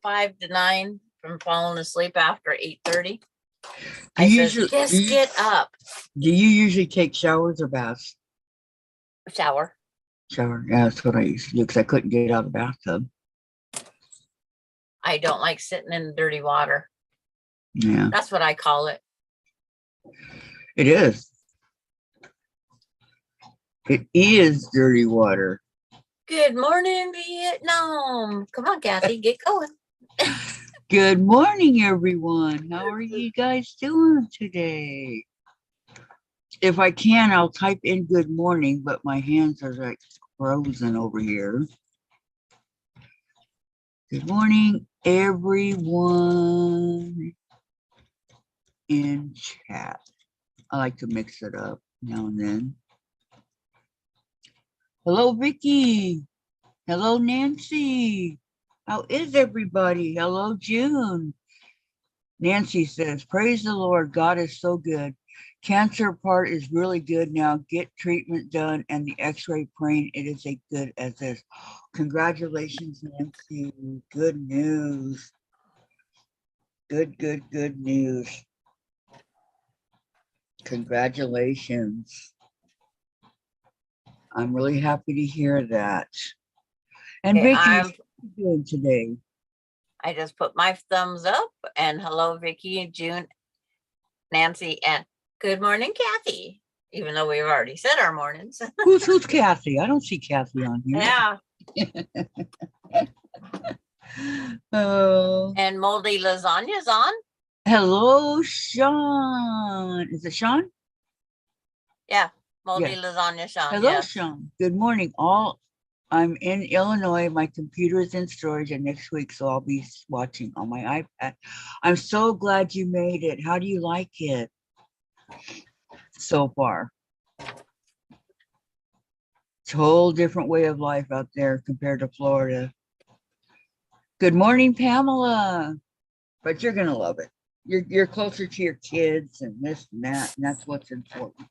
5 to 9 from falling asleep after 8:30. Do I you says, usually just get up. do you usually take showers or baths? Shower. Shower. Yeah, that's what I used to do because I couldn't get out of the bathtub. I don't like sitting in dirty water. Yeah, That's what I call it. it is. It is dirty water. Good morning, Vietnam. Come on, Kathy, get going. Good morning, everyone. How are you guys doing today? If I can, I'll type in good morning, but my hands are like frozen over here. Good morning, everyone in chat. I like to mix it up now and then. Hello, Vicki. Hello, Nancy. How is everybody? Hello, June. Nancy says, praise the Lord. God is so good. Cancer part is really good now. Get treatment done and the x-ray praying it is as good as this. Congratulations, Nancy. Good news. Good news. Congratulations. I'm really happy to hear that. And Okay, Vicki, what are you doing today? I just put my thumbs up and hello, Vicki, June, Nancy, and good morning, Kathy. Even though we've already said our mornings. Who's Kathy? I don't see Kathy on here. Yeah. Oh. And moldy lasagna's on. Hello, Sean. Is it Sean? Yeah, moldy Yeah. lasagna, Sean. Hello, Yes. Sean. Good morning. I'm in Illinois. My computer is in storage and next week, so I'll be watching on my iPad. I'm so glad you made it. How do you like it so far? It's a whole different way of life out there compared to Florida. Good morning, Pamela. But you're gonna love it. You're closer to your kids and this and that, and that's what's important.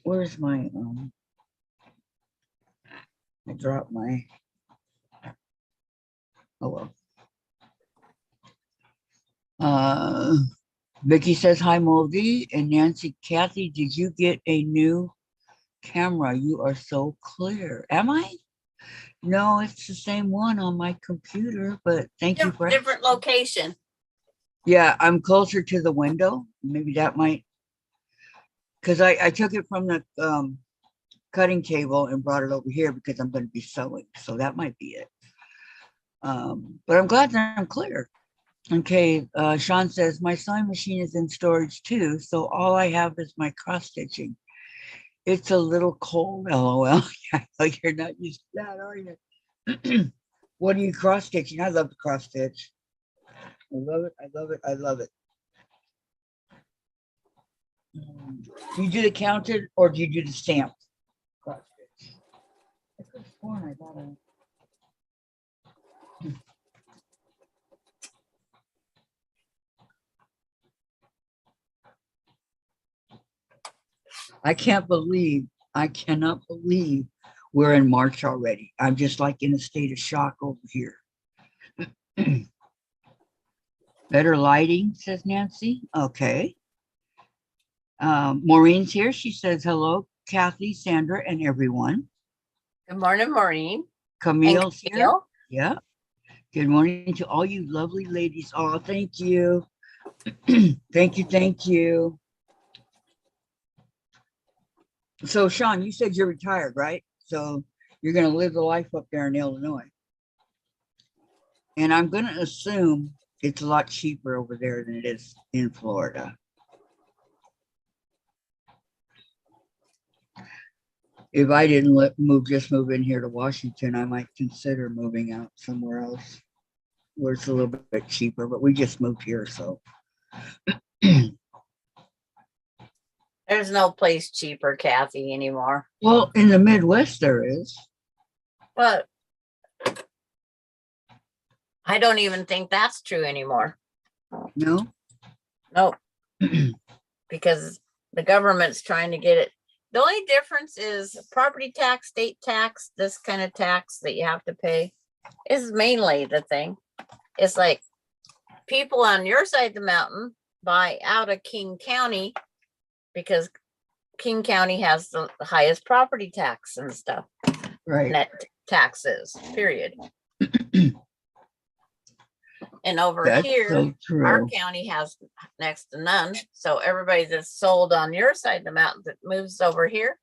Where's my I dropped my, oh well. Vicki says hi, Moldy, and Nancy. Kathy, did you get a new camera? You are so clear. Am I? No, it's the same one on my computer, but thank you for different location. Yeah, I'm closer to the window. Maybe that might, because I took it from the cutting table and brought it over here because I'm going to be sewing. So that might be it. But I'm glad that I'm clear. Okay, Sean says, my sewing machine is in storage too. So all I have is my cross stitching. It's a little cold, LOL. You're not used to that, are you? What are you cross stitching? I love the cross stitch. I love it. I love it. I love it. Do you do the counted or do you do the stamped cross stitch? I could have sworn I got a. I cannot believe we're in March already. I'm just like in a state of shock over here. Better lighting, says Nancy. Okay. Maureen's here. She says, hello, Kathy, Sandra, and everyone. Good morning, Maureen. Camille's here. Yeah. Good morning to all you lovely ladies. Oh, thank you. Thank you. So, Sean, you said you're retired, right? So you're going to live the life up there in Illinois. And I'm going to assume it's a lot cheaper over there than it is in Florida. If I didn't just move in here to Washington, I might consider moving out somewhere else where it's a little bit cheaper, but we just moved here, so. There's no place cheaper, Kathy, anymore. Well, in the Midwest there is. But I don't even think that's true anymore. No? Nope. Because the government's trying to get it. The only difference is property tax, state tax, this kind of tax that you have to pay is mainly the thing. it's like people on your side of the mountain buy out of King County because King County has the highest property tax and stuff, Right. net taxes, period. And over That's here, so our true. county has next to none. So everybody that's sold on your side of the mountain that moves over here,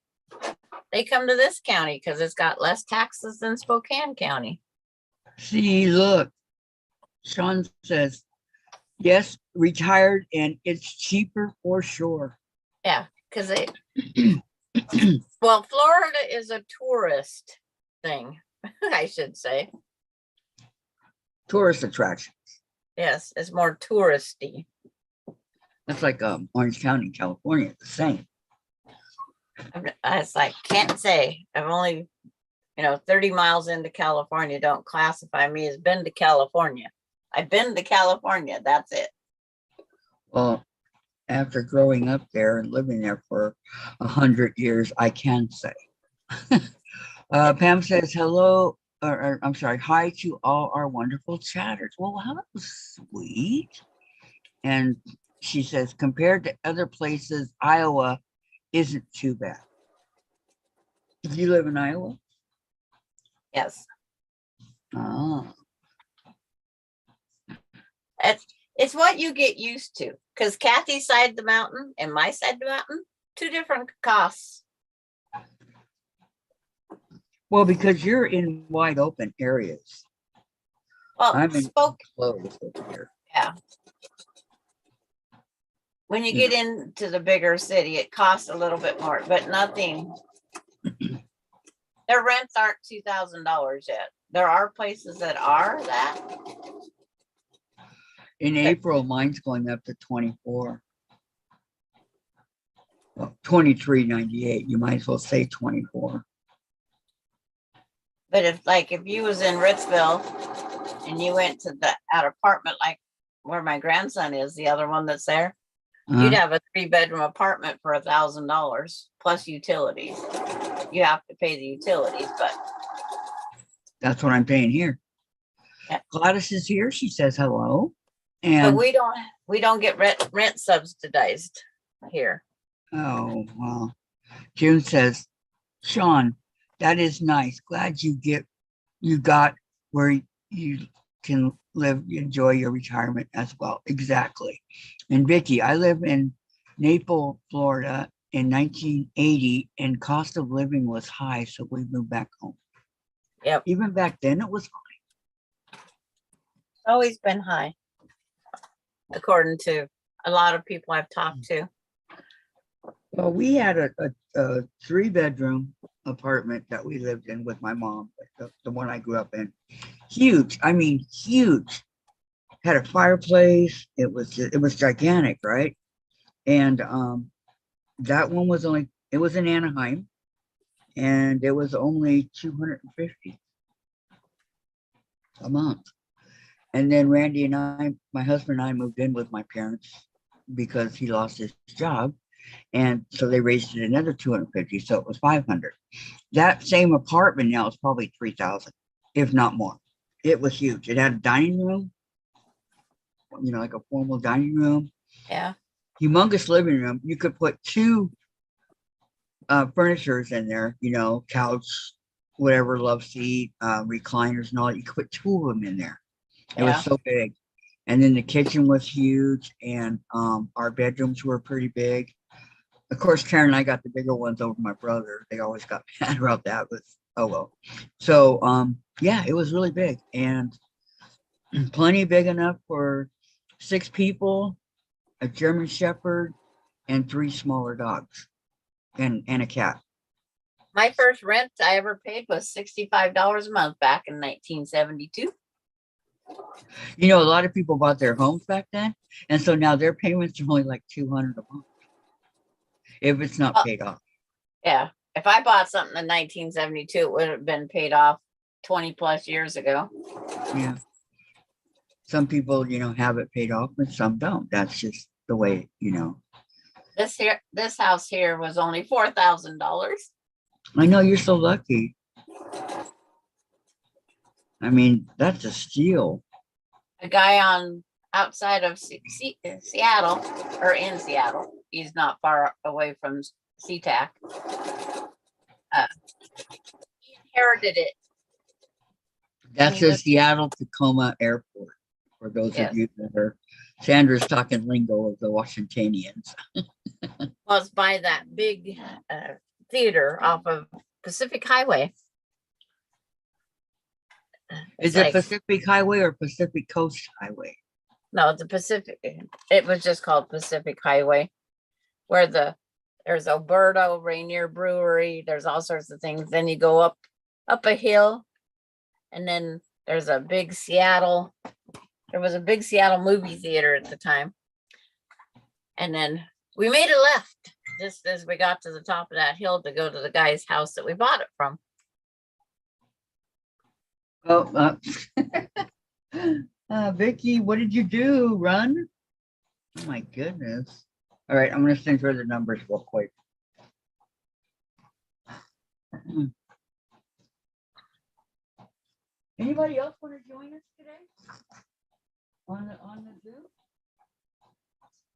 they come to this county because it's got less taxes than Spokane County. See, look, Sean says, yes, retired, and it's cheaper for sure. Yeah, because they, well, Florida is a tourist thing, I should say. Tourist attraction. Yes, it's more touristy. That's like Orange County, California, the same. It's like, can't say. I've only, 30 miles into California. Don't classify me as been to California. I've been to California. That's it. Well, after growing up there and living there for 100 years, I can say. Pam says hello, or I'm sorry, hi to all our wonderful chatters. Well, how sweet. And she says, compared to other places, Iowa isn't too bad. Do you live in Iowa? Yes. Oh. It's what you get used to. Because Kathy's side of the mountain and my side of the mountain, two different costs. Well, because you're in wide open areas. Well, I'm in Spoke, closed over here. yeah. When you get into the bigger city, it costs a little bit more, but nothing. Their rents aren't $2,000 yet. There are places that are that. In April, mine's going up to 24. Well, 23.98. You might as well say 24. But if you was in Ritzville and you went to that apartment, like where my grandson is, the other one that's there, you'd have a 3-bedroom apartment for $1,000 plus utilities. You have to pay the utilities, but that's what I'm paying here. Yeah. Gladys is here. She says hello. but And we don't get rent subsidized here. oh, well, June says, Sean, that is nice. Glad you got where you can live, enjoy your retirement as well. Exactly. And Vicki, I live in Naples, Florida in 1980, and cost of living was high, so we moved back home. Yep. Even back then, it was high. Always been high, according to a lot of people I've talked to. Well, we had a 3-bedroom apartment that we lived in with my mom, the one I grew up in. Huge. I mean, huge. Had a fireplace. It was gigantic, right? And that one was it was in Anaheim, and it was only $250 a month. And then Randy and my husband and I moved in with my parents because he lost his job. And so they raised it another $250, so it was $500. That same apartment now is probably $3,000, if not more. It was huge. It had a dining room, like a formal dining room. Yeah. Humongous living room. You could put 2 furnitures in there, couch, whatever, love seat, recliners and all that. You could put 2 of them in there. It was so big. And then the kitchen was huge, and our bedrooms were pretty big. Of course, Karen and I got the bigger ones over my brother. They always got mad about that, but oh well. So yeah, it was really big, and plenty big enough for 6 people, a German Shepherd, and 3 smaller dogs, and a cat. My first rent I ever paid was $65 a month back in 1972. A lot of people bought their homes back then, and so now their payments are only like $200 a month if it's not paid off. Yeah. If I bought something in 1972, it would have been paid off 20 plus years ago. Yeah. Some people, have it paid off, and some don't. That's just the way, This house here was only $4,000. I know, you're so lucky. I mean, that's a steal. a guy on outside of Seattle, or in Seattle. He's not far away from SeaTac. He inherited it. That's the Seattle Tacoma Airport. For those Yes. of you that are, Sandra's talking lingo of the Washingtonians. Well, it's by that big theater off of Pacific Highway. Is It's it like, Pacific Highway or Pacific Coast Highway? no, the Pacific. It was just called Pacific Highway, where there's Alberto Rainier Brewery. There's all sorts of things. Then you go up a hill, and then there's a big Seattle. There was a big Seattle movie theater at the time, and then we made a left just as we got to the top of that hill to go to the guy's house that we bought it from. Oh, Vicki, what did you do? Run? Oh my goodness. All right, I'm going to send her the numbers real quick. Anybody else want to join us today on the Zoom?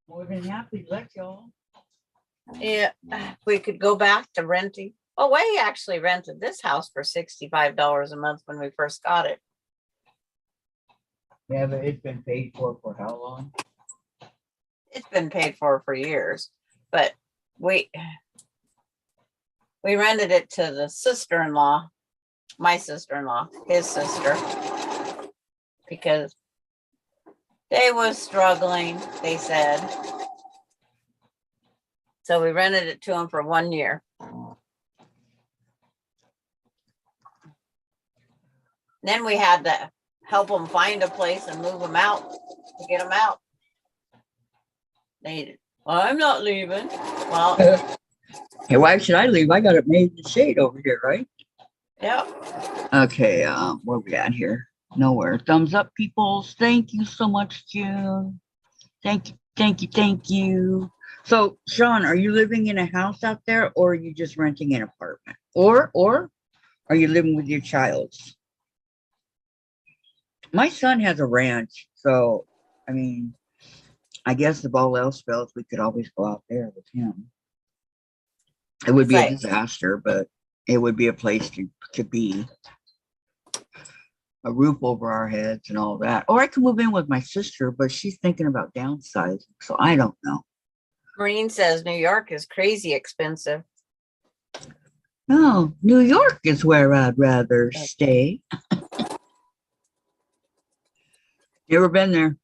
More than happy to let y'all. Yeah, we could go back to renting. Oh, we actually rented this house for $65 a month when we first got it. Yeah, but it's been paid for how long? It's been paid for years, but we rented it to the sister-in-law, my sister-in-law, his sister, because they was struggling, they said. So we rented it to them for 1 year. Then we had to help them find a place and move them out to get them out. I'm not leaving. Well, Hey, why should I leave? I got it made in the shade over here, right? yeah. Okay, where we at here? Nowhere. Thumbs up, peoples. Thank you so much, June. Thank you, thank you, thank you. So, Sean, are you living in a house out there, or are you just renting an apartment? Or are you living with your child? My son has a ranch, so I mean, I guess if all else fails, we could always go out there with him. It would be a disaster, but it would be a place to be. A roof over our heads and all that. Or I could move in with my sister, but she's thinking about downsizing, so I don't know. Marine says New York is crazy expensive. No, New York is where I'd rather stay. You ever been there?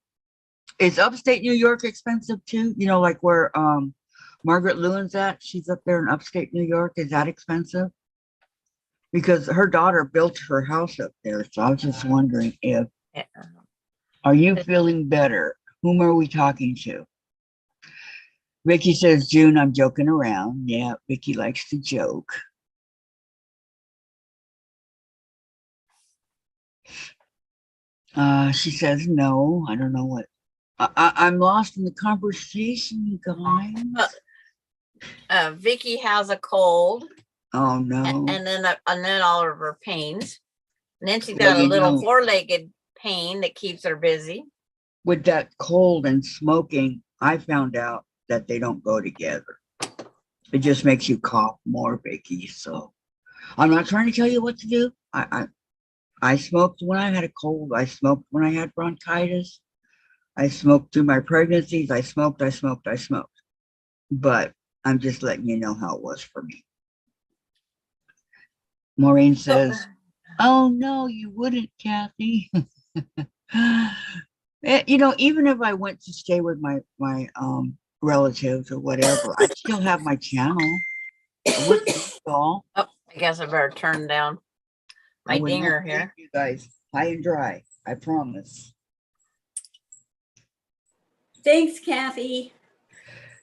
Is upstate New York expensive too? You know, like where Margaret Lewin's at? She's up there in upstate New York. Is that expensive? Because her daughter built her house up there. So I was just wondering if, are you feeling better? Whom are we talking to? Vicki says, June, I'm joking around. Yeah, Vicki likes to joke. She says, no, I don't know what. I'm lost in the conversation, you guys. Vicki has a cold. Oh no. And then all of her pains. And then she's got a little four-legged pain that keeps her busy. With that cold and smoking, I found out that they don't go together. It just makes you cough more, Vicki. So I'm not trying to tell you what to do. I smoked when I had a cold. I smoked when I had bronchitis. I smoked through my pregnancies. I smoked. But I'm just letting you know how it was for me. Maureen says, oh, no, you wouldn't, Kathy. You know, even if I went to stay with my relatives or whatever, I'd still have my channel. Oh, I guess I better turn down my dinger here. You guys, high and dry, I promise. Thanks, Kathy.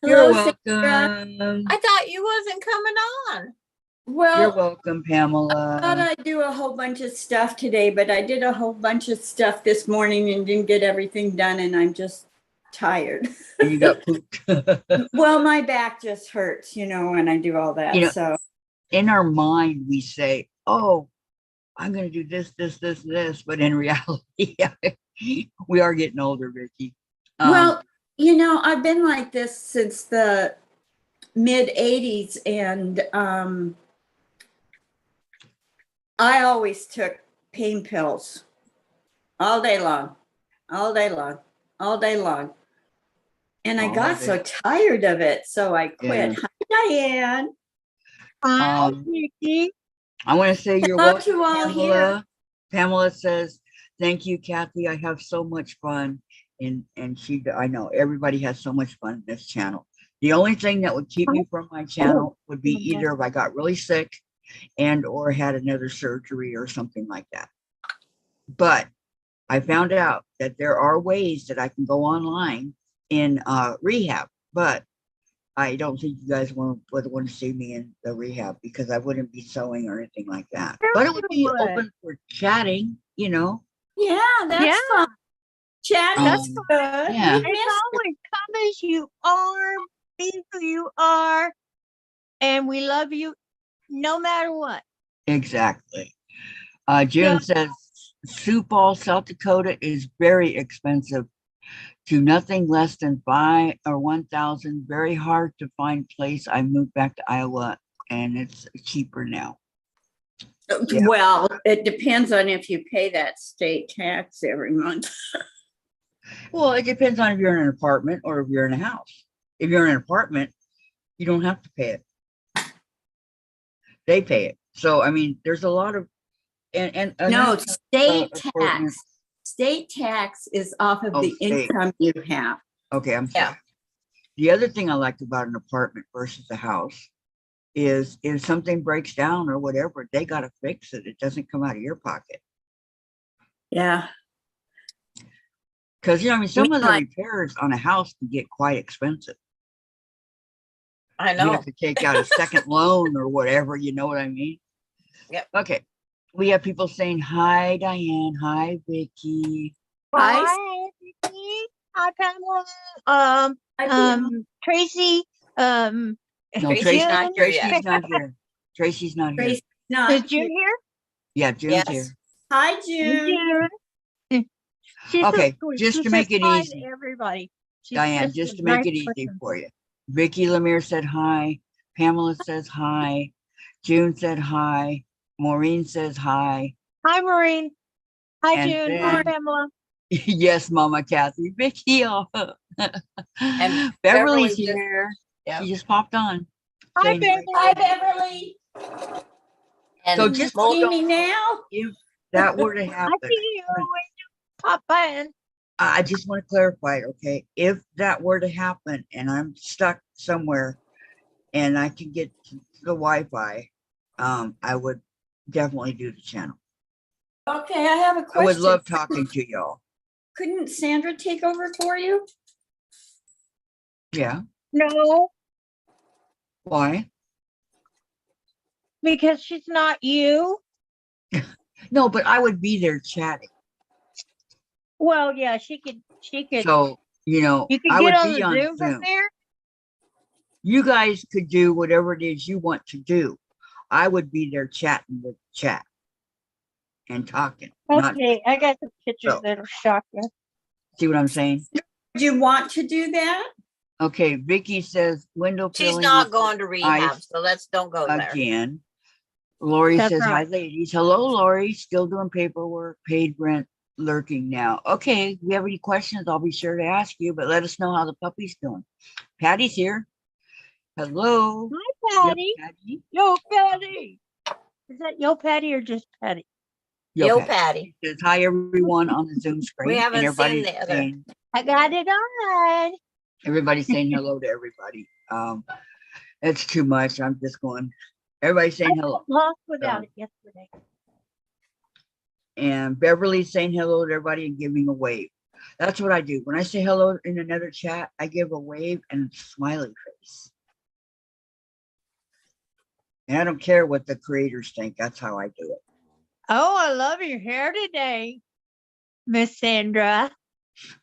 Hello, You're welcome. I thought you wasn't coming on. Well, you're welcome, Pamela. I thought I'd do a whole bunch of stuff today, but I did a whole bunch of stuff this morning and didn't get everything done, and I'm just tired. And you got pooped. Well, my back just hurts, you know, when I do all that. You know, so in our mind, we say, oh, I'm going to do this, but in reality, We are getting older, Vicki. Well, I've been like this since the mid 80s, and I always took pain pills all day long, all day long, all day long. And I All got day. so tired of it, so I quit. Yeah. Hi, Diane. Hi, Um, Vicki. I want to say you're Hello welcome, to all here. Pamela. Pamela says, thank you, Kathy. I have so much fun. And I know everybody has so much fun in this channel. The only thing that would keep me from my channel would be either if I got really sick and or had another surgery or something like that. But I found out that there are ways that I can go online in rehab, but I don't think you guys would want to see me in the rehab because I wouldn't be sewing or anything like that. But it would be open for chatting, Yeah, that's Yeah. fun. Chatting, That's good. yeah. We It's missed always come as you are, be who you are, and we love you no matter what. Exactly. June Yeah. says Sioux Falls, South Dakota is very expensive to nothing less than 5 or 1,000. Very hard to find place. I moved back to Iowa and it's cheaper now. Yeah. Well, it depends on if you pay that state tax every month. Well, it depends on if you're in an apartment or if you're in a house. If you're in an apartment, you don't have to pay it. They pay it. So, I mean, there's a lot of, and No, another state apartment- tax. State tax is off of Oh, the state. income you have. Okay, I'm Yeah. sorry. The other thing I like about an apartment versus a house is if something breaks down or whatever, they got to fix it. It doesn't come out of your pocket. Yeah. Because, I mean, some of the like- repairs on a house can get quite expensive. I You know. have to take out a second loan or whatever, you know what I mean? Yep. Okay. We have people saying, hi, Diane. Hi, Vicki. Hi. Hi, Vicki. Hi, Pamela. I feel- Tracy. No, Tracy's not here yet. Tracy's not here. Tracy's not here. Tracy's not Is June here. here? Yeah, June's Yes. here. Hi, June. She's Okay, so sweet. just She to make says it hi easy. to everybody. She's Diane, just a to make nice it easy person. for you. Vicky Lemire said hi. Pamela says hi. June said hi. Maureen says hi. Hi, Maureen. Hi, And June. then- Hi, Pamela. Yes, Mama Kathy. Vicky. And Beverly's Beverly just- here. Yeah. She just popped on. Hi, saying Beverly. Hi, Beverly. And So just Mo- See me now? if that were to I happen, see you when you pop in. I just want to clarify it, okay? If that were to happen and I'm stuck somewhere and I can get to the Wi-Fi, I would definitely do the channel. Okay, I have a I question. would love talking to y'all. Couldn't Sandra take over for you? Yeah. No, Why? because she's not you. No, but I would be there chatting. Well, yeah, she could. So, you know, You could I get would on be the on Zoom from Zoom. there. You guys could do whatever it is you want to do. I would be there chatting with chat and talking. Not, Okay, I got some pictures So. that'll shock you. see what I'm saying? Do you want to do that? Okay, Vicky says window she's filling not with going to rehab, ice so let's don't go there. again. Lori That's says, hi, right. ladies. Hello, Lori. Still doing paperwork, paid rent, lurking now. Okay, if you have any questions, I'll be sure to ask you, but let us know how the puppy's doing. Patty's here. Hello. Hi, Yep, Patty. Patty. Yo, Patty. Is that Yo, Patty, or just Patty? Yo, Yo, Patty. Patty. Says, hi, everyone on the Zoom screen. haven't and seen everybody's the other- saying, I got it on. everybody's saying hello to everybody. It's too much. I'm just going, everybody's saying hello. Lost without So. it yesterday. And Beverly's saying hello to everybody and giving a wave. That's what I do. When I say hello in another chat, I give a wave and a smiley face. And I don't care what the creators think. That's how I do it. Oh, I love your hair today, Miss Sandra.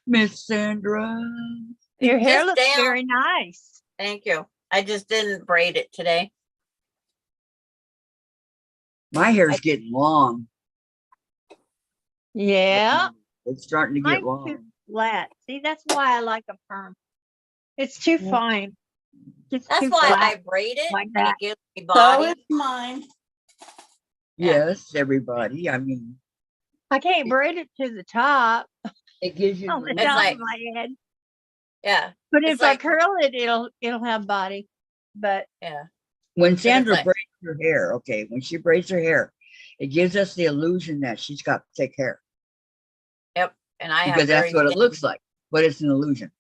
Miss Sandra. Your hair Just looks down. very nice. Thank you. I just didn't braid it today. My hair's getting long. Yeah. It's starting to get Mine's too long. flat. See, that's why I like a perm. It's too Yeah. fine. It's That's too why flat I braid it. like And that. it gives me So body. is mine. Yeah. Yes, everybody. I mean, I can't braid it to the top it gives you on the It's top like- of my head. Yeah. But it's if I like- curl it, it'll have body. But Yeah. when Sandra like- braids her hair, okay, when she braids her hair, it gives us the illusion that she's got thick hair And I have because that's very what it thin- looks like, but it's an illusion,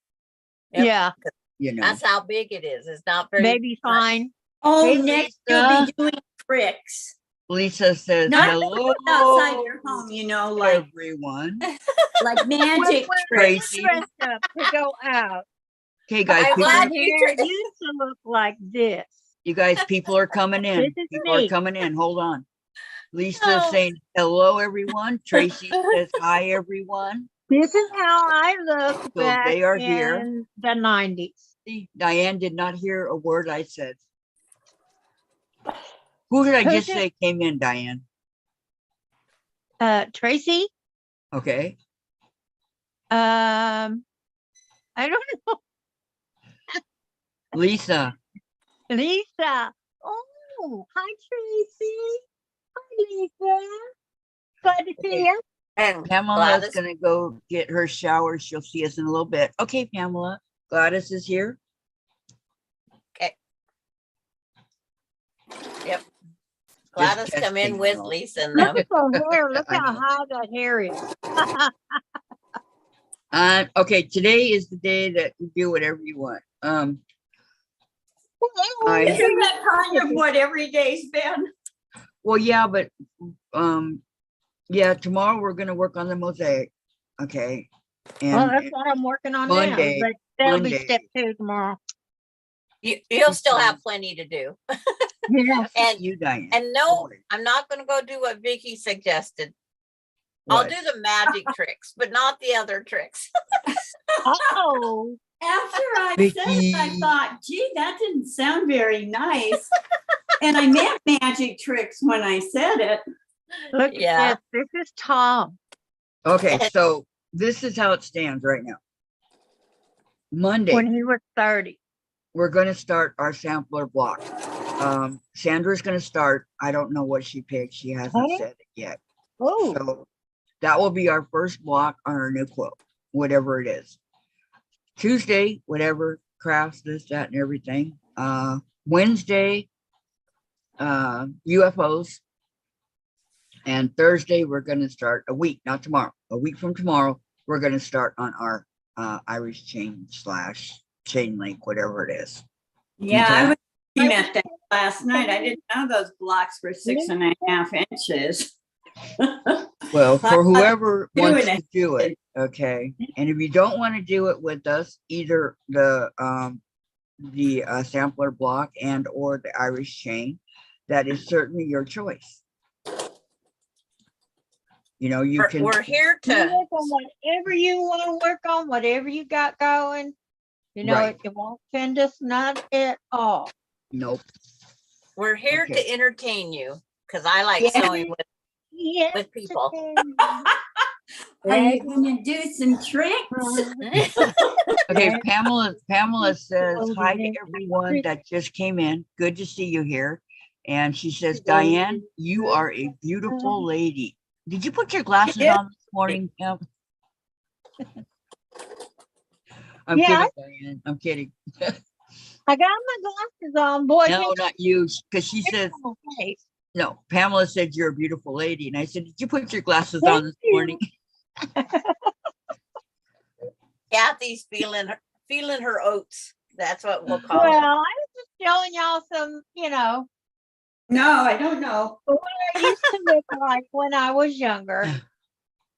Yep. yeah, you know. That's how big it is. It's not very baby much. fine. Oh, Hey, next Lisa. you'll be doing tricks. Lisa says, Not hello, outside your home, you know, like everyone. magic We're tricks. Tracy. dressed up to go out. Okay, guys, I'm people, glad My you hair tra- used to look like this. you guys, people are coming in. This is People are me. coming in. Hold on. Lisa's Oh. saying, hello, everyone. Tracy says, hi, everyone. This is how I looked So back they are in here. the 90s. See, Diane did not hear a word I said. Who did I Who's just it? say came in, Diane? Tracy, Okay. I don't know. Lisa. Lisa. Oh, hi, Tracy. Hi, Lisa. Glad to see Okay. you. And Pamela's Gladys, going to go get her shower. She'll see us in a little bit. Okay, Pamela. Gladys is here. Gladys come in testing, with y'all. Lisa and Look them. at the hair. Look I how know. high that hair is. Okay, today is the day that you do whatever you want. Isn't I- that kind of what every day's been? Well, yeah, but yeah, tomorrow we're gonna work on the mosaic. Okay. Well, And that's what I'm working on Monday- now. But that'll be Monday. step 2 tomorrow. You'll still have plenty to do. Yeah. And you, Diane. and no, I'm not gonna go do what Vicki suggested. I'll What? do the magic tricks, but not the other tricks. Oh, After I said it, I Vicki. thought, gee, that didn't sound very nice. And I meant magic tricks when I said it. look Yeah. at this. This is Tom. Okay, so this is how it stands right now. Monday, When he was 30. we're gonna start our sampler block. Sandra's gonna start. I don't know what she picked. She hasn't Okay. said it yet. Oh, So that will be our first block on our new quote, whatever it is. Tuesday, whatever, crafts, this, that, and everything. Wednesday, UFOs. And Thursday, we're gonna start a week, not tomorrow, a week from tomorrow, we're gonna start on our Irish chain / chain link, whatever it is. Yeah, Okay. I was looking at that last night. I didn't know those blocks were 6.5 inches. Well, for I'm whoever doing wants it. to do it, okay. And if you don't want to do it with us, either the sampler block and or the Irish chain, that is certainly your choice. You know, you can. We're here you to, work on whatever you want to work on, whatever you got going. You know, Right. it won't offend us, not at all. Nope. we're here Okay. to entertain you, because I like Yeah. sewing Yes. with people. Are you gonna do some tricks? Okay, Yeah. Pamela says Over hi to there. everyone that just came in. Good to see you here. And she says, Diane, you are a beautiful lady. Did you put your glasses Yeah. on this morning, Pam? I'm Yeah. kidding, Diane. I'm kidding. I got my glasses on, boy. No, not you. Because she says, my face. no, Pamela said you're a beautiful lady. And I said, did you put your glasses Thank on this you. morning? Kathy's feeling her oats. That's what we'll call Well, it. I was just showing y'all some, No, I don't know. what I used to look like when I was younger.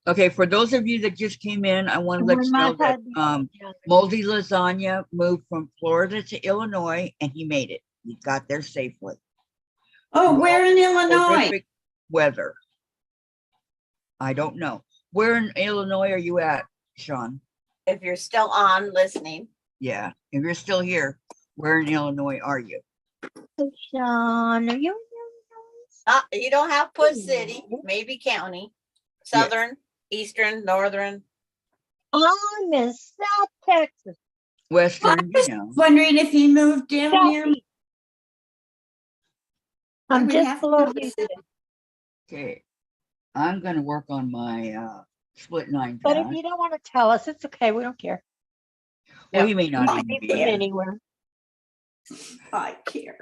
Okay, for those of you that just came in, I want to let When you my know that husband was younger. Moldy Lasagna moved from Florida to Illinois and he made it. He got there safely. Oh, where in Illinois? Horrific weather. I don't know. Where in Illinois are you at, Sean? If you're still on listening, Yeah, if you're still here, where in Illinois are you? Hey, Sean, are you? you don't have to put city, maybe county, Yeah. southern Eastern, northern. I'm in South Texas. Western, you know. Wondering if he moved down near. Southeast. I I'm would just have to below notice you. it. Okay. I'm gonna work on my split 9 But if patch. you don't want to tell us, it's okay. We don't care. Well, Yep. you may not I even be From Yeah. here. anywhere. I care.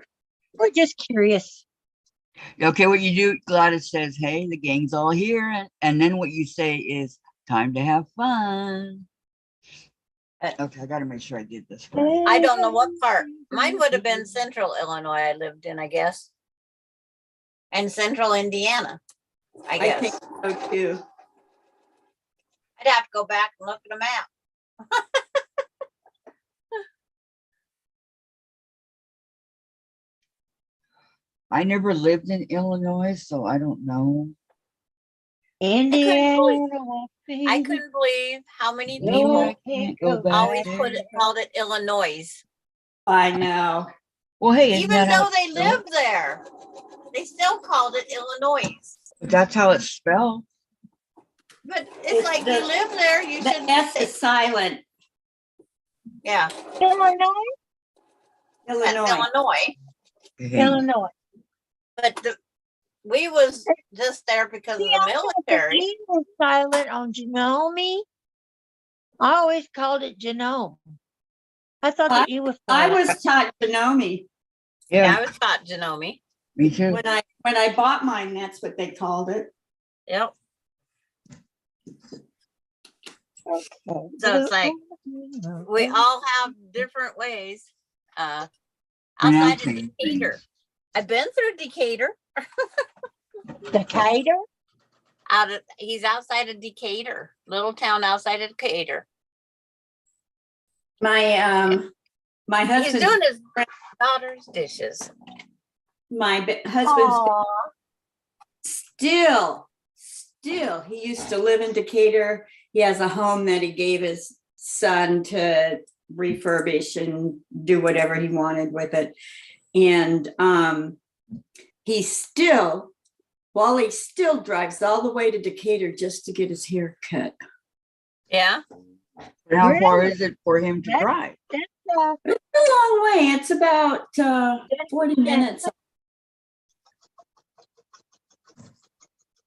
We're just curious. Okay, what you do, Gladys says, hey, the gang's all here. And then what you say is, time to have fun. Okay, I gotta make sure I did this right. I don't know what part. Mine would have been central Illinois I lived in, I guess. And central Indiana, I I think guess. so too. I'd have to go back and look at a map. I never lived in Illinois, so I don't know. Indiana. I baby. couldn't believe how many No, people I can't go back always there. called it Illinois. I know. Well, hey, isn't Even that how though they it's spelled? lived there, they still called it Illinois. But that's how it's spelled. But it's like you live there, you The should S say, is silent. yeah, Illinois. that's Illinois. Illinois. Hey, Illinois. But we was just there because of See, the I thought the military. E was silent on Genome. I always called it Genome. I thought the E was I silent. was taught to know me. Yeah, yeah, I was taught Genome. me too. When I bought mine, that's what they called it. Yep. Okay. So it's like we all have different ways. Outside of Pronouncing Decatur. things. I've been through Decatur. Decatur. He's outside of Decatur, little town outside of Decatur. My He's husband, doing his daughter's dishes. husband's Aw. still, he used to live in Decatur. He has a home that he gave his son to refurbish and do whatever he wanted with it. And he still drives all the way to Decatur just to get his hair cut. Yeah. But how far Really? is it for him to That's- drive? It's a long way. It's about 40 minutes.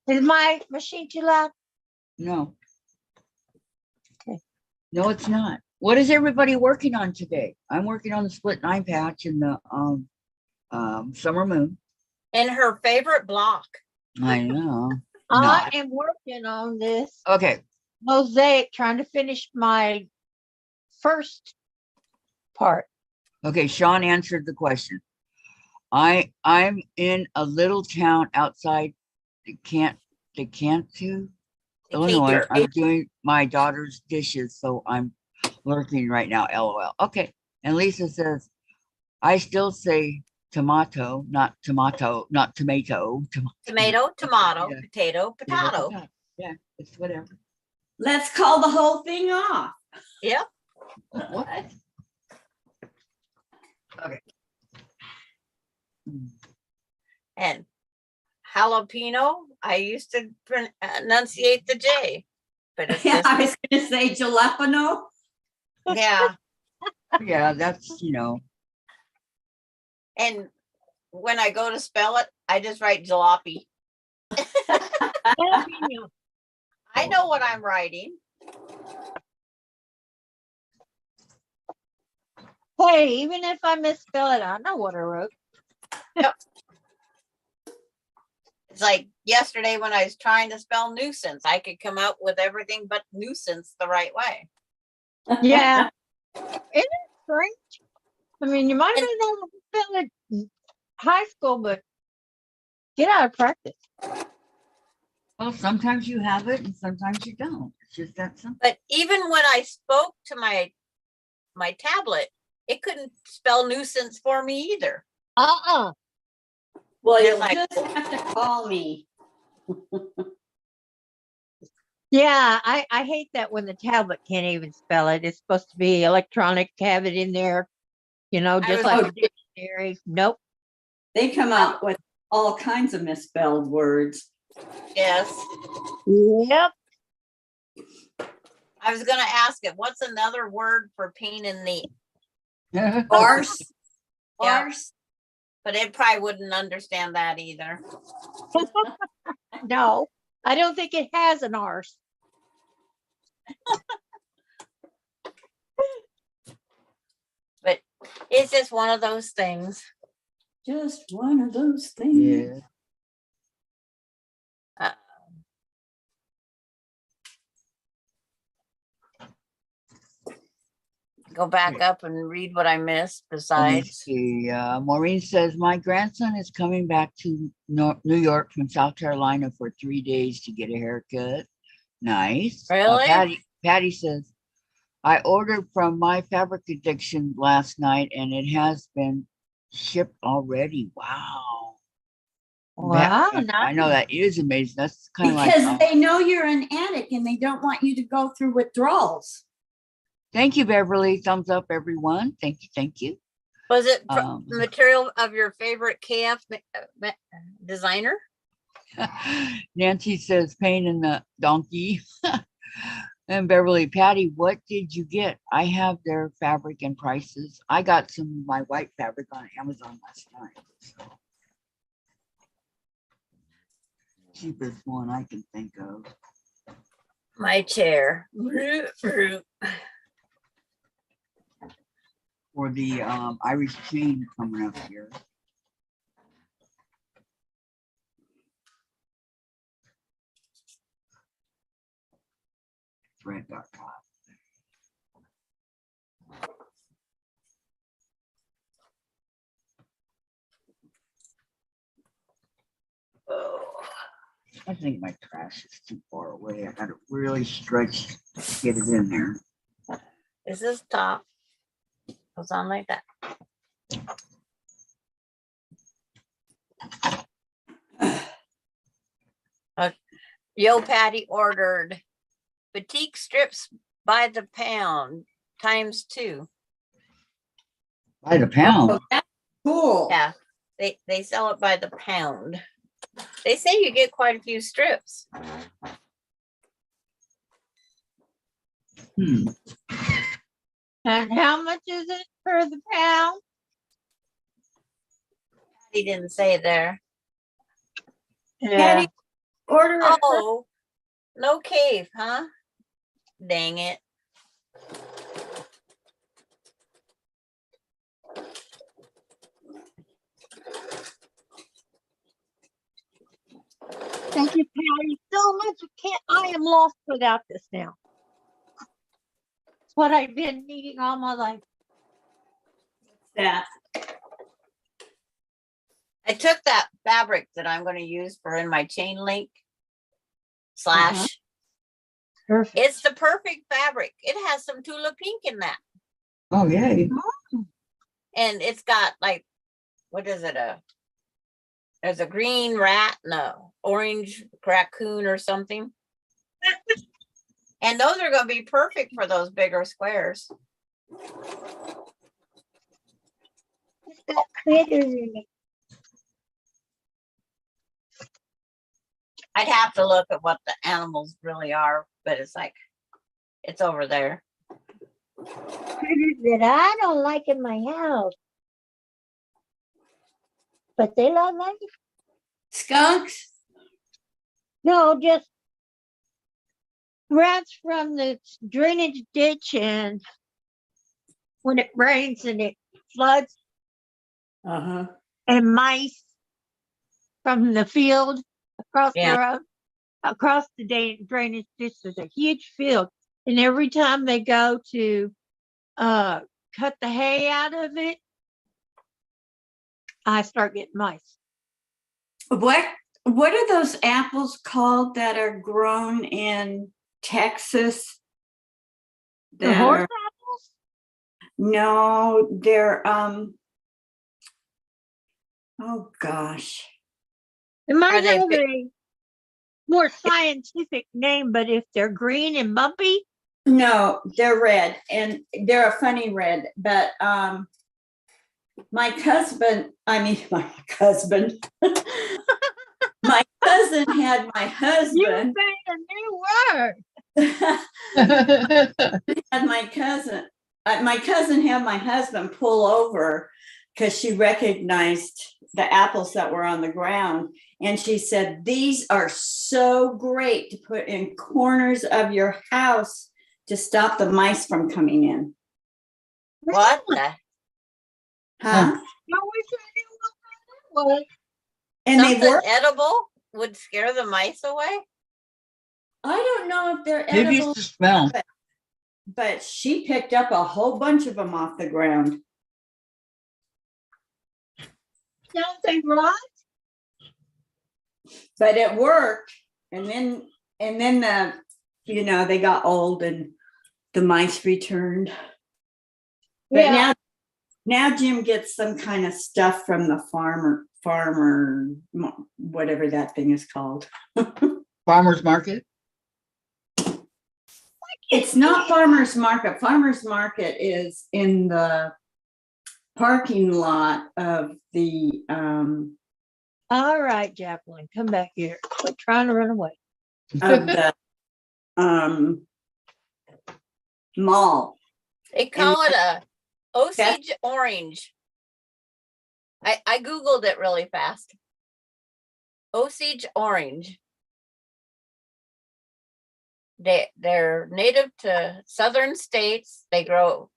Is my machine too loud? No. Okay. No, it's not. What is everybody working on today? I'm working on the split 9 patch and the summer moon. In her favorite block. I know. I Not. am working on this Okay. mosaic, trying to finish my first part. Okay, Sean answered the question. I'm in a little town outside Decantu, Illinois. Decatur. I'm doing my daughter's dishes, so I'm lurking right now. LOL. Okay. And Lisa says, I still say tomato, not tomato, not tomato. Tomato, tomato, Yeah. potato, potato. Yeah, it's whatever. Let's call the whole thing off. Yep. What? Okay. And jalapeno, I used to enunciate the J, but it's Yeah, just, I was going to say jalapeno. yeah. Yeah, that's, And when I go to spell it, I just write jalopy. Jalapeno. I know what I'm writing. Hey, even if I misspell it, I know what I wrote. It's like yesterday when I was trying to spell nuisance, I could come out with everything but nuisance the right way. Yeah. Isn't it strange? I mean, you might have been able to spell it in high school, but get out of practice. well, sometimes you have it and sometimes you don't. It's just that simple. But even when I spoke to my tablet, it couldn't spell nuisance for me either. Uh-uh. Well, They're you like- just have to call me. Yeah, I hate that when the tablet can't even spell it. It's supposed to be electronic, have it in there, just was- like a dictionary. Nope. They come out with all kinds of misspelled words. Yes. Yep. I was gonna ask it, what's another word for pain in the Arse. Yeah. Arse. but it probably wouldn't understand that either. No, I don't think it has an arse. But it's just one of those things. Just one of those things. Yeah. Go back up and read what I missed Let me besides. see. Maureen says, my grandson is coming back to New York from South Carolina for 3 days to get a haircut. Nice. Really? Patty says, I ordered from My Fabric Addiction last night and it has been shipped already. Wow. Wow, I know that is amazing. That's kind of like, Because they know you're an addict and they don't want you to go through withdrawals. thank you, Beverly. Thumbs up, everyone. Thank you. Thank you. Was it material of your favorite KF designer? Nancy says pain in the donkey. And Beverly, Patty, what did you get? I have their fabric and prices. I got some of my white fabric on Amazon last night. So. Cheapest one I can think of. My chair. For the Irish chain coming up here. Thread got caught. I think my trash is too far away. I got to really stretch to get it in there. Is this top? Goes on like that. Yo Patty ordered batik strips by the pound ×2. By the pound. Oh, that's cool. Yeah, they sell it by the pound. They say you get quite a few strips. Hmm. And how much is it for the pound? He didn't say there. Patty, order it. Oh, no cave, huh? Dang it. Thank you, Patty, so much. I am lost without this now. It's what I've been needing all my life. That. I took that fabric that I'm going to use for in my chain link slash. Perfect. It's the perfect fabric. It has some Tula pink in that. Oh, yeah. And it's got like, what is it? There's a green rat and a orange raccoon or something. And those are going to be perfect for those bigger squares. It's got critters in it. I'd have to look at what the animals really are, but it's like, it's over there. Critters that I don't like in my house. But they love life. Skunks? No, just rats from the drainage ditch, and when it rains and it floods, Uh-huh. and mice from the field across Yeah. the road, across the drainage ditch. There's a huge field, and every time they go to cut the hay out of it, I start getting mice. What are those apples called that are grown in Texas? The that horse are- apples? No, they're oh gosh. It might Are they have big? a more scientific name, but if they're green and bumpy, No, they're red and they're a funny red, but my cousin had my you husband. say a new word. had my cousin had my husband pull over because she recognized the apples that were on the ground. And she said, these are so great to put in corners of your house to stop the mice from coming in. What the? Huh? I wish I knew what that was. And they Something work. edible would scare the mice away? I don't know if they're Maybe edible, it's the smell. but she picked up a whole bunch of them off the ground. Don't they rot? But it worked. And then they got old and the mice returned. But Yeah. now Jim gets some kind of stuff from the farmer, whatever that thing is called. Farmer's market. It's not farmer's market. Farmer's market is in the parking lot of the All right, Jacqueline, come back here. Quit trying to run away. of the mall. They call it a Osage orange. I Googled it really fast. Osage orange. They're native to southern states. They grow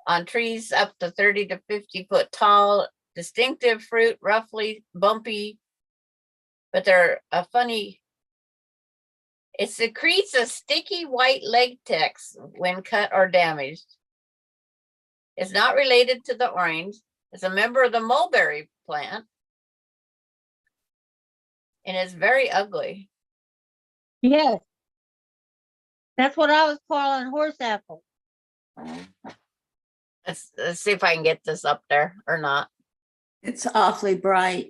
on trees up to 30 to 50 foot tall. Distinctive fruit, roughly bumpy, but they're a funny. It secretes a sticky white latex when cut or damaged. It's not related to the orange. It's a member of the mulberry plant. And it's very ugly. Yes. That's what I was calling horse apple. Let's see if I can get this up there or not. It's awfully bright.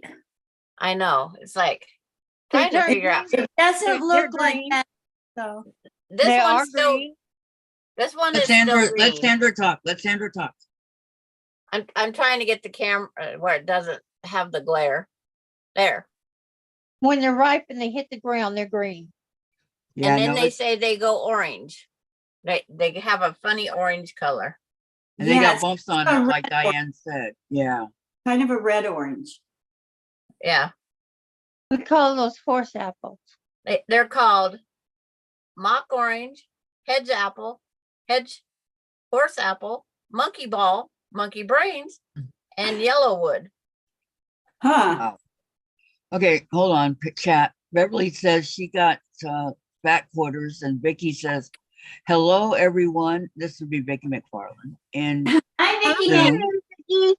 I know. It's like They trying to turn figure out. green. It doesn't They're look like green. that. So This They are one's still. green. This one Let is still Sandra, let green. Sandra talk. Let Sandra talk. I'm trying to get the camera where it doesn't have the glare. There. When they're ripe and they hit the ground, they're green. Yeah, And then no, they say they go orange. They have a funny orange color. and they got it's bumps on a it, like red one. Diane said. Yeah. Kind of a red orange. Yeah. We call those horse apples. They're called mock orange, hedge apple, hedge horse apple, monkey ball, monkey brains, and yellowwood. Huh. Wow. Okay, hold on. Chat. Beverly says she got back quarters, and Vicki says, "Hello, everyone." This would be Vicki McFarland. And Hi, Vicki. Zoom. Vicki.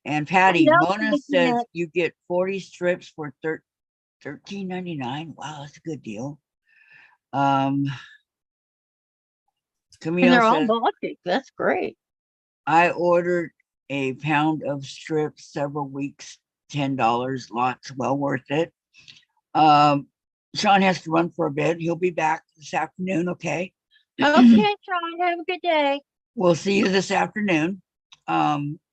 And Patty, Hello, Mona Vicki. says you get 40 strips for $13.99. Wow, that's a good deal. And Camille they're all says, Baltic. That's great. I ordered a pound of strips several weeks, $10, lots, well worth it. Sean has to run for a bit. He'll be back this afternoon, okay? Okay, Sean, have a good day. We'll see you this afternoon.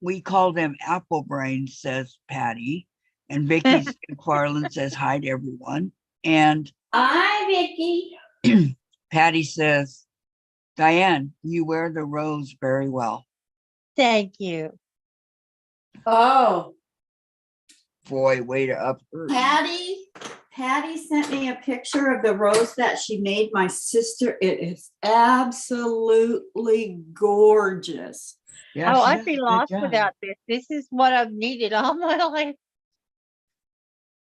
We call them apple brains, says Patty. And Vicki McFarland says hi to everyone. And Hi, Vicki. Patty says, Diane, you wear the rose very well. Thank you. Oh, Boy, way to up her. Patty sent me a picture of the rose that she made my sister. It is absolutely gorgeous. Yeah, Oh, she I'd does be a good lost job. without this. This is what I've needed all my life.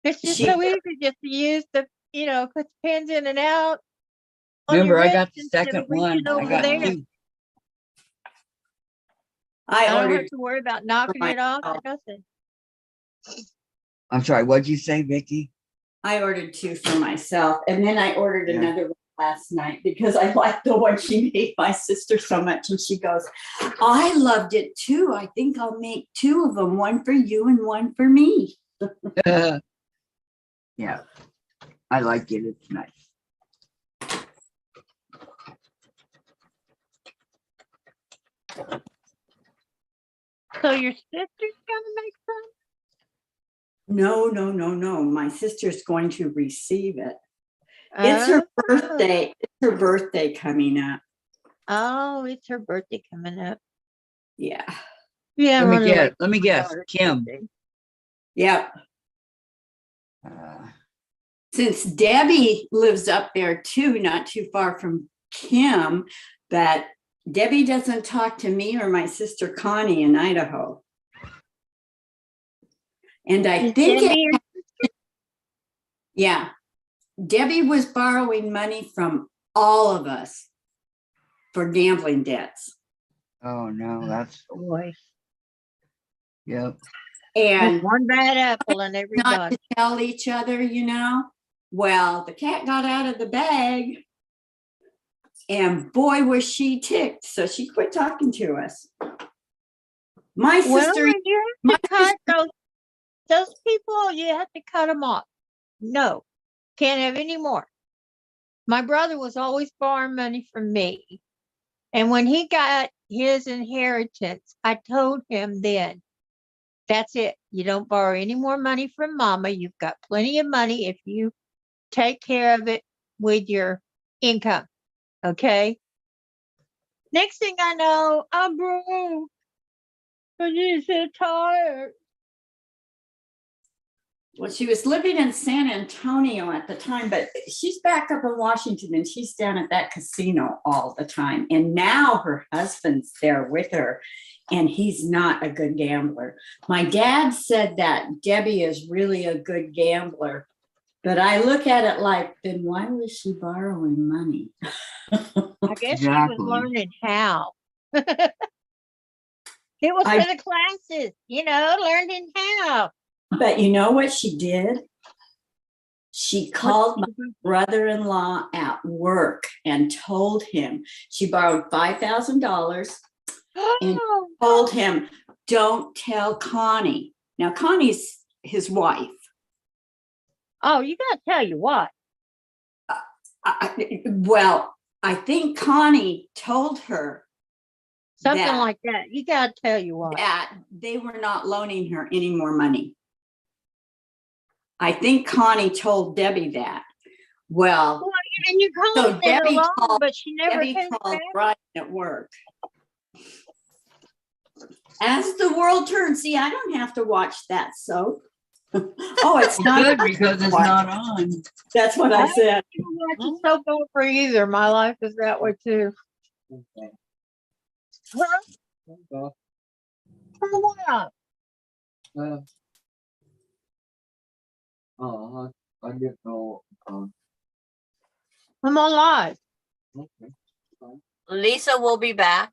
It's just She- so easy just to use the, put the pins in and out. on your Remember, I wrist got the instead of second one. reaching I over got there. two. I I don't have ordered. to worry about knocking it off or nothing. I'm sorry, what'd you say, Vicki? I ordered two for myself, and then I ordered Yeah. another one last night because I liked the one she made my sister so much. And she goes, I loved it too. I think I'll make two of them, one for you and one for me. Yeah, I like it. It's nice. So your sister's gonna make some? No. My sister's going to receive it. It's her Oh, birthday. It's her birthday coming up. oh, it's her birthday coming up. Yeah. Yeah, Let me running late let me for my guess. daughter's Kim. birthday. Yep. Uh, Since Debbie lives up there too, not too far from Kim, that Debbie doesn't talk to me or my sister Connie in Idaho. And I Is think, Debbie your- yeah, Debbie was borrowing money from all of us for gambling debts. oh no, that's boy? yep. And Just one bad apple in every not to bunch. tell each other, you know. Well, the cat got out of the bag, and boy, was she ticked. So she quit talking to us. My Well, sister, you have to cut those people. You have to cut them off. No, can't have any more. My brother was always borrowing money from me, and when he got his inheritance, I told him then, that's it. You don't borrow any more money from mama. You've got plenty of money if you take care of it with your income. Okay. Next thing I know, I'm broke. I'm just so tired. well, she was living in San Antonio at the time, but she's back up in Washington and she's down at that casino all the time. And now her husband's there with her, and he's not a good gambler. My dad said that Debbie is really a good gambler, but I look at it like, then why was she borrowing money? I guess she Exactly. was learning how. It was I- for the classes, learning how. But you know what she did? She called my brother-in-law at work and told him she borrowed $5,000, and Oh, told him, don't tell Connie. Now, Connie's his wife. oh, you gotta tell you what. Well, I think Connie told her Something that- like that. You gotta tell you what. that they were not loaning her any more money. I think Connie told Debbie that. Well, Well, and you called so it that Debbie alone, called- but she never Debbie came called back. Brian at work. As the world turns, see, I don't have to watch that soap. Oh, it's not Good because it's not on. That's what I said. I don't watch a soap opera either. My life is that way too. Huh? For what? Oh, I didn't know. I'm alive. Okay. Lisa will be back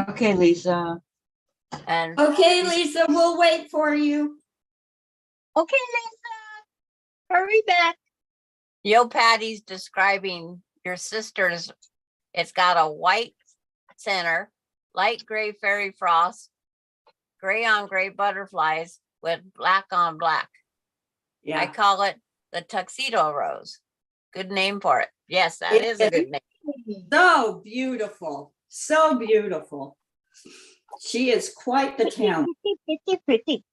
Okay, Lisa. and Okay, Lisa, we'll wait for you. Okay, Lisa. Hurry back. Yo Patty's describing your sister's. It's got a white center, light gray fairy frost, gray on gray butterflies with black on black. I Yeah. call it the tuxedo rose. Good name for it. Yes, that It is a is. good name. So beautiful. So beautiful. She is quite the talent. Pretty, pretty.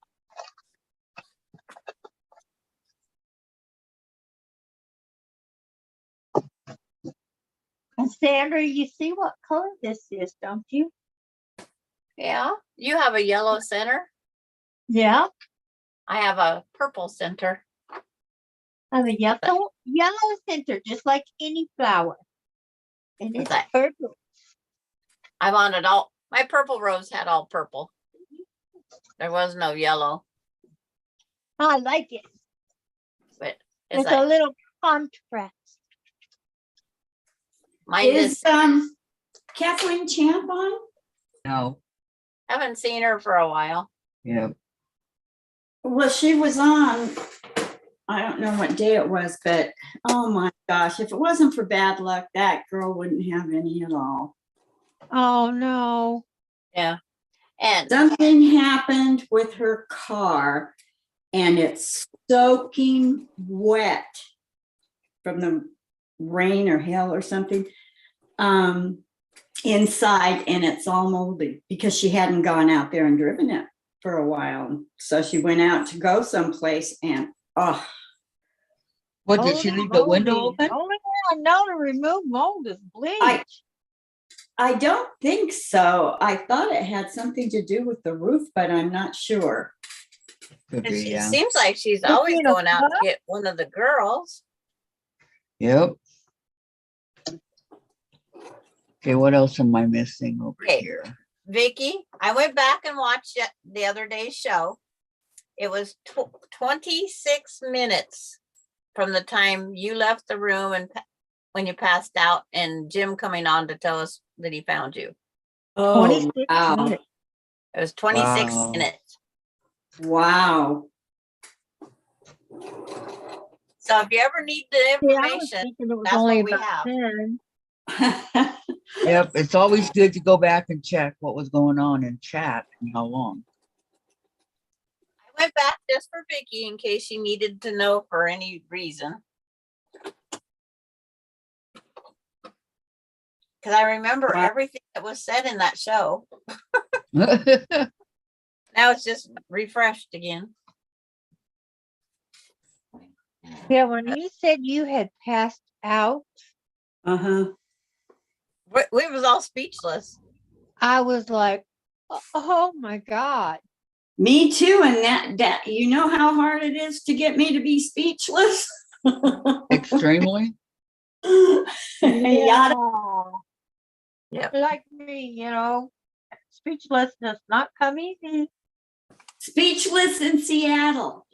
And Sandra, you see what color this is, don't you? Yeah, you have a yellow center. Yeah. I have a purple center. I have a yellow center, just like any flower. And it's Okay. purple. I wanted all, my purple rose had all purple. There was no yellow, I like it. but it's It's a like, little contrast. mine Is is, Kathleen Champ on? No. haven't seen her for a while. Yeah. Well, she was on. I don't know what day it was, but oh my gosh, if it wasn't for bad luck, that girl wouldn't have any at all. Oh no. Yeah. And Something happened with her car and it's soaking wet from the rain or hail or something inside, and it's all moldy because she hadn't gone out there and driven it for a while. So she went out to go someplace and What, did she leave the window open? Only way I know to remove mold is bleach. I don't think so. I thought it had something to do with the roof, but I'm not sure. Could be, It yeah. seems like she's Could always be in a going out to bus. get one of the girls. Yep. Okay, what else am I missing over Okay. here? Vicki, I went back and watched the other day's show. It was 26 minutes from the time you left the room and when you passed out, and Jim coming on to tell us that he found you. Oh, 26 wow. minutes. It was 26 Wow. minutes. Wow. So if you ever need the See, I was information, thinking it was that's only what we about have. 10. Yep, it's always good to go back and check what was going on in chat and how long. I went back just for Vicki in case she needed to know for any reason. Because I remember Wow. everything that was said in that show. Yeah, Now it's just refreshed again. Yeah, when you said you had passed out, Uh-huh. We was all speechless. I was like, oh my God. Me too. And that you know how hard it is to get me to be speechless. extremely. Yada. Yep. Like me, speechless does not come easy. Speechless in Seattle.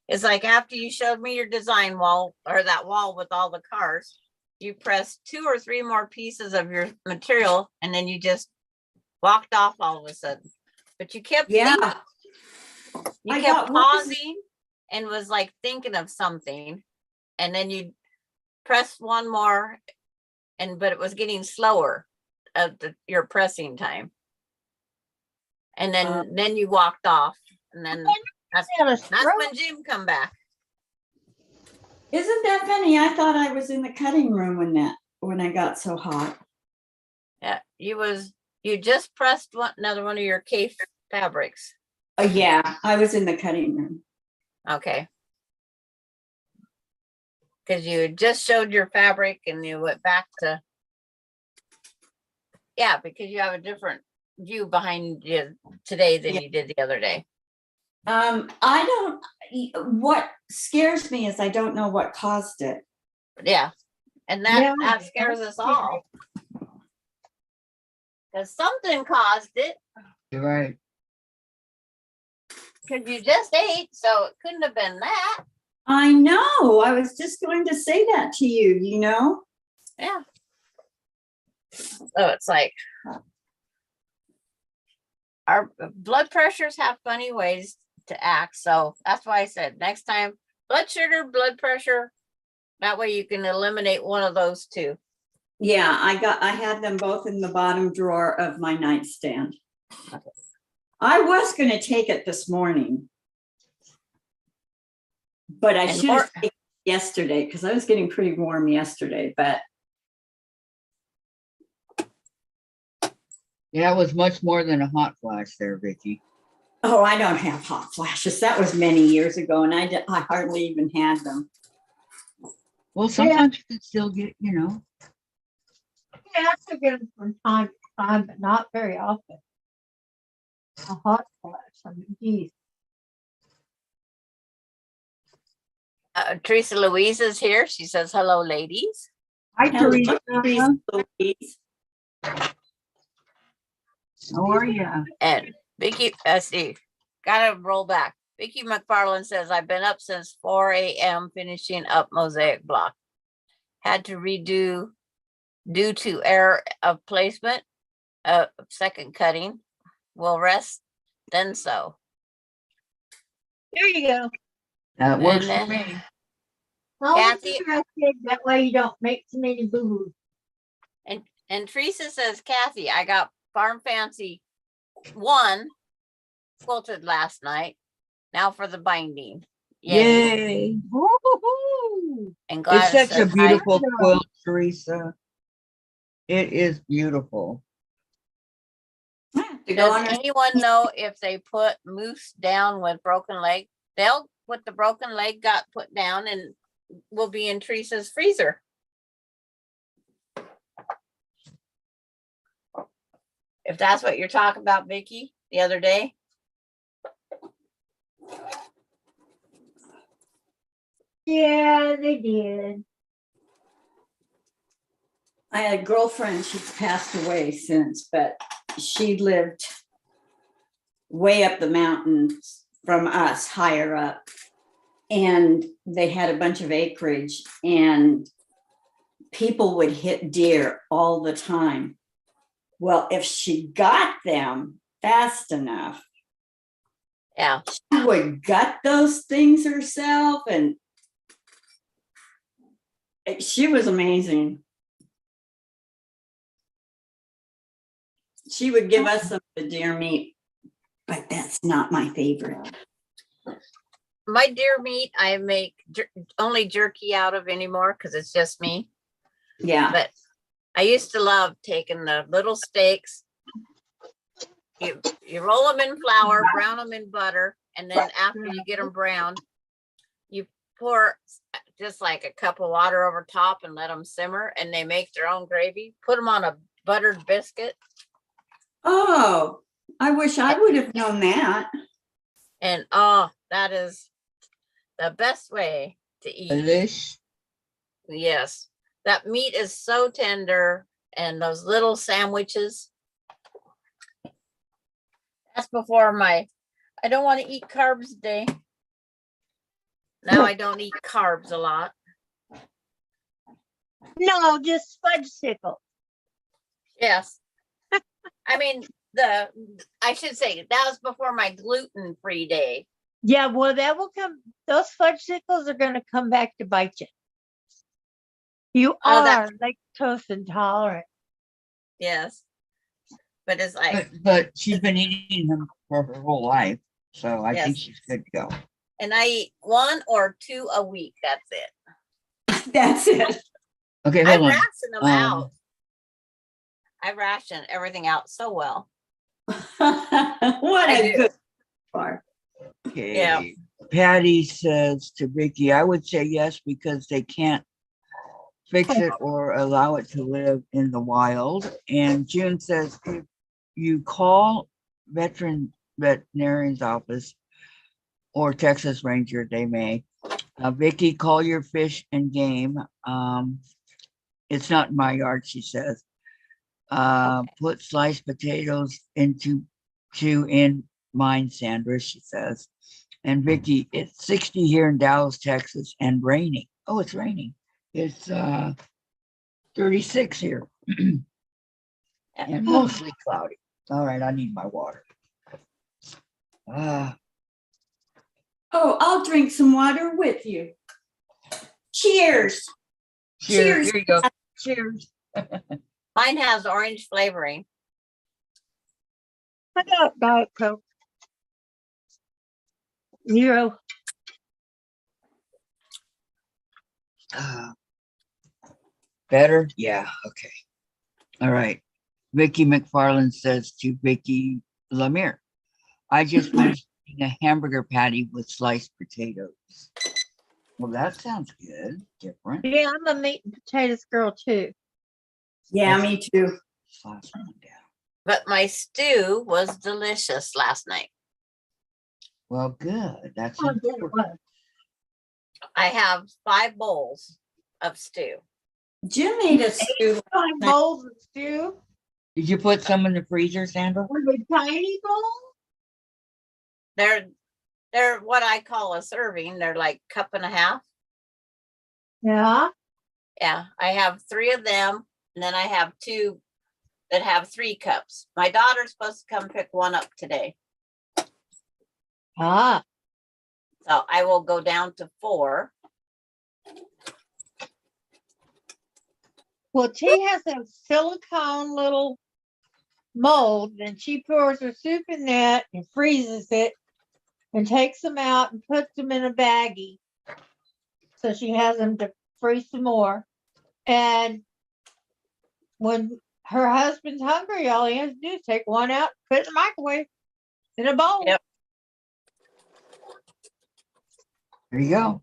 It's like after you showed me your design wall or that wall with all the cars, you pressed 2 or 3 more pieces of your material and then you just walked off all of a sudden. But you kept thinking, Yeah. you I kept got one- pausing and was like thinking of something, and then you pressed one more, but it was getting slower at your pressing time. And then you walked off, and then that's when Jim come back. Isn't that funny? I thought I was in the cutting room when I got so hot. Yeah, you just pressed another one of your cave fabrics. Oh yeah, I was in the cutting room. Okay. Because you just showed your fabric and you went back to, yeah, because you have a different view behind you today than you did the other day. What scares me is I don't know what caused it. Yeah. And that scares us all. Because something caused it. You're right. Because you just ate, so it couldn't have been that. I know. I was just going to say that to you, Yeah. So it's like our blood pressures have funny ways to act. So that's why I said next time, blood sugar, blood pressure. That way you can eliminate one of those two. Yeah, I had them both in the bottom drawer of my nightstand. I was going to take it this morning, but I should have taken it yesterday because I was getting pretty warm yesterday, but. Yeah, it was much more than a hot flash there, Vicki. Oh, I don't have hot flashes. That was many years ago, and I hardly even had them. Well, sometimes you can still get, Yeah, I still get them from time to time, but not very often. A hot flash. I mean, geez. Teresa Louise is here. She says, hello, ladies. Hi, Hello, Teresa. Teresa Louise. How are you? And Vicki, see, gotta roll back. Vicki McFarland says, I've been up since 4 a.m. finishing up mosaic block. Had to redo due to error of placement, second cutting. Will rest, then sew. There you go. That works And for then- me. Always Kathy? interested, that way you don't make too many boo-boos. And Teresa says, Kathy, I got Farm Fancy 1 quilted last night. Now for the binding. Yay. Woo-hoo-hoo. And It's Gladys such a says, hi. beautiful quilt, Teresa. It is beautiful. To go Does on her- anyone know if they put moose down with broken leg? they'll, what the broken leg got put down and will be in Teresa's freezer. If that's what you're talking about, Vicki, the other day. Yeah, they did. I had a girlfriend, she's passed away since, but she lived way up the mountains from us, higher up. And they had a bunch of acreage and people would hit deer all the time. Well, if she got them fast enough, Yeah. she would gut those things herself, and she was amazing. She would give us some of the deer meat, but that's not my favorite. My deer meat, I make only jerky out of anymore because it's just me. Yeah. But I used to love taking the little steaks. You roll them in flour, brown them in butter, and then after you get them browned, you pour just like a cup of water over top and let them simmer, and they make their own gravy. Put them on a buttered biscuit. Oh, I wish I would have known that. And oh, that is the best way to eat. Delish. Yes, that meat is so tender, and those little sandwiches. That's before I don't want to eat carbs today. Now I don't eat carbs a lot. No, just fudge sickle. Yes. I mean, I should say that was before my gluten-free day. Yeah, well, that will come. Those fudge sickles are going to come back to bite you. You Oh, are lactose intolerant. Yes. But it's like, But she's been eating them for her whole life, so I think Yes. she's good to go. and I eat 1 or 2 a week. That's it. That's it. Okay, I hold on. ration them out. I ration everything out so well. What I a do. good part. Okay. Yeah. Patty says to Vicki, I would say yes because they can't fix it or allow it to live in the wild. And June says, if you call veterinarian's office or Texas Ranger, they may. Vicki, call your fish and game. It's not in my yard, she says. Put sliced potatoes in mine, Sandra, she says. And Vicki, it's 60 here in Dallas, Texas, and raining. Oh, it's raining. It's 36 here. And mostly cloudy. All right, I need my water. Oh, I'll drink some water with you. Cheers. Cheers. Cheers. Here you go. Cheers. Mine has orange flavoring. I got Diet Coke. 0. Better? Yeah, okay. All right. Vicki McFarland says to Vicki Lemire, I just finished eating a hamburger patty with sliced potatoes. Well, that sounds good. Different. Yeah, I'm a meat and potatoes girl too. Yeah, me too. Last one down. But my stew was delicious last night. Well, good. That's Oh, important. I have 5 bowls of stew. Jim made a stew. 5 bowls of stew. Did you put some in the freezer, Sandra? With a tiny bowl? They're what I call a serving. They're like 1.5 cups. Yeah. Yeah, I have 3 of them, and then I have 2 that have 3 cups. My daughter's supposed to come pick one up today, Ah. so I will go down to 4. Well, she has a silicone little mold, and she pours her soup in that and freezes it and takes them out and puts them in a baggie. So she has them to freeze some more. And when her husband's hungry, all he has to do is take one out, put it in the microwave in a bowl. Yep. There you go.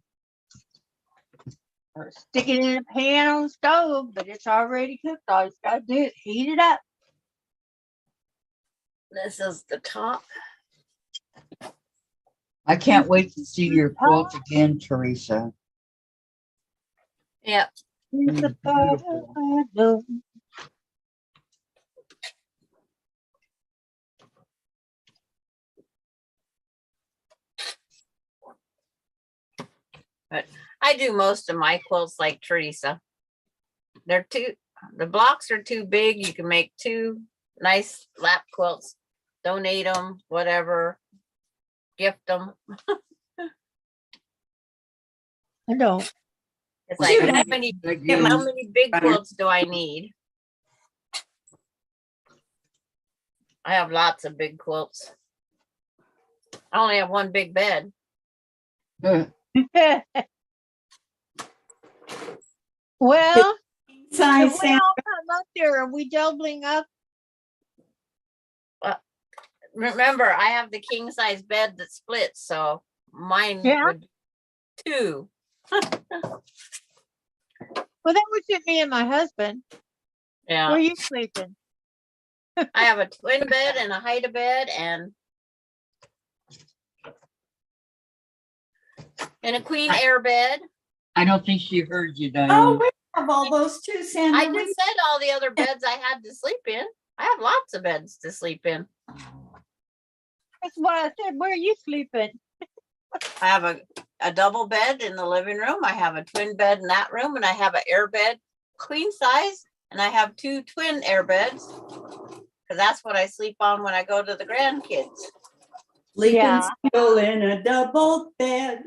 Or stick it in a pan on the stove, but it's already cooked. All you gotta do is heat it up. This is the top. I can't wait to see your quilts again, Teresa. Yep. It's a Beautiful. bottle. I do most of my quilts like Teresa. The blocks are too big. You can make 2 nice lap quilts, donate them, whatever, gift them. I don't. It's like, Shoot, how many big Butter. quilts do I need? I have lots of big quilts. I only have one big bed. Well, Size, if we Sandra. all come up there, are we doubling up? Remember, I have the king size bed that splits, so mine Yeah. would be 2. Well, that would fit me and my husband. Where Yeah, are you sleeping? I have a twin bed and a hide a bed and a queen air bed. I don't think she heard you, Diane. Oh, we have all those too, Sandra. I just said all the other beds I had to sleep in. I have lots of beds to sleep in. That's what I said. Where are you sleeping? I have a double bed in the living room. I have a twin bed in that room, and I have an air bed, queen size, and I have 2 twin air beds because that's what I sleep on when I go to the grandkids. Sleeping Yeah. single in a double bed.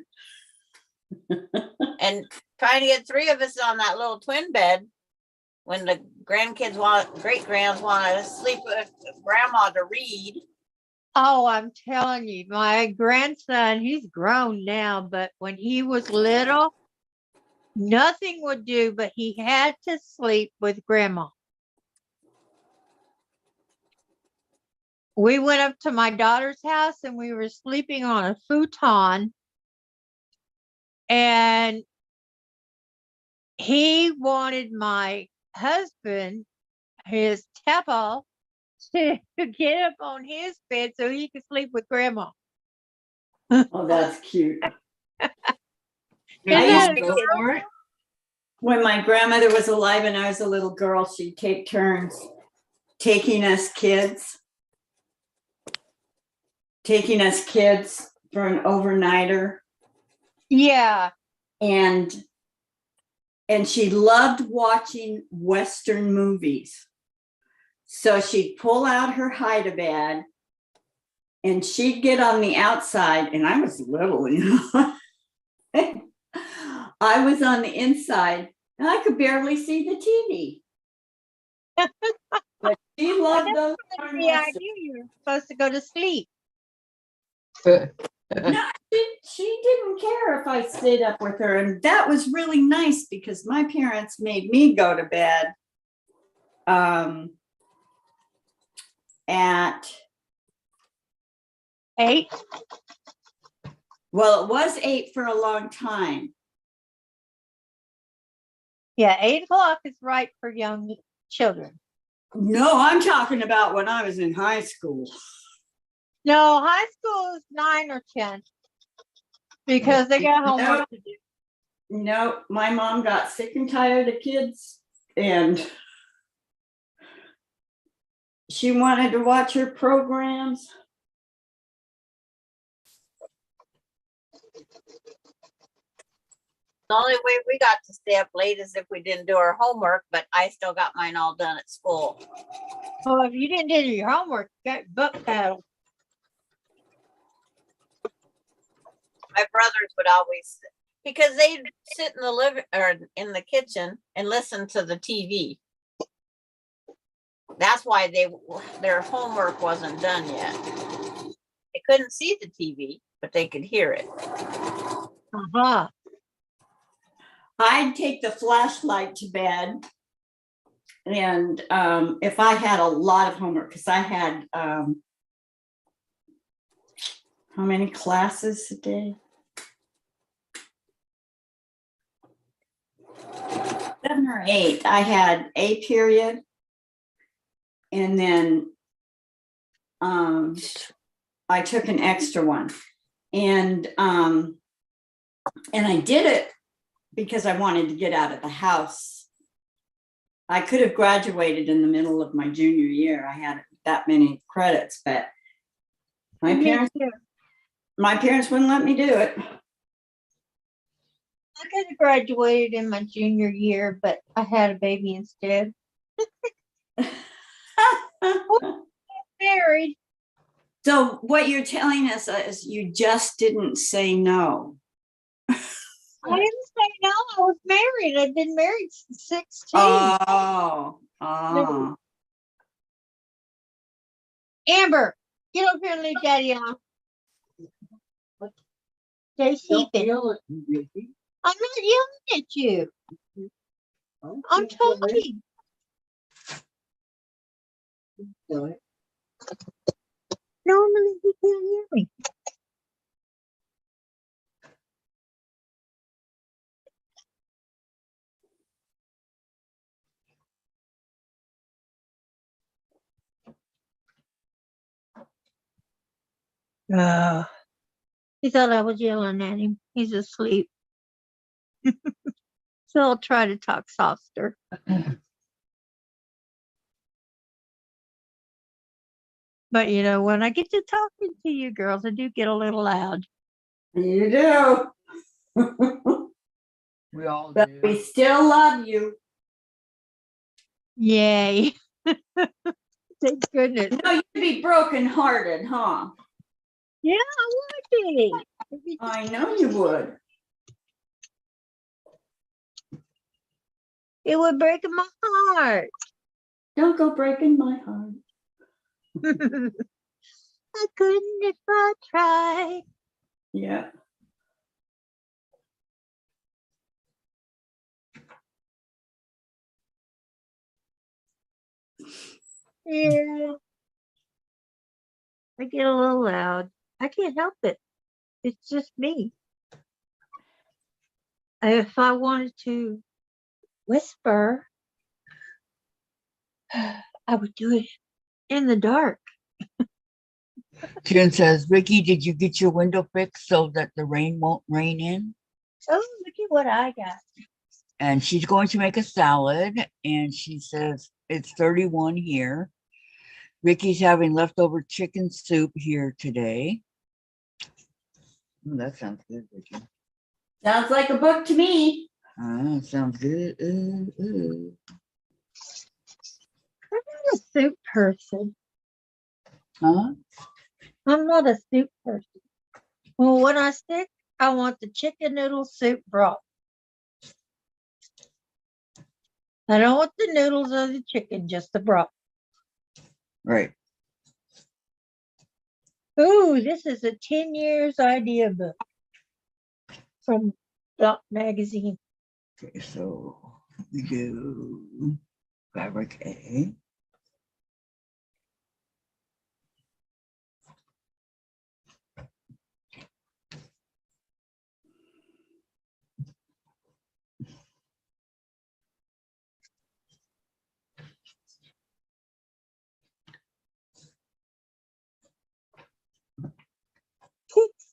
And trying to get 3 of us on that little twin bed when the great grands want to sleep with grandma to read. Oh, I'm telling you, my grandson, he's grown now, but when he was little, nothing would do, but he had to sleep with grandma. We went up to my daughter's house and we were sleeping on a futon, and he wanted my husband, his Tepa, to get up on his bed so he could sleep with grandma. Oh, that's cute. Did Yeah. you go for it? When my grandmother was alive and I was a little girl, she'd take turns taking us kids for an overnighter. Yeah. And she loved watching Western movies. So she'd pull out her hide-a-bed and she'd get on the outside, and I was little, you know. I was on the inside and I could barely see the TV. But she loved those. The idea you were supposed to go to sleep. No, she didn't care if I stayed up with her. And that was really nice because my parents made me go to bed at 8. well, it was 8 for a long time. Yeah, 8 o'clock is right for young children. No, I'm talking about when I was in high school. No, high school is 9 or 10 because they got homework to do. No, my mom got sick and tired of kids and she wanted to watch her programs. The only way we got to stay up late is if we didn't do our homework, but I still got mine all done at school. Well, if you didn't do your homework, you got book battle. My brothers would always, because they'd sit in the living or in the kitchen and listen to the TV. That's why their homework wasn't done yet. They couldn't see the TV, but they could hear it. Uh-huh. I'd take the flashlight to bed. And if I had a lot of homework, because I had how many classes a day? 7 or 8, I had a period. And then I took an extra one. And I did it because I wanted to get out of the house. I could have graduated in the middle of my junior year. I had that many credits, but my Me too. parents wouldn't let me do it. I could have graduated in my junior year, but I had a baby instead. Married. So what you're telling us is you just didn't say no. I didn't say no. I was married. I'd been married since 16. Oh. Amber, get over here and leave Daddy out. Stay Don't sleeping. yell at me, Vicki. I'm not yelling at you. I'm Okay, talking. go ahead. Normally you can't hear me. He thought I was yelling at him. He's asleep. So I'll try to talk softer. But you know, when I get to talking to you girls, I do get a little loud. You do. We all But do. we still love you. Yay. Thank goodness. No, you'd be brokenhearted, huh? Yeah, I would be. It'd be I know you would. It would break my heart. Don't go breaking my heart. I couldn't if I tried. Yeah. Yeah. I get a little loud. I can't help it. It's just me. If I wanted to whisper, I would do it in the dark. Jen says, Ricky, did you get your window fixed so that the rain won't rain in? Oh, look at what I got. And she's going to make a salad. And she says, it's 31 here. Ricky's having leftover chicken soup here today. That sounds good, Ricky. Sounds like a book to me. Sounds good. I'm not a soup person. Huh? I'm not a soup person. Well, when I stick, I want the chicken noodle soup broth. I don't want the noodles or the chicken, just the broth. Right. Ooh, this is a 10 years idea book from Dot Magazine. Okay, so we do fabric A.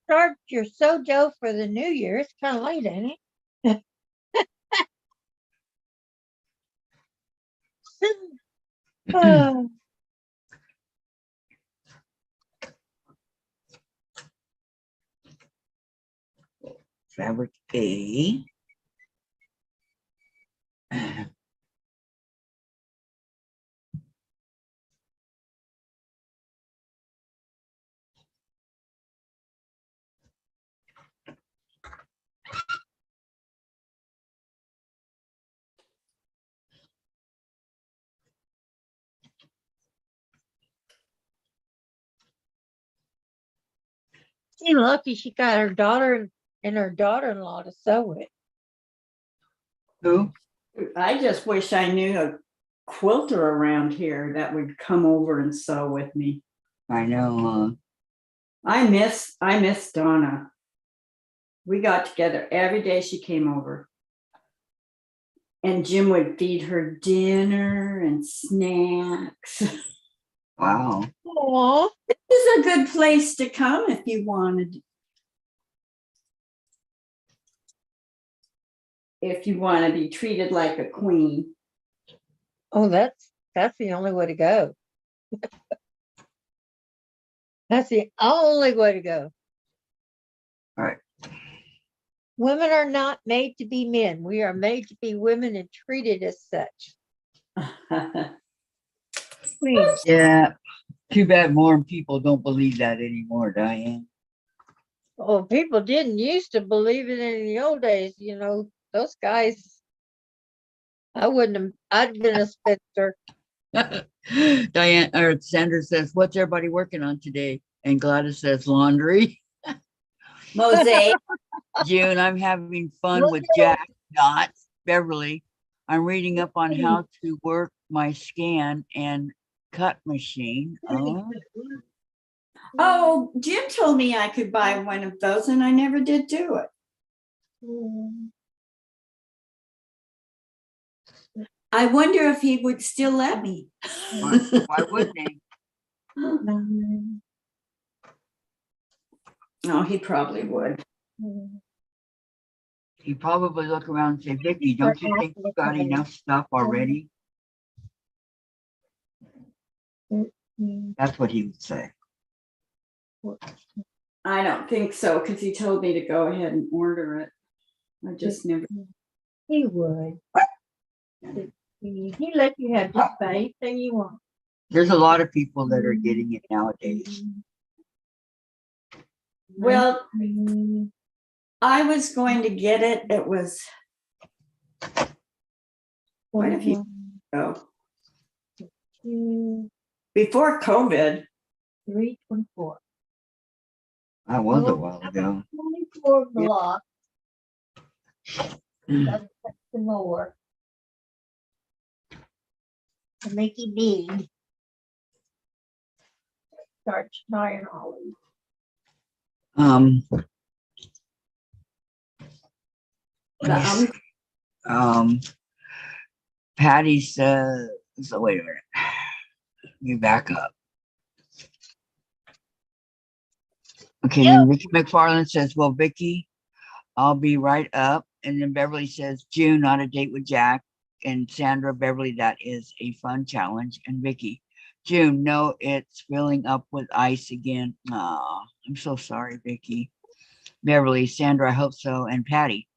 Kickstart your sojo for the new year. It's kind of late, ain't it? Oh, Fabric A. she's lucky she got her daughter and her daughter-in-law to sew it. Who? I just wish I knew a quilter around here that would come over and sew with me. I know. I miss Donna. We got together every day she came over. And Jim would feed her dinner and snacks. Wow. Aw, It's a good place to come if you wanted. If you want to be treated like a queen. oh, that's the only way to go. That's the only way to go. All right. Women are not made to be men. We are made to be women and treated as such. Please. Yeah. Too bad more people don't believe that anymore, Diane. Well, people didn't used to believe it in the old days, you know, those guys. I'd have been a spinster. Diane or Sandra says, "What's everybody working on today?" And Gladys says, "Laundry." Mosaic. June, I'm having fun with Jack, not Beverly. I'm reading up on how to work my scan and cut machine. Oh, Oh, Jim told me I could buy one of those and I never did do it. I wonder if he would still let me. why wouldn't he? No, he probably would. He'd probably look around and say, "Vicki, don't you think you've got enough stuff already?" That's what he would say. I don't think so, because he told me to go ahead and order it. I just never. He would. He let you have just about anything you want. There's a lot of people that are getting it nowadays. Well, I was going to get it. It was quite a few ago. Before COVID. 324. That was a while ago. 24 blocks. That's the more. To make it big. Start trying all these. Patty says, so wait a minute. You back up. Okay, then Vicki McFarland says, "Well, Vicki, I'll be right up." And then Beverly says, "June, not a date with Jack." And Sandra, "Beverly, that is a fun challenge." And Vicki, "June, no, it's filling up with ice again." Aw, I'm so sorry, Vicki. Beverly, "Sandra, I hope so." And Patty,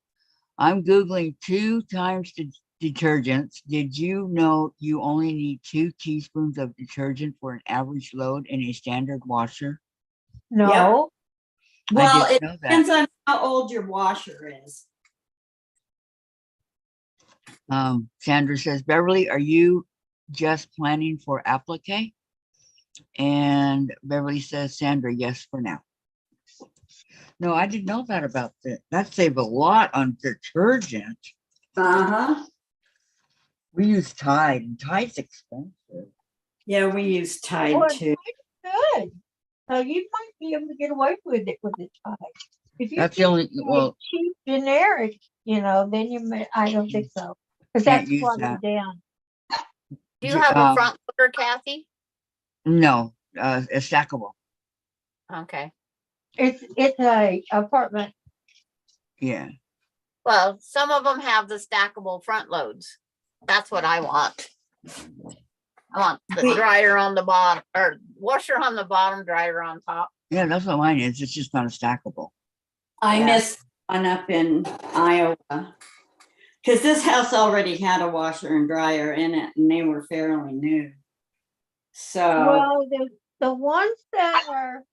"I'm Googling 2 times the detergents. Did you know you only need 2 teaspoons of detergent for an average load in a standard washer?" No. Well, I it didn't know depends that. on how old your washer is. Sandra says, "Beverly, are you just planning for applique?" And Beverly says, "Sandra, yes, for now." No, I didn't know that about that. That saved a lot on detergent. Uh-huh. We use Tide, and Tide's expensive. Yeah, we use Tide Well, too. good. So you might be able to get away with it with the Tide. If you That's the only, well, cheap generic, you know, then you may, I don't think so. Because Can't that's use watered that. down. Do you have a front loader, Kathy? no, it's stackable. Okay. It's a apartment. Yeah. Well, some of them have the stackable front loads. That's what I want. I want the dryer on the bottom, or washer on the bottom, dryer on top. Yeah, that's what mine is. It's just not a stackable. I Yeah. missed one up in Iowa. Because this house already had a washer and dryer in it, and they were fairly new. So, Well, the ones that are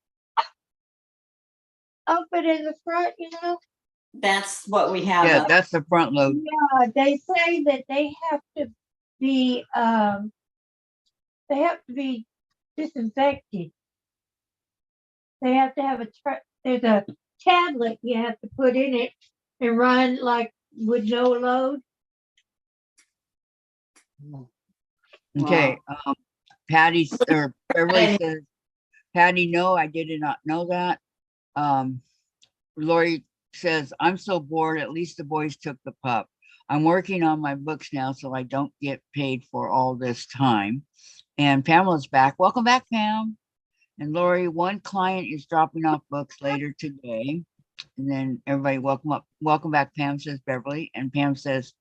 open in the front, you know, that's what we have. Yeah, up. that's the front load. yeah, they say that they have to be disinfected. They have to have there's a tablet you have to put in it and run like with no load. Okay. Patty or Beverly says, "Patty, no, I did not know that." Lori says, "I'm so bored. At least the boys took the pup. I'm working on my books now, so I don't get paid for all this time. And Pamela's back. Welcome back, Pam. And Lori, one client is dropping off books later today. And then everybody, welcome back, Pam, says Beverly. And Pam says,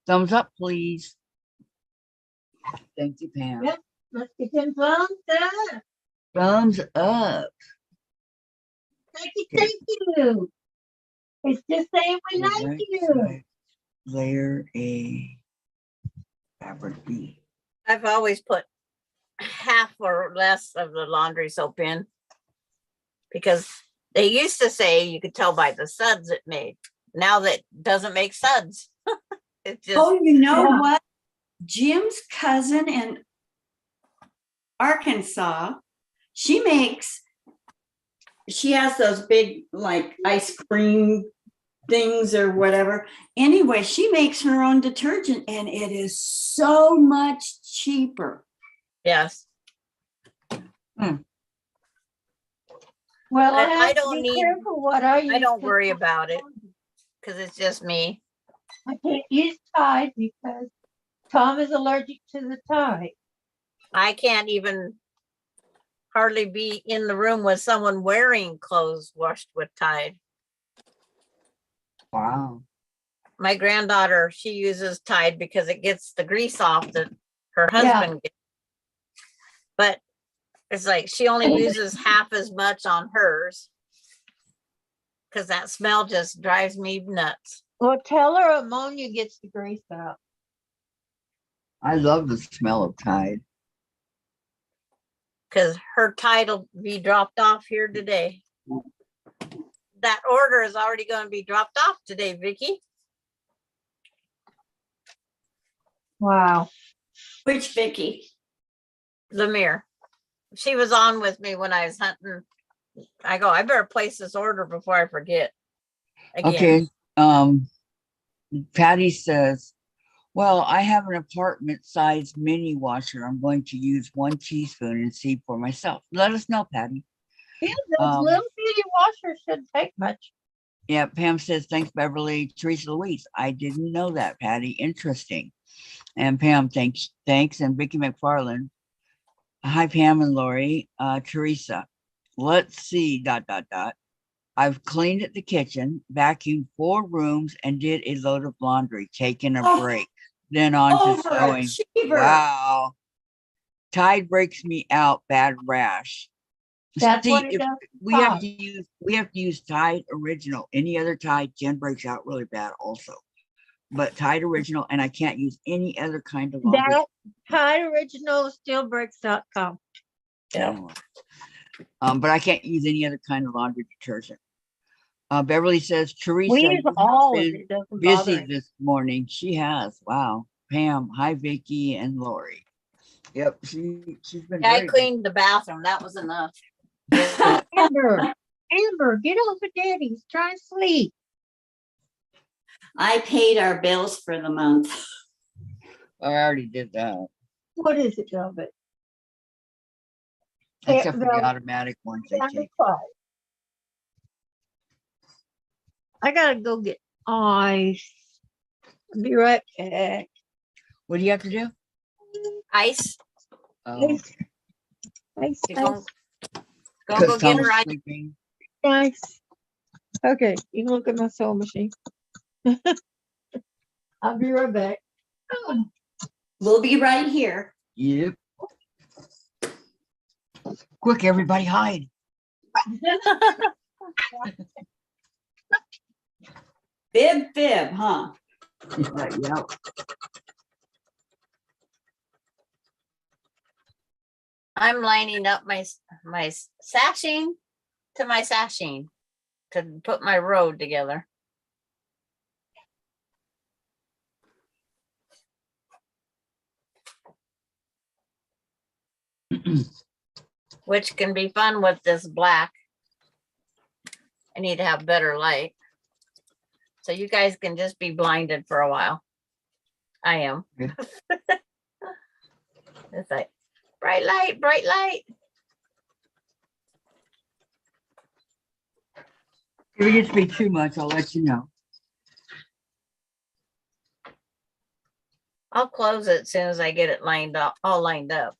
thumbs up, please. Thank you, Pam. Yep. Let's get them thumbs up. Thumbs up. Thank you. It's just saying we like Right you. side, layer A fabric B. I've always put half or less of the laundry soap in because they used to say you could tell by the suds it made. Now that doesn't make suds. It just Oh, you know Yeah. what? Jim's cousin in Arkansas, she has those big like ice cream things or whatever. Anyway, she makes her own detergent and it is so much cheaper. yes. Well, I I have to don't be need- careful what I use. I don't 'cause worry about it because it's just me. I can't use Tide because Tom is allergic to the Tide. I can't even hardly be in the room with someone wearing clothes washed with Tide. Wow. My granddaughter, she uses Tide because it gets the grease off that her Yeah. husband gets. But it's like she only uses half as much on hers because that smell just drives me nuts. Well, tell her ammonia gets the grease out. I love the smell of Tide. Because her Tide will be dropped off here today. That order is already going to be dropped off today, Vicki. Wow. Which Vicki? Lemire. She was on with me when I was hunting. I go, I better place this order before I forget. Again. Okay. Patty says, well, I have an apartment size mini washer. I'm going to use 1 teaspoon and see for myself. Let us know, Patty. Yeah, those little bitty washers shouldn't take much. Yeah, Pam says, thanks, Beverly. Teresa Louise, I didn't know that, Patty. Interesting. And Pam, thanks. And Vicki McFarland. Hi, Pam and Lori. Teresa, let's see, ... I've cleaned at the kitchen, vacuumed 4 rooms, and did a load of laundry, taking a break. Then on to sewing. Overachiever. Wow. Tide breaks me out, bad rash. That's See, what it if does. we have to use Tide Original. Any other Tide, Jen breaks out really bad also. But Tide Original, and I can't use any other kind of laundry. That Tide Original Steelbricks.com. Yeah. But I can't use any other kind of laundry detergent. Beverly says, Teresa, We use you have all of been it. Doesn't bother busy me. this morning. She has. Wow. Pam, hi, Vicki and Lori. Yep, she's been I very cleaned the bathroom. That was enough. Amber, get off of Daddy. He's trying to sleep. I paid our bills for the month. I already did that. What is it, Velvet? Except for the Velvet. automatic ones they take. I gotta go get ice. I'll be right back. What do you have to do? Ice. Oh, Ice, ice, You go, ice, go because get Tom's her ice. sleeping. ice. Okay, you can look at my sewing machine. I'll be right back. We'll be right here. Yep. Quick, everybody hide. Fib, huh? Yeah. I'm lining up my sashing to my sashing to put my road together. Which can be fun with this black. I need to have better light. So you guys can just be blinded for a while. I am. Yeah. It's like bright light, bright light. If it gets to be too much, I'll let you know. I'll close it as soon as I get it lined up, all lined up.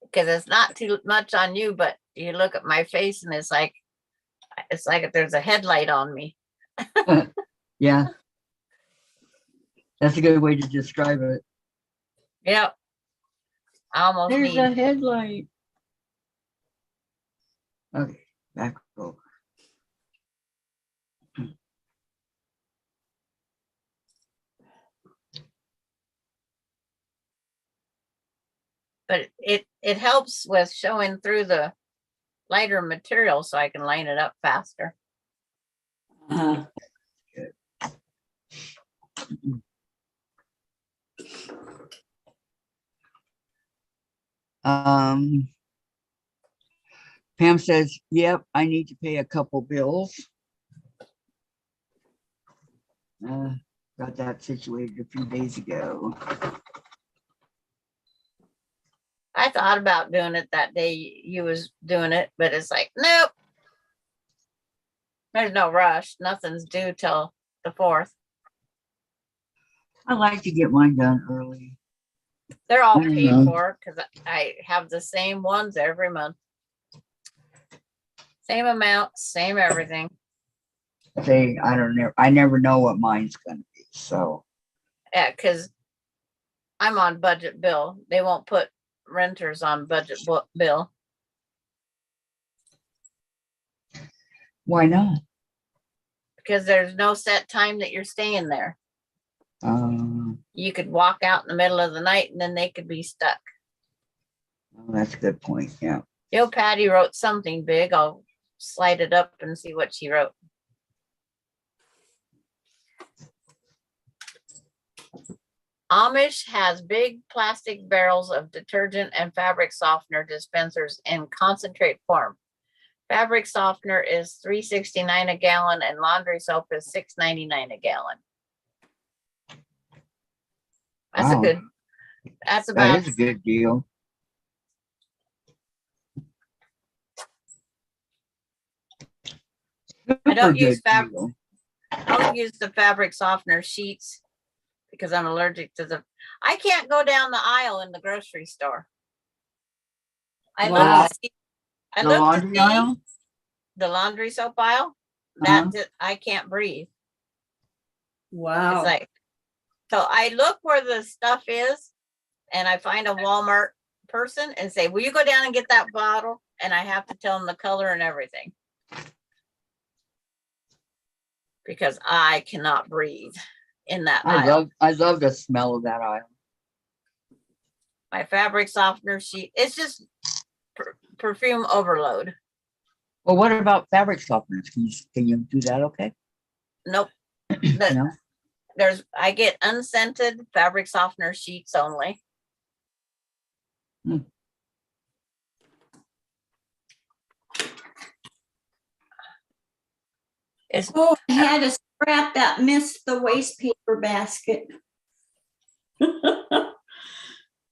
Because it's not too much on you, but you look at my face and it's like if there's a headlight on me. Yeah. That's a good way to describe it. Yep. I almost There's need. a headlight. Okay, back over. But it helps with showing through the lighter material so I can line it up faster. Uh, Um, Pam says, yep, I need to pay a couple bills. Got that situated a few days ago. I thought about doing it that day you was doing it, but it's like, nope. There's no rush. Nothing's due till the 4th. I like to get mine done early. They're all I don't paid know. for because I have the same ones every month. Same amount, same everything. Say, I never know what mine's gonna be, so. Yeah, because I'm on budget bill. They won't put renters on budget bill Why not? because there's no set time that you're staying there. You could walk out in the middle of the night and then they could be stuck. Oh, that's a good point, yeah. Yo, Patty wrote something big. I'll slide it up and see what she wrote. Amish has big plastic barrels of detergent and fabric softener dispensers in concentrate form. Fabric softener is $3.69 a gallon and laundry soap is $6.99 a gallon. That's Wow. a good, that's That about, is a good deal. I don't Super use good fabric. deal. I don't use the fabric softener sheets because I'm allergic to I can't go down the aisle in the grocery store. I Wow. look to see, I The look to laundry see aisle? the laundry soap aisle. Uh-huh. I can't breathe. wow. It's like, so I look where the stuff is and I find a Walmart person and say, will you go down and get that bottle? And I have to tell them the color and everything. Because I cannot breathe in that aisle. I love the smell of that aisle. My fabric softener sheet, it's just perfume overload. Well, what about fabric softeners? Can you do that okay? Nope. No? I get unscented fabric softener sheets only. Hmm. It's, Oh, I had a scrap that missed the waste paper basket.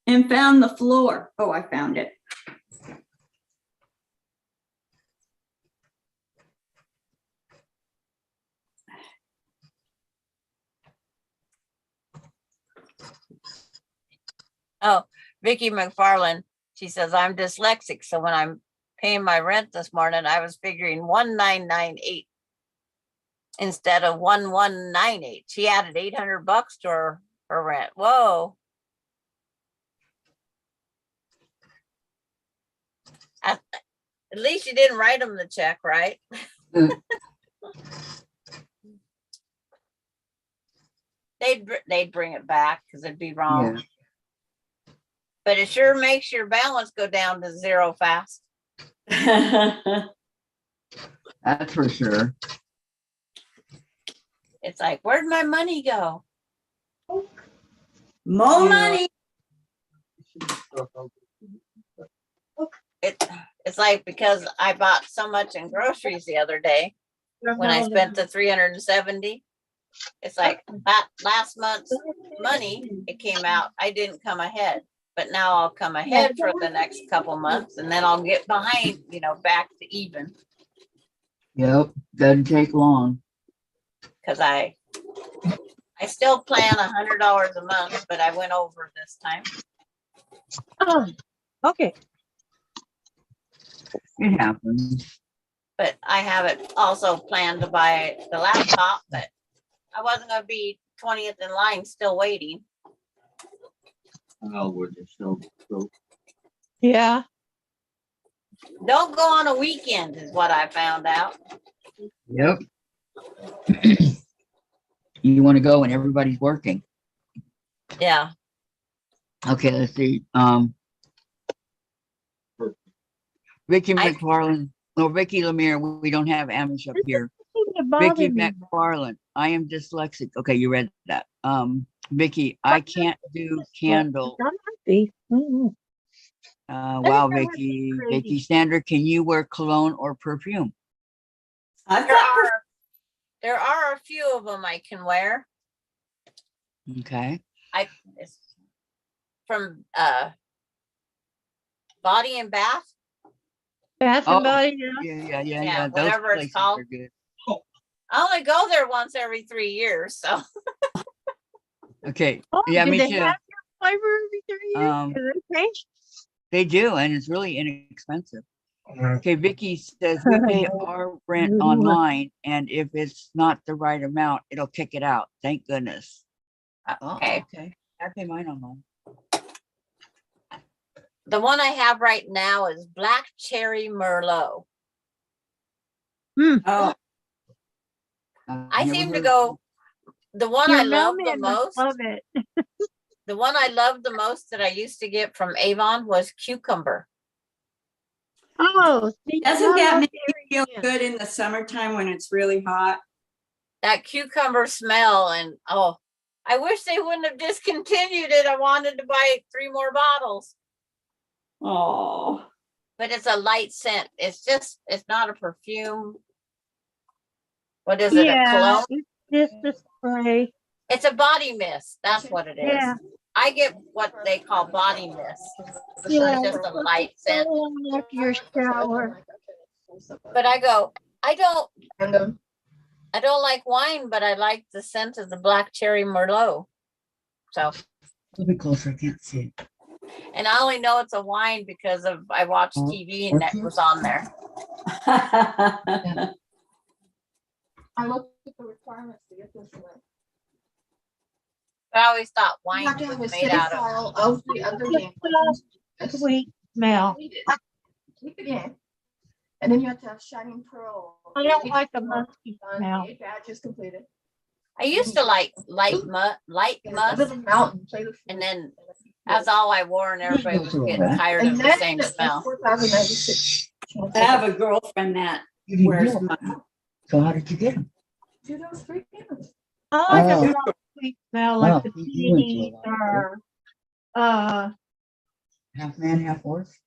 And found the floor. Oh, I found it. oh, Vicki McFarland, she says, I'm dyslexic. So when I'm paying my rent this morning, I was figuring 1998 instead of 1198. She added $800 to her rent. Whoa. At least you didn't write them the check, right? They'd bring it back because it'd be wrong. Yeah. But it sure makes your balance go down to zero fast. That's for sure. It's like, where'd my money go? More Yeah. money. It's like because I bought so much in groceries the other day when I spent the 370. It's like that last month's money, it came out. I didn't come ahead, but now I'll come ahead for the next couple months and then I'll get behind, back to even. Yep, doesn't take long. Cause I still plan $100 a month, but I went over this time. Oh, okay. It happens. But I have it also planned to buy the laptop, but I wasn't gonna be 20th in line still waiting. Oh, we're just so. Yeah. Don't go on a weekend is what I found out. Yep. You want to go when everybody's working. Yeah. Okay, let's see. Vicky I- McFarland. No, Vicky Lemire, we don't have Amish up here. It bothered Vicky me. McFarland, I am dyslexic. Okay, you read that. Vicky, I can't do candle. I might be. Mhm. Wow, think I have Vicky. to be Vicky, Sandra, can you wear cologne or perfume? I've There got, are there are a few of them I can wear. Okay. It's from Body and Bath. Bath Oh, and Body, yeah. Yeah. Those whatever it's places called. are good. I only go there once every 3 years, so Okay. Oh, Yeah, do me they too. have your flavor every 3 years? Um, Do they change? They do, and it's really inexpensive. Okay, Vicky says we pay our rent online, and if it's not the right amount, it'll kick it out. Thank goodness. okay. Okay. I pay mine online. The one I have right now is Black Cherry Merlot. oh, I never seem to heard- go, the one Your I love the mailman must most, love it. the one I loved the most that I used to get from Avon was cucumber. Oh, see, doesn't I that love make you feel Dianne. good in the summertime when it's really hot? That cucumber smell, and oh, I wish they wouldn't have discontinued it. I wanted to buy 3 more bottles, Oh, but it's a light scent. It's not a perfume. What is it? A Yeah, cologne? it's just a spray. It's a body mist. That's what it is. Yeah. I get what they call body mist. Yeah. It's just a light scent. Go on after your shower. But I go, I don't Random. I don't like wine, but I like the scent of the Black Cherry Merlot. So, A little bit closer, I can't see it. and I only know it's a wine because of I watched TV and that was on there. I looked at the requirements to get this one. But I always thought You wine have to have a was save made out of. file of the other damn. Sweet smell. Keep it in. And then you have to have Shining Pearl. I don't like the musky Done, smell. 8 badges completed. I used to like light I live musk, in Mountain, play the and then that's all I wore, and everybody was getting tired And of the then same that's smell. 4,096. I have a girlfriend that You didn't wears get 'em. mine. So how did you get them? Do those 3 candles. I like Oh. a soft sweet smell Wow, like the you went to a peonies lot, or, Half man, half horse?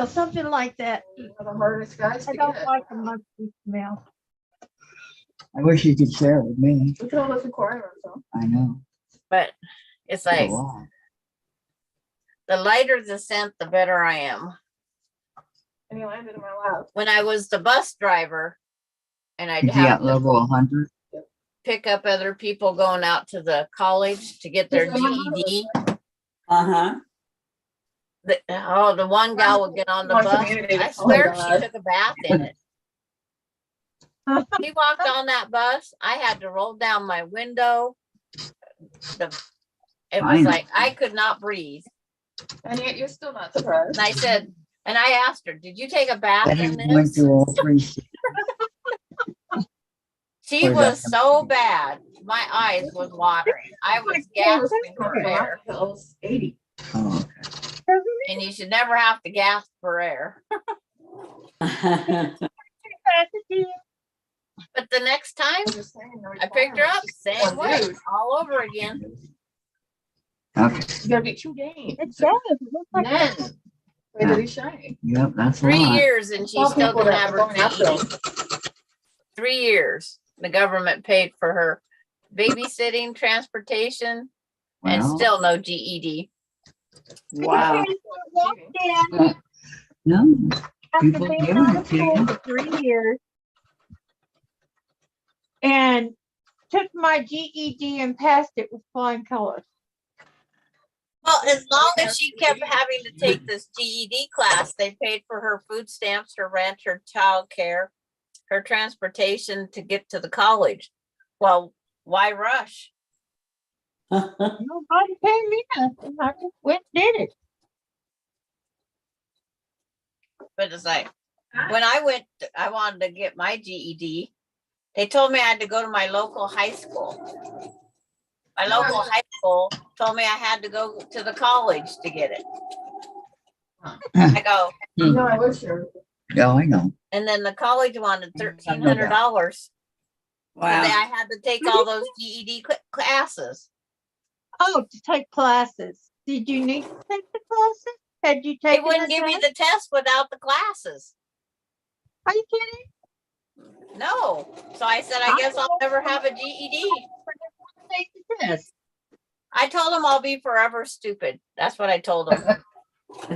something like that. One of the hardest guys I to don't get. like the musky smell. I wish you could share it with me. Look at all those requirements, though. I know. But it's It's a like lot. the lighter the scent, the better I am. And he landed in my lap. When I was the bus driver, and I'd Is he have at to level 100? pick up other people going out to the college to get their GED. Uh-huh. The one gal would get on the My bus. community, I oh my swear she God. took a bath in it. He walked on that bus. I had to roll down my window. It was Fine. like I could not breathe. And yet you're still not surprised. And I said, and I asked her, "Did you take a bath That he in went this?" through all 3. She Or was that- so bad. My eyes was watering. I was gasping for air. Pills, 80. Oh, okay. And you should never have to gasp for air. But the next time I'm just saying, the I picked her up, requirements. same way, Dude, all over again. Okay. You gotta be 2 games. It does. It looks like Then, where did he shine? Yep, that's a 3 lot. years and she Tell still people didn't that have we're her going after GED. them. 3 years. The government paid for her babysitting, transportation, and Well, still no GED. Wow. Walked in. no. after People being giving out it of to school you. for 3 years and took my GED and passed it with flying colors. Well, as long as she kept having to take this GED class, they paid for her food stamps, her rent, her child care, her transportation to get to the college. Well, why rush? Nobody paid me nothing. I just went and did it. But it's like, when I went, I wanted to get my GED. They told me I had to go to my local high school. My local high school told me I had to go to the college to get it. I go, No, I was sure. Yeah, I know. and then the college wanted no $1,300 because Wow. I had to take all those GED classes. Oh, to take classes. Did you need to take the classes? Had you They taken wouldn't the give me test? the test without the classes. Are you kidding? No. So I said, I guess I'll never have a GED. Take the test. I told them I'll be forever stupid. That's what I told them.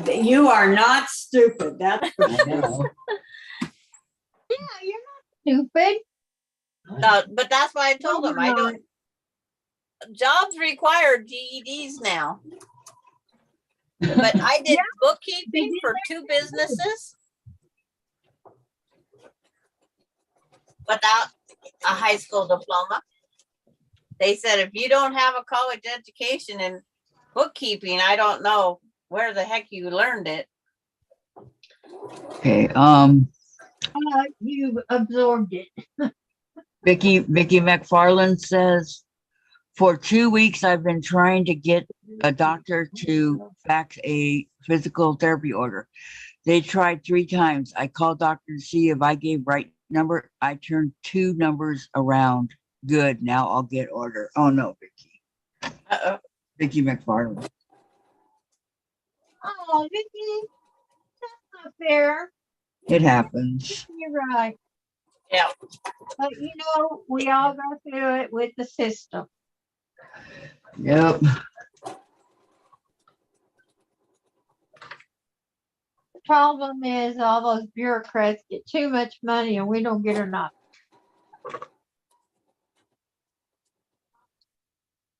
You are not stupid. That's for I sure. know. Yeah, you're not stupid. No, but that's what I told No, them. you're I don't. Jobs require GEDs now. But I did bookkeeping for 2 businesses without a high school diploma. They said, if you don't have a college education in bookkeeping, I don't know where the heck you learned it. Okay, You absorbed it. Vicki McFarland says, for 2 weeks, I've been trying to get a doctor to fax a physical therapy order. They tried 3 times. I called doctor to see if I gave right number. I turned 2 numbers around. Good. Now I'll get order. Oh no, Vicki. Uh-oh. Vicki McFarland. Oh, Vicki, that's not fair. It happens. You're right. Yeah. But you know, we all go through it with the system. Yep. The problem is all those bureaucrats get too much money and we don't get enough.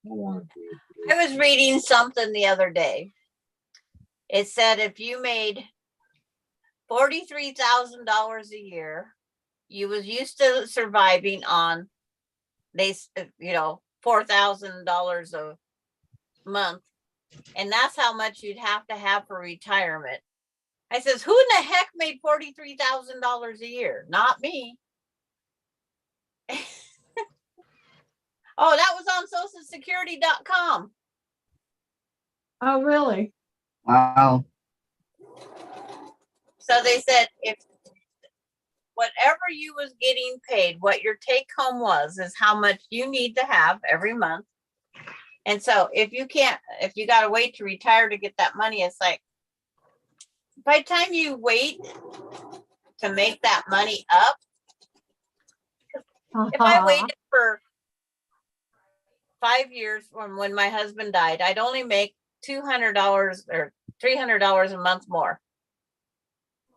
I was reading something the other day. It said if you made $43,000 a year, you was used to surviving on $4,000 a month, and that's how much you'd have to have for retirement. I says, who in the heck made $43,000 a year? Not me. Oh, that was on socialsecurity.com. Oh, really? Wow. So they said if whatever you was getting paid, what your take home was, is how much you need to have every month. And so if you got to wait to retire to get that money, it's like, by the time you wait to make that money up, if I waited for 5 years from when my husband died, I'd only make $200 or $300 a month more.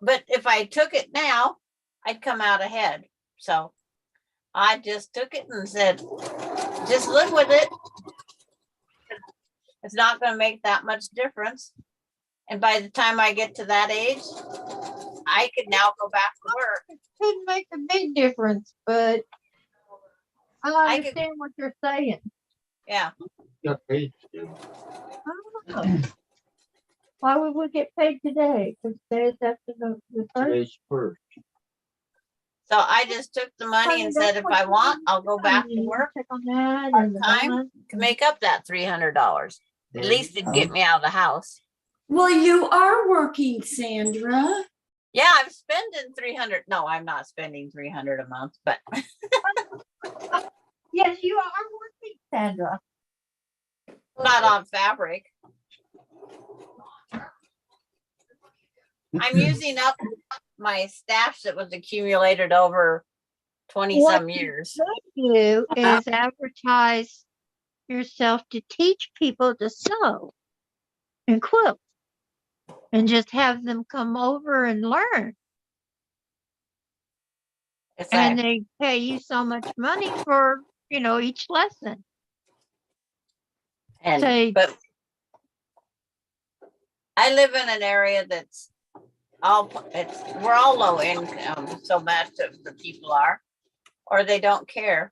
But if I took it now, I'd come out ahead. So I just took it and said, just live with it. It's not going to make that much difference. And by the time I get to that age, I could now go back to work. It could make a big difference, but I understand what you're saying. Yeah. Got paid to do. I don't know. Why would we get paid today? Because today's after the first. Today's first. So I just took the money and said, if I want, I'll go back to work Check on that part and the time balance. to make up that $300. At least it'd get me out of the house. Well, you are working, Sandra. Yeah, I'm spending 300. No, I'm not spending 300 a month, but Yes, you are working, Sandra. not on fabric. I'm using up my stash that was accumulated over 20 What some years. you do is advertise yourself to teach people to sew and quilt and just have them come over and learn. It's and like, they pay you so much money for, each lesson. Say, but I live in an area that's we're all low income, so much of the people are, or they don't care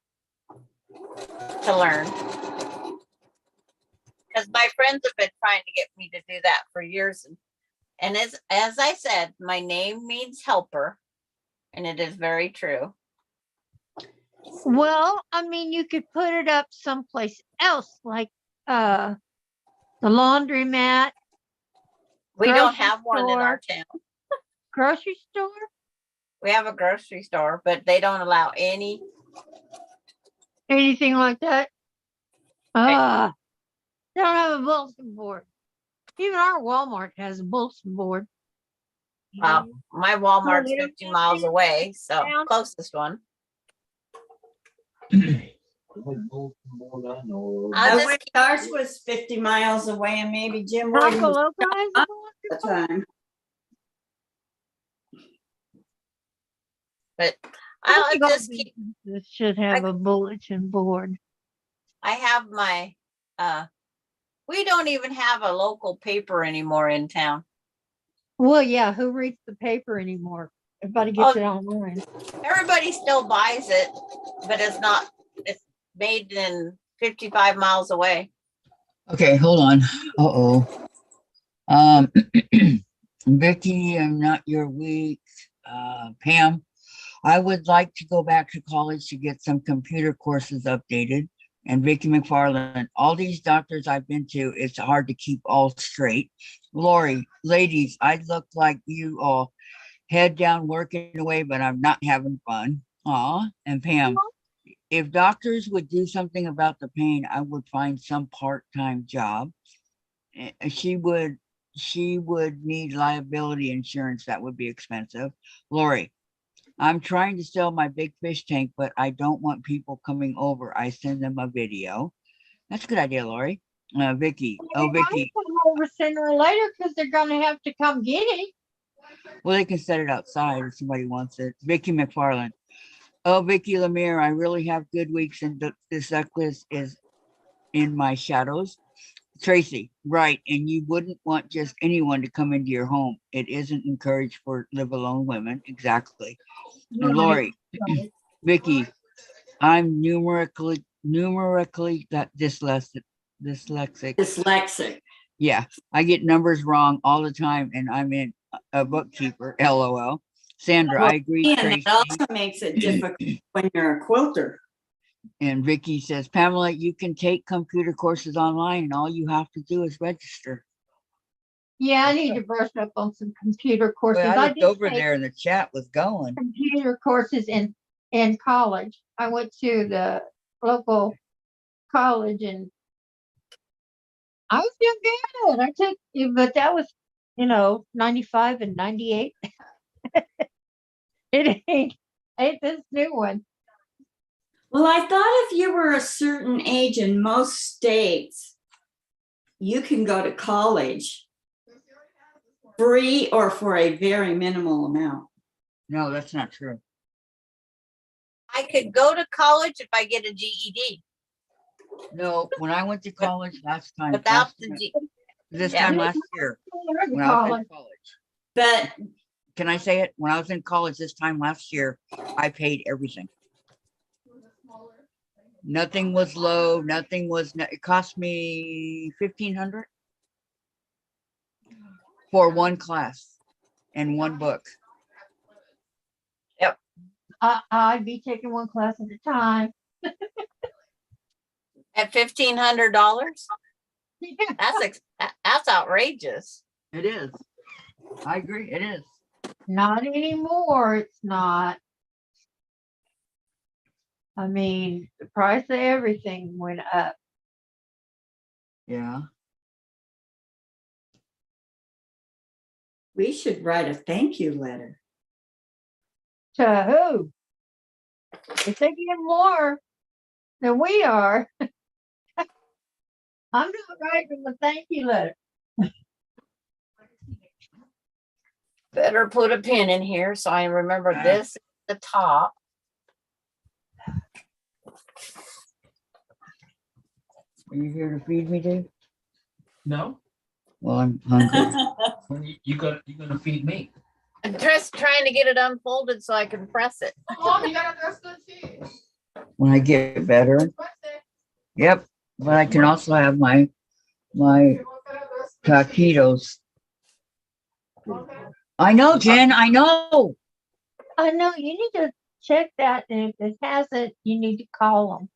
to learn. Because my friends have been trying to get me to do that for years. And as I said, my name means helper, and it is very true. well, I mean, you could put it up someplace else, like the laundromat, We don't grocery have one in our town. grocery store. We have a grocery store, but they don't allow any. Anything like that. They don't have a bulletin board. Even our Walmart has a bulletin board. My Walmart's 50 miles away, so Town. closest one. Like old more I know of. I I just wish ours was 50 miles away and maybe Jim Wood Taco was Loco has a at bulletin the board. time. But All I'll just keep. businesses should have a bulletin board. I have my. We don't even have a local paper anymore in town. Well, yeah, who reads the paper anymore? Everybody gets it online. Everybody still buys it, but it's not. It's made in 55 miles away. Okay, hold on. Uh-oh. Vicki, I'm not your week. Pam, I would like to go back to college to get some computer courses updated. And Vicki McFarland, all these doctors I've been to, it's hard to keep all straight. Lori, ladies, I look like you all head down working away, but I'm not having fun. Aw, and Pam, if doctors would do something about the pain, I would find some part-time job. She would need liability insurance. That would be expensive. Lori, I'm trying to sell my big fish tank, but I don't want people coming over. I send them a video. That's a good idea, Lori. Vicki. Oh, Vicki. Come over sooner or later because they're going to have to come get it. Well, they can set it outside if somebody wants it. Vicki McFarland. Oh, Vicki Lemire, I really have good weeks, and this necklace is in my shadows. Tracy, right, and you wouldn't want just anyone to come into your home. It isn't encouraged for live alone women. Exactly. And Lori, Vicki, I'm numerically that dyslexic. Yeah, I get numbers wrong all the time, and I'm in a bookkeeper. LOL. Sandra, Well, I agree. And Tracy. it also makes it difficult when you're a quilter. And Vicki says, Pamela, you can take computer courses online, and all you have to do is register. Yeah, I need to brush up on some computer courses. Well, I looked over take there, and the chat was going. computer courses in college. I went to the local college and I was doing good. I took, but that was, 95 and 98. It ain't this new one. Well, I thought if you were a certain age in most states, you can go to college free or for a very minimal amount. No, that's not true. I could go to college if I get a GED. No, when I went to college last time, Without the time last year, when I was in college. But Can I say it? When I was in college this time last year, I paid everything. Nothing was low. Nothing was. It cost me $1,500 for one class and one book. Yep. I'd be taking one class at a time. At $1,500, that's outrageous. It is. I agree. It is. Not anymore. It's not. I mean, the price of everything went up. Yeah. we should write a thank you letter. To who? If they get more than we are, I'm not writing them a thank you letter. Better put a pin in here so I remember this at the top. Are you here to feed me, Dave? No, Well, I'm hungry. when you're gonna feed me. I'm just trying to get it unfolded so I can press it. Mom, you gotta dress the cheese. When I get better. Wednesday. Yep. But I can also have my You gotta dress the cheese. taquitos. Okay. I know, Jen. I know. I know, you need to check that, and if it hasn't, you need to call them,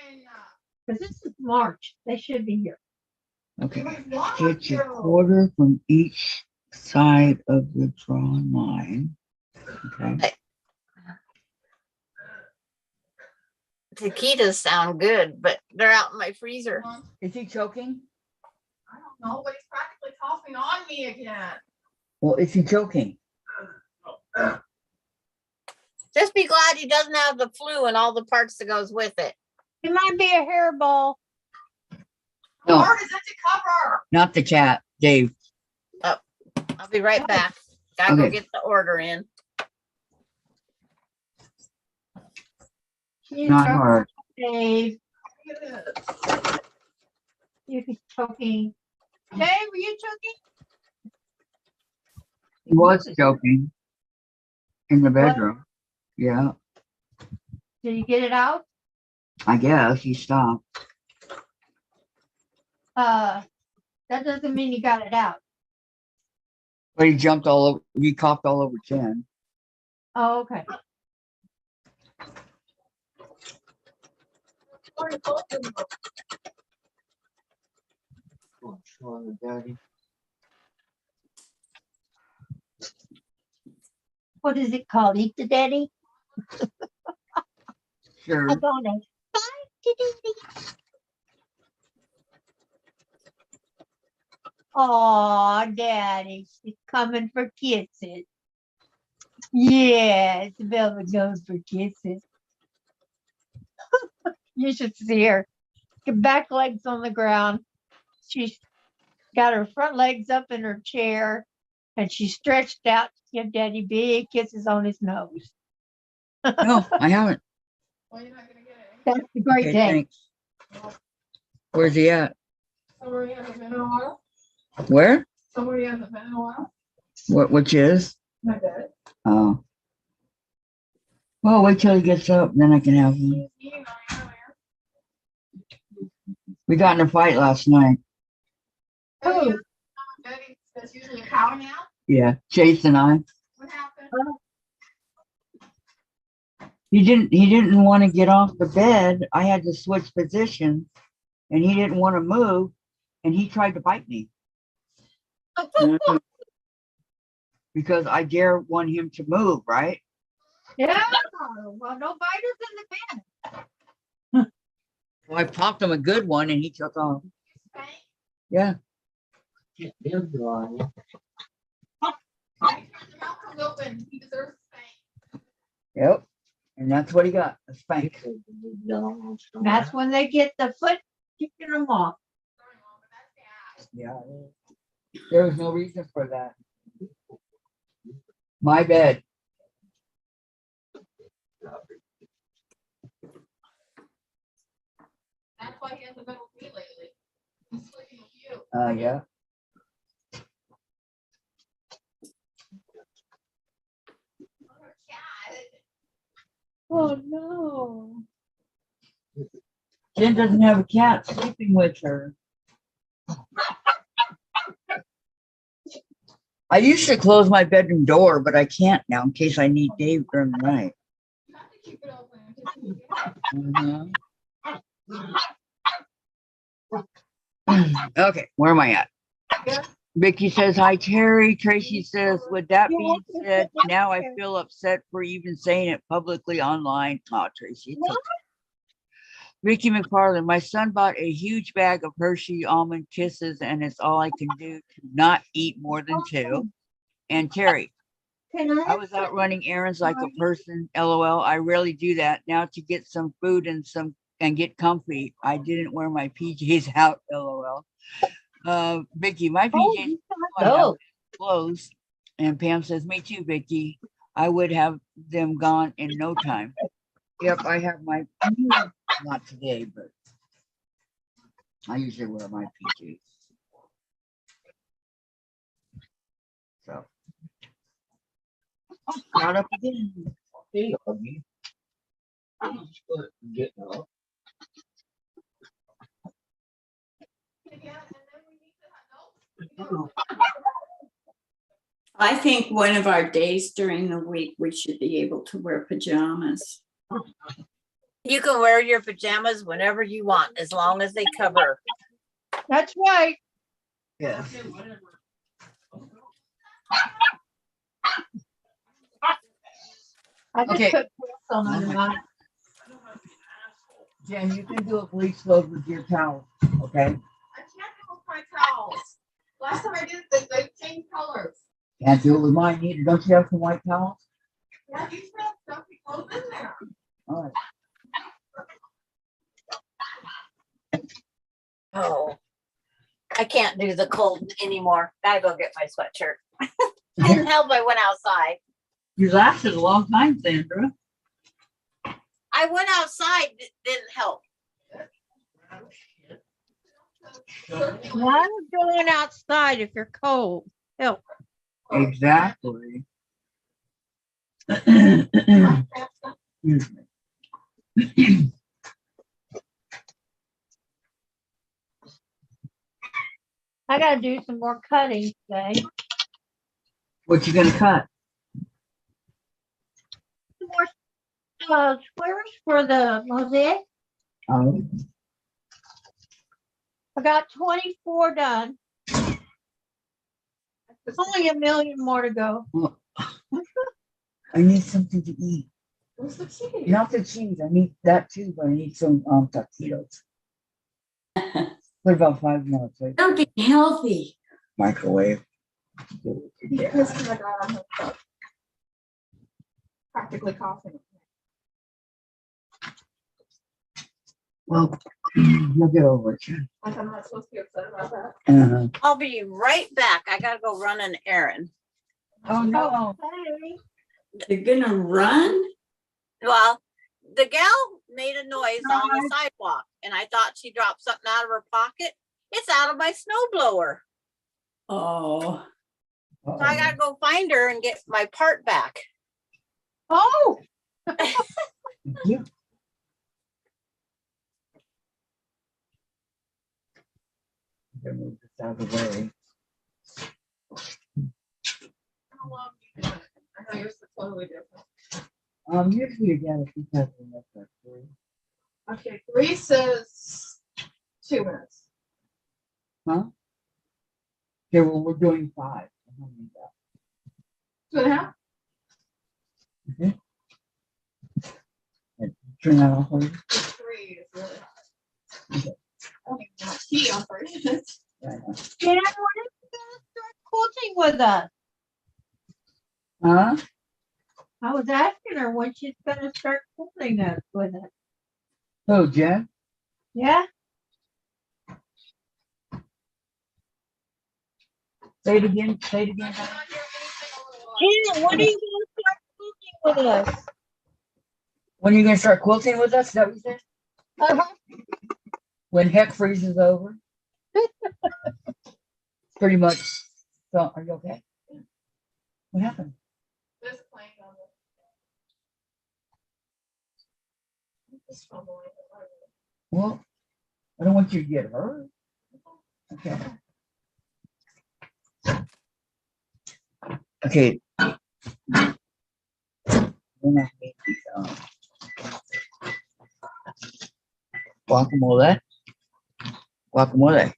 Fine. because this is March, they should be here. Okay. Why Get your you? quarter from each side of the drawn line. Okay. Taquitos sound good, but they're out in my freezer. Is he choking? I don't know, but he's practically coughing on me again. Well, is he choking? Just be glad he doesn't have the flu and all the parts that goes with it. It might be a hairball. No. How hard is it to cover? Not the cat, Dave. I'll be right back. Gotta go Okay. get the order in. Not hard. Dave, Look at this. you're choking. Dave, were you choking? He was choking in the bedroom. Yeah, Did you get it out? I guess he stopped. That doesn't mean you got it out. But he jumped all over, he coughed all over Jen. Oh, okay. Daddy. What is it called? Eat the daddy? Sure. I'm gonna fight the daddy. Aw, daddy, she's coming for kisses. Yes, Velvet goes for kisses. You should see her. Back legs on the ground. She's got her front legs up in her chair, and she's stretched out to give daddy big kisses on his nose. No, I haven't. Well, you're not gonna get it. That's a great Okay, day. thanks. Where's he at? Somewhere he hasn't been in a while. Where? Somewhere he hasn't been in a while. Which is? My bed. Oh. Well, wait till he gets up, then I can have him. He was eating on me earlier. We got in a fight last night. Oh. Oh. Betty, that's usually a cow now. Yeah, Chase and I. What happened? He didn't want to get off the bed. I had to switch positions and he didn't want to move and he tried to bite me. Because I dare want him to move, right? Yeah. Well, no biters in the bed. So I popped him a good one and he took off. Spank. Yeah. Get him dry. Spank. Your mouth comes open. He deserves a spank. Yep. And that's what he got, a spank. That's when they get the foot kicking them off. Sorry, Mom, but that's gas. Yeah. There was no reason for that. My bed. That's why he hasn't been with me lately. He's sleeping with you. Yeah. Poor cat. Oh no. Jen doesn't have a cat sleeping with her. I used to close my bedroom door, but I can't now in case I need Dave during the night. You have to keep it open in case you get Okay, where am I at? Yeah. Vicki says, hi, Terry. Tracy says, with that being said, now I feel upset for even saying it publicly online. Oh, Tracy, it's okay. Vicki McFarland, my son bought a huge bag of Hershey almond kisses, and it's all I can do to not eat more than 2. And Terry, I was out running errands like a person. LOL. I rarely do that. Now to get some food and get comfy, I didn't wear my PJs out. LOL. Vicki, my PJs Oh, clothes. And Pam says, me too, Vicki. I would have them gone in no time. Yep, I have my, not today, but I usually wear my PJs. So. Got up again. Hey, Huggy. Just go ahead and get up. I think one of our days during the week, we should be able to wear pajamas. You can wear your pajamas whenever you want, as long as they cover. That's right. Yeah. I just Okay. put clothes on under mine. Jen, you can do a bleach load with your towel, okay? I can't do with my towels. Last time I did, they changed colors. Can't do it with mine either. Don't you have some white towels? Yeah, these have stuffy clothes in there. All right. Oh, I can't do the cold anymore. Gotta go get my sweatshirt. Didn't help I went outside. You lasted a long time, Sandra. I went outside, didn't help. Why are you going outside if you're cold? Help. Exactly. Excuse me. I gotta do some more cutting today. What you gonna cut? Some more squares for the mosaic. Oh, I got 24 done. Only a million more to go. well, I need something to eat. Where's the cheese? Not the cheese. I need that too, but I need some taquitos. What about 5 minutes? Wait, Something healthy. microwave. He kissed my dad on her foot. Practically coughing. Well, you'll get over it. Like I'm not supposed to be upset about that. Uh-huh. I'll be right back. I gotta go run an errand. Oh no! Hey. You're gonna run? Well, the gal made a noise on the sidewalk and I thought she dropped something out of her pocket. It's out of my snow blower. Oh, So I gotta go find her and get my part back. Oh, Yeah. Move this out of the way. How long you doing it? I know yours is totally different. Usually again, if you have enough for 3. Okay, 3 says 2 minutes. Huh? Okay, well, we're doing 5. I don't need that. 2.5? Okay. And turn that off, please. 3 is really hot. Okay. I don't even know my key on 3 minutes. Yeah, I know. Dad, when are you gonna start quilting with us? Huh? I was asking her when she's gonna start quilting us with us. Oh, Jen? Yeah? Say it again. Say it again. Gina, when are you gonna start quilting with us? When are you gonna start quilting with us? Is that what you said? Uh-huh. When heck freezes over? Pretty much. So, are you okay? What happened? This plank on this fumbling. Well, I don't want you to get hurt. Okay. Okay. Then I hate these, guacamole. Guacamole.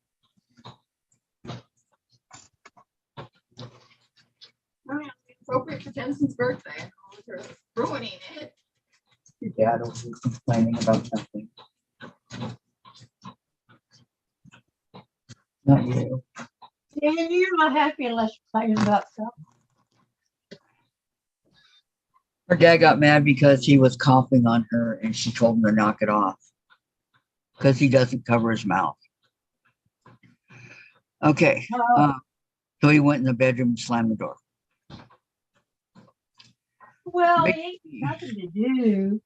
I mean, it's appropriate for Jensen's birthday. You're ruining it. Your dad will be complaining about something. Not you. Yeah, you're not happy unless you're playing about something. Her dad got mad because he was coughing on her and she told him to knock it off because he doesn't cover his mouth. Okay. So he went in the bedroom and slammed the door. Well, it Vicky. ain't nothing to do.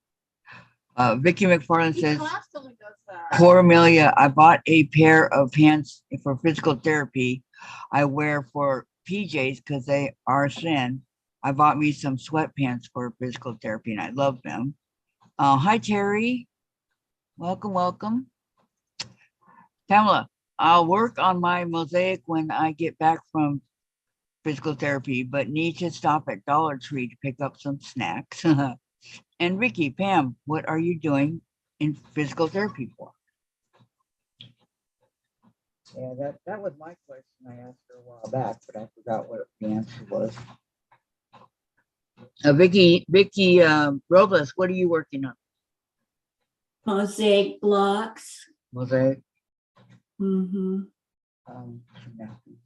Vicki McFarland He says, constantly does that. poor Amelia, I bought a pair of pants for physical therapy. I wear for PJs because they are thin. I bought me some sweatpants for physical therapy and I love them. Hi, Terry. Welcome, welcome. Pamela, I'll work on my mosaic when I get back from physical therapy, but need to stop at Dollar Tree to pick up some snacks. And Vicki, Pam, what are you doing in physical therapy for? Yeah, that was my question I asked her a while back, but I forgot what the answer was. Vicki Robles, what are you working on? Mosaic blocks. Mosaic. Mm-hmm. Some napkins.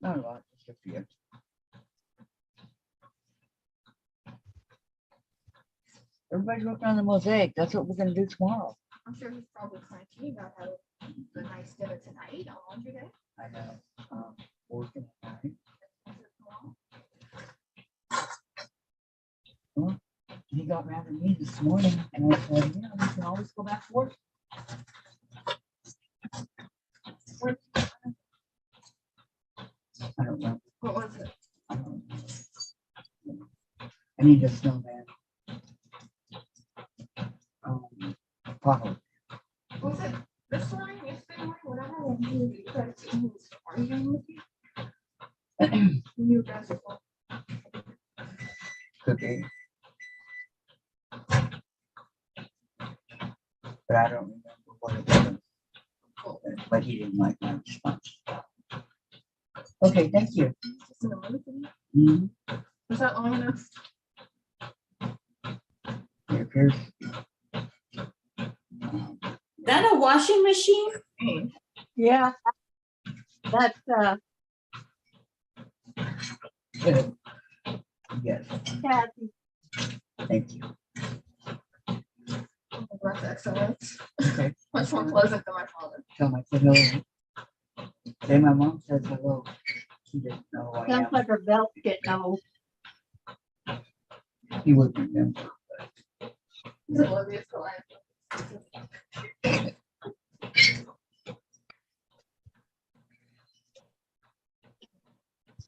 Not a lot, just a few. Everybody's working on the mosaic. That's what we're gonna do tomorrow. I'm sure he's probably cranky about having the nice dinner tonight on laundry day. I know. Working on it. Well, he got mad at me this morning and I said, yeah, we can always go back to work. I don't know. What was it? I don't know. I need a snowman. Pothole. Was it this morning, yesterday morning, whatever, when he tried to, he was arguing with you? When you guys were both- Cookie. But I don't remember what it was. But he didn't like my response. Okay, thank you. just in the mood for you? Mhm. Was that long enough? It appears. That a washing machine? Yeah. That's, Yes, Kathy. thank you. That's excellent. Okay. Much more pleasant than my father. Tell my kid hello. Say my mom says hello. She doesn't know who I Sounds am. like her belt's getting old. He would remember. He's oblivious to life.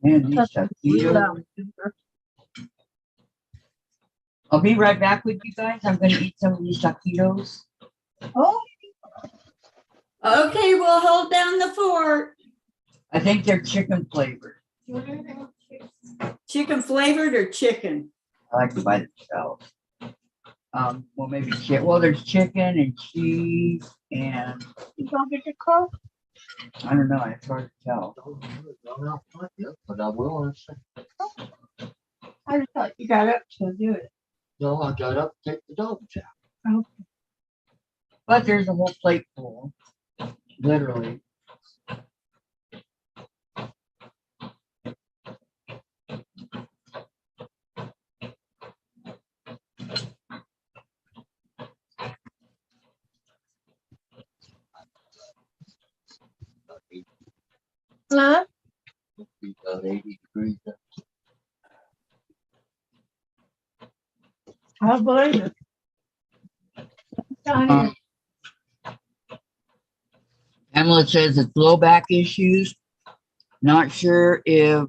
Man, these taquitos. I'll be right back with you guys. I'm gonna eat some of these taquitos. Oh, Okay, we'll hold down the fort. I think they're chicken flavored. Do you want anything with cheese? Chicken flavored or chicken? I like to buy themselves. Well, maybe well, there's chicken and cheese and you gonna get your coat? I don't know. It's hard to tell. But I will. I just thought you got up to do it. No, I got up to take the dogs out. But there's a whole plate full, literally. Huh? Be about 80 degrees. I believe it. Down here. Pamela says it's low back issues. Not sure if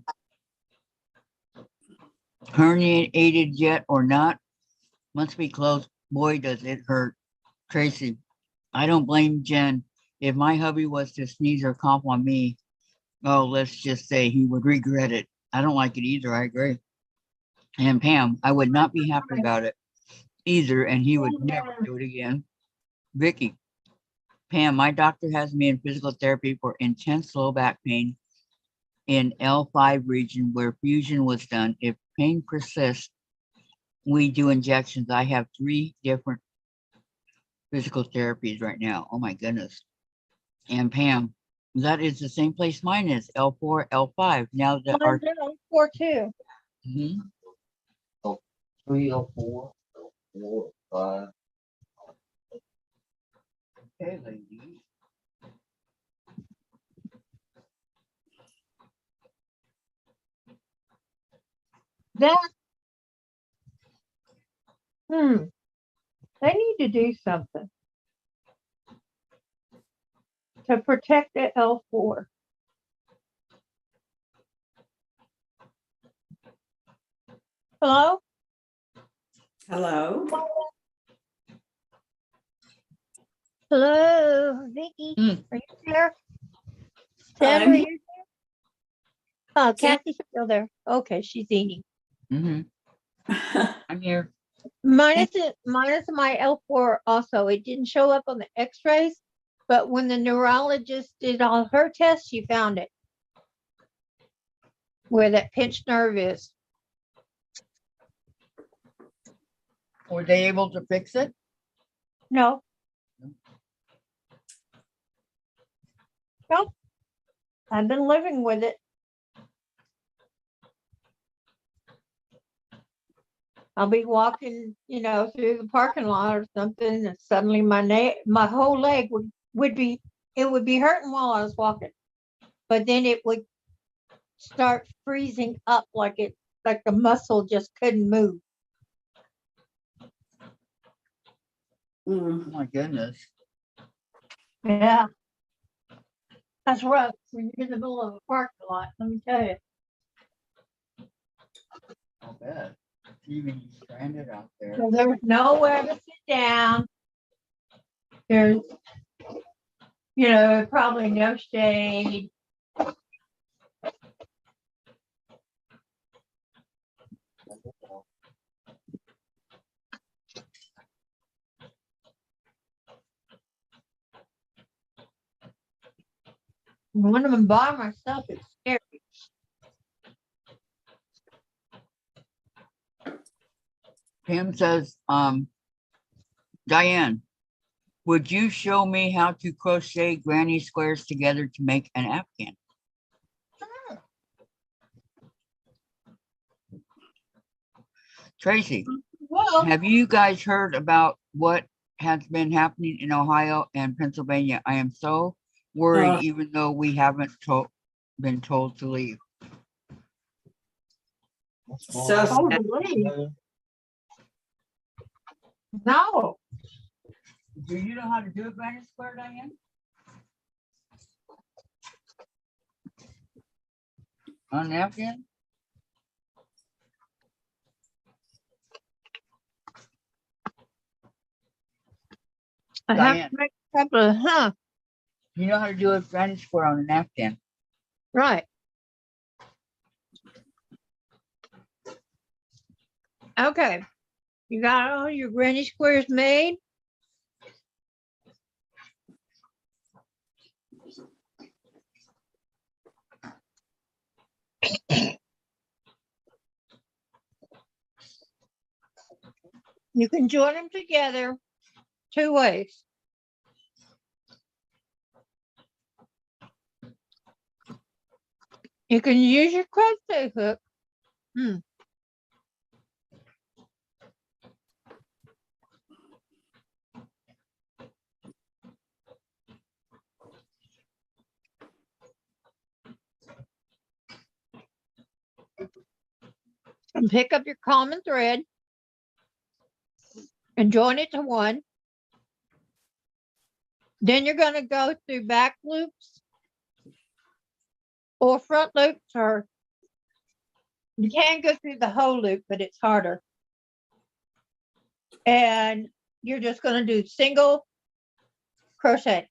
herniated yet or not. Must be close. Boy, does it hurt. Tracy, I don't blame Jen. If my hubby was to sneeze or cough on me, oh, let's just say he would regret it. I don't like it either. I agree. And Pam, I would not be happy about it either, and he would never do it again. Vicki, Pam, my doctor has me in physical therapy for intense low back pain in L5 region where fusion was done. If pain persists, we do injections. I have 3 different physical therapies right now. Oh my goodness. And Pam, that is the same place mine is, L4, L5. Now that our Mine's in 04 too. Mhm. 3 or 4, 4 or 5. Okay, ladies. That, they need to do something to protect the L4. Hello? Hello? Hello, Vicki, Mm. are you there? Sandra, are I'm you there? Oh, Kathy's still there. Okay, she's eating. Mm-hmm. here. I'm here. Minus my L4 also. It didn't show up on the x-rays, but when the neurologist did all her tests, she found it. Where that pinched nerve is. Were they able to fix it? No. Nope. I've been living with it. I'll be walking, through the parking lot or something, and suddenly my whole leg would be hurting while I was walking. But then it would start freezing up like the muscle just couldn't move. Mm. Oh my goodness. Yeah. That's rough when you're in the middle of a parking lot, let me tell you. I'll bet. Even stranded out there. So there's nowhere to sit down. There's, probably no shade. When I'm by myself, it's scary. Pam says, Diane, would you show me how to crochet granny squares together to make an afghan? Tracy, Well, have you guys heard about what has been happening in Ohio and Pennsylvania? I am so worried, even though we haven't been told to leave. What's So- going on? totally. No. Do you know how to do a granny square, Diane? On an afghan? I have Diane. to make a couple of, You know how to do a granny square on an afghan? right. Okay. You got all your granny squares made? You can join them together 2 ways. You can use your crochet hook. And pick up your common thread and join it to one. Then you're going to go through back loops or front loops, or you can go through the whole loop, but it's harder. And you're just going to do single crochet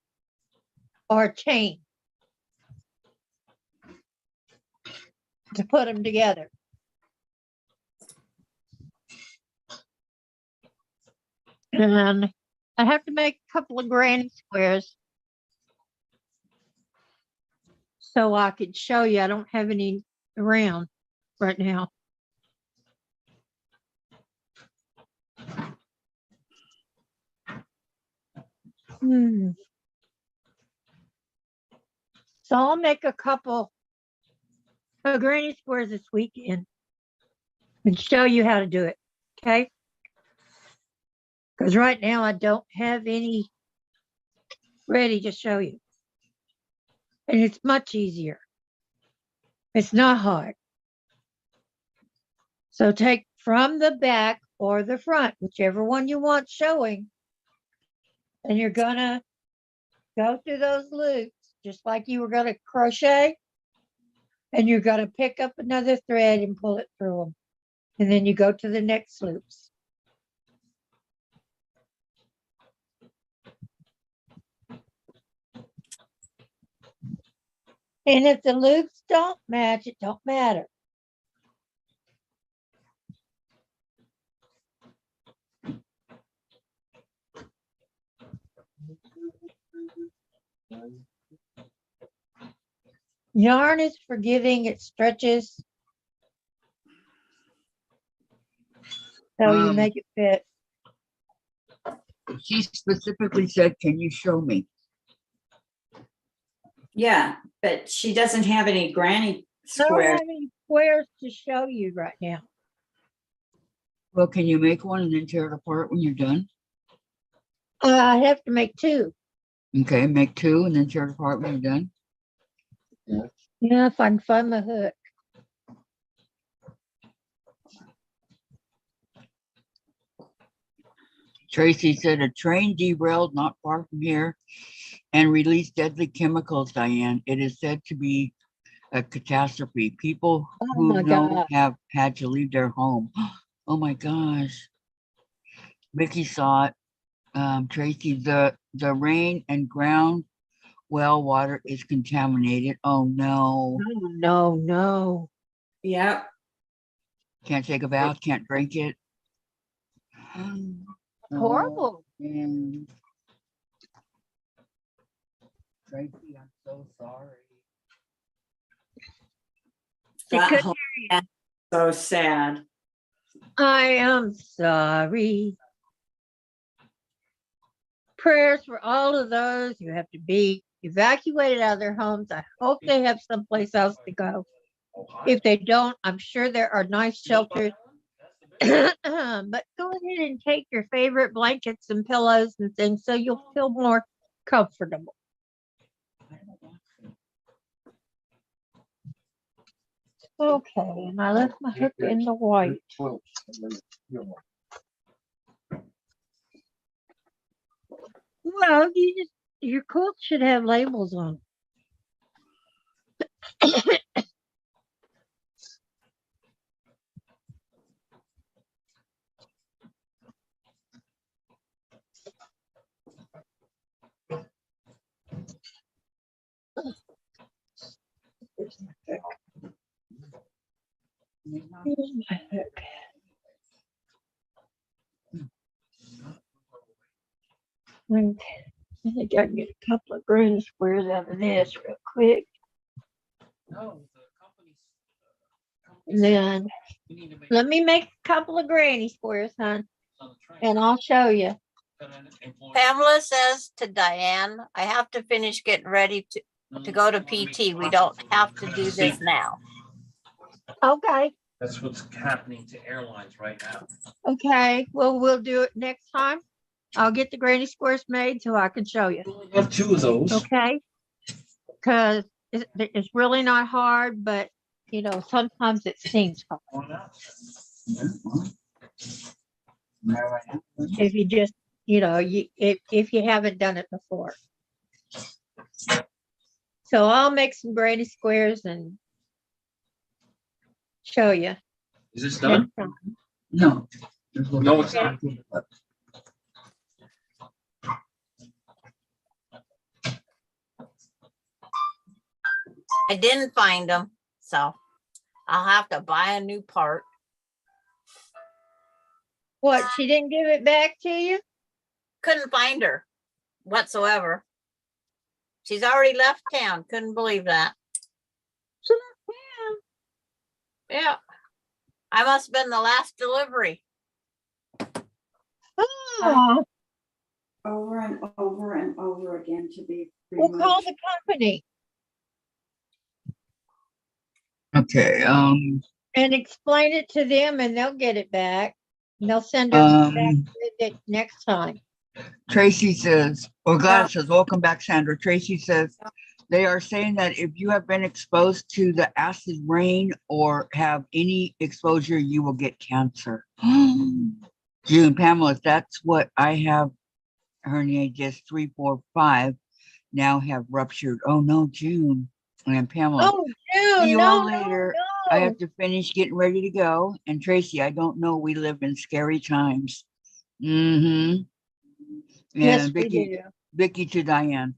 or chain to put them together. And I have to make a couple of granny squares so I could show you. I don't have any around right now. So I'll make a couple of granny squares this weekend and show you how to do it. Okay? Because right now I don't have any ready to show you. And it's much easier. It's not hard. So take from the back or the front, whichever one you want showing. And you're gonna go through those loops, just like you were gonna crochet. And you're gonna pick up another thread and pull it through them. And then you go to the next loops. And if the loops don't match, it don't matter. Yarn is forgiving, it stretches. So you Um, make it fit. She specifically said, can you show me? Yeah, but she doesn't have any granny I don't squares. have any squares to show you right now. Well, can you make one and then tear it apart when you're done? I have to make two. Okay, make two and then tear it apart when you're done. Yeah, if I can find my hook. Tracy said a train derailed not far from here and released deadly chemicals, Diane. It is said to be a catastrophe. People Oh who my know God. have had to leave their home. Oh my gosh. Vicki saw it. Tracy, the rain and ground well water is contaminated. Oh no. Oh, no, no. Yep. Can't take a bath, can't drink it. Horrible. And Tracy, I'm so sorry. She That couldn't whole- hear you. So sad. I am sorry. Prayers for all of those who have to be evacuated out of their homes. I hope they have someplace else to go. If they don't, I'm sure there are nice shelters. But go ahead and take your favorite blankets and pillows and things so you'll feel more comfortable. Okay, and I left my hook in the white. Well, your quilt should have labels on. Here's my hook. Here's my hook. Okay, I think I can get a couple of green squares out of this real quick. And then let me make a couple of granny squares, hon, and I'll show you. Pamela says to Diane, I have to finish getting ready to go to PT. We don't have to do this now. Okay, That's what's happening to airlines right now. okay. Well, we'll do it next time. I'll get the granny squares made so I can show you. We only have two of those. Okay? Because it's really not hard, but you know, sometimes it seems hard. If you just, you know, if you haven't done it before. So I'll make some granny squares and show you. Is this done? No. No, it's not. I didn't find them, so I'll have to buy a new part. What, she didn't give it back to you? Couldn't find her whatsoever. She's already left town. Couldn't believe that. Yeah. I must have been the last delivery. Oh, Over and over and over again to be. we'll call the company Okay, and explain it to them and they'll get it back. And they'll send us back with it next time. Tracy says, or God says, welcome back, Sandra. Tracy says, They are saying that if you have been exposed to the acid rain or have any exposure, you will get cancer. June, Pamela, that's what I have. Hernia just 3, 4, 5 now have ruptured. Oh no, June and Pamela. Oh, See June, you no, all no, later. I no. have to finish getting ready to go. And Tracy, I don't know. We live in scary times. Mm-hmm. Yes, And we Vicki, do. Vicki to Diane.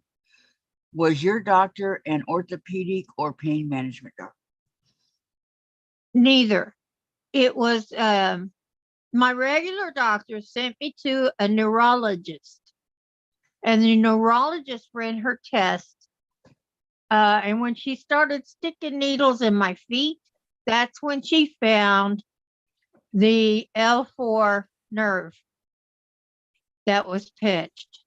Was your doctor an orthopedic or pain management doctor? Neither. It was my regular doctor sent me to a neurologist, and the neurologist ran her test. And when she started sticking needles in my feet, that's when she found the L4 nerve that was pinched.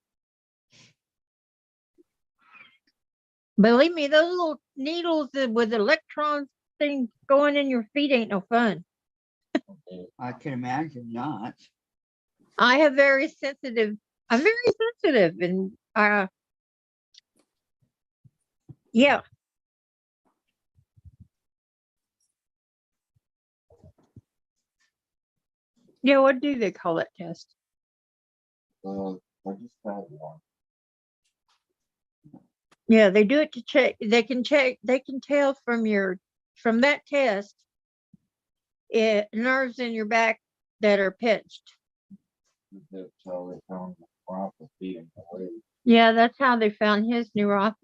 Believe me, those little needles with electrons things going in your feet ain't no fun. I can imagine not. I have very sensitive. I'm very sensitive, and yeah. Yeah, what do they call that test? I just had one. Yeah, they do it to check. They can tell from that test nerves in your back that are pinched. That's how they found the neuropathy in the leg. Yeah, that's how they found his neuropathy.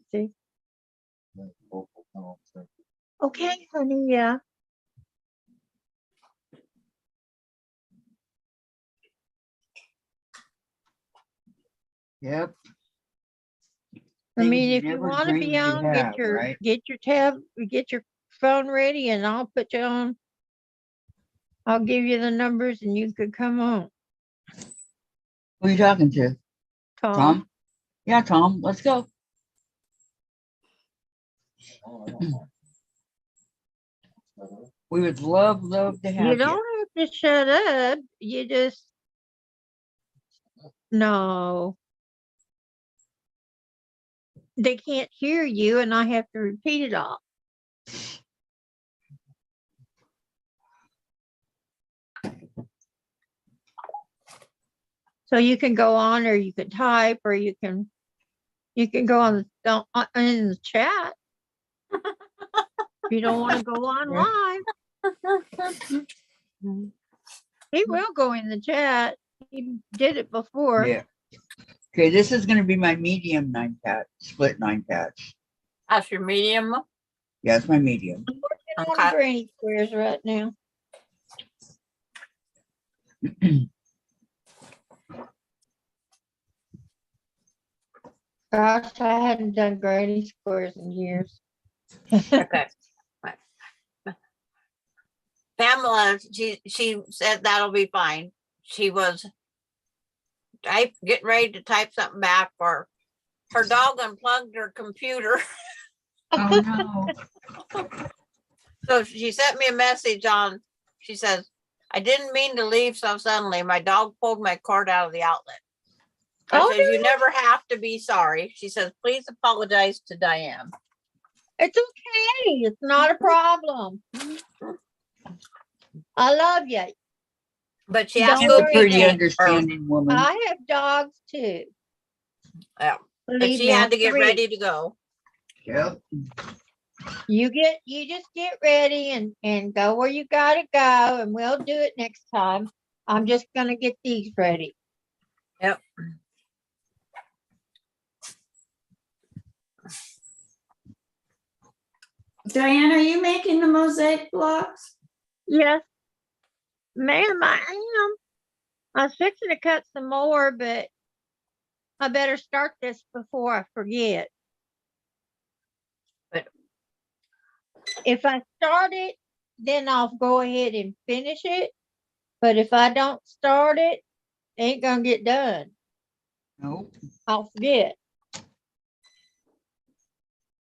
And vocal tone syndrome. Okay, honey, yeah. Yep. I Things mean, you if you never want to be dreamed you'd on, have, right? get your phone ready, and I'll put you on. I'll give you the numbers, and you could come on, Who are you talking to? Tom. Tom? Yeah, Tom, let's go. Oh, I don't know. We would love to have You you. don't have to shut up. You just no. They can't hear you, and I have to repeat it all. So you can go on, or you can type, or you can go on in the chat. If you don't want to go on live, he will go in the chat. He did it before. Yeah. Okay, this is going to be my medium 9 patch, split 9 patch. That's your medium. Yeah, it's my medium. I'm working Okay. on granny squares right now. Gosh, I hadn't done granny squares in years. Okay. Pamela, she said that'll be fine. She was getting ready to type something back for her dog unplugged her computer. Oh no. So she sent me a message on, she says, I didn't mean to leave so suddenly. My dog pulled my cord out of the outlet. I Oh, says, you no, never have to be sorry. She says, please apologize to Diane. it's okay. It's not a problem. I love you. But she has Don't to She's a go worry. pretty pee. Or, understanding woman. I have dogs too. yeah. But Believe she me, I had have to get 3. ready to go. Yep. You just get ready and go where you gotta go, and we'll do it next time. I'm just gonna get these ready. Yep. Diane, are you making the mosaic blocks? Yes, ma'am, I am. I was fixing to cut some more, but I better start this before I forget. But if I start it, then I'll go ahead and finish it. But if I don't start it, it ain't gonna get done. Nope. I'll forget.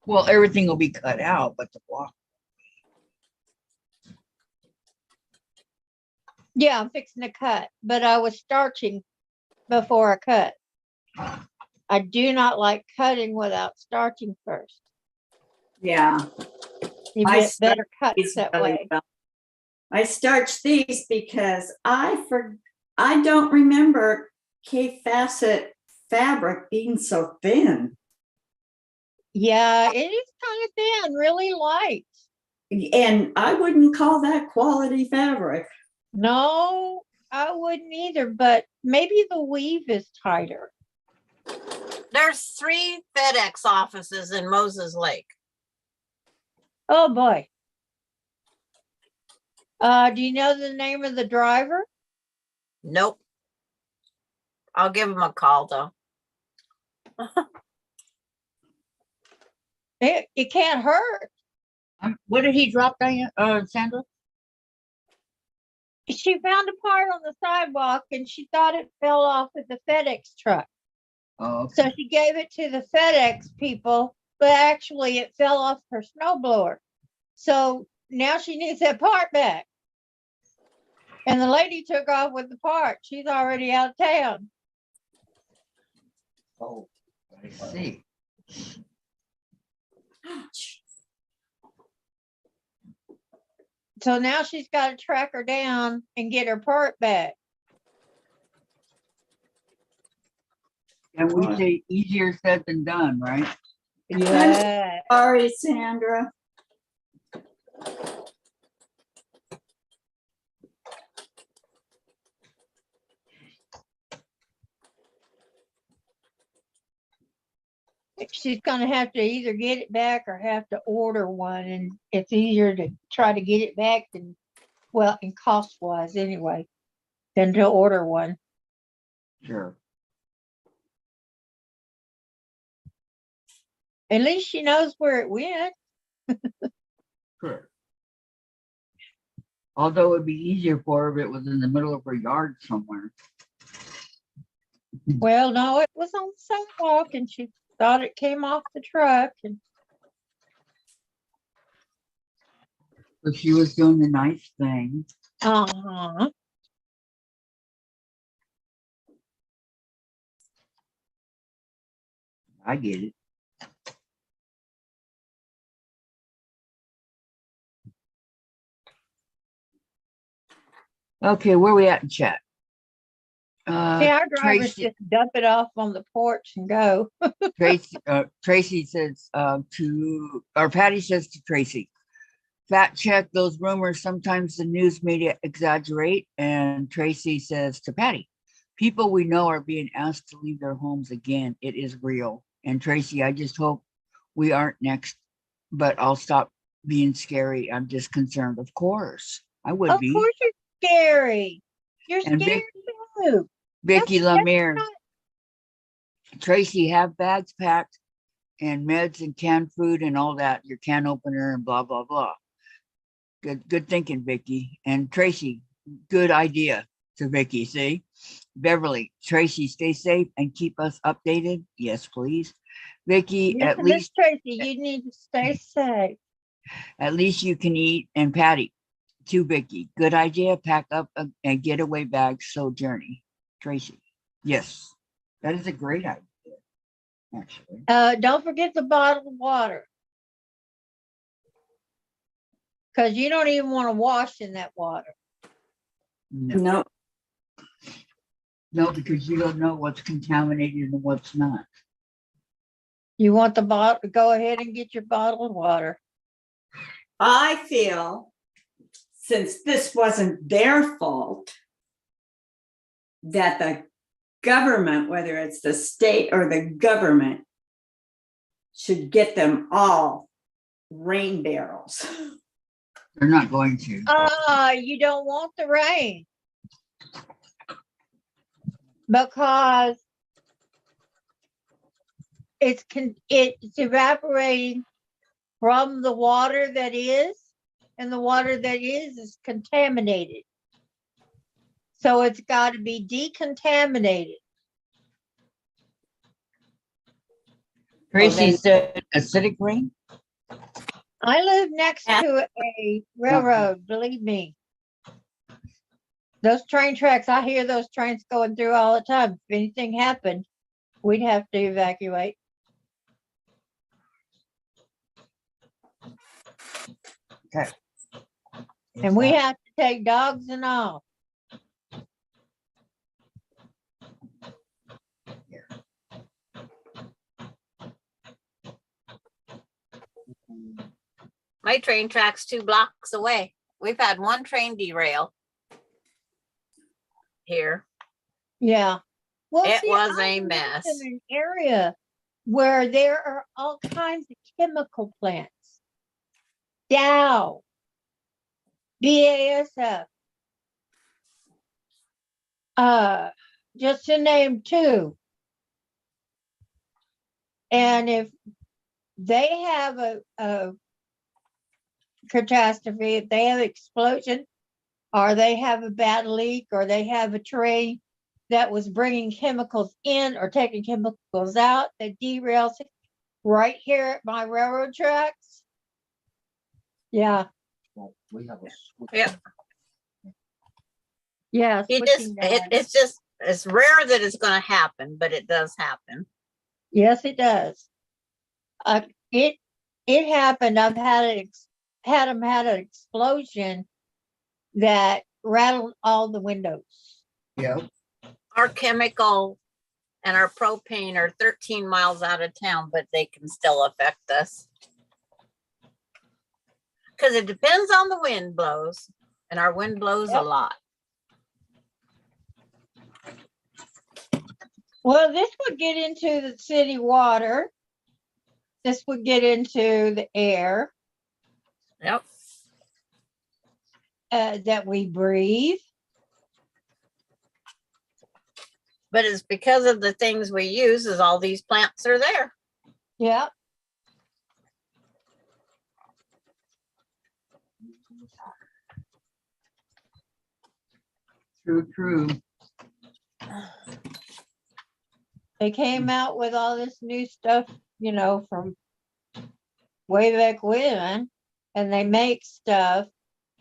Well, everything will be cut out, but the block. Yeah, I'm fixing to cut, but I was starching before I cut. I do not like cutting without starching first. Yeah. You I better cut These that really way. well. I starched these because I don't remember K facet fabric being so thin. Yeah, it is kind of thin, really light. And I wouldn't call that quality fabric. No, I wouldn't either, but maybe the weave is tighter. There's 3 FedEx offices in Moses Lake. Oh boy. Do you know the name of the driver? Nope. I'll give him a call though. It can't hurt. What did he drop, Diane, Sandra? She found a part on the sidewalk and she thought it fell off of the FedEx truck. Oh, okay. So she gave it to the FedEx people, but actually it fell off her snowblower. So now she needs that part back. And the lady took off with the part. She's already out of town. Oh, I see. So now she's got to track her down and get her part back. And we say easier said than done, right? Yeah. Sorry, Sandra. She's going to have to either get it back or have to order one. And it's easier to try to get it back than, well, in cost wise anyway, than to order one. Sure. At least she knows where it went. Sure. Although it'd be easier for her if it was in the middle of her yard somewhere. Well, no, it was on the sidewalk and she thought it came off the truck. And So she was doing the nice thing. uh-huh. I get it. Okay, where we at in chat? See, our drivers Tracy, just dump it off on the porch and go. Tracy says or Patty says to Tracy, fact check those rumors. Sometimes the news media exaggerate. And Tracy says to Patty, people we know are being asked to leave their homes again. It is real. And Tracy, I just hope we aren't next, but I'll stop being scary. I'm just concerned. Of course, I would Of be. course you're scary. You're And scared too. Vicki That's Lemire, not- Tracy, have bags packed and meds and canned food and all that, your can opener and blah, blah, blah. Good thinking, Vicki. And Tracy, good idea to Vicki, see? Beverly, Tracy, stay safe and keep us updated. Yes, please. Vicki, Yes, at Miss least Tracy, you need to stay safe. you can eat. And Patty, to Vicki, good idea. Pack up and getaway bags. So journey. Tracy, yes, that is a great idea, actually. Don't forget the bottled water. Because you don't even want to wash in that water. No, No, because you don't know what's contaminated and what's not. You want the bottle, go ahead and get your bottled water. I feel since this wasn't their fault, that the government, whether it's the state or the government, should get them all rain barrels. They're not going to. You don't want the rain. Because it's evaporating from the water that is, and the water that is contaminated. So it's got to be decontaminated. Tracy said acidic rain. I live next to a railroad, believe me. Those train tracks, I hear those trains going through all the time. If anything happened, we'd have to evacuate. Okay. And we have to take dogs and all. My train track's 2 blocks away. We've had one train derail here. Yeah. Well, It see, was I a live mess. in an area where there are all kinds of chemical plants. Dow, BASF, just to name 2. And if they have a catastrophe, if they have explosion, or they have a bad leak, or they have a train that was bringing chemicals in or taking chemicals out that derails it right here at my railroad tracks. Yeah, We have a. Yeah. yeah. You just, switching that. it's rare that it's going to happen, but it does happen. Yes, it does. It happened. I've had an explosion that rattled all the windows. Yeah. Our chemical and our propane are 13 miles out of town, but they can still affect us. Because it depends on the wind blows, and our wind blows a lot. Well, this would get into the city water. This would get into the air Yep. that we breathe. But it's because of the things we use, is all these plants are there. Yeah. True. They came out with all this new stuff, from way back when, and they make stuff.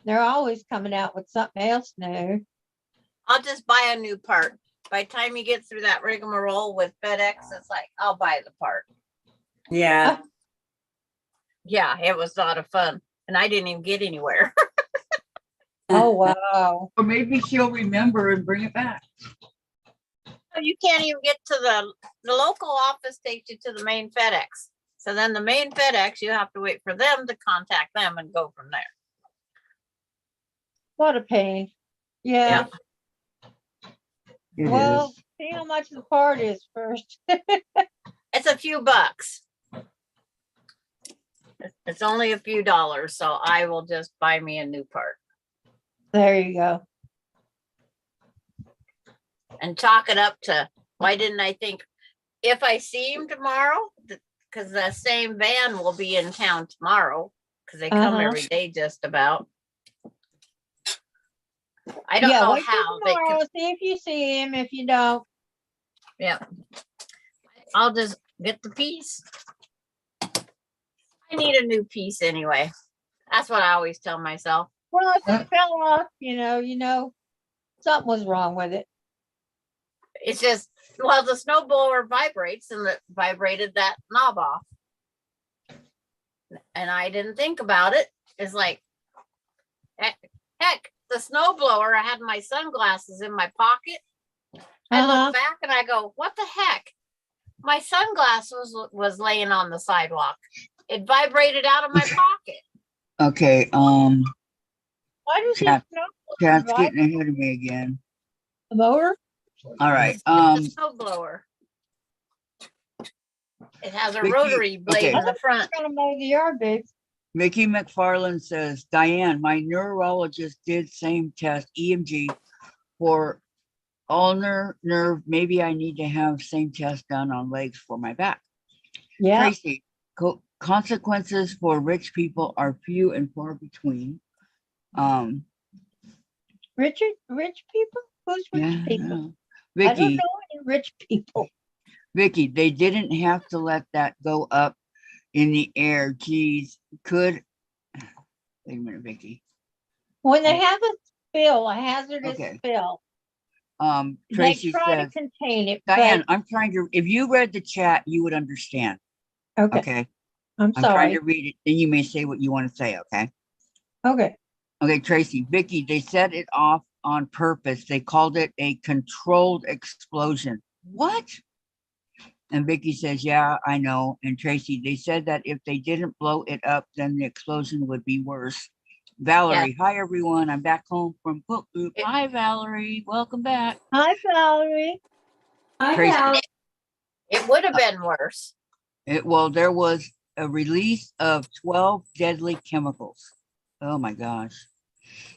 They're always coming out with something else new. I'll just buy a new part. By the time you get through that rigmarole with FedEx, it's like, I'll buy the part. Yeah. Yeah, it was a lot of fun. And I didn't even get anywhere. Oh, wow. Or maybe she'll remember and bring it back. You can't even get to the local office takes you to the main FedEx. So then the main FedEx, you have to wait for them to contact them and go from there. What a pain. Yeah. It Well, is. see how much the part is first. It's a few bucks. It's only a few dollars, so I will just buy me a new part There you go. and chalk it up to, why didn't I think, if I see him tomorrow, because the same van will be in town tomorrow, because they come every day just about. I don't know wait till how they tomorrow, can. see if you see him. If you don't, Yeah. I'll just get the piece. I need a new piece anyway. That's what I always tell myself. well, if it fell off, something was wrong with it. It's just, well, the snowblower vibrates and it vibrated that knob off. And I didn't think about it. It's like, heck, the snowblower, I had my sunglasses in my pocket. I look back and I go, what the heck? My sunglasses was laying on the sidewalk. It vibrated out of my pocket. Okay. Why does Cat- it snow? Cat's getting ahead of me again. The mower? All right. It's the snowblower. It has a Vicki, rotary blade okay. in the front. Gonna mow the yard, babe. Vicki McFarland says, Diane, my neurologist did same test, EMG, for ulnar nerve. Maybe I need to have same test done on legs for my back. Yeah. Tracy, consequences for rich people are few and far between. Rich people? Who's rich people? I don't Vicki, know any rich people. Vicki, they didn't have to let that go up in the air. Geez, wait a minute, Vicki. When they have a spill, a hazardous Okay. spill, Tracy they try says, to contain it. Diane, I'm trying to, if you read the chat, you would understand. Okay. Okay. I'm I'm trying to sorry. read it, then you may say what you want to say, okay? Okay. Okay, Tracy, Vicki, they set it off on purpose. They called it a controlled explosion. What? And Vicki says, yeah, I know. And Tracy, they said that if they didn't blow it up, then the explosion would be worse. Valerie, hi everyone. I'm back home from book group. It- Hi, Valerie. Welcome back. Hi, Valerie. I Tracy. have, It would have been worse. Well, there was a release of 12 deadly chemicals. Oh my gosh.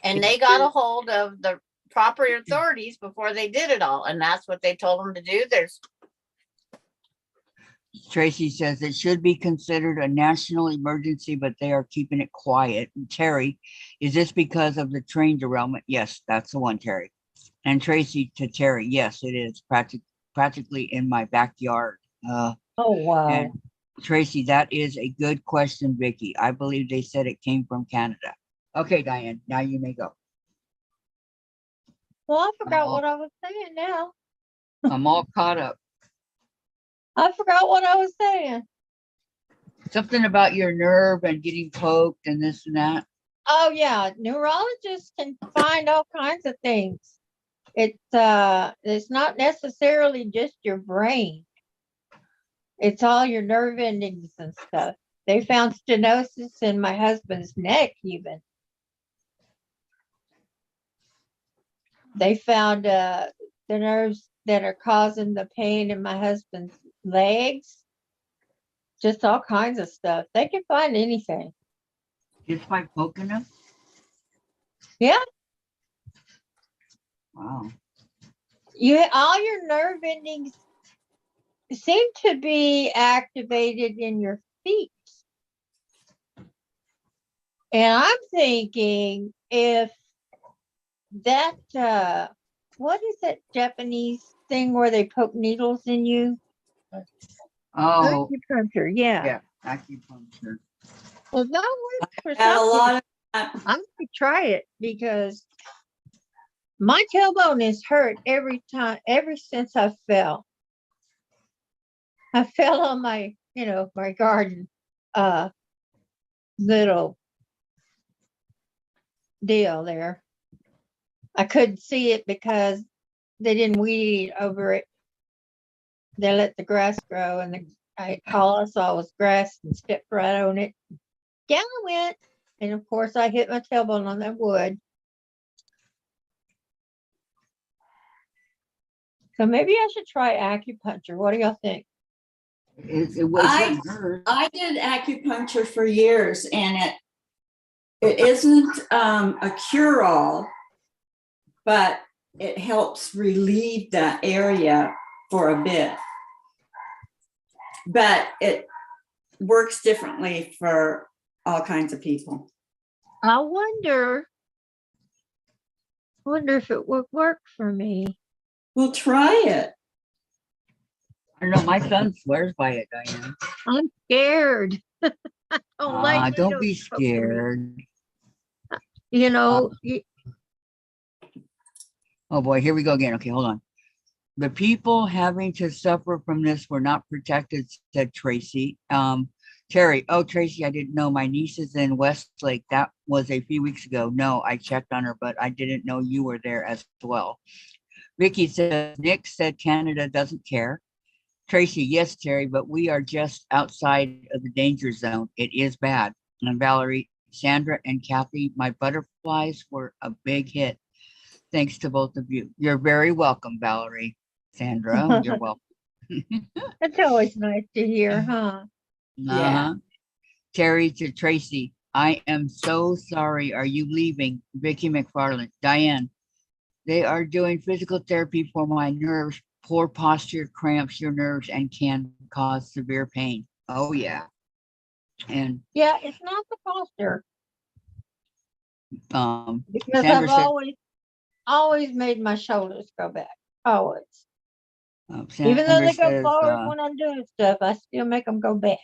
And they got a hold of the proper authorities before they did it all. And that's what they told them to do. There's Tracy says it should be considered a national emergency, but they are keeping it quiet. And Terry, is this because of the train derailment? Yes, that's the one, Terry. And Tracy to Terry, yes, it is practically in my backyard. Oh, wow. And Tracy, that is a good question, Vicki. I believe they said it came from Canada. Okay, Diane, now you may go. Well, I forgot Oh. what I was saying now. I'm all caught up. I forgot what I was saying. Something about your nerve and getting poked and this and that. Oh, yeah. Neurologists can find all kinds of things. It's not necessarily just your brain. It's all your nerve endings and stuff. They found stenosis in my husband's neck, even. They found the nerves that are causing the pain in my husband's legs. Just all kinds of stuff. They can find anything. Just by poking them? Yeah. Wow. All your nerve endings seem to be activated in your feet. And I'm thinking if that what is that Japanese thing where they poke needles in you? Oh, Acupuncture, yeah. yeah, acupuncture. Well, that works for had a some lot people. of that. I'm gonna try it because my tailbone is hurt ever since I fell. I fell on my, my garden little deal there. I couldn't see it because they didn't weed over it. They let the grass grow, and all I saw was grass and stepped right on it. Down I went, and of course I hit my tailbone on that wood. So maybe I should try acupuncture. What do y'all think? It I- wouldn't hurt. I did acupuncture for years, and it isn't a cure-all, but it helps relieve that area for a bit. But it works differently for all kinds of people. I wonder if it would work for me. Well, try it. I don't know, my son swears by it, Diane. I'm scared. I don't like Don't be needles poked in me. scared. Oh boy, here we go again. Okay, hold on. The people having to suffer from this were not protected, said Tracy. Terry, oh, Tracy, I didn't know. My niece is in Westlake. That was a few weeks ago. No, I checked on her, but I didn't know you were there as well. Vicki said, Nick said Canada doesn't care. Tracy, yes, Terry, but we are just outside of the danger zone. It is bad. And Valerie, Sandra, and Kathy, my butterflies were a big hit. Thanks to both of you. You're very welcome, Valerie. Sandra, you're welcome. It's always nice to hear, huh? Yeah. Terry to Tracy, I am so sorry. Are you leaving? Vicki McFarland, Diane, they are doing physical therapy for my nerves. Poor posture cramps your nerves and can cause severe pain. Oh yeah. And Yeah, it's not the posture because Sandra I've said, always made my shoulders go back. Always. Sandra Even though they go says, forward when I'm doing stuff, I still make them go back.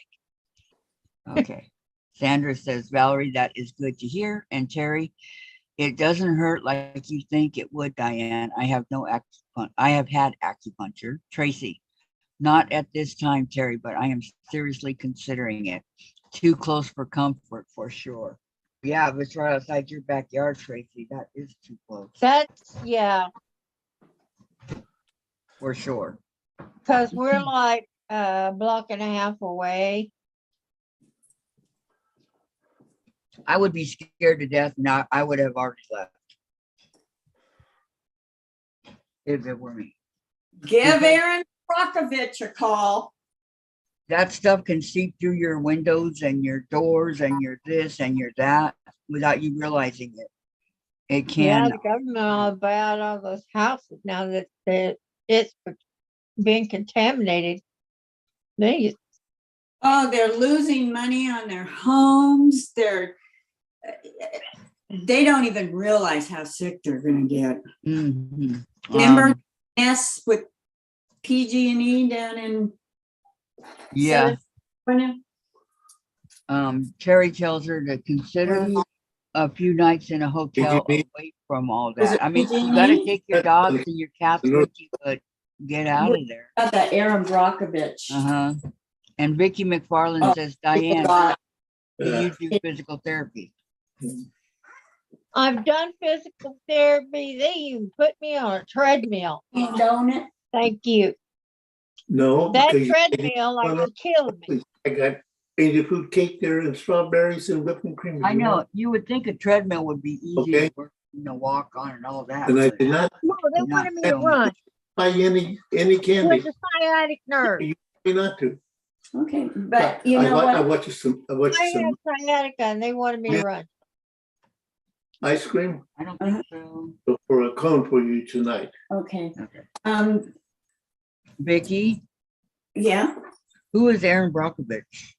okay. Sandra says, Valerie, that is good to hear. And Terry, it doesn't hurt like you think it would, Diane. I have had acupuncture. Tracy, not at this time, Terry, but I am seriously considering it. too close for comfort for sure. Yeah, if it's right outside your backyard, Tracy, that is too close That's, yeah, for sure. because we're like a block and a half away. I would be scared to death. Now I would have already left if it were me. Give Aaron Brockovich a call. That stuff can seep through your windows and your doors and your this and your that without you realizing it. It Yeah, can. the government all about all those houses now that it's being contaminated. They, Oh, they're losing money on their homes. They don't even realize how sick they're gonna get. Mhm. Remember mess with PG&E down in Yeah. California? Terry tells her to consider a few nights in a hotel PG&E? away from all Was that. it I mean, you got to PG&E? take your dogs and your cats with you, but get out of there. Got that Aaron Brockovich. Uh-huh. And Vicki McFarland says, Diane, God. do you do physical therapy? I've done physical therapy. They even put me on a treadmill. Don't it? Thank you. No, That because treadmill like killed me. I got baby food cake there and strawberries and whipping cream. I know, you would think a treadmill would be easy Okay. to work, walk on and all that. And I but did not No, they Not wanted me to so much. run buy any candy. with the sciatic nerve. You told me not to. Okay, but you know I what? watched some I had sciatica and they wanted me to Yeah. run. ice cream I don't think so. for a cone for you tonight. Okay. Okay. Vicki, Yeah. who is Aaron Brockovich?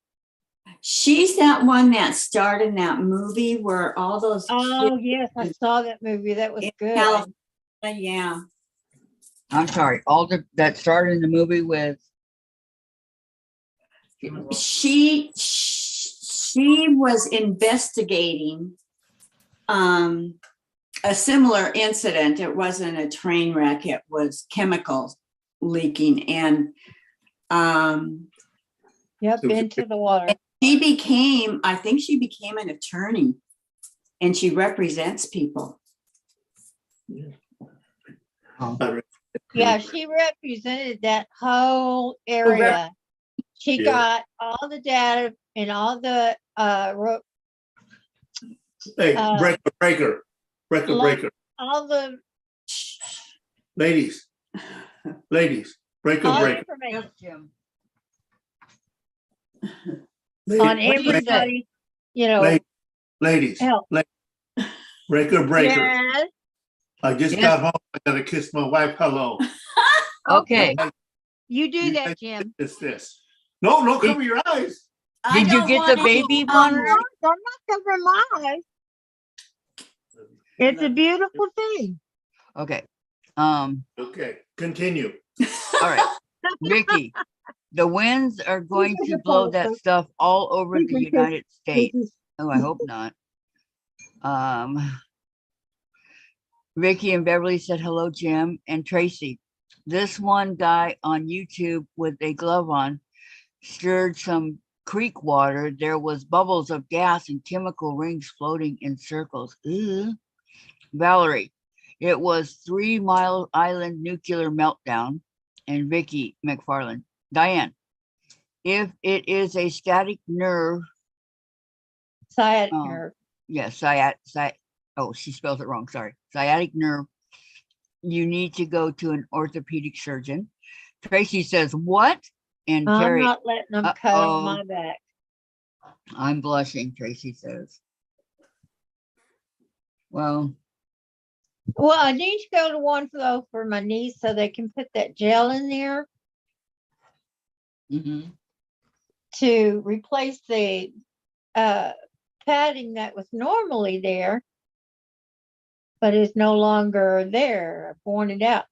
She's that one that starred in that movie where all those Oh yes, I saw that movie. That was in good. California, yeah. I'm sorry, all that started in the movie with. She was investigating a similar incident. It wasn't a train wreck, it was chemicals leaking, and Yep, into the water. I think she became an attorney, and she represents people. Yeah, she represented that whole area. She Yeah. got all the data and all the Hey, breaker. all the Ladies, breaker. all the information Jim. on Ladies, everybody, you know. Ladies, Help. breaker. Yes. I just Yes. got home. I gotta kiss my wife. Hello. Okay, You do You that, guys Jim. It's this. No, cover your eyes. did you get the baby monitor? I'm not covering my eyes. It's a beautiful thing. Okay, Okay, continue. all right, Vicki, the winds are going to blow that stuff all over the United States. Oh, I hope not. Vicki and Beverly said hello, Jim and Tracy. This one guy on YouTube with a glove on stirred some creek water. There was bubbles of gas and chemical rings floating in circles. Ew. Valerie, it was 3 Mile Island nuclear meltdown. And Vicki McFarland. Diane, if it is a static nerve, Sciatic nerve. yes, oh, she spells it wrong. Sorry. Sciatic nerve. You need to go to an orthopedic surgeon. Tracy says, what? And I'm Terry, not letting them cut on my back. I'm blushing, Tracy says. Well, I need to go to one for my niece so they can put that gel in there mhm. to replace the padding that was normally there, but is no longer there. I've worn it out.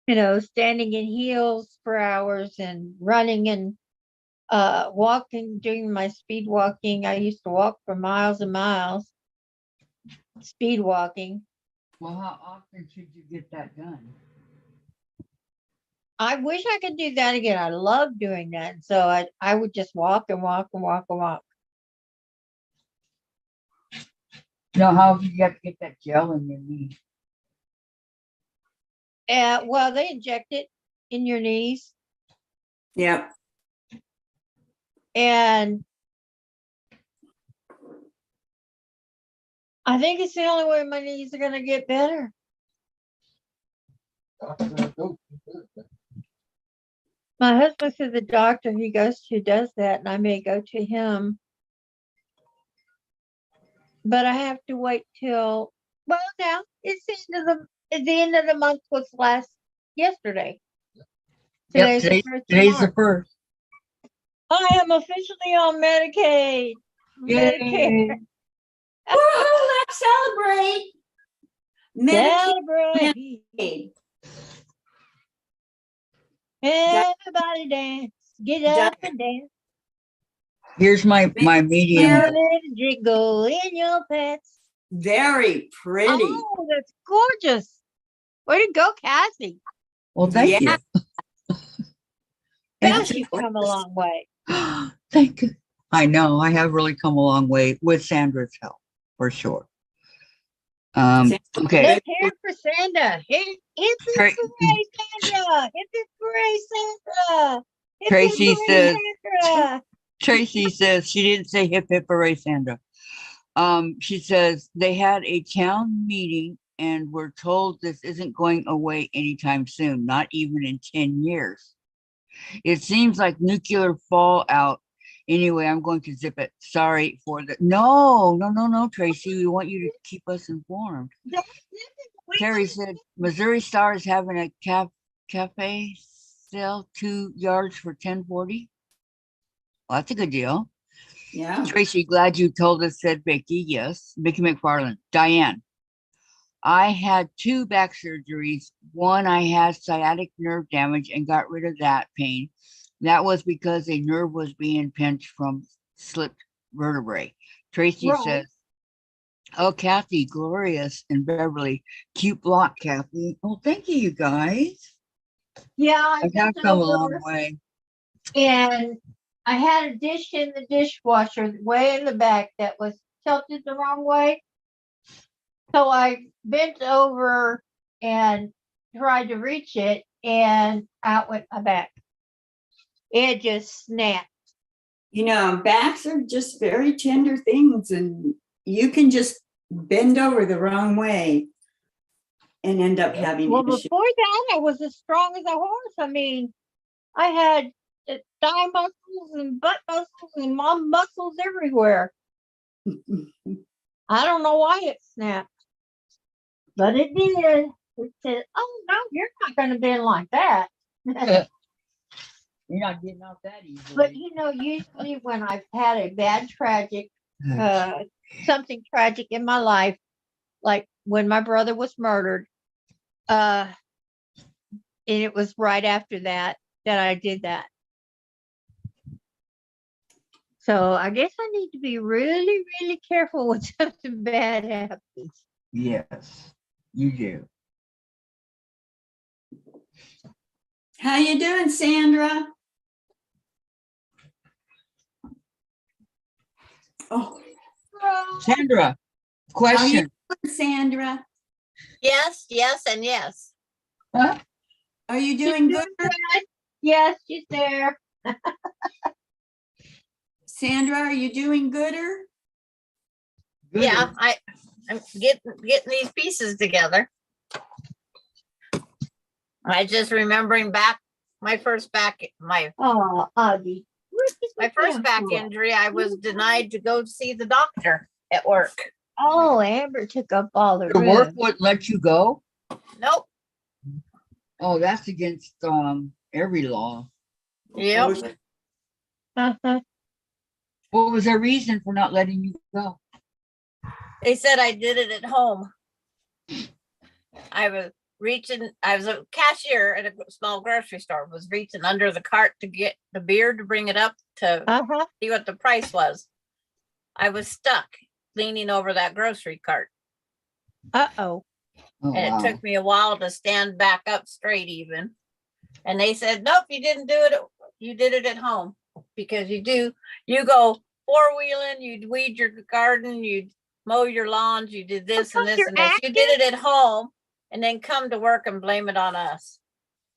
Standing in heels for hours and running and walking, doing my speed walking. I used to walk for miles and miles, speed walking. Well, how often should you get that done? I wish I could do that again. I love doing that. So I would just walk and walk and walk and walk. Now, how did you have to get that gel in your knee? Well, they inject it in your knees, Yep. and I think it's the only way my knees are gonna get better. My husband said the doctor he goes to does that, and I may go to him. But I have to wait till, well, now it's the end of the month was yesterday. Yep, Today's the first of today's the March. first. I am officially on Medicaid. Medicare. Yay. Woohoo, let's celebrate. Medicaid. Celebrate. Everybody dance. Get up and dance. Here's my medium. Feel a little jiggle in your pants. Very pretty. Oh, that's gorgeous. Way to go, Cassie. Well, thank Yeah. you. Gosh, you've come a long way. Thank you. I know I have really come a long way with Sandra's help, for sure. Okay. Let's hear it for Sandra. Hip hip Tra- hooray, Sandra. Hip hip hooray, Sandra. Hip, Tracy hip, hooray, says- Sandra. Tracy says she didn't say hip hip hooray, Sandra. She says they had a town meeting and we're told this isn't going away anytime soon, not even in 10 years. It seems like nuclear fallout. Anyway, I'm going to zip it. Sorry for the no, Tracy. We want you to keep us informed. Terry said Missouri Star is having a cafe sale 2 yards for $10.40. Well, that's a good deal. Yeah. Tracy, glad you told us, said Vicki. Yes, Vicki McFarland. Dianne, I had 2 back surgeries. One, I had sciatic nerve damage and got rid of that pain. That was because a nerve was being pinched from slipped vertebrae. Tracy Right. says, oh, Kathy, glorious, and Beverly, cute block, Kathy. Oh, thank you, you guys. Yeah, I I've bent come a long over way. and I had a dish in the dishwasher way in the back that was tilted the wrong way. So I bent over and tried to reach it, and out went my back. It just snapped. You know, backs are just very tender things, and you can just bend over the wrong way and end up having Well, an issue. before that, I was as strong as a horse. I mean, I had thigh muscles and butt muscles and mom muscles everywhere. I don't know why it snapped, but it did. It said, "Oh no, you're not going to bend like that." You're not getting out that easily. But you know, usually when I've had a bad tragic, something tragic in my life, like when my brother was murdered, and it was right after that I did that. So I guess I need to be really, really careful when something bad happens. Yes, you do. How you doing, Sandra? Oh, Sandra, question. Sandra, Yes, yes, and yes. Huh? are you doing good? Yes, she's there. Sandra, are you doing gooder? Good. Yeah, I'm getting these pieces together. I just remembering back my first back Augie. my first back injury. I was denied to go see the doctor at work. Oh, Amber took up all the Your work room. wouldn't let you go? Nope. Oh, that's against every law. Yep. Uh-huh. What was their reason for not letting you go? They said I did it at home. I was a cashier at a small grocery store, was reaching under the cart to get the beer to bring it up to Uh-huh. see what the price was. I was stuck leaning over that grocery cart. Uh-oh. Oh, And wow. it took me a while to stand back up straight even. And they said, nope, you didn't do it. You did it at home because you go four-wheeling, you'd weed your garden, you'd mow your lawns, you did this and this you're and this. You did it at home and then come to work and blame it on us.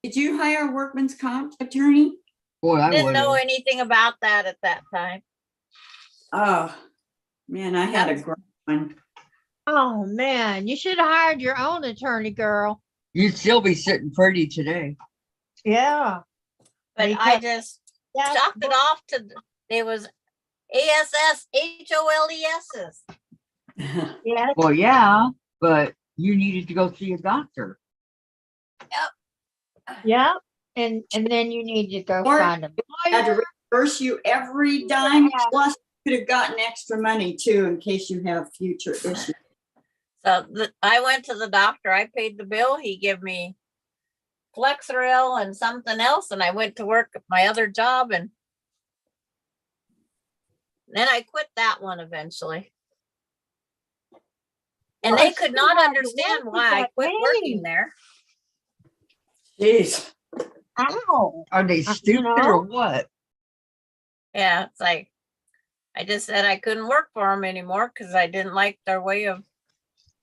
Did you hire a workman's comp attorney? Boy, I Didn't know would. anything about that at that time. Oh, man, I had a great one. Oh, man, you should have hired your own attorney, girl. You'd still be sitting pretty today. Yeah. But I just chalked it off to, it was ASSHOLESs. Yeah. Well, yeah, but you needed to go see a doctor. Yeah. And then you need to go Or- find a Had to lawyer. reimburse you every dime, plus you could have gotten extra money too, in case you have future issues. So I went to the doctor, I paid the bill, he gave me Flexeril and something else, and I went to work at my other job, and then I quit that one eventually. And Well, they I could still not have to understand work with why I that quit pain. working there. Jeez. Ow. Are they stupid know. or what? Yeah, it's like, I just said I couldn't work for them anymore because I didn't like their way of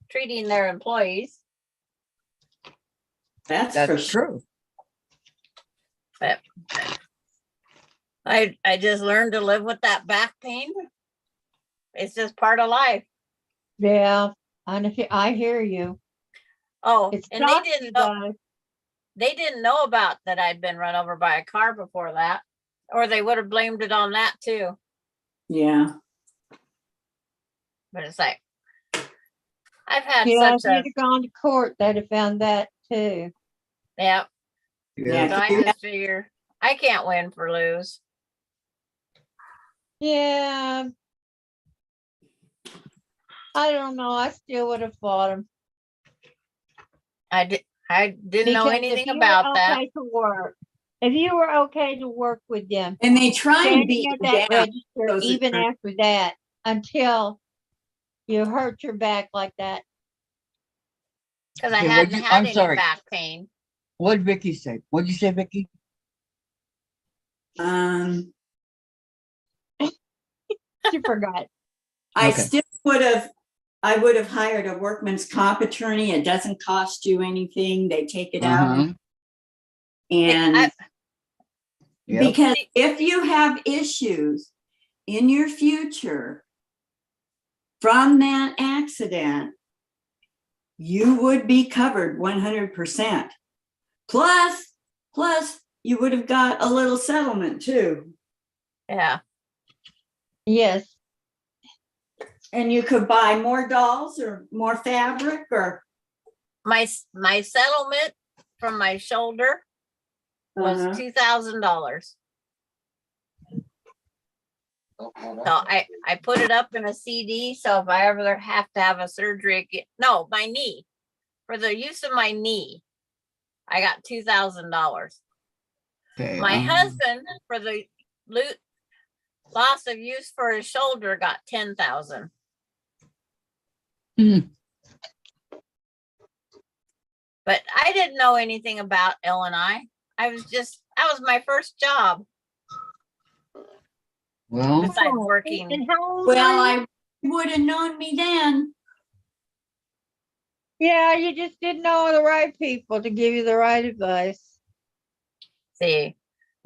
treating their employees. That's for That's sure. true. But I just learned to live with that back pain. It's just part of life. Yeah. I hear you. Oh, It's and they tough, you didn't know, guys. they didn't know about that I'd been run over by a car before that, or they would have blamed it on that too. Yeah. But it's like, I've had Yeah, if such a, you'd have gone to court, they'd have found that too. yeah. Yeah. So I just figure I can't win for lose. Yeah. I don't know. I still would have fought him. I didn't know Because anything if you about were that. okay to work, if you were okay to work with them, And they try and standing beat at you that down. register, those even attorneys. after that, until you hurt your back like that. Because I Okay, hadn't had I'm any sorry. back pain. What'd Vicky say? What'd you say, Vicky? Um, You forgot. I Okay. still I would have hired a workman's comp attorney. It doesn't cost you anything. They take it out. Uh-huh. And I- Yep. because if you have issues in your future from that accident, you would be covered 100%. Plus you would have got a little settlement too. Yeah. Yes. And you could buy more dolls or more fabric or My settlement from my shoulder was Uh-huh. $2,000. So I put it up in a CD. So if I ever have to have a surgery again, no, my knee, for the use of my knee, I got $2,000. Okay. My husband, for the loss of use for his shoulder, got 10,000. Hmm. But I didn't know anything about L&I. That was my first job Well, besides Oh, working. and how old well, are you? I would have known me then. Yeah, you just didn't know the right people to give you the right advice. See, Okay,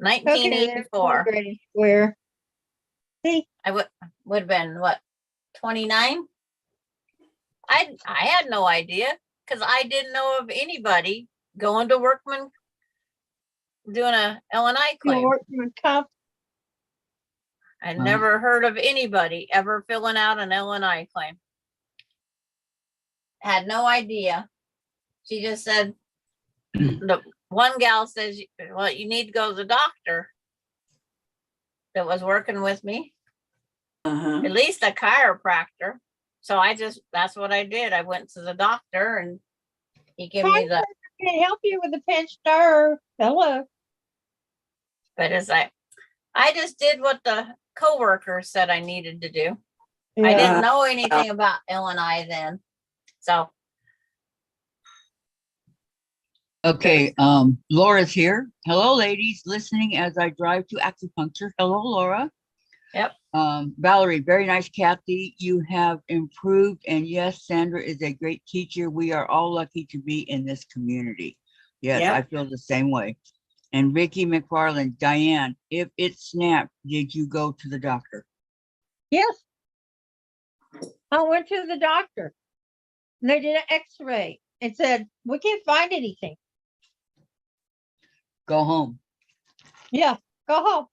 there's my 1984. grading square. See, I would have been what, 29? I had no idea because I didn't know of anybody going to Workman doing a L&I you claim. workman comp. I never heard of anybody ever filling out an L&I claim. Had no idea. She just said, the one gal says, well, you need to go to the doctor that was working with me, Uh-huh. at least a chiropractor. So that's what I did. I went to the doctor and he gave me the, Can help you with a pinched nerve. Hello. but it's like, I just did what the coworkers said I needed to do. I Yeah. didn't know anything about L&I then. So Okay, Laura's here. Hello, ladies, listening as I drive to acupuncture. Hello, Laura. Yep. Valerie, very nice, Kathy. You have improved, and yes, Sandra is a great teacher. We are all lucky to be in this community. Yes, Yep. I feel the same way. And Vicki McFarland, Diane, if it snapped, did you go to the doctor? Yes. I went to the doctor. And they did an x-ray and said, we can't find anything. Go home. Yeah, go home.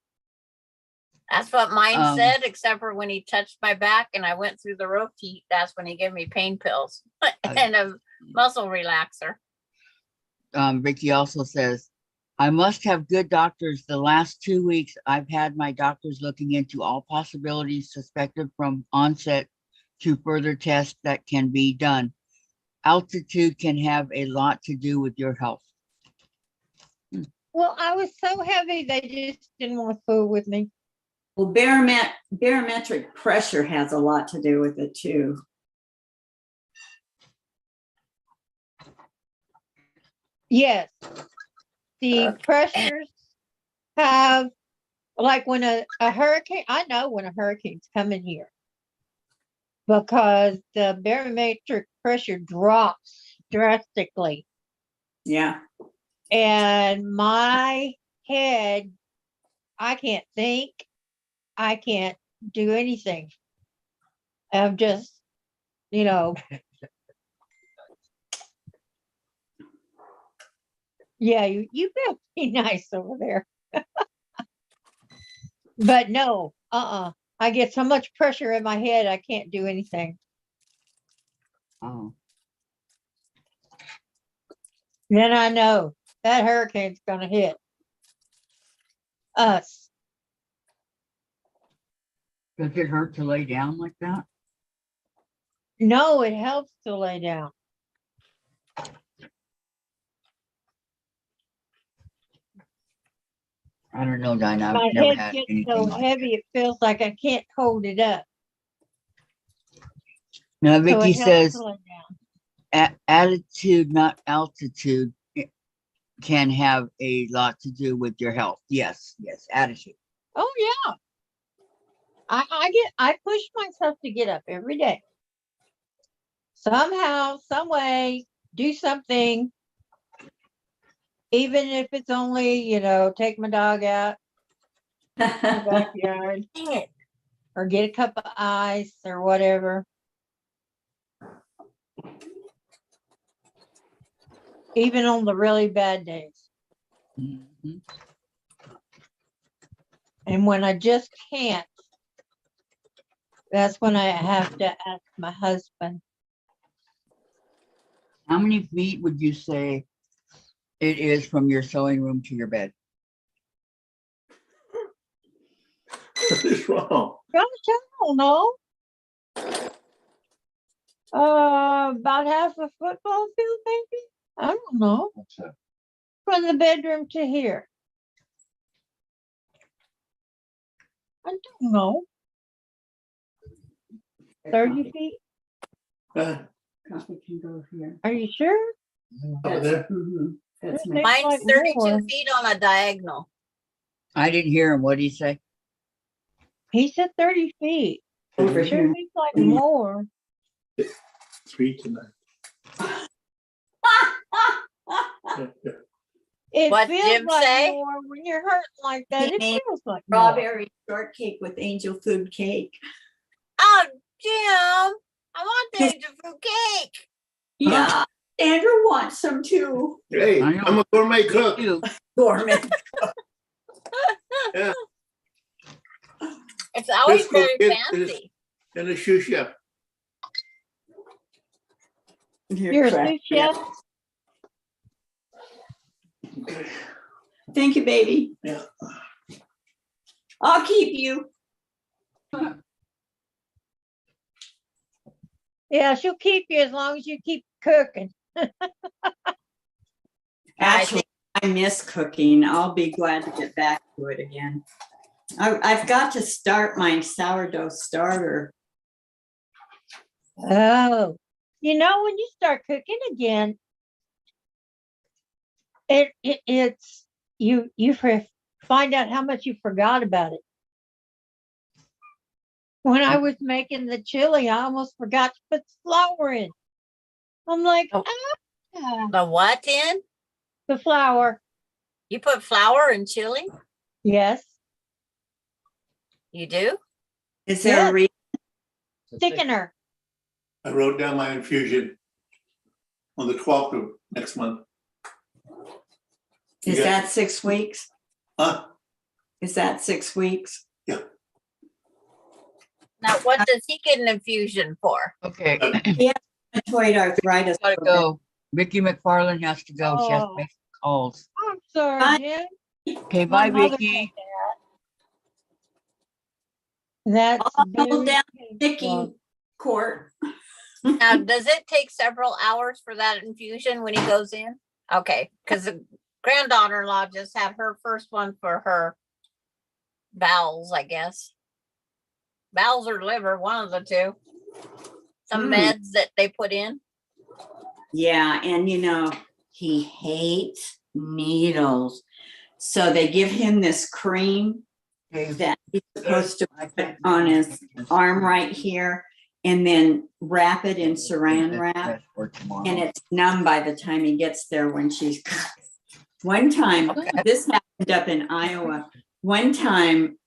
That's what mine Um, said, except for when he touched my back and I went through the roof, that's when he gave me pain pills and a muscle relaxer. Vicki also says, I must have good doctors. The last 2 weeks, I've had my doctors looking into all possibilities suspected from onset to further tests that can be done. Altitude can have a lot to do with your health. Well, I was so heavy, they just didn't want to fool with me. Well, barometric pressure has a lot to do with it too. Yes. The pressures have, like when a hurricane, I know when a hurricane's coming here because the barometric pressure drops drastically. Yeah. And my head, I can't think, I can't do anything. I'm just, you know. Yeah, you better be nice over there. But no, I get so much pressure in my head, I can't do anything. Oh, Then I know that hurricane's gonna hit us. does it hurt to lay down like that? No, it helps to lay down. I don't know, Dinah. I've My never head had gets anything so like heavy, it feels like I can't hold it up. Now, So Vicki it helps says to lay down. attitude, not altitude, can have a lot to do with your health. Yes, yes, attitude. Oh yeah. I push myself to get up every day. Somehow, some way, do something. Even if it's only, take my dog out in the backyard Dang it. or get a cup of ice or whatever. Even on the really bad days. Mhm. And when I just can't, that's when I have to ask my husband. How many feet would you say it is from your sewing room to your bed? What is wrong? Gosh, I don't know. About half a football field, maybe? I don't know. What's that? From the bedroom to here. I don't know. 30 feet? Coffee can go here. Are you sure? Over there? That's It me. seems Mine's like 32 more. feet on a diagonal. I didn't hear him. What did he say? He said 30 feet. Over Sure here. seems like more. 3 tonight. Yeah. It What feels Jim like say? more when you're hurting like that. He It made feels like more. Strawberry shortcake with angel food cake. Oh, Jim, I want the angel fruit cake. Yeah. Sandra wants some too. Hey, I know. I'm a gourmet cook. You. Gourmet. Yeah. It's always Crisco very kid fancy. And a sous chef. You're a sous chef? Okay. Thank you, baby. Yeah. I'll keep you. Yeah, she'll keep you as long as you keep cooking. Actually, I miss cooking. I'll be glad to get back to it again. I've got to start my sourdough starter. Oh, when you start cooking again, It's find out how much you forgot about it. When I was making the chili, I almost forgot to put flour in. I'm like, Oh. ah, The what in? the flour. You put flour in chili? Yes, You do? Is there a Yes. reason? thickener. I wrote down my infusion on the 12th of next month. Is Yeah. that 6 weeks? Huh? Is that 6 weeks? Now, what does he get an infusion for? Okay, Rheumatoid arthritis. gotta go. Vicki McFarland has to go. She has to Oh. make calls. I'm sorry, Bye. Jen. Okay, My bye, mother Vicki. That's I'll hold very down painful. Vicki court. Now, does it take several hours for that infusion when he goes in? Okay, because the granddaughter-in-law just had her first one for her bowels, I guess. Bowels or liver, one of the two. Some meds that they put in. Yeah, and he hates needles. So they give him this cream that he's supposed to put on his arm right here and then wrap it in saran wrap. And it's numb by the time he gets there when she's one time, this happened up in Iowa. One time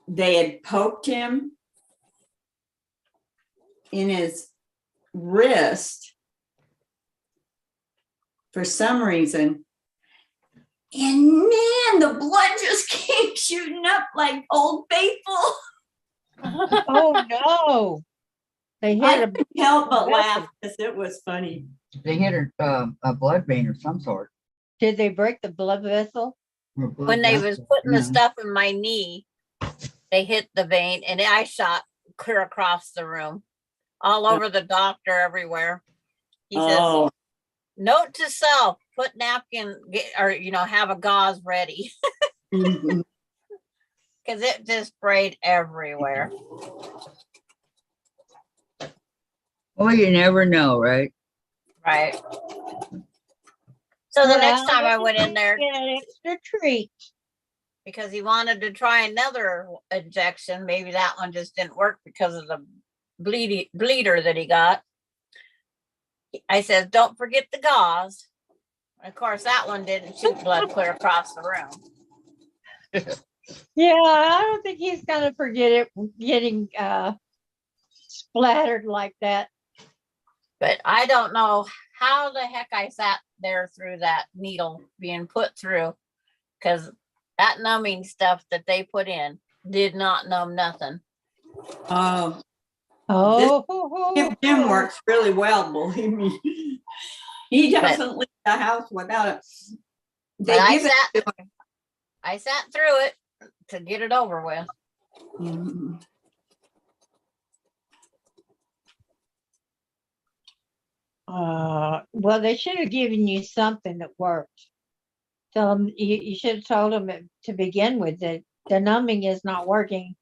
they had poked him in his wrist for some reason. And man, the blood just came shooting up like Old Faithful. Oh no. They I hit a couldn't help but vessel. laugh because it was funny. They hit a blood vein of some sort. Did they break the blood vessel? or blood When they was vessel. putting the Yeah. stuff in my knee, they hit the vein and I shot clear across the room, all over the doctor, everywhere. He says, Oh, note to self, put napkin or have a gauze ready mhm. because it just sprayed everywhere. Well, you never know, right? Right. So the next Well, time I they went in there, get an extra treat. because he wanted to try another injection, maybe that one just didn't work because of the bleeder that he got. I said, don't forget the gauze. Of course, that one didn't shoot blood clear across the room. Yeah, I don't think he's gonna forget it getting splattered like that. But I don't know how the heck I sat there through that needle being put through, because that numbing stuff that they put in did not numb nothing. Oh, Oh, Jim works really well, believe me. He doesn't leave the house without it. They But give it to I sat through it to get it over with. him. well, they should have given you something that worked. Tell them you should have told them to begin with that the numbing is not working.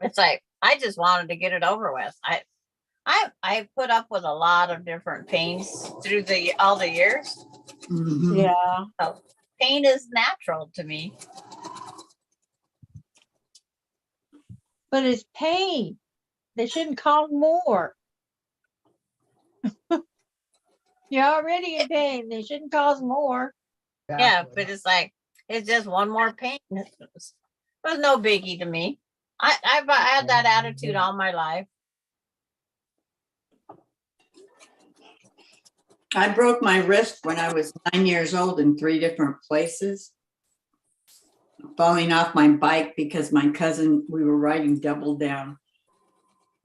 It's like I just wanted to get it over with. I put up with a lot of different pains through all the years. Mhm. Yeah, So pain is natural to me. but it's pain. They shouldn't cause more. You're already in pain. They shouldn't cause more. Yeah, but it's like it's just one more pain. It was no biggie to me. I've had that attitude all my life. I broke my wrist when I was 9 years old in 3 different places. Falling off my bike because my cousin, we were riding double down.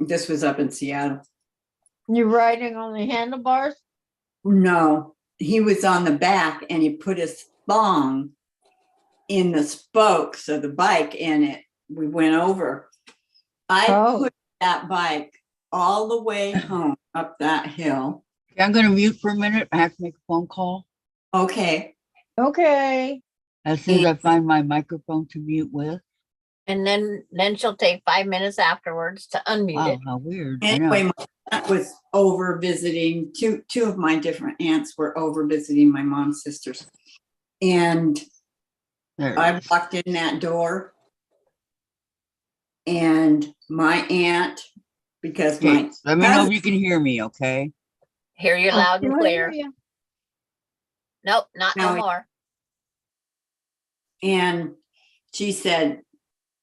This was up in Seattle. You're riding on the handlebars. No, he was on the back and he put his thong in the spokes of the bike and we went over. I Oh. put that bike all the way home up that hill. Okay, I'm gonna mute for a minute. I have to make a phone call. Okay. Okay. As soon as I find my microphone to mute with. And then she'll take 5 minutes afterwards to unmute Wow, it. how weird. I know. Anyway, my aunt was over visiting, two of my different aunts were over visiting my mom's sisters. And There it I is. walked in that door and my aunt, because Okay, my let me know if cousin- you can hear me, okay? Hear you I loud and still clear. hear you. Nope, not no No. more. and she said,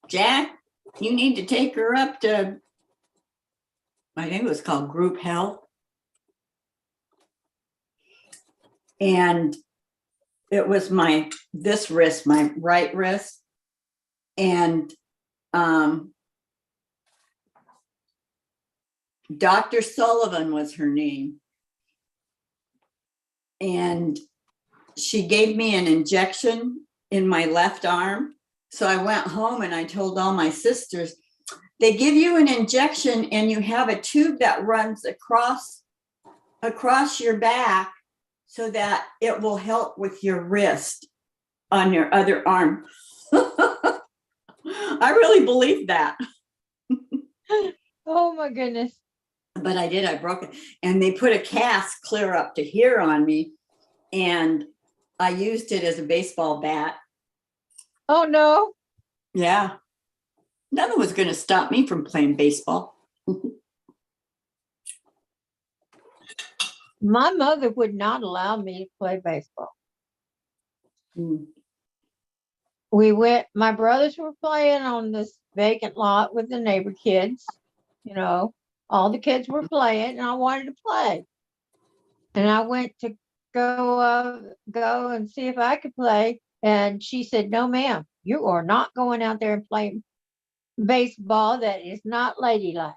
Jack, you need to take her up to, I think it was called group health. And it was this wrist, my right wrist. And Dr. Sullivan was her name. And she gave me an injection in my left arm. So I went home and I told all my sisters, they give you an injection and you have a tube that runs across your back so that it will help with your wrist on your other arm. I really believed that. Oh my goodness. But I did, I broke it. And they put a cast clear up to here on me. And I used it as a baseball bat. Oh no. Yeah. Nothing was going to stop me from playing baseball. My mother would not allow me to play baseball. Mm. My brothers were playing on this vacant lot with the neighbor kids. You know, all the kids were playing and I wanted to play. And I went to go and see if I could play. And she said, no, ma'am, you are not going out there and playing baseball. That is not ladylike.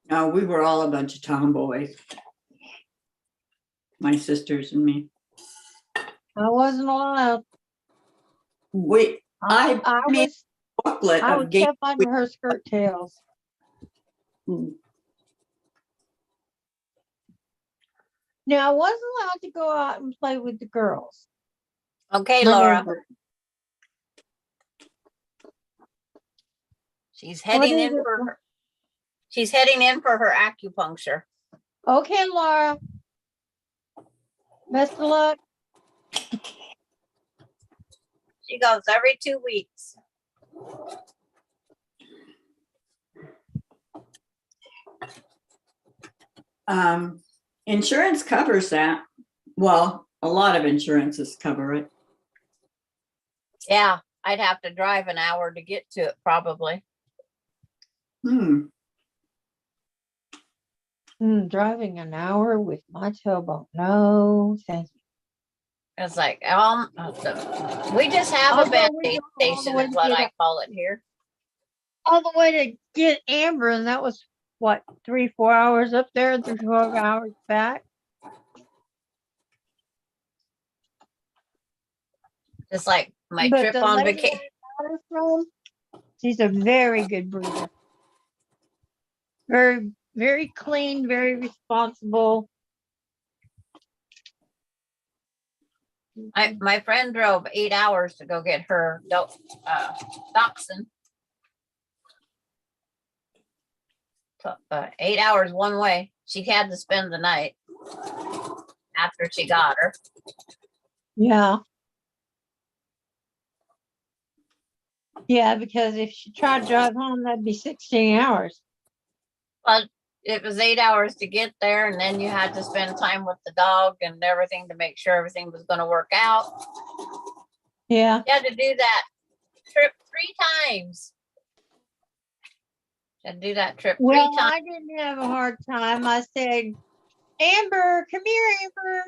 No, we were all a bunch of tomboys. My sisters and me. I wasn't allowed. I made was a booklet I of was game. kept under her skirt tails. Now I wasn't allowed to go out and play with the girls. Okay, My Laura. neighbor. She's What heading is in it? for her acupuncture. Okay, Laura. Best of luck. She goes every 2 weeks. Insurance covers that. Well, a lot of insurances cover it. Yeah, I'd have to drive an hour to get to it probably. Driving an hour with my tailbone. No, thank you. It's like, we just have a Although band we aid drove all the station way is to what get I up. call it here. All the way to get Amber, and that was what, 3-4 hours up there, 12 hours back. Just like my But trip the on lady vacation. I got her from, she's a very good breeder. Very, very clean, very responsible. My friend drove 8 hours to go get her dachshund. So, 8 hours one way. She had to spend the night after she got her. Yeah. Yeah, because if she tried to drive home, that'd be 16 hours. But it was 8 hours to get there, and then you had to spend time with the dog and everything to make sure everything was going to work out. Yeah. You had to do that trip 3 times. You had to do that trip 3 Well, times. I didn't have a hard time. I said, Amber, come here, Amber.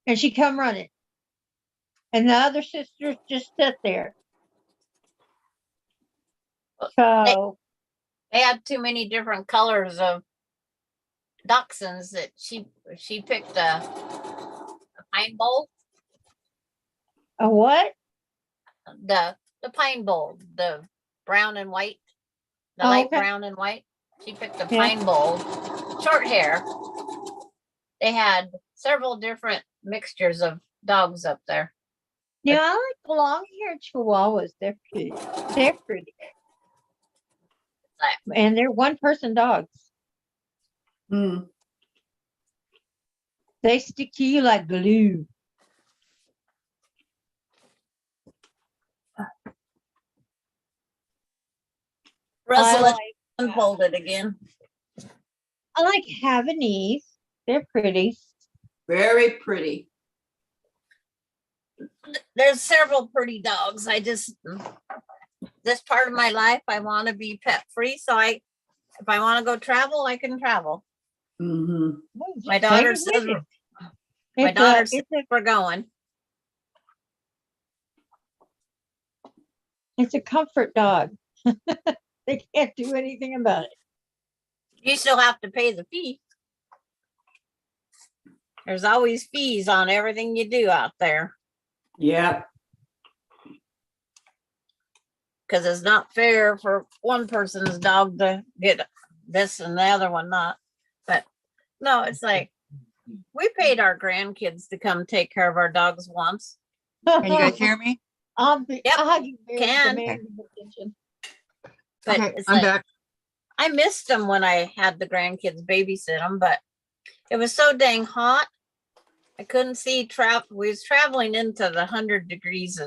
And she come running. And the other sisters just sit there. So They had too many different colors of dachshunds that she picked a pine bowl. a what? The pine bowl, the brown and white, the Oh, light okay. brown and white. She picked a Yeah. pine bowl, short hair. They had several different mixtures of dogs up there. Yeah, I like long-haired chihuahuas. They're pretty. They're pretty. And they're one-person dogs. Mm. They stick to you like glue. Russell, I it unfolded again. like Havanese. They're pretty. Very pretty. There's several pretty dogs. I just, this part of my life, I want to be pet free. So if I want to go travel, I can travel. Mhm. My daughter says, my daughter says we're going. It's a comfort dog. They can't do anything about it. You still have to pay the fee. There's always fees on everything you do out there. Yep. Because it's not fair for one person's dog to get this and the other one not. But no, it's like we paid our grandkids to come take care of our dogs once. Can you guys hear me? Yep, can. But Okay, it's I'm like, back. I missed them when I had the grandkids babysit them, but it was so dang hot. I couldn't see we was traveling into the 100 degrees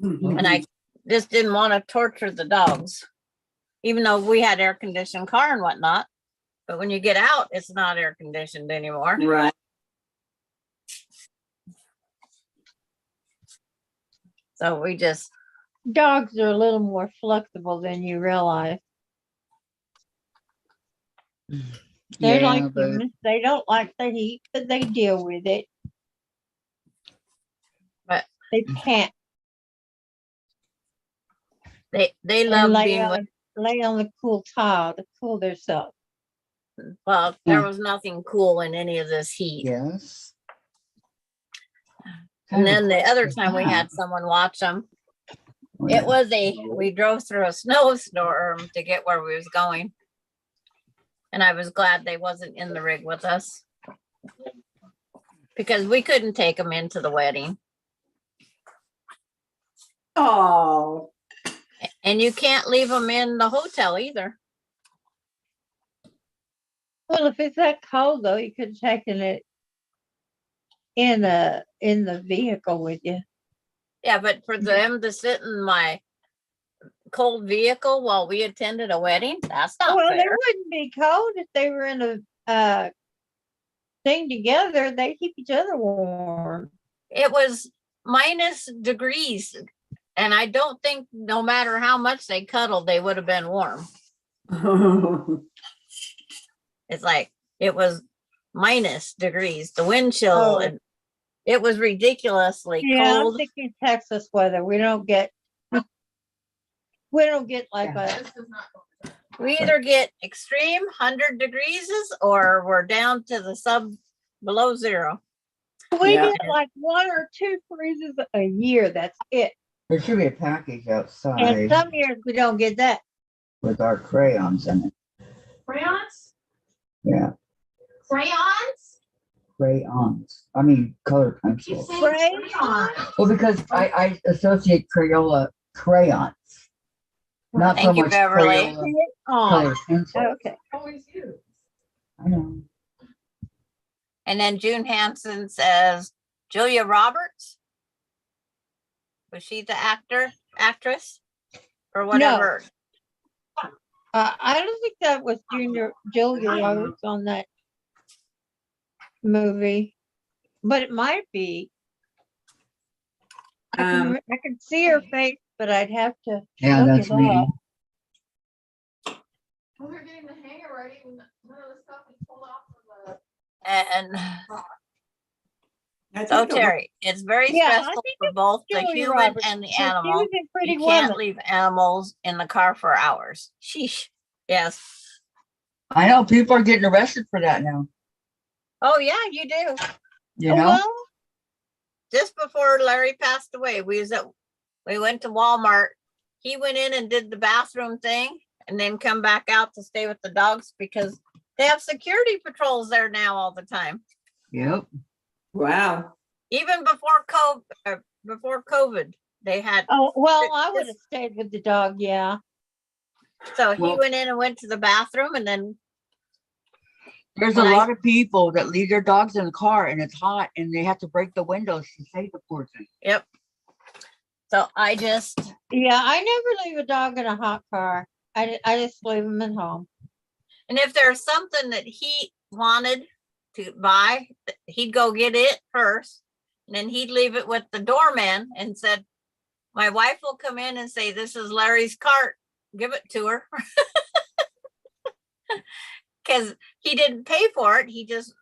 Mhm. and I just didn't want to torture the dogs, even though we had air conditioned car and whatnot. But when you get out, it's not air conditioned anymore. Right. So we just, Dogs are a little more flexible than you realize. They're Yeah, like but humans. They don't like the heat, but they deal with it. but They can't. they And love being with, lay on the cool tile to cool themselves. well, there was nothing cool in any of this heat. yes. And then the other time we had someone watch them, it was we drove through a snowstorm to get where we was going. And I was glad they wasn't in the rig with us because we couldn't take them into the wedding. Oh. And you can't leave them in the hotel either. Well, if it's that cold though, you could have taken it in the vehicle with you. Yeah, but for them to sit in my cold vehicle while we attended a wedding, that's not Well, they fair. wouldn't be cold if they were in a thing together. They keep each other warm. It was minus degrees. And I don't think no matter how much they cuddled, they would have been warm. It's like it was minus degrees, the wind chill, Oh. and it was ridiculously Yeah, I'm cold. thinking Texas weather. We don't get like This is not. We either get extreme 100 degrees or we're down to the below zero. we Yeah. get like 1 or 2 freezes a year. That's it. There should be a package And outside some years we don't get that. with our crayons in it. Crayons? Yeah, Crayons? crayons. I mean, color You pencils. say Crayons? crayons. Well, because I associate Crayola crayons, not so Thank you, much Beverly. Crayola On. color pencils. Okay. Always use. I know. And then June Hansen says, Julia Roberts. Was she the actress? Or whatever? I don't think that was Julia Roberts on that movie, but it might be. I can see her face, but I'd have to Yeah, look that's it me. up. When we were getting the hang of writing, none of the stuff we pulled off of And I so think it was- Terry, it's very Yeah, I stressful think for both the Julia human Roberts, and the because she animal. was in Pretty You can't Woman. leave animals in the car for hours. Sheesh. Yes. I know people are getting arrested for that now. Oh yeah, you do. You know? Well, Just before Larry passed away, we went to Walmart. He went in and did the bathroom thing and then come back out to stay with the dogs because they have security patrols there now all the time. Yep. Wow. even before COVID, they had, Oh, well, I This- would have stayed with the dog, yeah. so he Well- went in and went to the bathroom and then, There's When a I- lot of people that leave their dogs in the car and it's hot and they have to break the windows to save the poor thing. yep. So I just, Yeah, I never leave a dog in a hot car. I just leave him at home. and if there's something that he wanted to buy, he'd go get it first. And then he'd leave it with the doorman and said, my wife will come in and say, this is Larry's cart, give it to her. Cause he didn't pay for it. He just,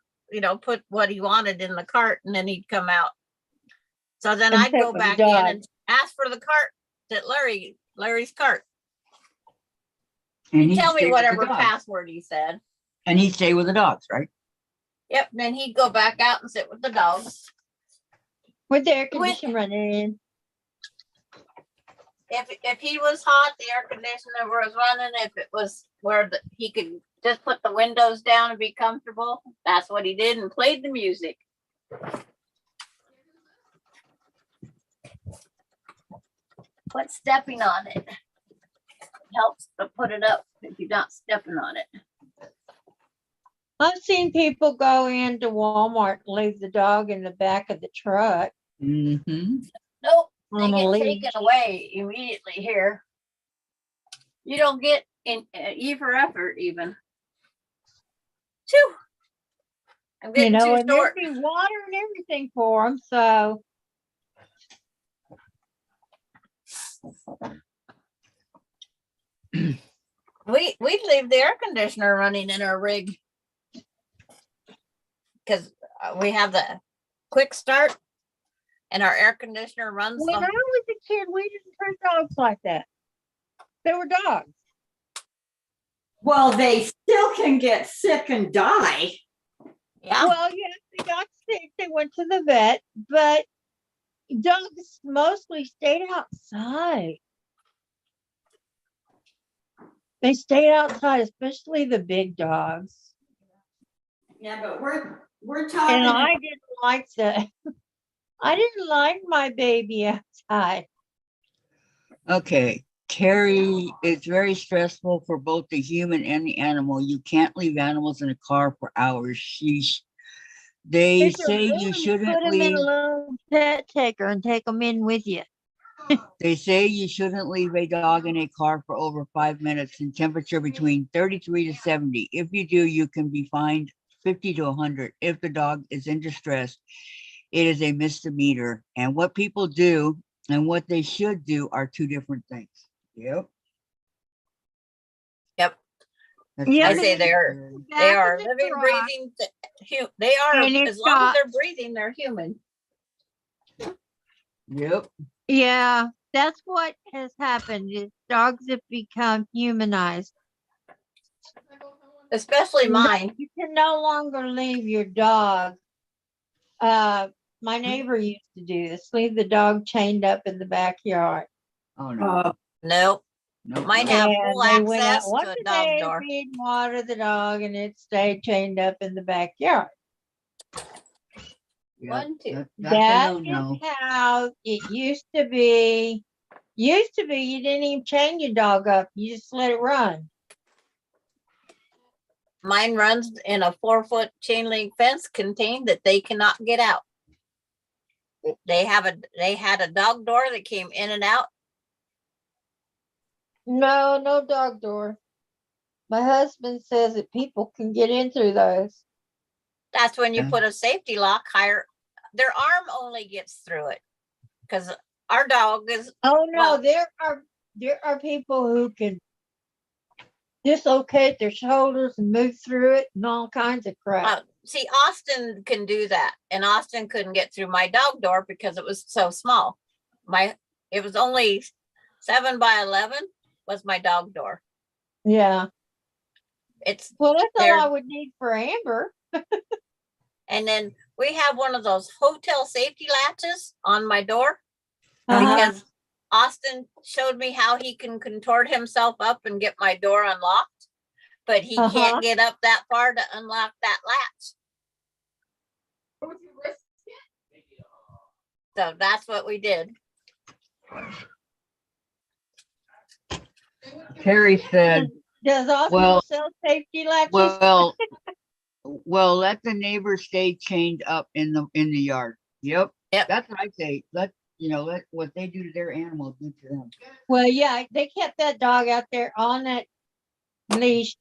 put what he wanted in the cart and then he'd come out. So then And I'd sit go with the back in dog. and ask for the cart that Larry's cart. And He'd he'd tell stay me with the whatever dogs. password he said. And he'd stay with the dogs, right? Yep, then he'd go back out and sit with the dogs. With the air conditioner running in. If he was hot, the air conditioner was running. If it was where he could just put the windows down and be comfortable, that's what he did and played the music. Quit stepping on it. Helps to put it up if you're not stepping on it. I've seen people go into Walmart and leave the dog in the back of the truck. Mm-hmm. Nope, they On a get leash. taken away immediately here. You don't get in E for effort even. Phew. I'm You getting know, too and there'd short. be water and everything for them, so. We'd leave the air conditioner running in our rig. Cause we have the quick start and our air conditioner runs. When I was a kid, we didn't treat dogs like that. They were dogs. Well, they still can get sick and die. Yeah, Well, yes, they got sick. They went to the vet, but dogs mostly stayed outside. They stayed outside, especially the big dogs. Yeah, but we're And talking. I didn't like I didn't like my baby outside. Okay, Carrie, it's very stressful for both the human and the animal. You can't leave animals in a car for hours. They If you're say you bored, shouldn't put 'em in leave. a little pet taker and take them in with you. They say you shouldn't leave a dog in a car for over 5 minutes in temperature between 33 to 70. If you do, you can be fined 50 to 100. If the dog is in distress, it is a misdemeanor. And what people do and what they should do are two different things. Yep. Yep. That's Yeah, I very say they're- scary. they Back are of the living, truck, breathing. They are, And it as long as they're stops. breathing, they're human. Yep. Yeah, that's what has happened. Is dogs have become humanized. Especially No, mine. you can no longer leave your dog. My neighbor used to do this, leave the dog chained up in the backyard. Oh no. Nope. Nope, Mine nope. have And full they went out access once to a a dog day to door. feed and water the dog, and it stayed chained up in the backyard. Yep, One, two. that's a That no-no. is how it used to be. Used to be, you didn't even chain your dog up. You just let it run. Mine runs in a 4-foot chain link fence contained that they cannot get out. They had a dog door that came in and out. No, no dog door. My husband says that people can get in through those. That's when you Yeah. put a safety lock higher. Their arm only gets through it. Cause our dog is, Oh no, Well- there are people who can dislocate their shoulders and move through it and all kinds of crap. see, Austin can do that. And Austin couldn't get through my dog door because it was so small. It was only 7 by 11 was my dog door. Yeah. It's, Well, that's They're- all I would need for Amber. and then we have one of those hotel safety latches on my door. Uh-huh. Because Austin showed me how he can contort himself up and get my door unlocked, but he Uh-huh. can't get up that far to unlock that latch. Would you risk it? So that's what we did. Terry said, Does Oscar Well- sell safety latches? well, let the neighbors stay chained up in the yard. Yep. Yep. That's what I say. Let what they do to their animal do to them. Well, yeah, they kept that dog out there on that leash.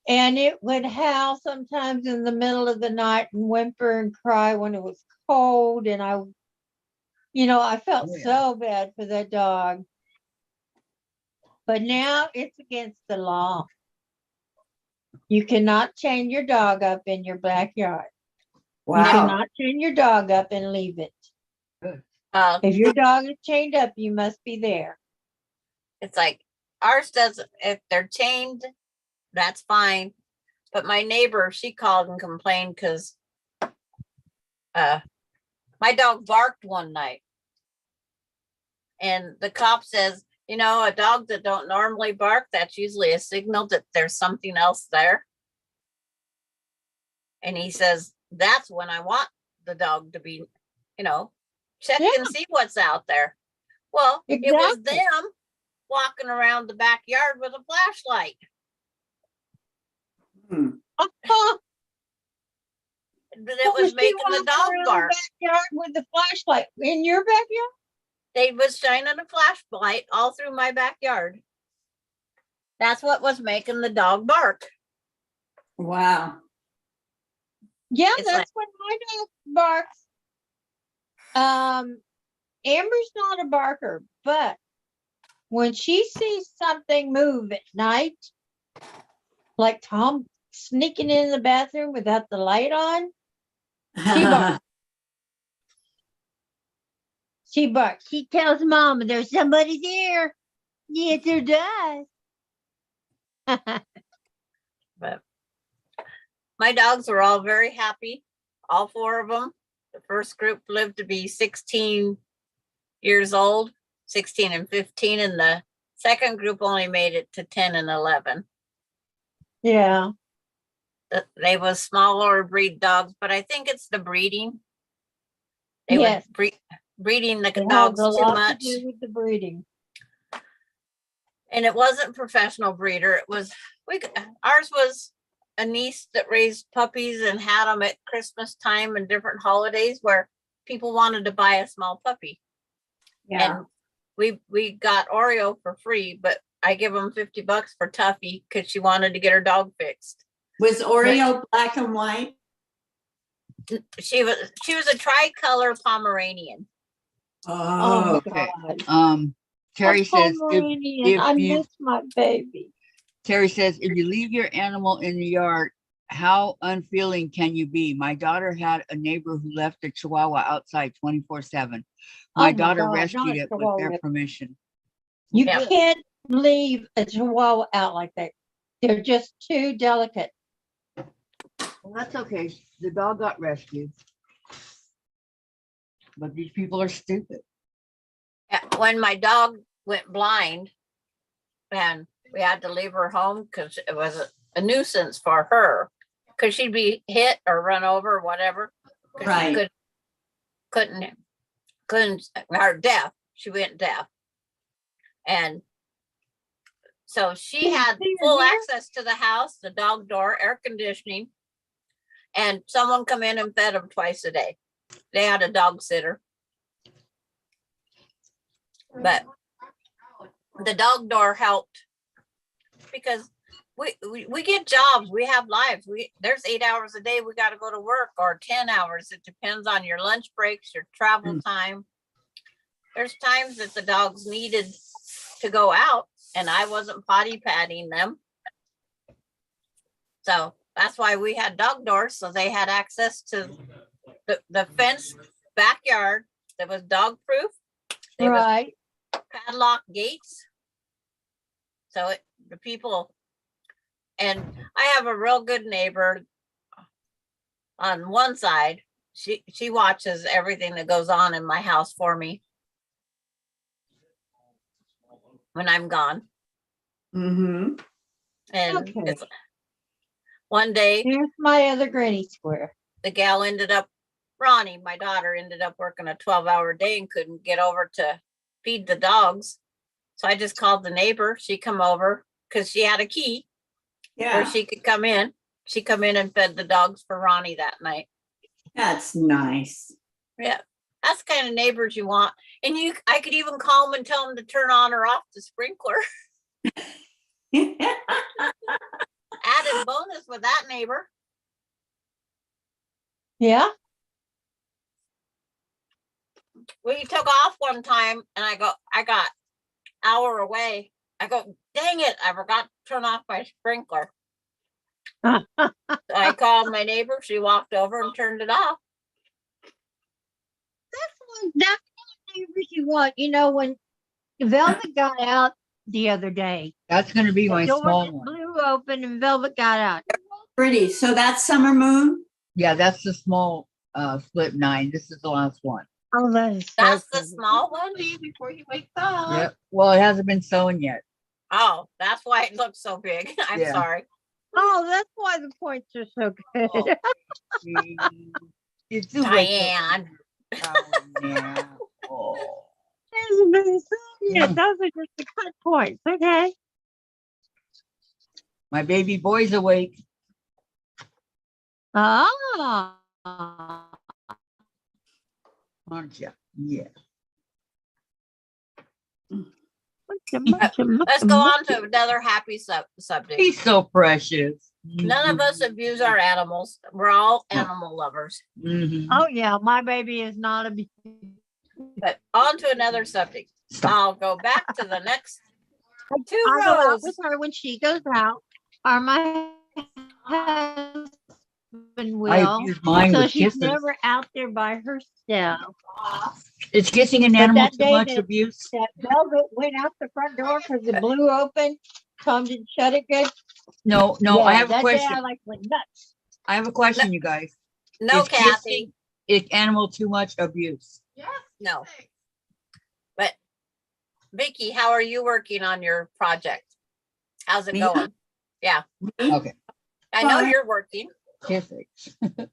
And it would howl sometimes in the middle of the night and whimper and cry when it was cold. And I felt Oh, yeah. so bad for that dog. But now it's against the law. You cannot chain your dog up in your backyard. You Wow. cannot chain your dog up and leave it. If your dog is chained up, you must be there. It's like ours doesn't, if they're chained, that's fine. But my neighbor, she called and complained because my dog barked one night. And the cop says, a dog that don't normally bark, that's usually a signal that there's something else there. And he says, that's when I want the dog to be, check and see what's out there. Well, it was Exactly. them walking around the backyard with a flashlight. It was making the dog bark. Backyard with the flashlight in your backyard. They was shining a flashlight all through my backyard. That's what was making the dog bark. Wow. Yeah, It's that's when my dog barks. Amber's not a barker, but when she sees something move at night, like Tom sneaking in the bathroom without the light on, she barks. She barks. She tells Mama there's somebody there. Yes, there does. But my dogs were all very happy. All 4 of them. The first group lived to be 16 years old, 16 and 15, and the second group only made it to 10 and 11. Yeah. They was smaller breed dogs, but I think it's the breeding. They Yes. were breeding the It has dogs a too lot much. to do with the breeding. And it wasn't professional breeder. It was ours was a niece that raised puppies and had them at Christmas time and different holidays where people wanted to buy a small puppy. Yeah. And we got Oreo for free, but I give them $50 for Tuffy because she wanted to get her dog fixed. Was Oreo black and white? She was a tricolor Pomeranian. Oh, my okay. God. Terry A says Pomeranian. if I you- miss my baby. Terry says, if you leave your animal in the yard, how unfeeling can you be? My daughter had a neighbor who left a chihuahua outside 24/7. Oh My my daughter God, rescued not a it with their chihuahua. permission. You Yeah. can't leave a chihuahua out like that. They're just too delicate. Well, that's okay. The dog got rescued. But these people are stupid. When my dog went blind and we had to leave her home because it was a nuisance for her because she'd be hit or run over or whatever. 'Cause Right. She couldn't, or deaf. She went deaf. And so she Can you had see her full here? access to the house, the dog door, air conditioning. And someone come in and fed them twice a day. They had a dog sitter. But the dog door helped because we get jobs, we have lives. There's 8 hours a day we got to go to work, or 10 hours. It depends on your lunch breaks, your travel time. There's times that the dogs needed to go out and I wasn't potty patting them. So that's why we had dog doors, so they had access to the fenced backyard that was dog proof. There was Right. padlock gates. So the people, and I have a real good neighbor on one side. She watches everything that goes on in my house for me when I'm gone. Mm-hmm. And Okay. it's one day Here's my other granny square. the gal ended up Ronnie, my daughter, ended up working a 12-hour day and couldn't get over to feed the dogs. So I just called the neighbor. She come over because she had a key where Yeah, she could come in. She come in and fed the dogs for Ronnie that night. that's nice. Yeah, that's the kind of neighbors you want. And I could even call them and tell them to turn on or off the sprinkler. Added bonus with that neighbor. Yeah. We took off one time and I got hour away. I go, dang it, I forgot to turn off my sprinkler. So I called my neighbor. She walked over and turned it off. That's the neighbors you want. You know, when Velvet got out the other day, That's gonna be my the door small just one. blew open and Velvet got out. Pretty. So that's Summer Moon? Yeah, that's the small split 9. This is the last one. Oh, that is so That's the pretty. small one. Before he wakes up. Yep. Well, it hasn't been sewn yet. Oh, that's why it looks so big. I'm Yeah. sorry. Oh, that's why the points are so good. Oh. It's too late. Diane. Oh, yeah. Oh. Hasn't been sewn yet. Mm. Those are just the cut points, okay? My baby boy's awake. Ah. Aren't you? Yeah. Let's go on to another happy subject. He's so precious. None of us abuse our animals. We're all animal lovers. Mhm. Oh yeah, my baby is not a. But on to another subject. Stop. I'll go back to the next two I go out rows. with her when she goes out, or my husband I will. abuse mine So with she's kisses. never out there by herself. Is kissing an But animal that too day much that- abuse? That Velvet went out the front door because it blew open. Tom didn't shut it good. No, I Yeah, have a that day question. I like went nuts. I have a question, you guys. No, Is Kathy. Is animal too much abuse? Yes. No. But Vicki, how are you working on your project? How's it Me? going? Yeah, Okay. I know Well, you're working. Kissing. I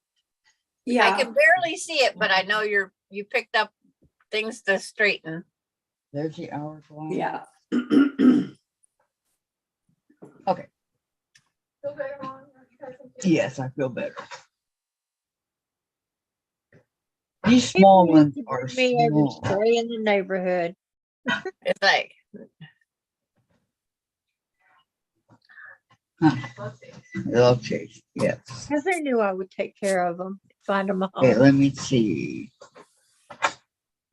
Yeah. can barely see it, but I know you picked up things to straighten. There's the hourglass. Yeah. Okay. Feel better, Mom? You guys okay? Yes, I feel better. These small People ones used to are bring me every small. stray in the neighborhood. It's like, Let's see. They'll chase. Yes. Because they knew I would take care of them, find them a Okay, home. let me see.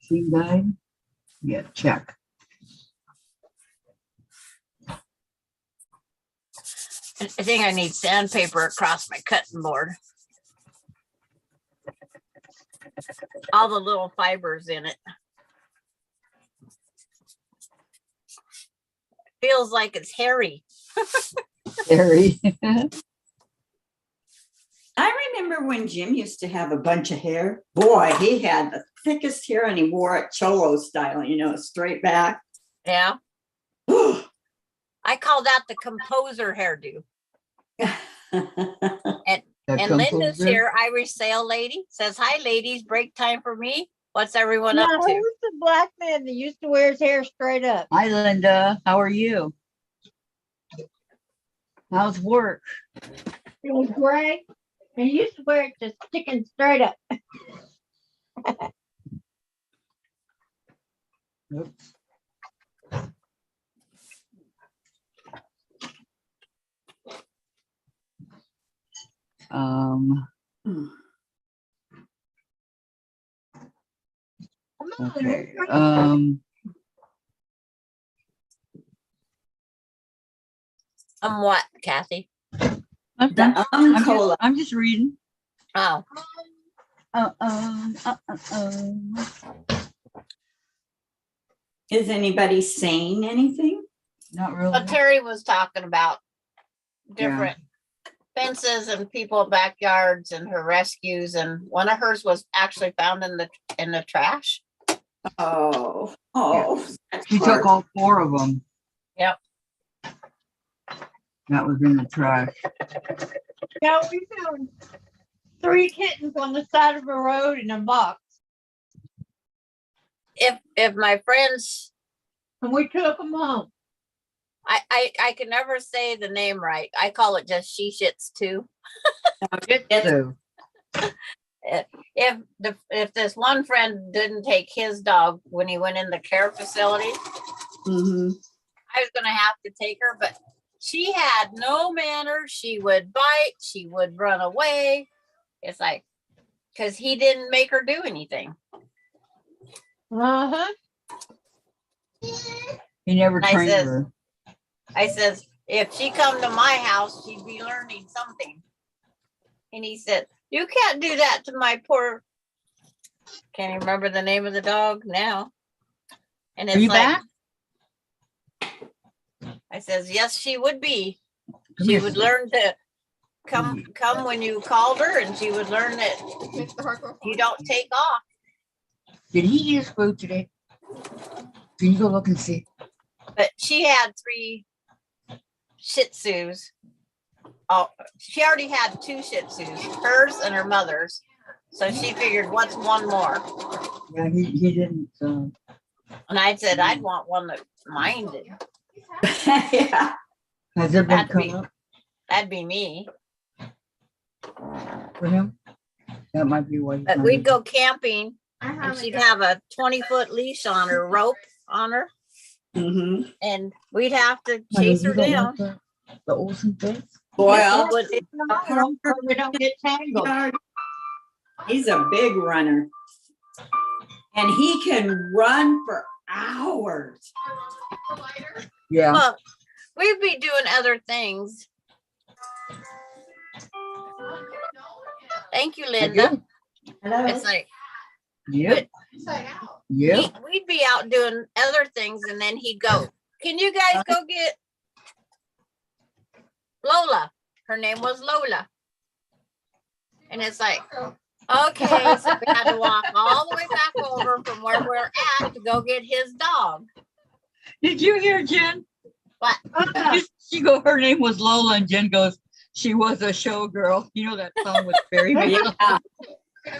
See guide? Yeah, check. I think I need sandpaper across my cutting board. All the little fibers in it. Feels like it's hairy. Harry. I remember when Jim used to have a bunch of hair. Boy, he had the thickest hair and he wore it cholo style, straight back. Yeah, I call that the composer hairdo. And Linda's here, Irish Sale Lady, says, hi, ladies, break time for me. What's everyone Yeah, up to? who's the black man that used to wear his hair straight up? Hi, Linda. How are you? How's work? It was gray. And he used to wear it just sticking straight up. Oops. Come on, Okay. let's What, Kathy? I'm The cola. I'm just reading. Oh, Is anybody saying anything? Not really. well, Terry was talking about different fences and people backyards and her rescues, and one of hers was actually found in the trash. Oh, that's She hard. took all 4 of them. Yep. That was in the trash. Yeah, we found 3 kittens on the side of a road in a box. If my friends, And we took them home. I can never say the name right. I call it just she shits too. So, If this one friend didn't take his dog when he went in the care facility, Mhm. I was gonna have to take her, but she had no manners. She would bite, she would run away. It's like, because he didn't make her do anything. Uh-huh. he never I trained says- her. I says, if she come to my house, she'd be learning something. And he said, you can't do that to my poor, can't even remember the name of the dog now. And Are it's you like, back? I says, yes, she would be. Come She here. would learn to come when you called her, and she would learn that Makes the heart go you don't take off. Did he eat his food today? Can you go look and see? But she had 3 Shih Tzus. Oh, she already had 2 Shih Tzus, hers and her mother's. So she figured, what's one more? Yeah, he didn't. And I said, I'd want one that minded. Yeah. Has it been That'd come be- up That'd be me. for him? That might be what. he's But not we'd eating. go camping I and haven't she'd got- have a 20-foot leash on her, rope on her, Mhm. and we'd have to Honey, chase you her don't down. want the Olsen things? Well, But So we don't get tangled. he's a big runner. And he can run for hours. The lighter? Yeah. well, we'd be doing other things. Thank you, I Linda. do. Hello. It's like Yep. Inside out. Yep. we'd be out doing other things, and then he'd go, can you guys go get Lola? Her name was Lola. And it's like, okay, so we had to walk all the way back over from where we're at to go get his dog. Did you hear Jen? What? She go, her name was Lola, and Jen goes, she was a showgirl. You know that song with Barry Yeah,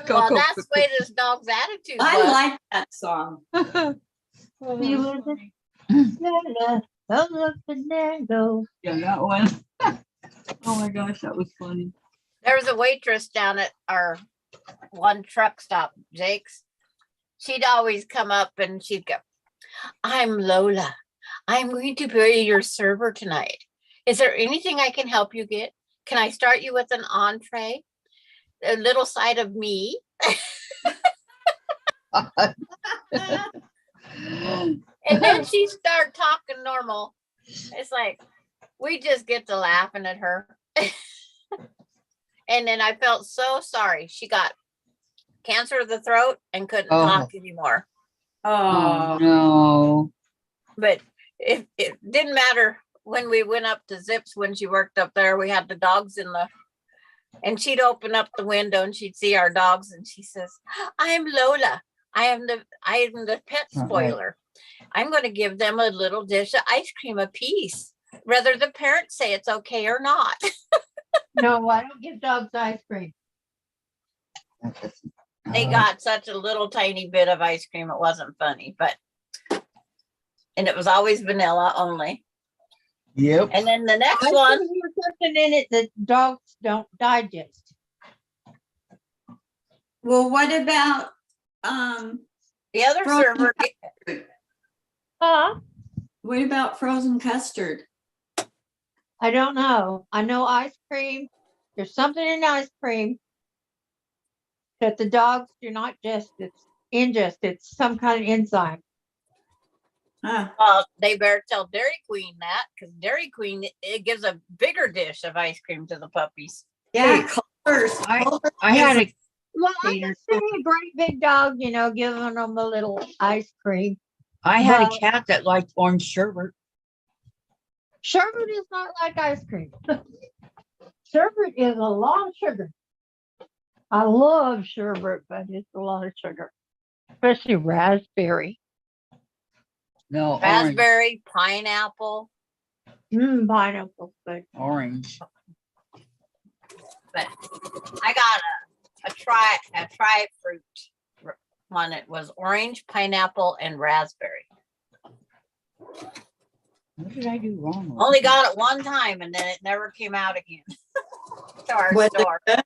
Coco. Well, that's the way this dog's attitude I was. like that song. You were the- Don't look and there go. Yeah, that one. Oh my gosh, that was funny. There was a waitress down at our one truck stop, Jake's. She'd always come up and she'd go, I'm Lola. I'm going to be your server tonight. Is there anything I can help you get? Can I start you with an entree? A little side of me? And then she started talking normal. It's like, we just get to laughing at her. And then I felt so sorry. She got cancer of the throat and couldn't Oh. talk anymore. Oh Oh, no. But it didn't matter when we went up to Zips when she worked up there. We had the dogs and she'd open up the window and she'd see our dogs and she says, I'm Lola. I am the pet Right. spoiler. I'm going to give them a little dish of ice cream apiece, whether the parents say it's okay or not. No, I don't give dogs ice cream. They got such a little tiny bit of ice cream. It wasn't funny, and it was always vanilla only. Yep. And then the next I one, think there's something in it that dogs don't digest. well, what about, the other Frozen server, Huh? what about frozen custard? I don't know. I know ice cream. There's something in ice cream that the dogs do not ingest. It's some kind of enzyme. Huh. they better tell Dairy Queen that, because Dairy Queen, it gives a bigger dish of ice cream to the puppies. Yeah, Culver's. I had a Well, I can see a great big dog, giving them a little ice cream. a But- cat that liked orange sherbet. Sherbet is not like ice cream. Sherbet is a lot of sugar. I love sherbet, but it's a lot of sugar, especially raspberry. No, orange. Raspberry, pineapple. Pineapple, but Orange. But I got a tri fruit one. It was orange, pineapple, and raspberry. What did I do wrong? with Only it? got it one time and then it never came out again to our Was it store. good?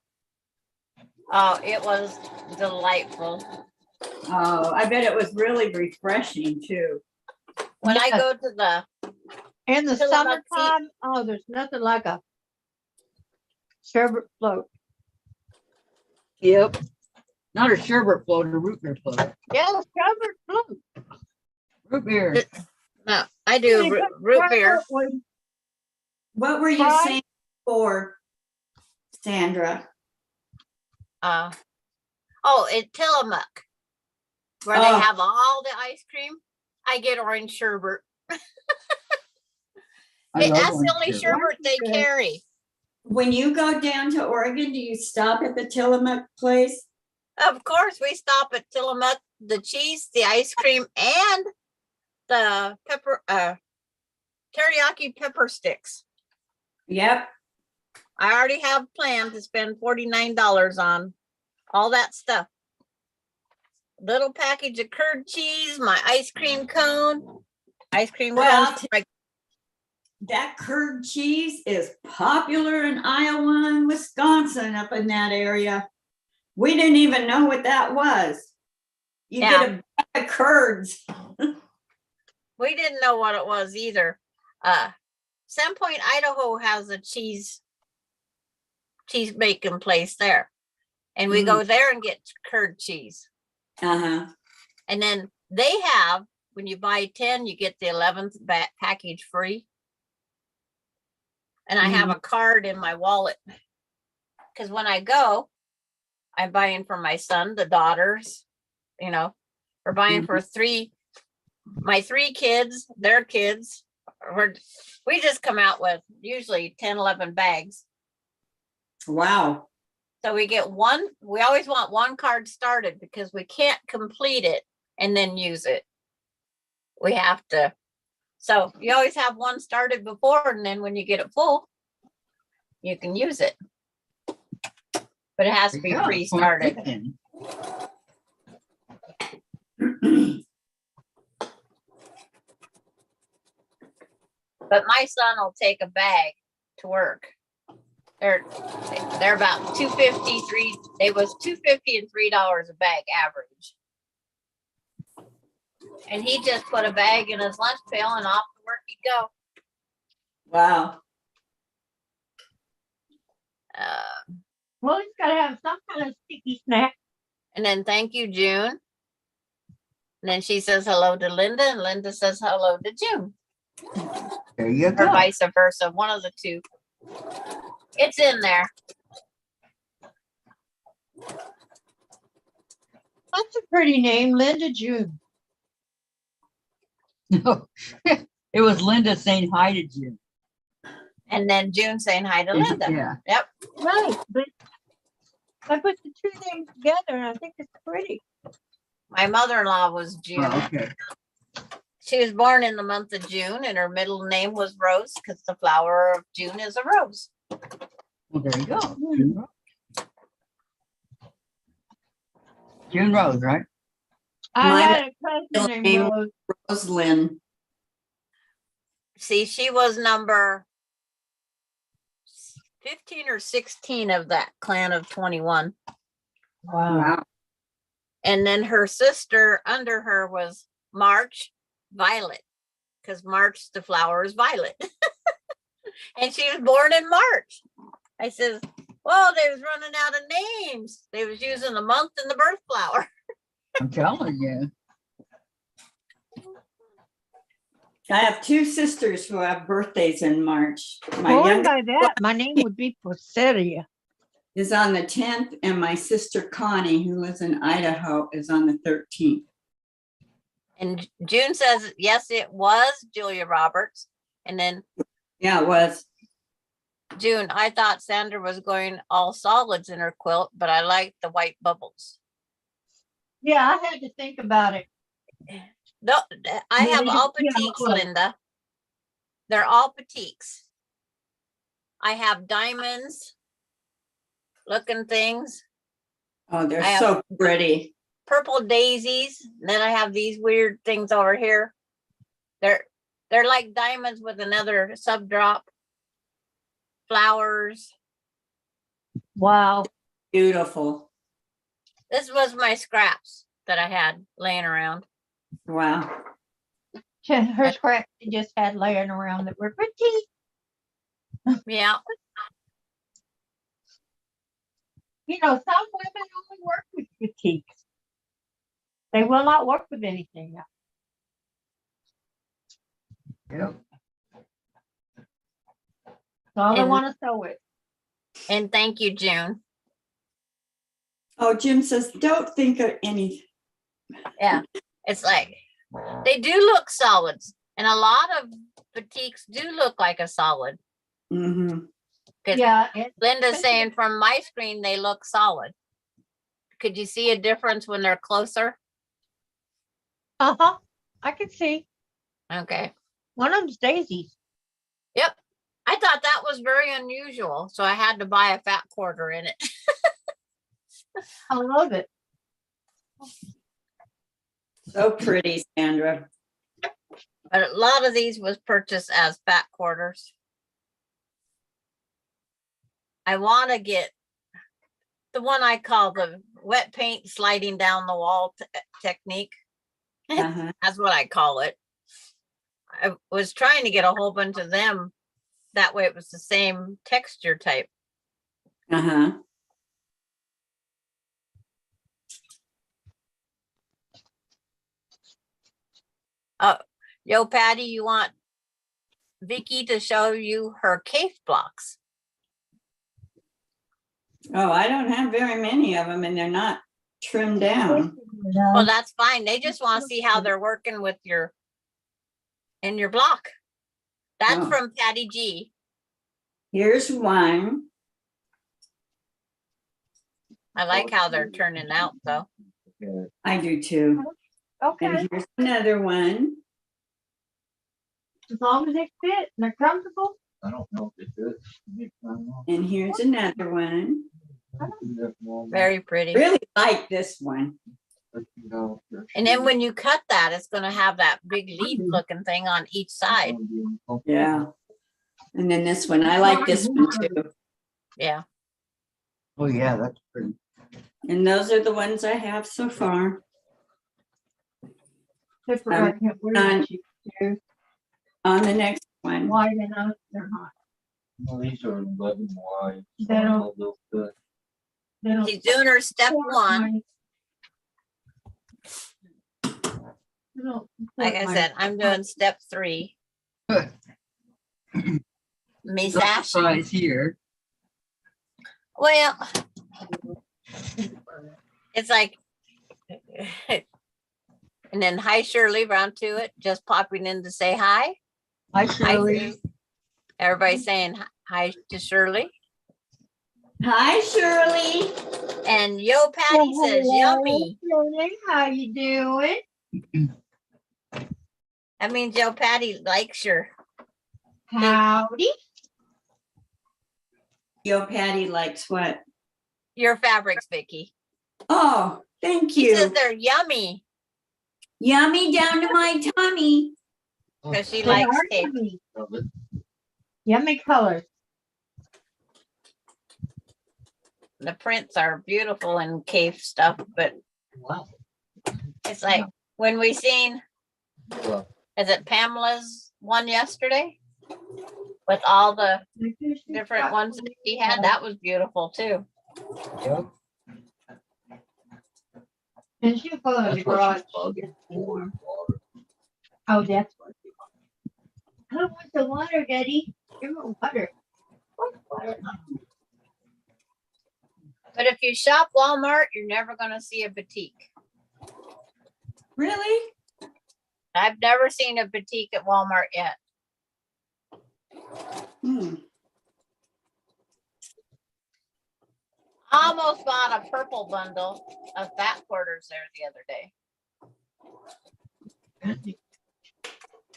Oh, it was delightful. Oh, I bet it was really refreshing too. When I Yes. go to the, In the Fill 'em up, see- summertime, oh, there's nothing like a sherbet float. Yep. Not a sherbet float, a root beer float. Yeah, sherbet float. Root beer. no, I do They put root beer. sherbet with- What were you Fries? saying before, Sandra? In Tillamook, where Oh. they have all the ice cream. I get orange sherbet. I love That's the orange only sherbet. sherbet they Good. carry. When you go down to Oregon, do you stop at the Tillamook place? Of course, we stop at Tillamook, the cheese, the ice cream, and the pepper, teriyaki pepper sticks. Yep. I already have planned to spend $49 on all that stuff. Little package of curd cheese, my ice cream cone, ice cream Well, cone. for my- That curd cheese is popular in Iowa and Wisconsin, up in that area. We didn't even know what that was. You Yeah. get a bag of curds. We didn't know what it was either. Sandpoint, Idaho has a cheese making place there. And we go there and get curd cheese. Uh-huh. And then they have, when you buy 10, you get the 11th package free. And I have a card in my wallet. Because when I go, I'm buying for my son, the daughters, we're buying for my 3 kids, their kids. We just come out with usually 10, 11 bags. Wow. So we get we always want one card started because we can't complete it and then use it. We have to. So you always have one started before, and then when you get it full, you can use it. But it has to be Yeah, pre-started. chicken. But my son will take a bag to work. They're about $2.53. They was $2.50 and $3 a bag average. And he just put a bag in his lunch pail and off to work he'd go. Wow. Well, he's gotta have some kind of sticky snack. And then thank you, June. And then she says hello to Linda, and Linda says hello to June. There you Or go. vice versa, one of the two. It's in there. That's a pretty name, Linda June. No, it was Linda saying hi to Jim. And then June saying hi to Linda. Yeah. Yep. Right, but I put the two names together and I think it's pretty. My mother-in-law was June. Well, okay. She was born in the month of June, and her middle name was Rose because the flower of June is a rose. Well, there you go. June Rose. June Rose, right? I My had a cousin named name- Rose. Roslyn. See, she was number 15 or 16 of that clan of 21. Wow. And then her sister under her was March Violet, because March, the flower is violet. And she was born in March. I said, well, they was running out of names. They was using the month and the birth flower. I'm telling you. I have 2 sisters who have birthdays in March. My Going youngest by that, my name would be Poseria. is on the 10th, and my sister Connie, who lives in Idaho, is on the 13th. And June says, yes, it was Julia Roberts. And then Yeah, it was. June, I thought Sandra was going all solids in her quilt, but I liked the white bubbles. Yeah, I had to think about it. No, I have Yeah, all yeah, petites, well. Linda. They're all petites. I have diamonds looking things. Oh, they're I have- so pretty. Purple daisies. Then I have these weird things over here. They're like diamonds with another subdrop. Flowers. Wow. Beautiful. This was my scraps that I had laying around. Wow. Her scraps she just had laying around that were pretty. Yeah. You know, some women only work with boutiques. They will not work with anything else. Yep. So all they And- want to sew it. And thank you, June. Oh, Jim says, don't think of anything. Yeah. It's like they do look solids. And a lot of boutiques do look like a solid. Mm-hmm. 'Cause Yeah. Linda's saying from my screen, they look solid. Could you see a difference when they're closer? Uh-huh. I can see. Okay. One of them's daisies. Yep. I thought that was very unusual. So I had to buy a fat quarter in it. I love it. So pretty, Sandra. But a lot of these was purchased as fat quarters. I want to get the one I call the wet paint sliding down the wall technique. Uh-huh. That's what I call it. I was trying to get a whole bunch of them. That way it was the same texture type. Uh-huh. Yo, Patty, you want Vicki to show you her cave blocks? Oh, I don't have very many of them and they're not trimmed down. Well, that's fine. They just want to see how they're working with in your block. That's Oh. from Patty G. Here's one. I like how they're turning out though. I do too. Okay. And here's another one. As long as they fit and they're comfortable. I don't know if it fits. And here's another one. Very pretty. Really like this one. And then when you cut that, it's going to have that big leaf looking thing on each side. Yeah. And then this one, I like this one too. Yeah. Oh, yeah, that's pretty. And those are the ones I have so far. Except for I can't wear done. the cheap too. On the next one. Wide enough, they're not. Well, these are 11 wide. They don't- Good. They don't. She's doing her step one. They don't Like I support said, my- I'm doing step 3. Good. Me No sashing. surprise here. Well, it's like, and then hi Shirley, round to it, just popping in to say hi. Hi, Hi, Shirley. Sue. Everybody saying hi to Shirley. Hi, Shirley. And Yo Patty says yummy. Shirley, how you doing? That means Yo Patty likes your, Howdy. Yo, Patty likes what? your fabrics, Vicki. Oh, thank She says you. they're yummy Yummy down to my tummy. because she They likes are cake. yummy. Yummy colors. The prints are beautiful in cave stuff, but Wow. it's like when we seen, Well, is it Pamela's one yesterday? With all the different ones that she had, that was beautiful too. yeah. And she'll go in the That's what garage. she's bugging for. Water. Oh, that's what. I don't want the water, Daddy. Give me water. What water? But if you shop Walmart, you're never gonna see a boutique. Really? I've never seen a boutique at Walmart yet. Hmm. I almost bought a purple bundle of fat quarters there the other day.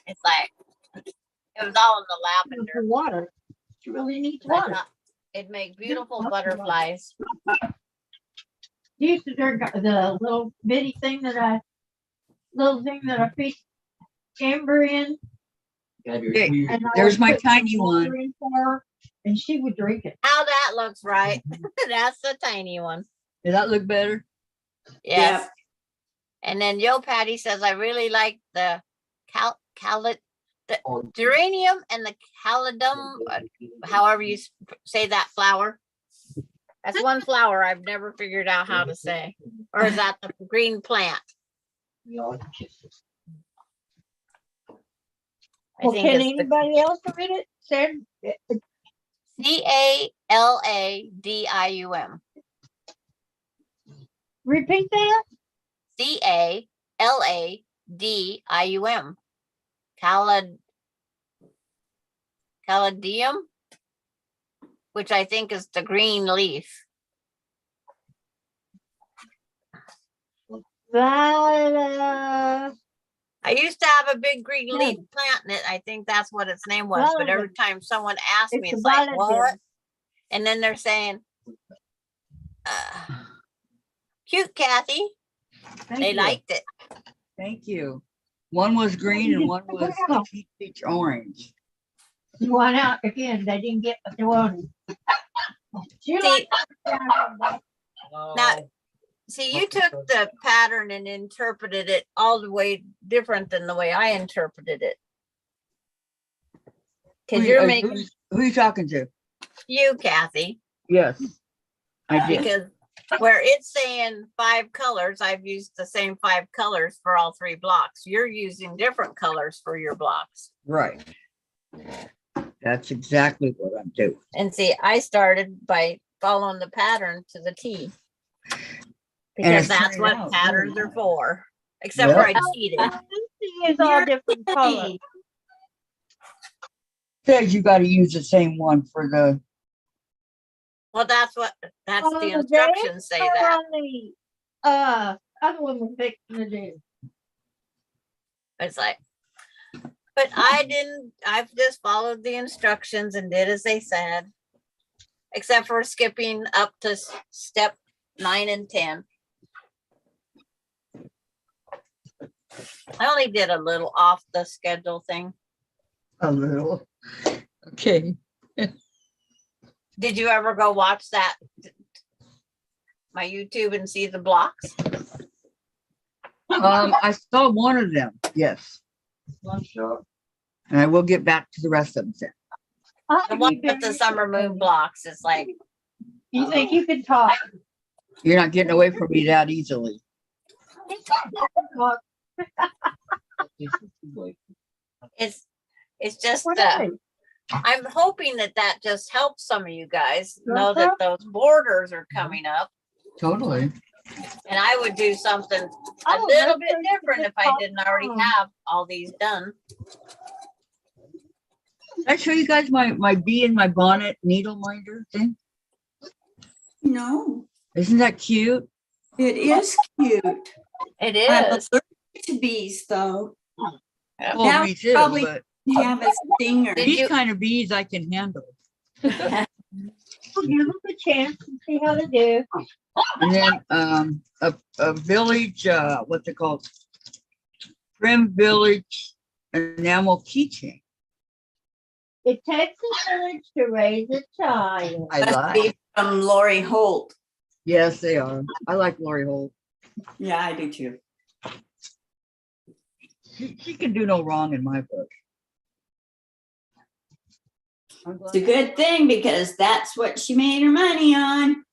It's like, it was all in the lavender. For water. She really needs I water. thought it'd make beautiful butterflies. She used to drink the little thing that I feed Amber in. Hey, And I there's would my put some tiny water one. in for her, and she would drink it. Now that looks right. That's the tiny one. Does that look better? Yes. Yep. And then Yo Patty says, I really like the geranium and the calidum, however you say that flower. That's one flower I've never figured out how to say. Or is that the green plant? I Well, think can it's the anybody else read it? Caladium. Repeat that. Caladium. Caladium, which I think is the green leaf. That, I used to have a big green leaf plant in it. I think that's what its name was. But every time someone asks me, it's like, what? And then they're saying, cute, Kathy. They liked it. Thank you. One was green and one was peach orange. You went out again. They didn't get what they wanted. See, now, see, you took the pattern and interpreted it all the way different than the way I interpreted it. Because you're making Who are you talking to? you, Kathy. Yes, I did. Because where it's saying 5 colors, I've used the same 5 colors for all 3 blocks. You're using different colors for your blocks. Right. That's exactly what I'm doing. And see, I started by following the pattern to the T. Because that's what patterns are for. Except for I cheated. It's all different colors. Says you got to use the same one for the. Well, that's the instructions say that. Other one was fixing to do. It's like, but I didn't, I've just followed the instructions and did as they said. Except for skipping up to step 9 and 10. I only did a little off the schedule thing. A little. Okay. Did you ever go watch that, my YouTube, and see the blocks? I saw one of them. Yes. And I will get back to the rest of them then. The one with the summer moon blocks. It's like, You think you can talk? You're not getting away from me that easily. it's just I'm hoping that just helps some of you guys know that those borders are coming up. Totally. And I would do something a little bit different if I didn't already have all these done. Did I show you guys my bee in my bonnet needle minder thing? No, Isn't that cute? it is cute. It I'm is. allergic to bees, though. Well, That me too, probably but have a stinger. Did these you- kind of bees I can handle. Give them a chance and see how they do. And then a village, what's it called? Prim Village enamel keychain. It takes a village to raise a child. I Must like. be from Lori Holt. Yes, they are. I like Lori Holt. Yeah, I do too. She can do no wrong in my book. It's a good thing because that's what she made her money on.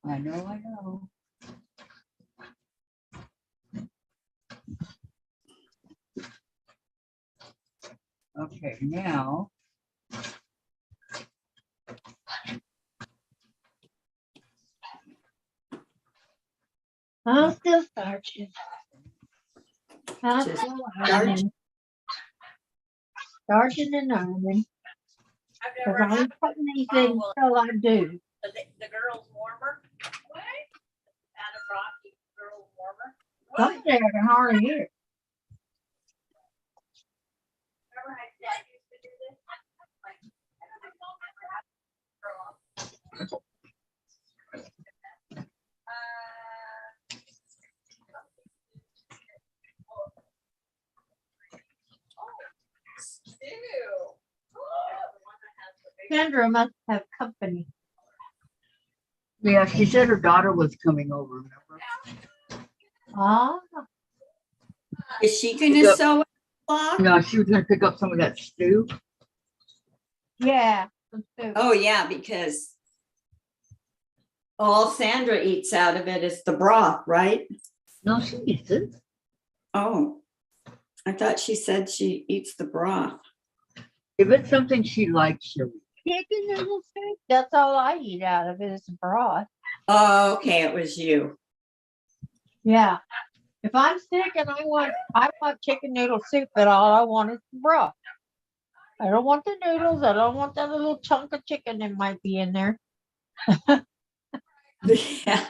I know. Okay, now. I'm still starching. I'm Just still ironing. Starching and ironing. I've Because never I had ain't putting these in until I do. the girls warmer. What? Had a rocky girls warmer. Some there are hard here. Remember how Dad used to do this? Like, Sandra must have company. Yeah, she said her daughter was coming over, remember? Ah, Is she gonna Yep. sew at the clock? No, she was gonna pick up some of that stew. yeah. some soup. Oh, yeah, because all Sandra eats out of it is the broth, right? No, she eats it. Oh, I thought she said she eats the broth. If it's something she likes, she'll eat. Chicken noodle soup. That's all I eat out of it is broth. Oh, okay, it was you. Yeah. If I'm sick and I want chicken noodle soup, but all I want is broth. I don't want the noodles. I don't want that little chunk of chicken that might be in there. Yeah,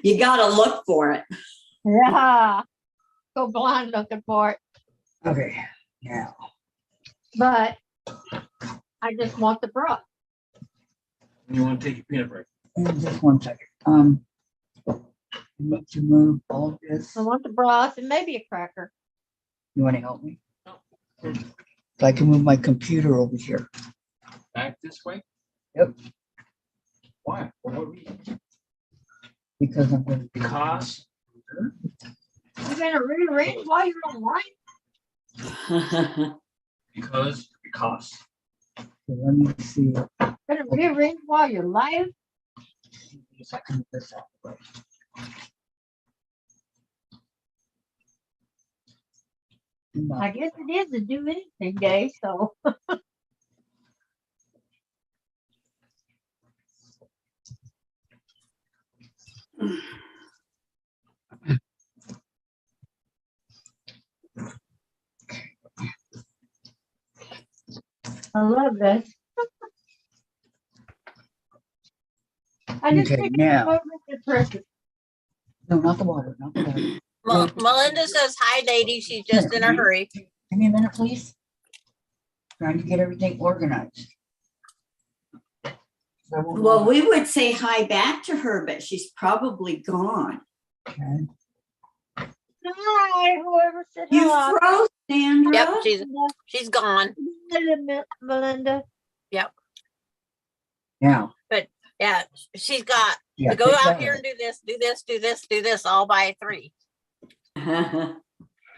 you gotta look for it. Yeah. Go blind looking for it. Okay, now. But I just want the broth. You want to take your peanut break? Just one second. I need to move all this. I want the broth and maybe a cracker. You want to help me? So I can move my computer over here. Back this way? Yep. Why? For what reason? Because I'm going to be. Because You're gonna rearrange while you're online? because. So let me see. Gonna rearrange while you're live? If I can move this out of the way. No. I guess it is a do anything day, so. I love this. I just Okay, think now. it's impressive. No, not the water, not the water. Melinda says, hi, lady. She's just in a hurry. Give me a minute, please. Trying to get everything organized. Well, we would say hi back to her, but she's probably gone. Okay. Hi, whoever said You hello. froze, Sandra. Yep, she's gone. Melinda. Now. Yeah, she's got Yeah, to go take out that here out. and do this, do this, do this, do this all by 3. I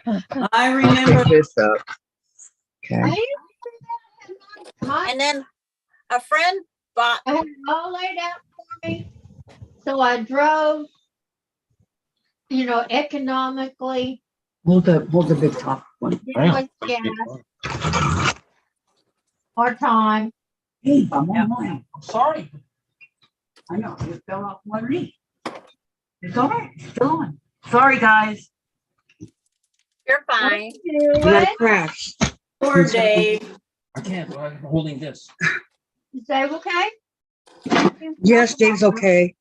I'll remember. pick this up. I Okay. used to do that. My And then a friend bought, I had it all laid out for me. So I drove, economically, Hold the big top one. didn't waste gas or time. Hey, I'm Yep. on mine. I'm sorry. I know, it fell off my knee. It's all right, it's still on. Sorry, guys. you're fine. You got a crash. Poor Dave. I can't. I'm holding this. Is Dave okay? Yes, Dave's okay.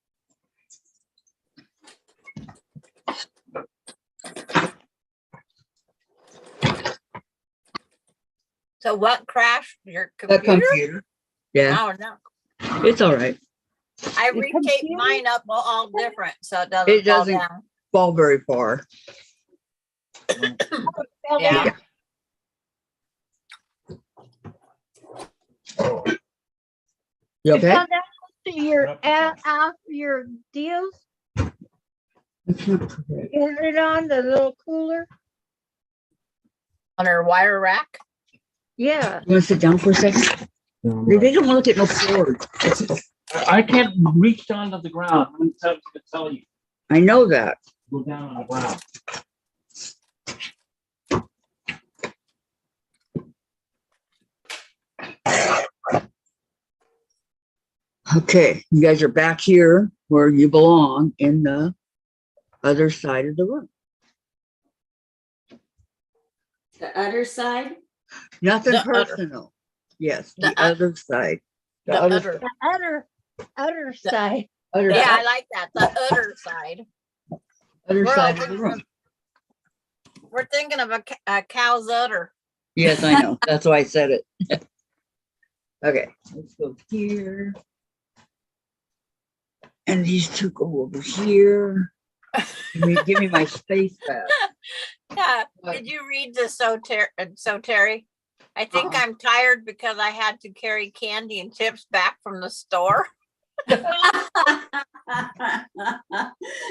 So what crashed your The computer? computer. Yeah, Oh, no. it's all right. I The retaped computer? mine up all different, so it doesn't It fall doesn't- down. Fall very far. Yeah. You okay? So that's to your deals. It's not correct. Is it on the little cooler? On her wire rack. Yeah. You want to sit down for a second? They don't want to look at no cord. I can't reach down to the ground. I'm going to tell you. I know that. Go down on the ground. Okay, you guys are back here where you belong in the other side of the room. The other side. Nothing The other. personal. Yes, The the other side. The other. The other side. Other Yeah, I side, like that. The other side. other We're side all of the room. We're thinking of a cow's udder. Yes, I know. That's why I said it. Okay, let's go here. And these two go over here. Give me my space back. Yeah. What? Did you read the Terry? I think Uh-uh. I'm tired because I had to carry candy and chips back from the store.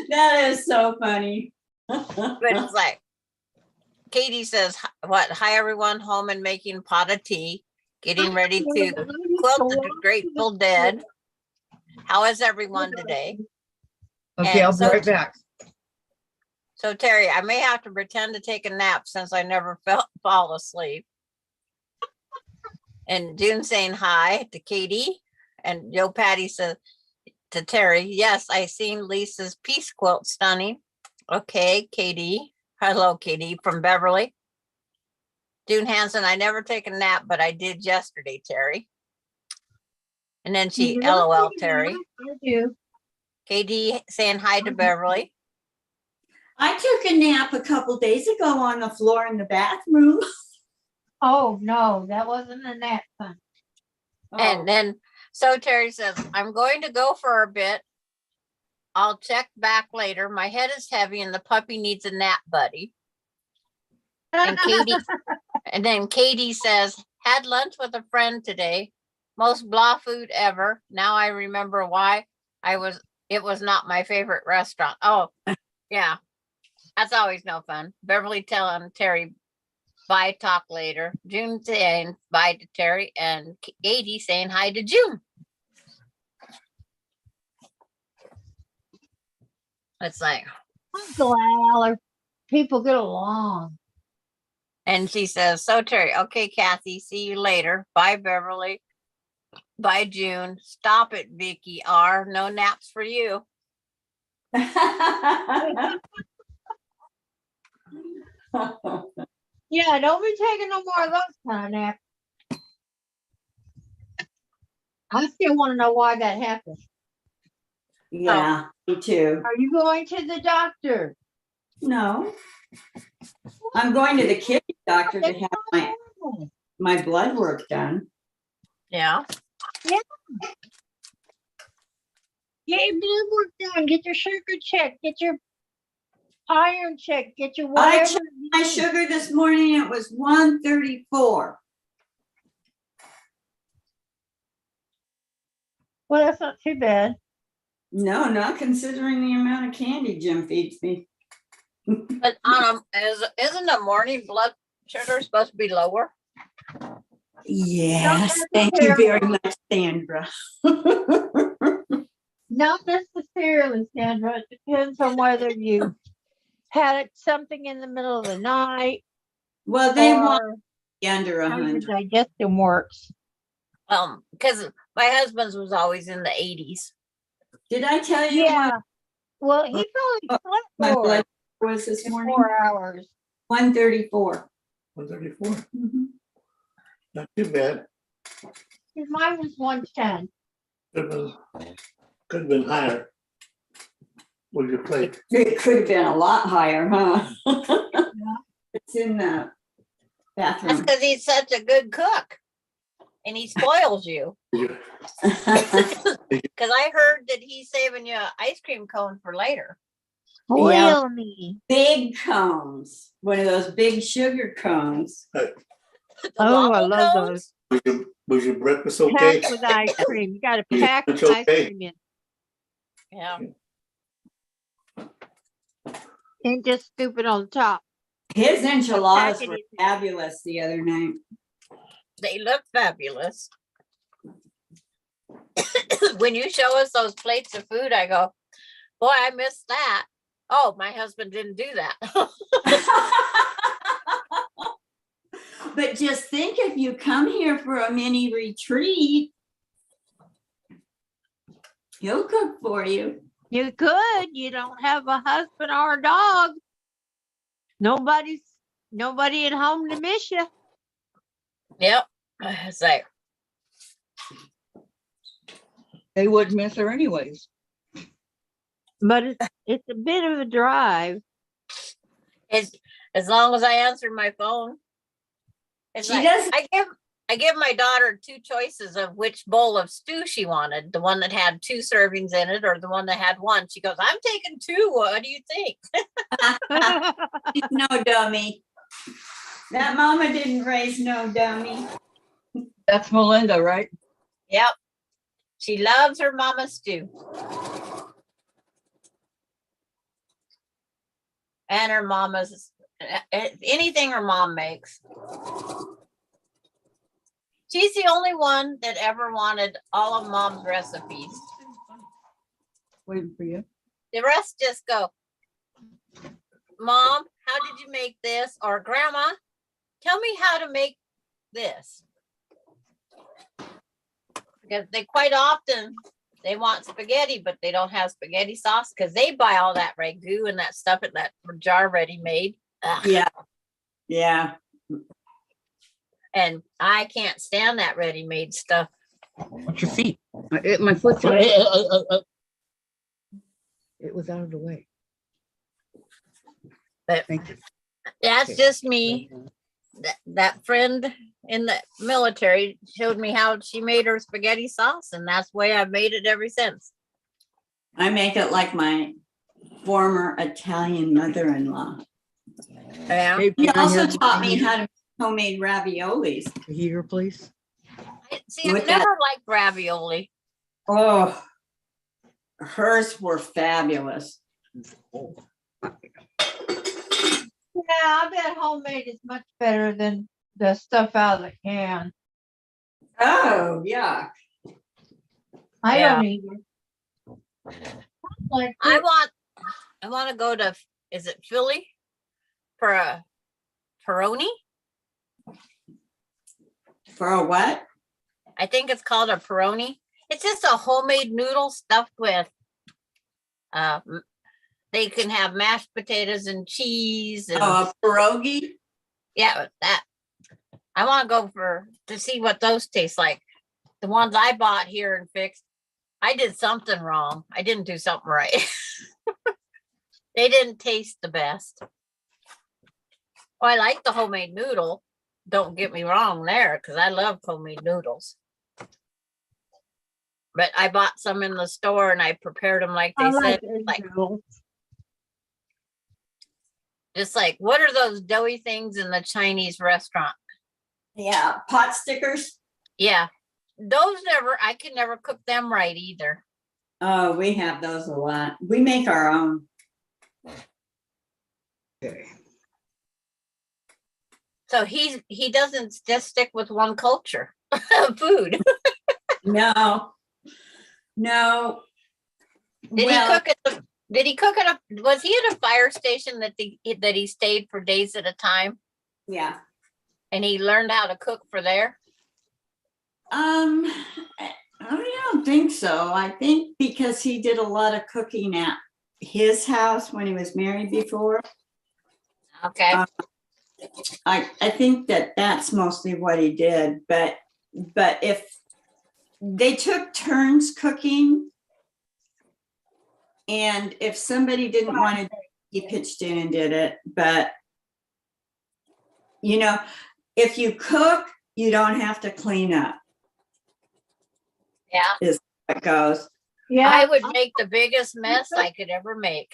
That is so funny. But it's like, Katie says, what, hi everyone, home and making pot of tea, getting ready to quilt the Grateful Dead. How is everyone today? Okay, And I'll be so- right back. So Terry, I may have to pretend to take a nap since I never fall asleep. And June saying hi to Katie, and Joe Patty says to Terry, yes, I seen Lisa's peace quilt, stunning. Okay, Katie. Hello, Katie from Beverly. June Hansen, I never take a nap, but I did yesterday, Terry. And then she LOL Terry. I do. Katie saying hi to Beverly. I took a nap a couple days ago on the floor in the bathroom. Oh, no, that wasn't a nap fun. And then, so Terry says, I'm going to go for a bit. I'll check back later. My head is heavy and the puppy needs a nap buddy. And Katie, and then Katie says, had lunch with a friend today. Most blah food ever. Now I remember why it was not my favorite restaurant. Oh, yeah. That's always no fun. Beverly telling Terry, bye, talk later. June saying bye to Terry, and Katie saying hi to June. It's like, I'm glad all our people get along. and she says, so Terry, okay, Kathy, see you later. Bye, Beverly. Bye, June. Stop it, Vicki R. No naps for you. Yeah, don't be taking no more of those kind of naps. I still want to know why that happened. Yeah, me too. Are you going to the doctor? No. I'm going to the kidney doctor to have my blood work done. Yeah. Get your blood work done. Get your sugar checked. Get your iron checked. Get your I whatever. checked my sugar this morning. It was 134. Well, that's not too bad. No, not considering the amount of candy Jim feeds me. But isn't a morning blood sugar supposed to be lower? Yes, thank you very much, Sandra. Not necessarily, Sandra. It depends on whether you had something in the middle of the night Well, they want or to be under how your 100. digestion works. Because my husband's was always in the 80s. Did I tell you Yeah. what Well, he probably slept my for blood was this morning? 4 hours. 134. 134, Mhm. not too bad. Mine was 110. Could have been higher. With your plate. It could have been a lot higher, huh? It's in the That's bathroom. because he's such a good cook. And he spoils you. Because I heard that he's saving you an ice cream cone for later. Spoil me. Big cones, one of those big sugar cones. The Oh, I waffle love cones? those. Was your breakfast okay? Packed with ice cream. You got to Was your pack lunch ice okay? cream in. Yeah. And just scoop it on the top. His enchiladas Pack it were in. fabulous the other night. They look fabulous. When you show us those plates of food, I go, boy, I missed that. Oh, my husband didn't do that. But just think, if you come here for a mini retreat, he'll cook for you. You could. You don't have a husband or a dog. Nobody at home to miss you. Yep. It's like, They wouldn't miss her anyways. But it's a bit of a drive. it's as long as I answer my phone. It's She like, doesn't- I give my daughter two choices of which bowl of stew she wanted, the one that had 2 servings in it or the one that had 1. She goes, I'm taking 2. What do you think? No dummy. That mama didn't raise no dummy. That's Melinda, right? Yep. She loves her mama stew. And her mama's, anything her mom makes. She's the only one that ever wanted all of mom's recipes. Waiting for you. The rest just go, Mom, how did you make this? Or Grandma, tell me how to make this. Because they quite often, they want spaghetti, but they don't have spaghetti sauce because they buy all that ragu and that stuff in that jar ready made. Yeah. Yeah. And I can't stand that ready made stuff. What's your feet? My foot's Uh, it was out of the way. But Thank you. that's just me. That friend in the military showed me how she made her spaghetti sauce, and that's the way I've made it ever since. I make it like my former Italian mother-in-law. Yeah. Hey, She can I also have taught me how to make homemade raviolis. the heater, please? See, I've With that- never liked ravioli. Oh, hers were fabulous. Yeah, I bet homemade is much better than the stuff out of the can. Oh, yeah. I Yeah. don't either. Like, I want to go to, is it Philly for a Peroni? For a what? I think it's called a Peroni. It's just a homemade noodle stuffed with, they can have mashed potatoes and cheese and Oh, a pierogi? yeah, that. I want to go to see what those taste like. The ones I bought here and fixed, I did something wrong. I didn't do something right. They didn't taste the best. Well, I like the homemade noodle. Don't get me wrong there, because I love homemade noodles. But I bought some in the store and I prepared them like they I said. like Like, noodles. just like, what are those doughy things in the Chinese restaurant? Yeah, pot stickers. Yeah, I can never cook them right either. Oh, we have those a lot. We make our own. Okay. So he doesn't just stick with one culture of food. No, no. Did he cook it? Did he cook it? Was he at a fire station that he stayed for days at a time, Yeah. and he learned how to cook for there? I don't think so. I think because he did a lot of cooking at his house when he was married before. Okay. I think that's mostly what he did, but if they took turns cooking, and if somebody didn't want to, he pitched in and did it. But you know, if you cook, you don't have to clean up. Yeah. Is how it goes. Yeah, I would make the biggest mess I could ever make.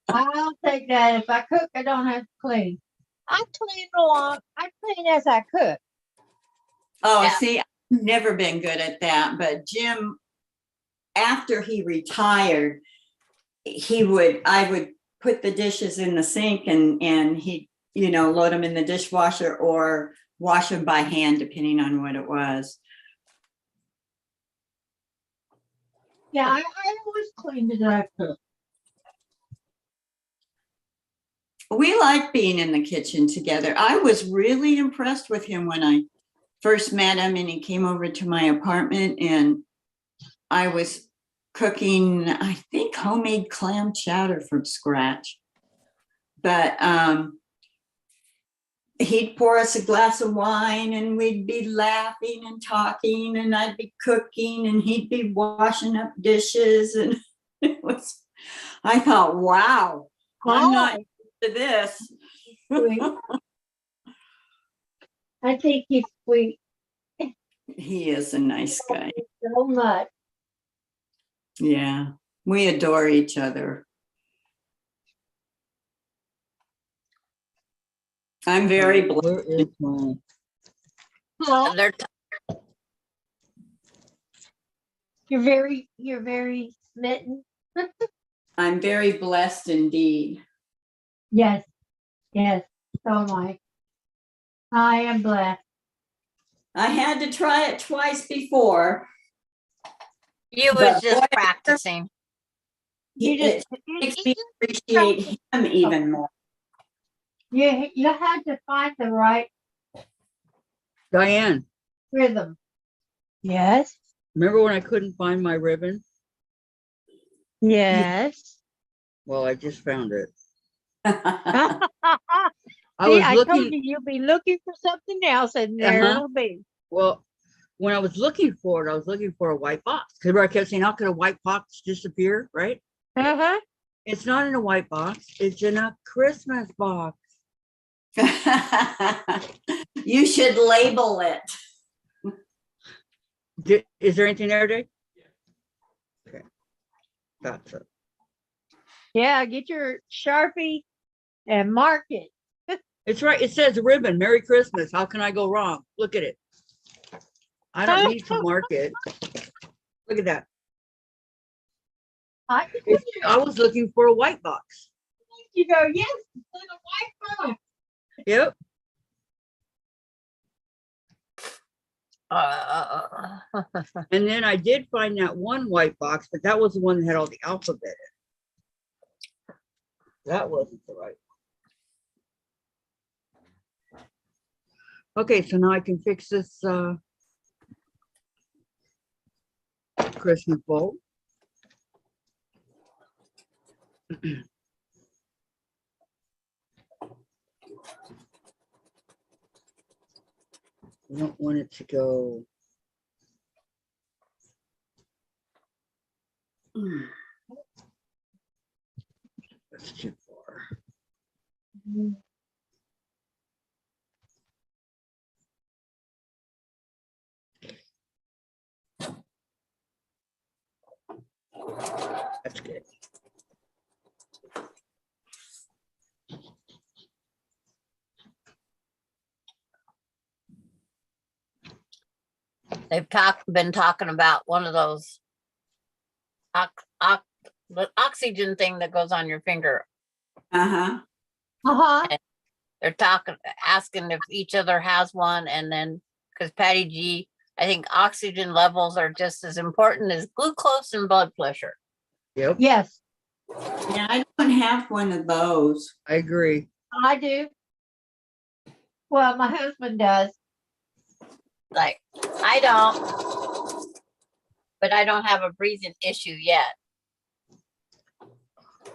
I'll take that. If I cook, I don't have to clean. I clean along. I clean as I cook. Oh, Yeah. see, I've never been good at that, but Jim, after he retired, I would put the dishes in the sink and he'd, load them in the dishwasher or wash them by hand, depending on what it was. Yeah, I always clean as I cook. We like being in the kitchen together. I was really impressed with him when I first met him and he came over to my apartment and I was cooking, I think, homemade clam chowder from scratch. But he'd pour us a glass of wine and we'd be laughing and talking and I'd be cooking and he'd be washing up dishes. And I thought, wow, I'm not used to this. Sweet. I think he's sweet He is a nice guy. so much. Yeah, we adore each other. I'm very blessed. Where is my, Huh? They're You're very smitten. I'm very blessed indeed. Yes, yes, so am I. I am blessed. I had to try it twice before. You was But just boy, practicing. You It just makes me appreciate him even more. you had to find the right Diane, rhythm. Yes. remember when I couldn't find my ribbon? Yes. Well, I just found it. See, I was I told looking, you you'll be looking for something else, and there Uh-huh. it'll be. well, when I was looking for it, I was looking for a white box. Because I kept saying, how could a white box disappear, right? Uh-huh. It's not in a white box. It's in a Christmas box. You should label it. Is there anything there, Dave? Okay. That's it. Yeah, get your Sharpie and mark it. It's right. It says ribbon. Merry Christmas. How can I go wrong? Look at it. I don't need to mark it. Look at that. I can I was looking for a white box. you go, yes, it's in a white box. Yep. And then I did find that one white box, but that was the one that had all the alphabet in it. That wasn't the right one. Okay, so now I can fix this Christmas bowl. I don't want it to go. That's too far. That's good. They've been talking about one of those the oxygen thing that goes on your finger. Uh-huh. Uh-huh. They're asking if each other has one, and then because Patty G, I think oxygen levels are just as important as glucose and blood pressure. Yep, Yes, Yeah, I don't have one of those. I agree. I do. Well, my husband does. Like, I don't, but I don't have a breathing issue yet.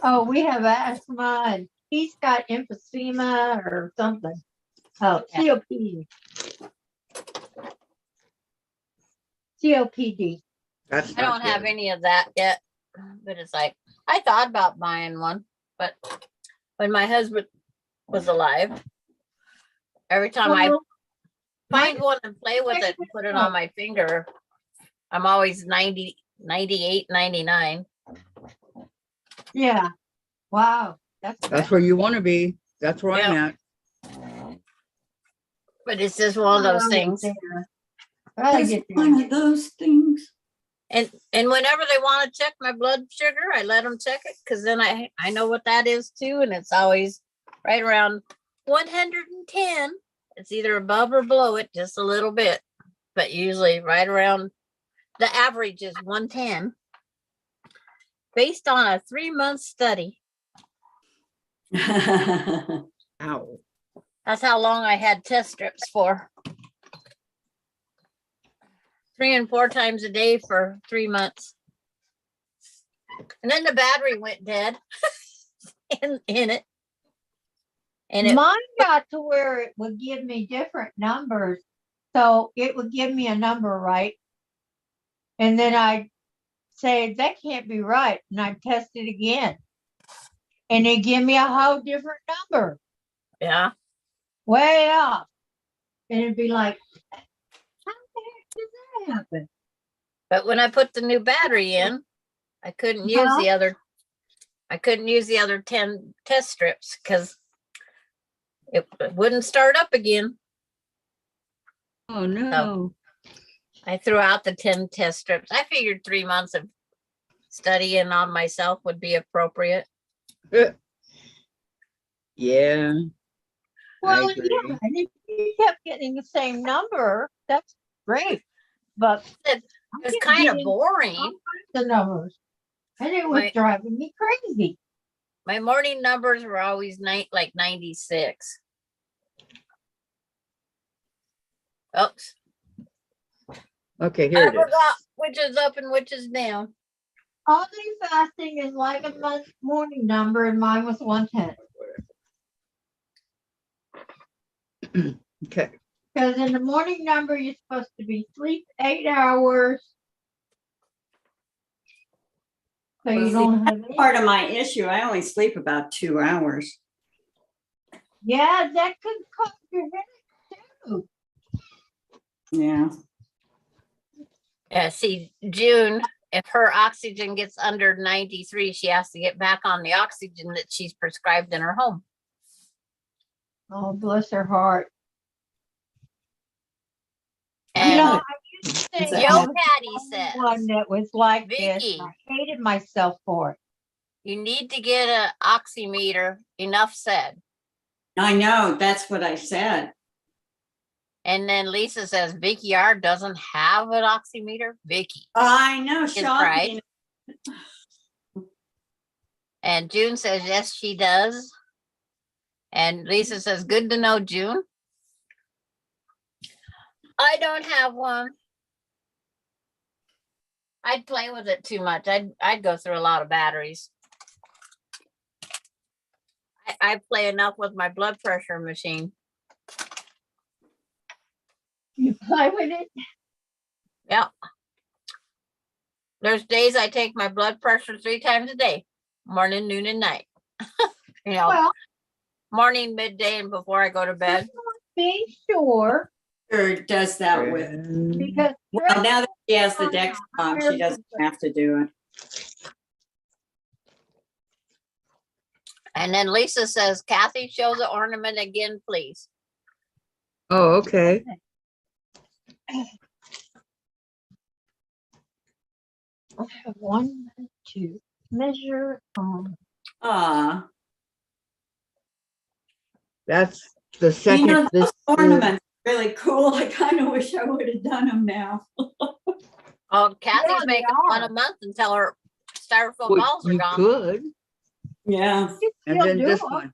Oh, we have asthma and he's got emphysema or something. Oh, COPD. COPD. That's I don't have any of that yet, but it's like, I thought about buying one, but when my husband was alive, every time I find one and play with it and put it on my finger, I'm always 90, 98, 99. Yeah. Wow. That's where you want to be. That's where I'm at. But it's just one of those things. It's one of those things. And whenever they want to check my blood sugar, I let them check it because then I know what that is too. And it's always right around 110. It's either above or below it just a little bit, but usually right around the average is 110 based on a 3-month study. Ow. That's how long I had test strips for. 3 and 4 times a day for 3 months. And then the battery went dead in it. And mine got to where it would give me different numbers. So it would give me a number, right? And then I'd say, that can't be right. And I'd test it again. And they give me a whole different number. yeah. Way off. And it'd be like, how the heck did that happen? But when I put the new battery in, I couldn't use the other 10 test strips because It wouldn't start up again. Oh, no. I threw out the 10 test strips. I figured 3 months of studying on myself would be appropriate. Yeah. Well, agree. yeah, and if you kept getting the same number, that's great. But It I was kept kind of getting boring. the numbers, and it was Right. driving me crazy. My morning numbers were always like 96. Oops. Okay, I here it is. forgot which is up and which is down. All day fasting is like a morning number, and mine was 110. Okay. Because in the morning number, you're supposed to be sleep 8 hours. So Well, you see, don't have any. Part of my issue, I only sleep about 2 hours. Yeah, that could cause your headache too. Yeah. See, June, if her oxygen gets under 93, she has to get back on the oxygen that she's prescribed in her home. Oh, bless her heart. And You know, I used to think Yo I Yo was Patty the only one says, that was like this. Vicki. I hated myself for it. you need to get an oximeter, enough said. I know, that's what I said. And then Lisa says, Vicki R doesn't have an oximeter. Vicki I know, is shocking. right. And June says, yes, she does. And Lisa says, good to know, June. I don't have one. I'd play with it too much. I'd go through a lot of batteries. I play enough with my blood pressure machine. You play with it? Yeah. There's days I take my blood pressure 3 times a day, morning, noon, and night. You know, Well, morning, midday, and before I go to bed. be sure Or does that with, because well, now that she has the Dexcom, she doesn't have to do it. And then Lisa says, Kathy, show the ornament again, please. Oh, okay. I have 1, 2 measure. Ah, That's the you second. know, those This ornaments are really cool. I kind of wish I would have done them now. Oh, Kathy's Yeah, they making one are. a month until her styrofoam well, balls are you gone. could, Yeah. You and still then do this them. one.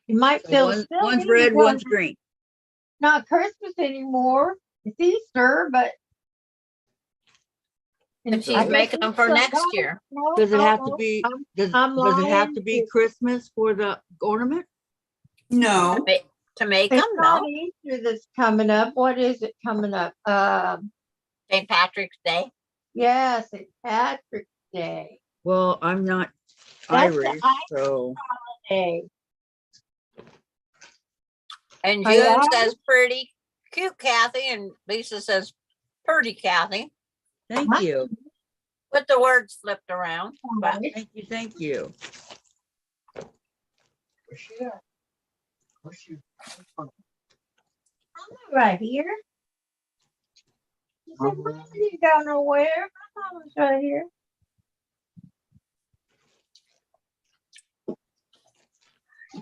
You might So feel one's silly red, because one's it's green. not Christmas anymore. It's Easter, but And she's I guess making them for so. next year. No, Does it no, have to no, be? I'm- Does I'm it have lying. to be Christmas for the ornament? No. To make It's them, not no. Easter that's coming up. What is it coming up? St. Patrick's Day. Yes, it's Patrick's Day. Well, I'm not That's the Irish, so Day. And Are you June Irish? says pretty cute, Kathy. And Lisa says pretty, Kathy. thank Huh? you. With the words flipped around. But Thank you. Thank you. I'm right here. You said, Mom, you go nowhere. My mama's right here.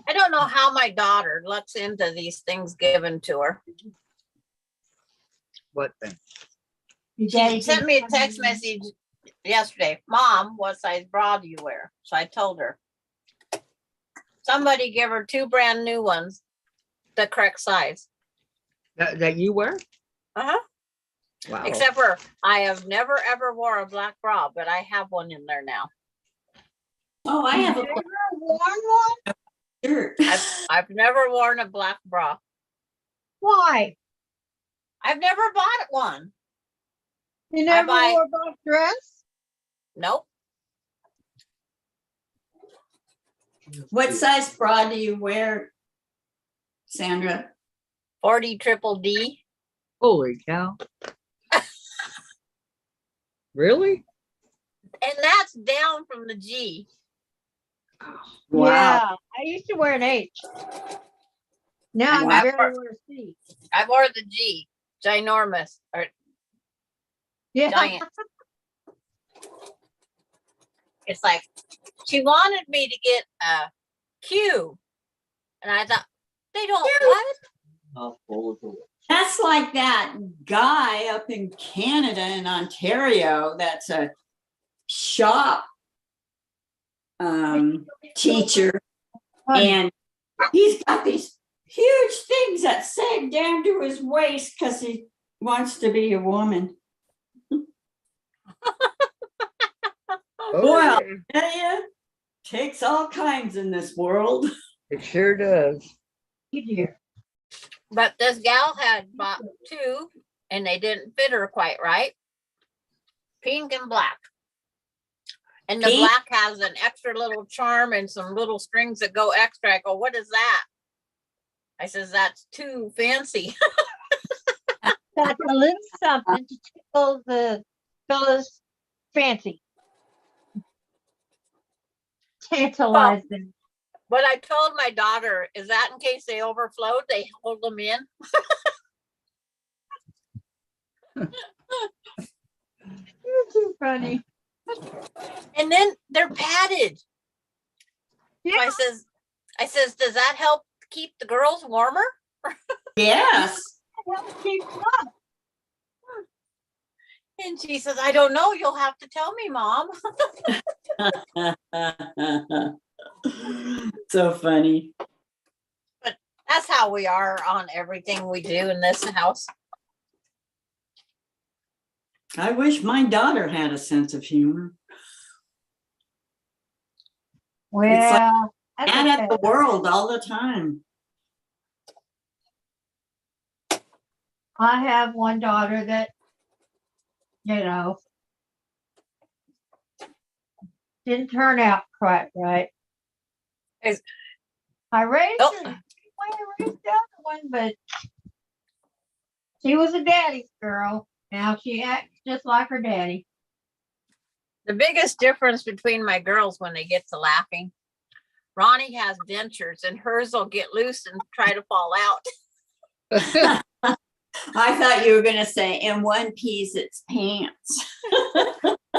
I don't know how my daughter looks into these things given to her. What thing? You She daddy sent thinks me a I'm text here. message yesterday. Mom, what size bra do you wear? So I told her. Somebody give her 2 brand new ones, the correct size. That you wear? Uh-huh. Wow. Except for I have never ever wore a black bra, but I have one in there now. Oh, I have a You ever worn one? shirt. I've never worn a black bra. Why? I've never bought one. You never buy- wore a black dress? Nope. What size bra do you wear, Sandra? 40 triple D. Holy cow. Really? And that's down from the G. Wow. Yeah, I used to wear an H. Now Wow. I barely wear a C. I wore the G, ginormous or Yeah. giant. It's like she wanted me to get a Q, and I thought they don't what? That's like that guy up in Canada in Ontario that's a shop teacher, and he's got these huge things that sag down to his waist because he wants to be a woman. Boy, I'll tell you, takes all kinds in this world. It sure does. But this gal had bought two, and they didn't fit her quite right. Pink and black. And the Pink? black has an extra little charm and some little strings that go extra. I go, what is that? I says, that's too fancy. That's a little something to tickle the fellas fancy. Tantalize them. What I told my daughter is that in case they overflowed, they hold them in. You're too funny. And then they're padded. So Yeah. I says, does that help keep the girls warmer? Yes. Help keep up. And she says, I don't know. You'll have to tell me, Mom. So funny. That's how we are on everything we do in this house. I wish my daughter had a sense of humor. Well, that's And at the okay. world all the time. I have one daughter that, didn't turn out quite right. Is- I raised Oh. her the same way I raised the other one, but she was a daddy's girl. Now she acts just like her daddy. The biggest difference between my girls when they get to laughing, Ronnie has dentures and hers will get loose and try to fall out. I thought you were going to say, and one pees its pants.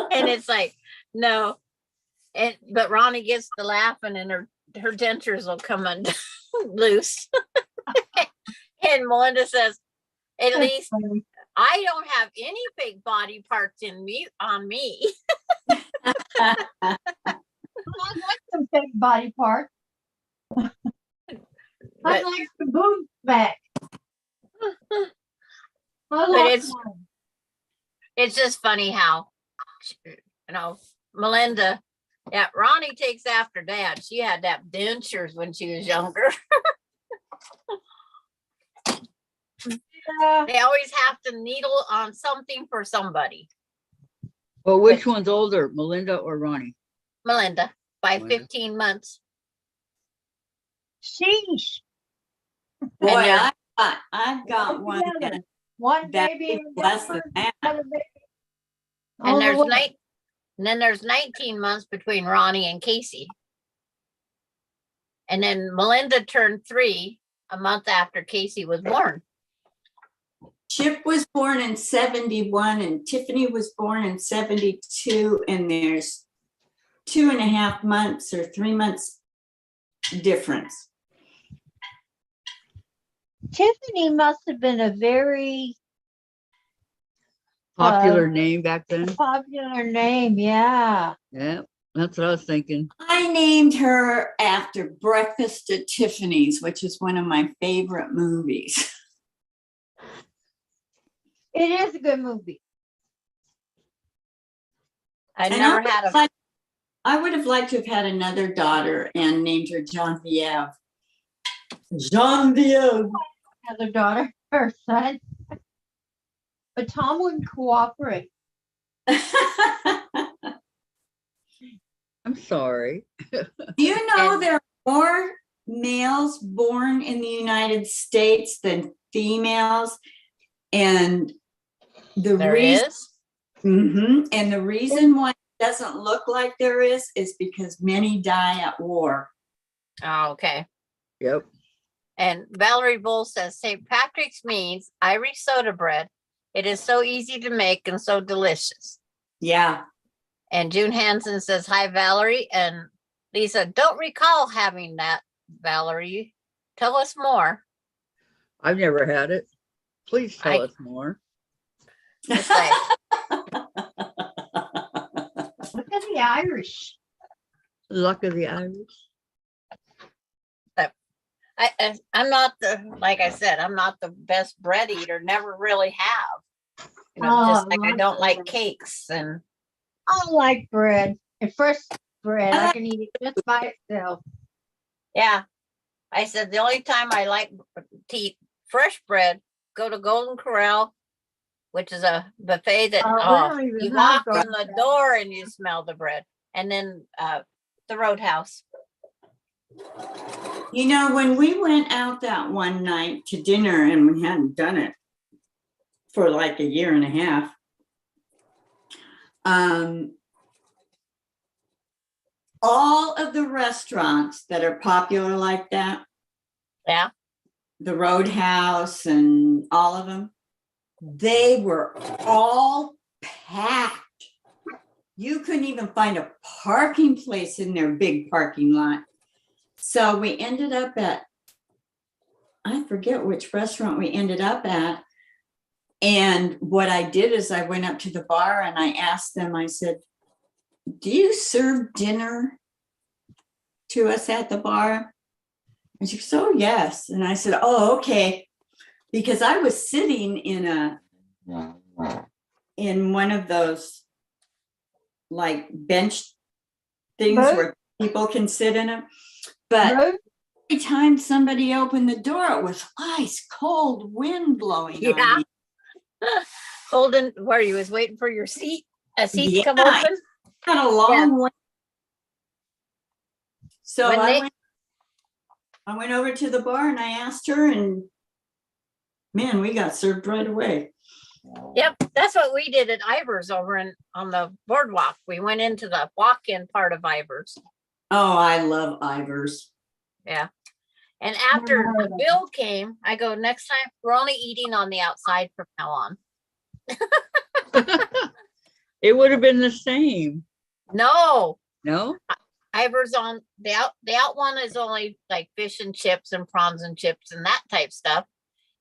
And it's like, no. But Ronnie gets to laughing and her dentures will come loose. And Melinda says, at That's least funny. I don't have any fake body parts on me. I like some fake body parts. I But like the boobs back. I But like it's- one. it's just funny how, Melinda, yeah, Ronnie takes after Dad. She had that dentures when she was younger. Yeah, They always have to needle on something for somebody. Well, which one's older, Melinda or Ronnie? Melinda, by Melinda. 15 months. sheesh. Boy, And I've got one Together. that, One that baby is in less than diapers, that. another baby And on the there's way. then there's 19 months between Ronnie and Casey. And then Melinda turned 3 a month after Casey was born. Chip was born in 71 and Tiffany was born in 72, and there's 2.5 months or 3 months difference. Tiffany must have been a very Popular name back then? popular name. Yeah. Yeah, that's what I was thinking. I named her after Breakfast at Tiffany's, which is one of my favorite movies. It is a good movie. I And never had a I would have liked to have had another daughter and named her Genevieve. Genevieve. Another daughter or son. But Tom wouldn't cooperate. I'm sorry. Do you know And- there are more males born in the United States than females? And the there reason is. and the reason why doesn't look like there is because many die at war. Oh, okay. Yep. And Valerie Bull says St. Patrick's means Irish soda bread. It is so easy to make and so delicious. Yeah. And June Hansen says, hi, Valerie. And Lisa, don't recall having that, Valerie. Tell us more. I've never had it. Please tell I- us more. It's like, Look at the Irish. Luck of the Irish. I'm not like I said, I'm not the best bread eater, never really have. You know, just Oh, like I my don't like goodness. cakes and I like bread and fresh bread. I can eat it just by itself. yeah. I said the only time I like to eat fresh bread, go to Golden Corral, which is a buffet that Oh, we don't even you have walk in Golden the Corral. door and you smell the bread. And then the Roadhouse. You know, when we went out that one night to dinner and we hadn't done it for like a year and a half, all of the restaurants that are popular like that, Yeah. the Roadhouse and all of them, they were all packed. You couldn't even find a parking place in their big parking lot. So we ended up at, I forget which restaurant we ended up at. And what I did is I went up to the bar and I asked them, I said, do you serve dinner to us at the bar? And she said, oh, yes. And I said, oh, okay. Because I was sitting in one of those like bench things Road- where people can sit in them. But Road- every time somebody opened the door, it was ice cold wind blowing Yeah. on me. Holden, where you was waiting for your seat, a seat to come Yeah. open. Had a long way. So When they- I went over to the bar and I asked her, and man, we got served right away. Yep, that's what we did at Ivers over on the boardwalk. We went into the walk-in part of Ivers. Oh, I love Ivers. Yeah. And after Bill came, I go, next time we're only eating on the outside from now on. It would have been the same. No, No? Ivers on the out one is only like fish and chips and prawns and chips and that type stuff.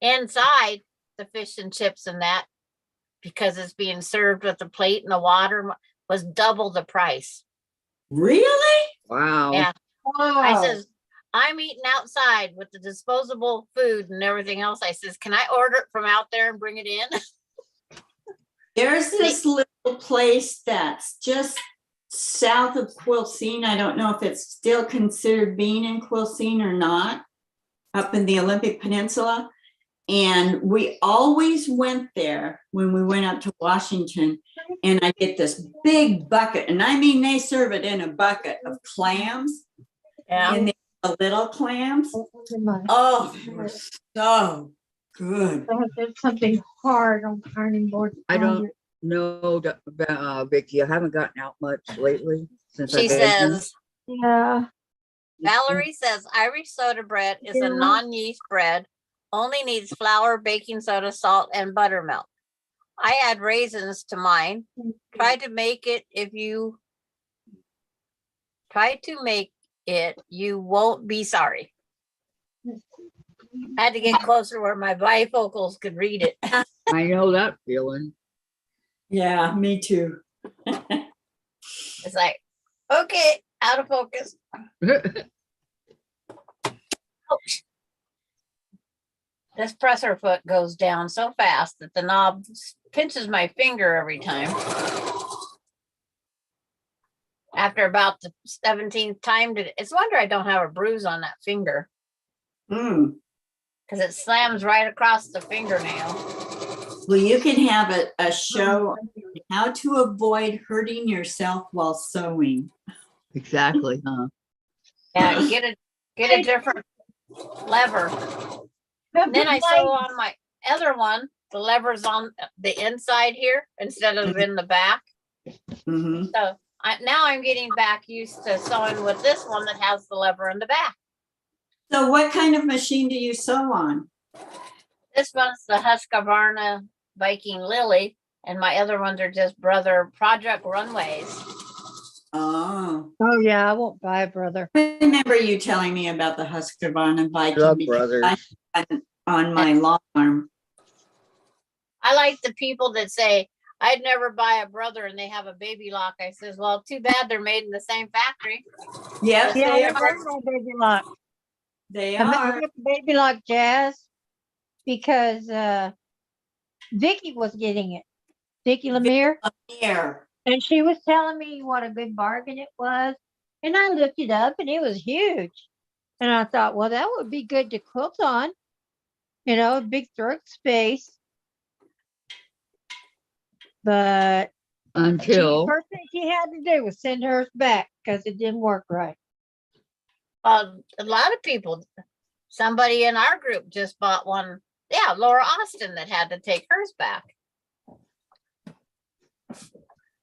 Inside the fish and chips and that, because it's being served with the plate and the water, was double the price. Really? Wow. Yeah. Wow. I says, I'm eating outside with the disposable food and everything else. I says, can I order it from out there and bring it in? There's this little place that's just south of Quilcene. I don't know if it's still considered being in Quilcene or not, up in the Olympic Peninsula. And we always went there when we went up to Washington, and I get this big bucket, and I mean, they serve it in a bucket of clams, Yeah. and the little clams. I Oh, they were so good. have something hard on the ironing board. I don't know, Vicki. I haven't gotten out much lately since She I've been here. says, Yeah. Valerie says Irish soda bread is a Yeah. non-yeast bread, only needs flour, baking soda, salt, and buttermilk. I add raisins to mine. Try to make it, you won't be sorry. I had to get closer where my bifocals could read it. I know that feeling. Yeah, me too. It's like, okay, out of focus. This presser foot goes down so fast that the knob pinches my finger every time. After about the 17th time, it's a wonder I don't have a bruise on that finger, Mm. because it slams right across the fingernail. Well, you can have a show on how to avoid hurting yourself while sewing. Exactly, huh? Yeah, get a different lever. Then I sew on my other one. The lever's on the inside here instead of in the back. Mhm. So now I'm getting back used to sewing with this one that has the lever in the back. So what kind of machine do you sew on? This one's the Husqvarna Viking Lily, and my other ones are just Brother Project Runways. Oh, Oh, yeah, I won't buy a brother. I remember you telling me about the Husqvarna Viking. Love because brothers. on my long arm. I like the people that say, I'd never buy a brother and they have a baby lock. I says, well, too bad they're made in the same factory. Yep, Yeah, they I are. got my baby lock. They I are. got the baby lock Jazz because Vicki was getting it. Vicki Lemire. Here. And she was telling me what a good bargain it was. And I looked it up and it was huge. And I thought, well, that would be good to quilt on. You know, a big throat space. But Until, first thing she had to do was send hers back because it didn't work right. A lot of people, somebody in our group just bought one. Yeah, Laura Austin that had to take hers back.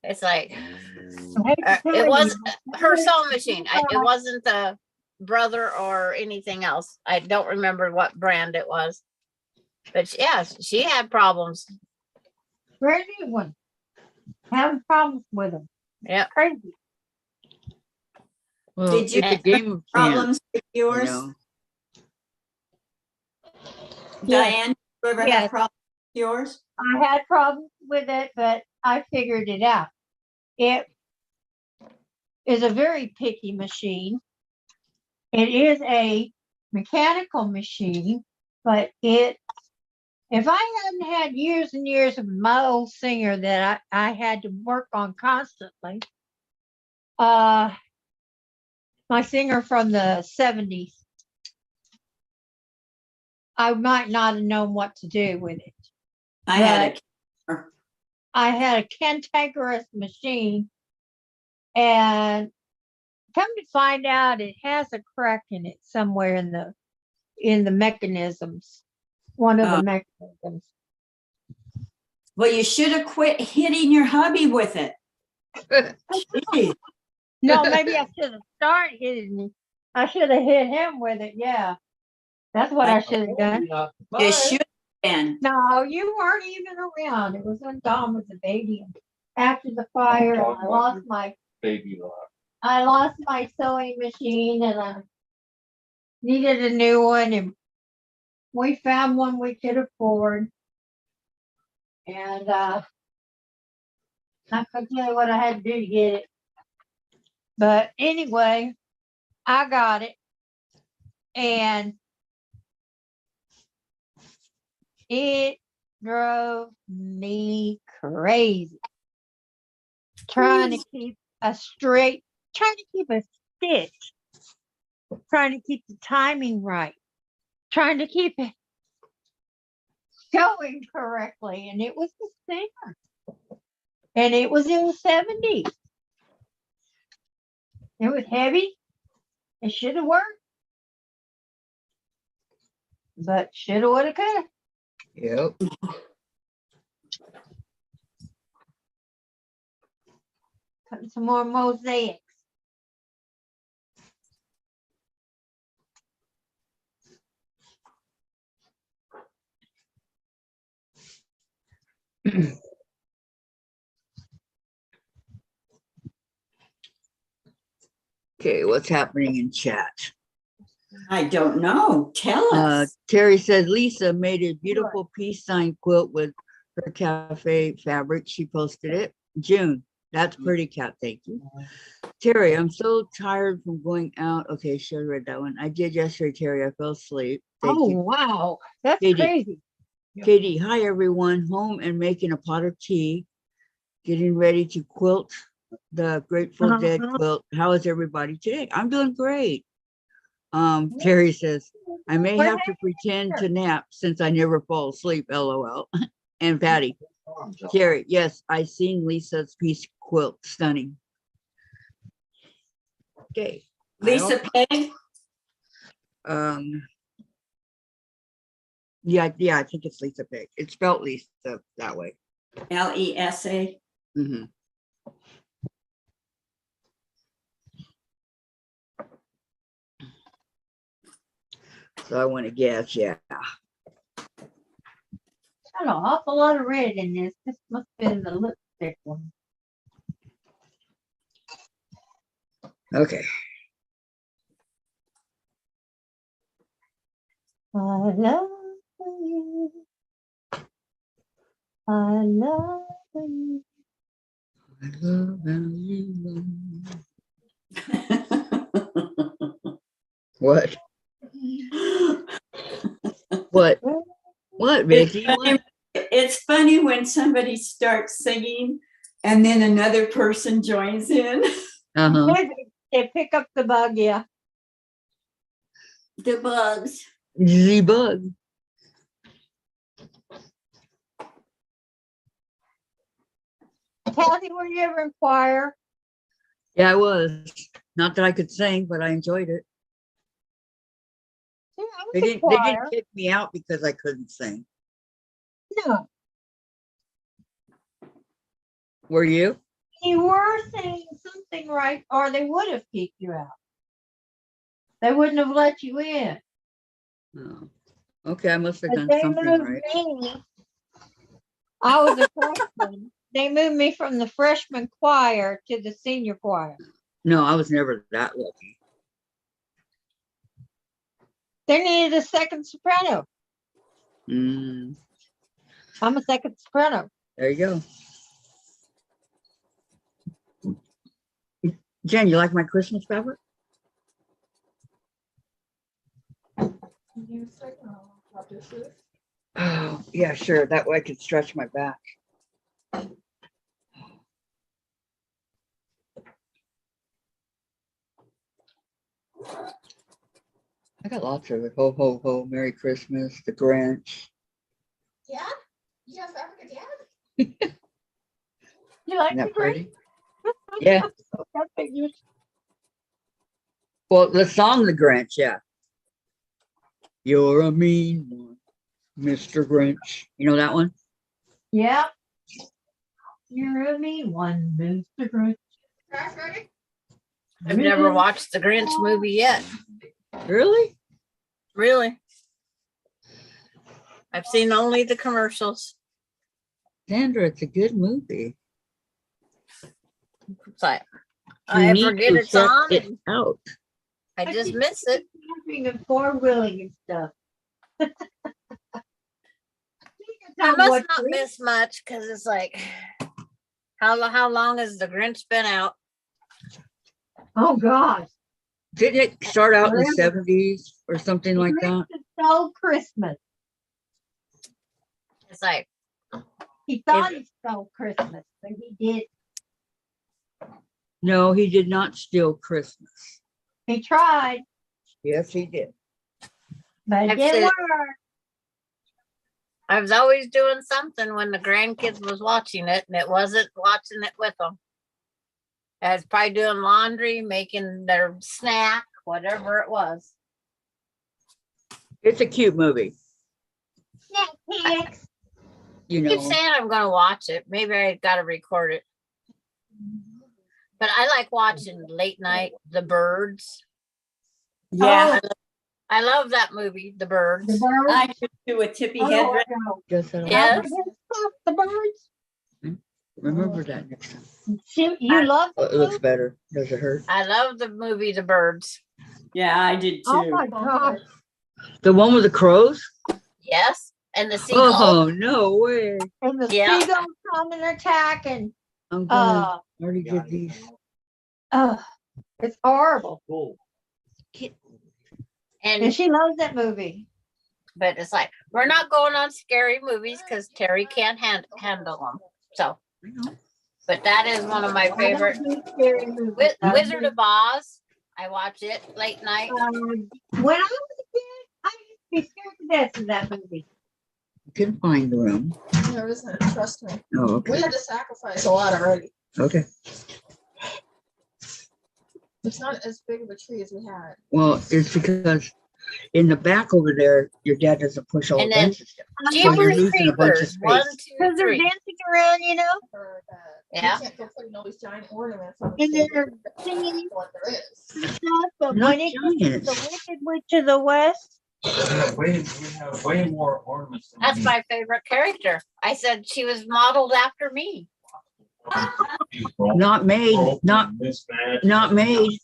It's like, it was her sewing machine. It wasn't the brother or anything else. I don't remember what brand it was. But yeah, she had problems. Brand new one. Having problems with them. Yeah. Crazy. well, Did you it's a have game of chance, Problems with you yours? know. Diane, you ever have Yes. problems with yours? I had problems with it, but I figured it out. It is a very picky machine. It is a mechanical machine, but if I hadn't had years and years of my old singer that I had to work on constantly, my singer from the 70s, I might not have known what to do with it. I had I had a cantankerous machine, and come to find out it has a crack in it somewhere in the mechanisms. One of the mechanisms. Well, you should have quit hitting your hubby with it. Jeez. No, maybe I should have started hitting me. I should have hit him with it. Yeah, that's what I should have done. You should have been. No, you weren't even around. It was when Dom was a baby. After the fire, I lost my Baby lock. sewing machine, and I needed a new one, and we found one we could afford. And I couldn't tell you what I had to do to get it. But anyway, I got it. And it drove me crazy. Trying to keep a stitch, trying to keep the timing right, trying to keep it going correctly. And it was the singer. And it was in the 70s. It was heavy. It should have worked. But shoulda, woulda, coulda. Yep. Putting some more mosaics. Okay, what's happening in chat? I don't know. Tell us. Terry says Lisa made a beautiful peace sign quilt with her cafe fabric. She posted it. June, that's pretty, Cat. Thank you. Terry, I'm so tired from going out. Okay, should have read that one. I did yesterday, Terry. I fell asleep. Thank you. Wow. That's Katie. crazy. Katie, hi everyone. Home and making a pot of tea. Getting ready to quilt the Grateful Dead quilt. How is everybody today? I'm doing great. Terry says, I may have to pretend to nap since I never fall asleep, LOL. And Patty, Terry, yes, I seen Lisa's piece quilt, stunning. Okay. Lisa Peg? Yeah, I think it's Lisa Pig. It's spelled Lisa that way. Lesa. Mhm. So I want to guess, yeah. Got an awful lot of red in this. This must have been the lipstick one. Okay. I love you. I love you. I love you. What? What? What, Vicki? What? It's funny when somebody starts singing and then another person joins in. Uh-huh. They pick up the bug, yeah. The bugs. The bug. Kathy, were you ever in choir? Yeah, I was. Not that I could sing, but I enjoyed it. Yeah, I was They in didn't choir. kick me out because I couldn't sing. No, Were you? you were saying something right, or they would have kicked you out. They wouldn't have let you in. Oh. Okay, I must have But done they something moved right. me. I was a freshman. They moved me from the freshman choir to the senior choir. No, I was never that lucky. They needed a second soprano. Mm, I'm a second soprano. there you go. Jen, you like my Christmas fabric? You said, how this is. Oh, yeah, sure. That way I could stretch my back. I got lots of it. Ho, ho, ho, Merry Christmas, The Grinch. Yeah? You have Africa Dad? You like Isn't the that green? pretty? Yeah. That figures. Well, the song The Grinch, yeah. You're a mean one, Mr. Grinch. You know that one? Yeah. You're a mean one, Mr. Grinch. Guys ready? I've never watched the Grinch movie yet. Really? Really? I've seen only the commercials. Sandra, it's a good movie. It's like, You I need forget to it's check on it and out. I just miss it. Camping and four-wheeling and stuff. I must not miss much because it's like, how long has the Grinch been out? Oh, gosh. Didn't it start out in the Forever. 70s or something like that? Stole Christmas. It's like, He thought he stole Christmas, but he did. No, he did not steal Christmas. He tried, Yes, he did. but it I've didn't said- work. I was always doing something when the grandkids was watching it and it wasn't watching it with them. I was probably doing laundry, making their snack, whatever it was. It's a cute movie. Netflix. You I keep know, saying I'm going to watch it. Maybe I got to record it. But I like watching late night, The Birds. Yeah, I love that movie, The Birds. The birds. I could do a tippy head. Oh, no. just that Yeah. The birds. remember that next time. You love Oh, the it looks movie? better. Does it hurt? I love the movie, The Birds. Yeah, I did Oh too. my gosh. The one with the crows? Yes. And the seagull. Oh, no way. And the Yeah. seagulls come and attack and I'm gonna already did these. it's horrible. And And she loves that movie. but it's like, we're not going on scary movies because Terry can't handle them. So, I know. but that is one of my favorite. I don't do scary movies. Wizard of Oz. I watch it late night. When I was a kid, I used to be scared to death of that movie. You can find the room. There isn't, trust me. Oh, We okay. had to sacrifice a lot already. Okay. It's not as big of a tree as we had. Well, it's because in the back over there, your dad doesn't push all the And then benches down. So you're Jeepers losing a bunch of Creepers. 1, space. 2, Because they're 3. dancing around, you know, For that. Yeah. You can't go putting all these giant ornaments on. and the they're table. singing What there is. and stuff. But Not when it gets to giants. the Wicked Witch of the West, We have way more ornaments. than That's we my favorite character. I said she was modeled after me. need. Not made, not, Mismatched. not made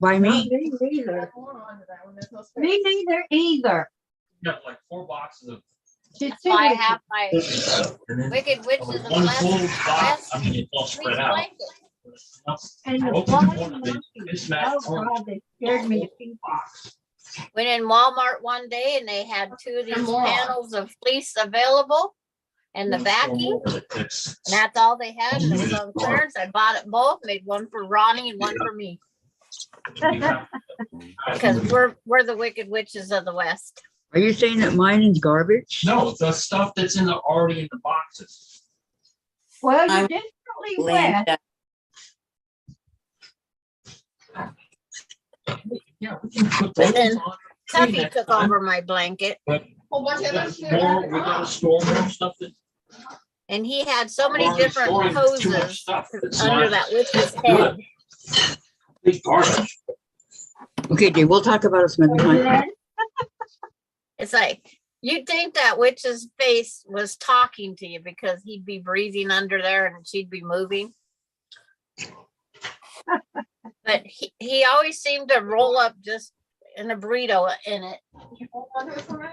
by me. Me neither. Hold on to that one, that's what's Me neither either. Got like 4 boxes of She's So I too have my Disney stuff. And then Wicked Witches of the one West. full box, I West mean, it's all fleece spread out. blanket. And the Open flying one of the monkeys. mismatched Oh orange God, they scared me to pieces. Went in Walmart one day and they had 2 of these more. panels of fleece available and the backing. And that's all they had. And it was on clearance. I bought it both, made one for Ronnie and one for me. Because we're the Wicked Witches of the West. Are you saying that mine is garbage? No, the stuff that's already in the boxes. Well, you I'm definitely wet. Linda. Yeah, we can put But those then on. Tuffy took over my blanket Whole bunch We of got them. more, we gotta store more stuff that. and he had so many Already different storing too much poses stuff that's under not that witch's head. good. Big garbage. Okay, Dave, we'll talk about it some other time. It's like you'd think that witch's face was talking to you because he'd be breathing under there and she'd be moving. But he always seemed to roll up just in a burrito in it.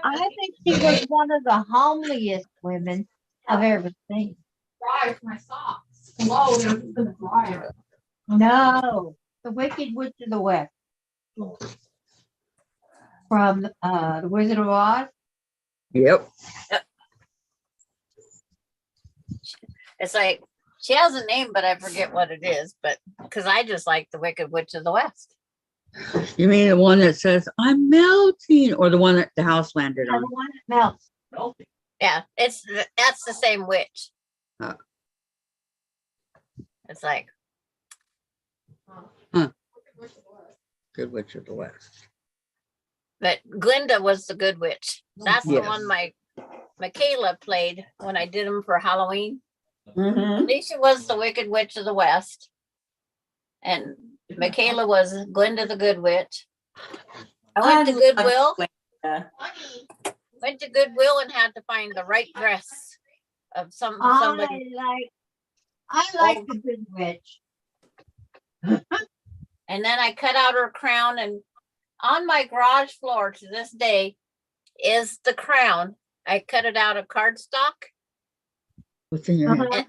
I think she was one of the homeliest women I've ever seen. Dry my socks. Whoa, they're just gonna dry. No, the Wicked Witch of the West. From the Wizard of Oz. Yep. It's like she has a name, but I forget what it is. But because I just like the Wicked Witch of the West. You mean the one that says, I'm melting, or the one that the house landed Yeah, on? the one that melts. Yeah, that's the same witch. Huh. It's like Good Witch of the West. but Glinda was the good witch. That's the Yes. one my Michaela played when I did them for Halloween. Mhm. Alicia was the Wicked Witch of the West. And Michaela was Glinda the Good Witch. I went to love Goodwill. Linda. Went to Goodwill and had to find the right dress of I somebody. like the Good Witch. And then I cut out her crown, and on my garage floor to this day is the crown. I cut it out of cardstock What's in your hand?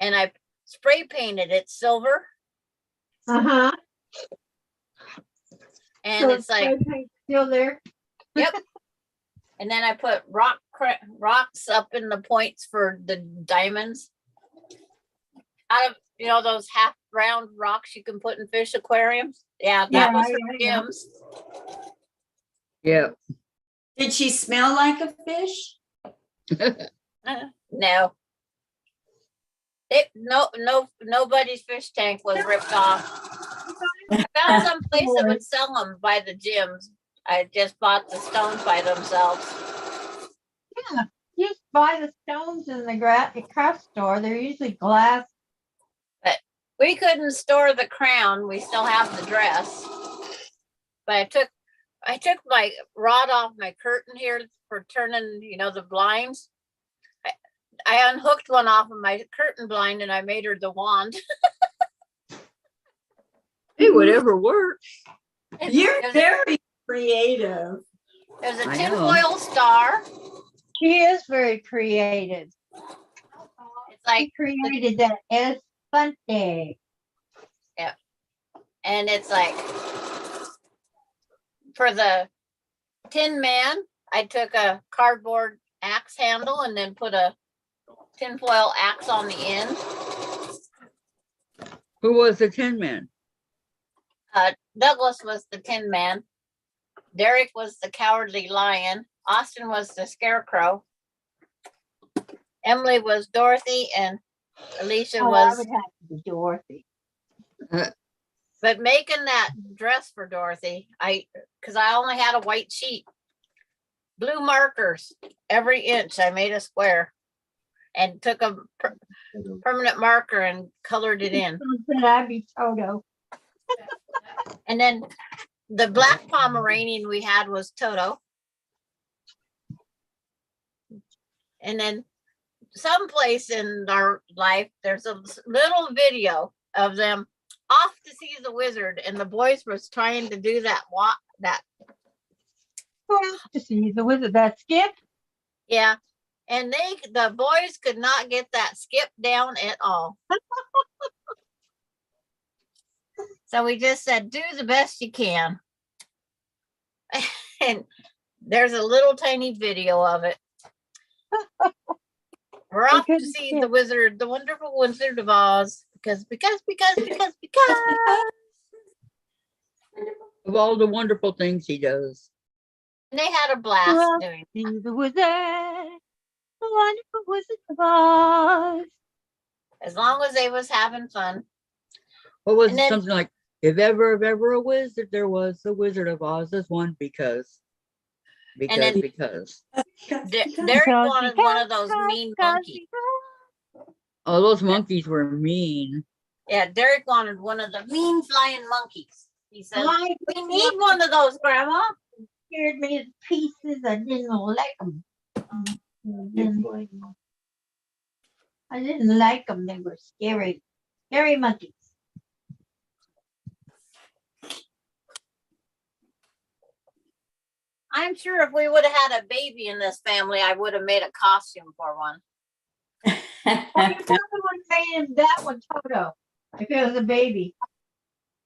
and I spray painted it silver. Uh-huh. And it's like, still there. yep. And then I put rocks up in the points for the diamonds. Out of, those half round rocks you can put in fish aquariums. Yeah, that was her gems. Yeah. Did she smell like a fish? No. Nobody's fish tank was ripped off. I found some place that would sell them by the gyms. I just bought the stones by themselves. Yeah, just buy the stones in the craft store. They're usually glass. We couldn't store the crown. We still have the dress. But I took my rod off my curtain here for turning, the blinds. I unhooked one off of my curtain blind and I made her the wand. Hey, whatever works. You're very creative. There's a I tinfoil star. She is very creative. It's like, She created that Esfante. and it's like, for the Tin Man, I took a cardboard axe handle and then put a tinfoil axe on the end. Who was the Tin Man? Douglas was the Tin Man. Derek was the Cowardly Lion. Austin was the Scarecrow. Emily was Dorothy, and Alicia I was. would have to be Dorothy. But making that dress for Dorothy, because I only had a white sheet, blue markers every inch. I made a square and took a permanent marker and colored it in. Said I'd be Toto. And then the black Pomeranian we had was Toto. And then someplace in our life, there's a little video of them off to see the wizard, and the boys was trying to do that walk. Well, to see the wizard, that skip. Yeah, and the boys could not get that skip down at all. So we just said, do the best you can. And there's a little tiny video of it. We're off to couldn't see skip. the wizard, the wonderful Wizard of Oz, because. Of all the wonderful things he does. And they had a blast Well, doing. see the wizard, the wonderful Wizard of Oz. As long as they was having fun. What was And it? then- Something like, if ever a wizard, there was the Wizard of Oz. There's one because. then- Because. Derek Because- wanted one of those because- mean because- monkeys. Oh, those monkeys were mean. Yeah, Derek wanted one of the mean flying monkeys. He said, Like, we need one of those, Grandma. scared me to pieces. I didn't like them. I didn't like them. They were scary, scary monkeys. I'm sure if we would have had a baby in this family, I would have made a costume for one. Well, you probably would have made him that one, Toto, if it was a baby.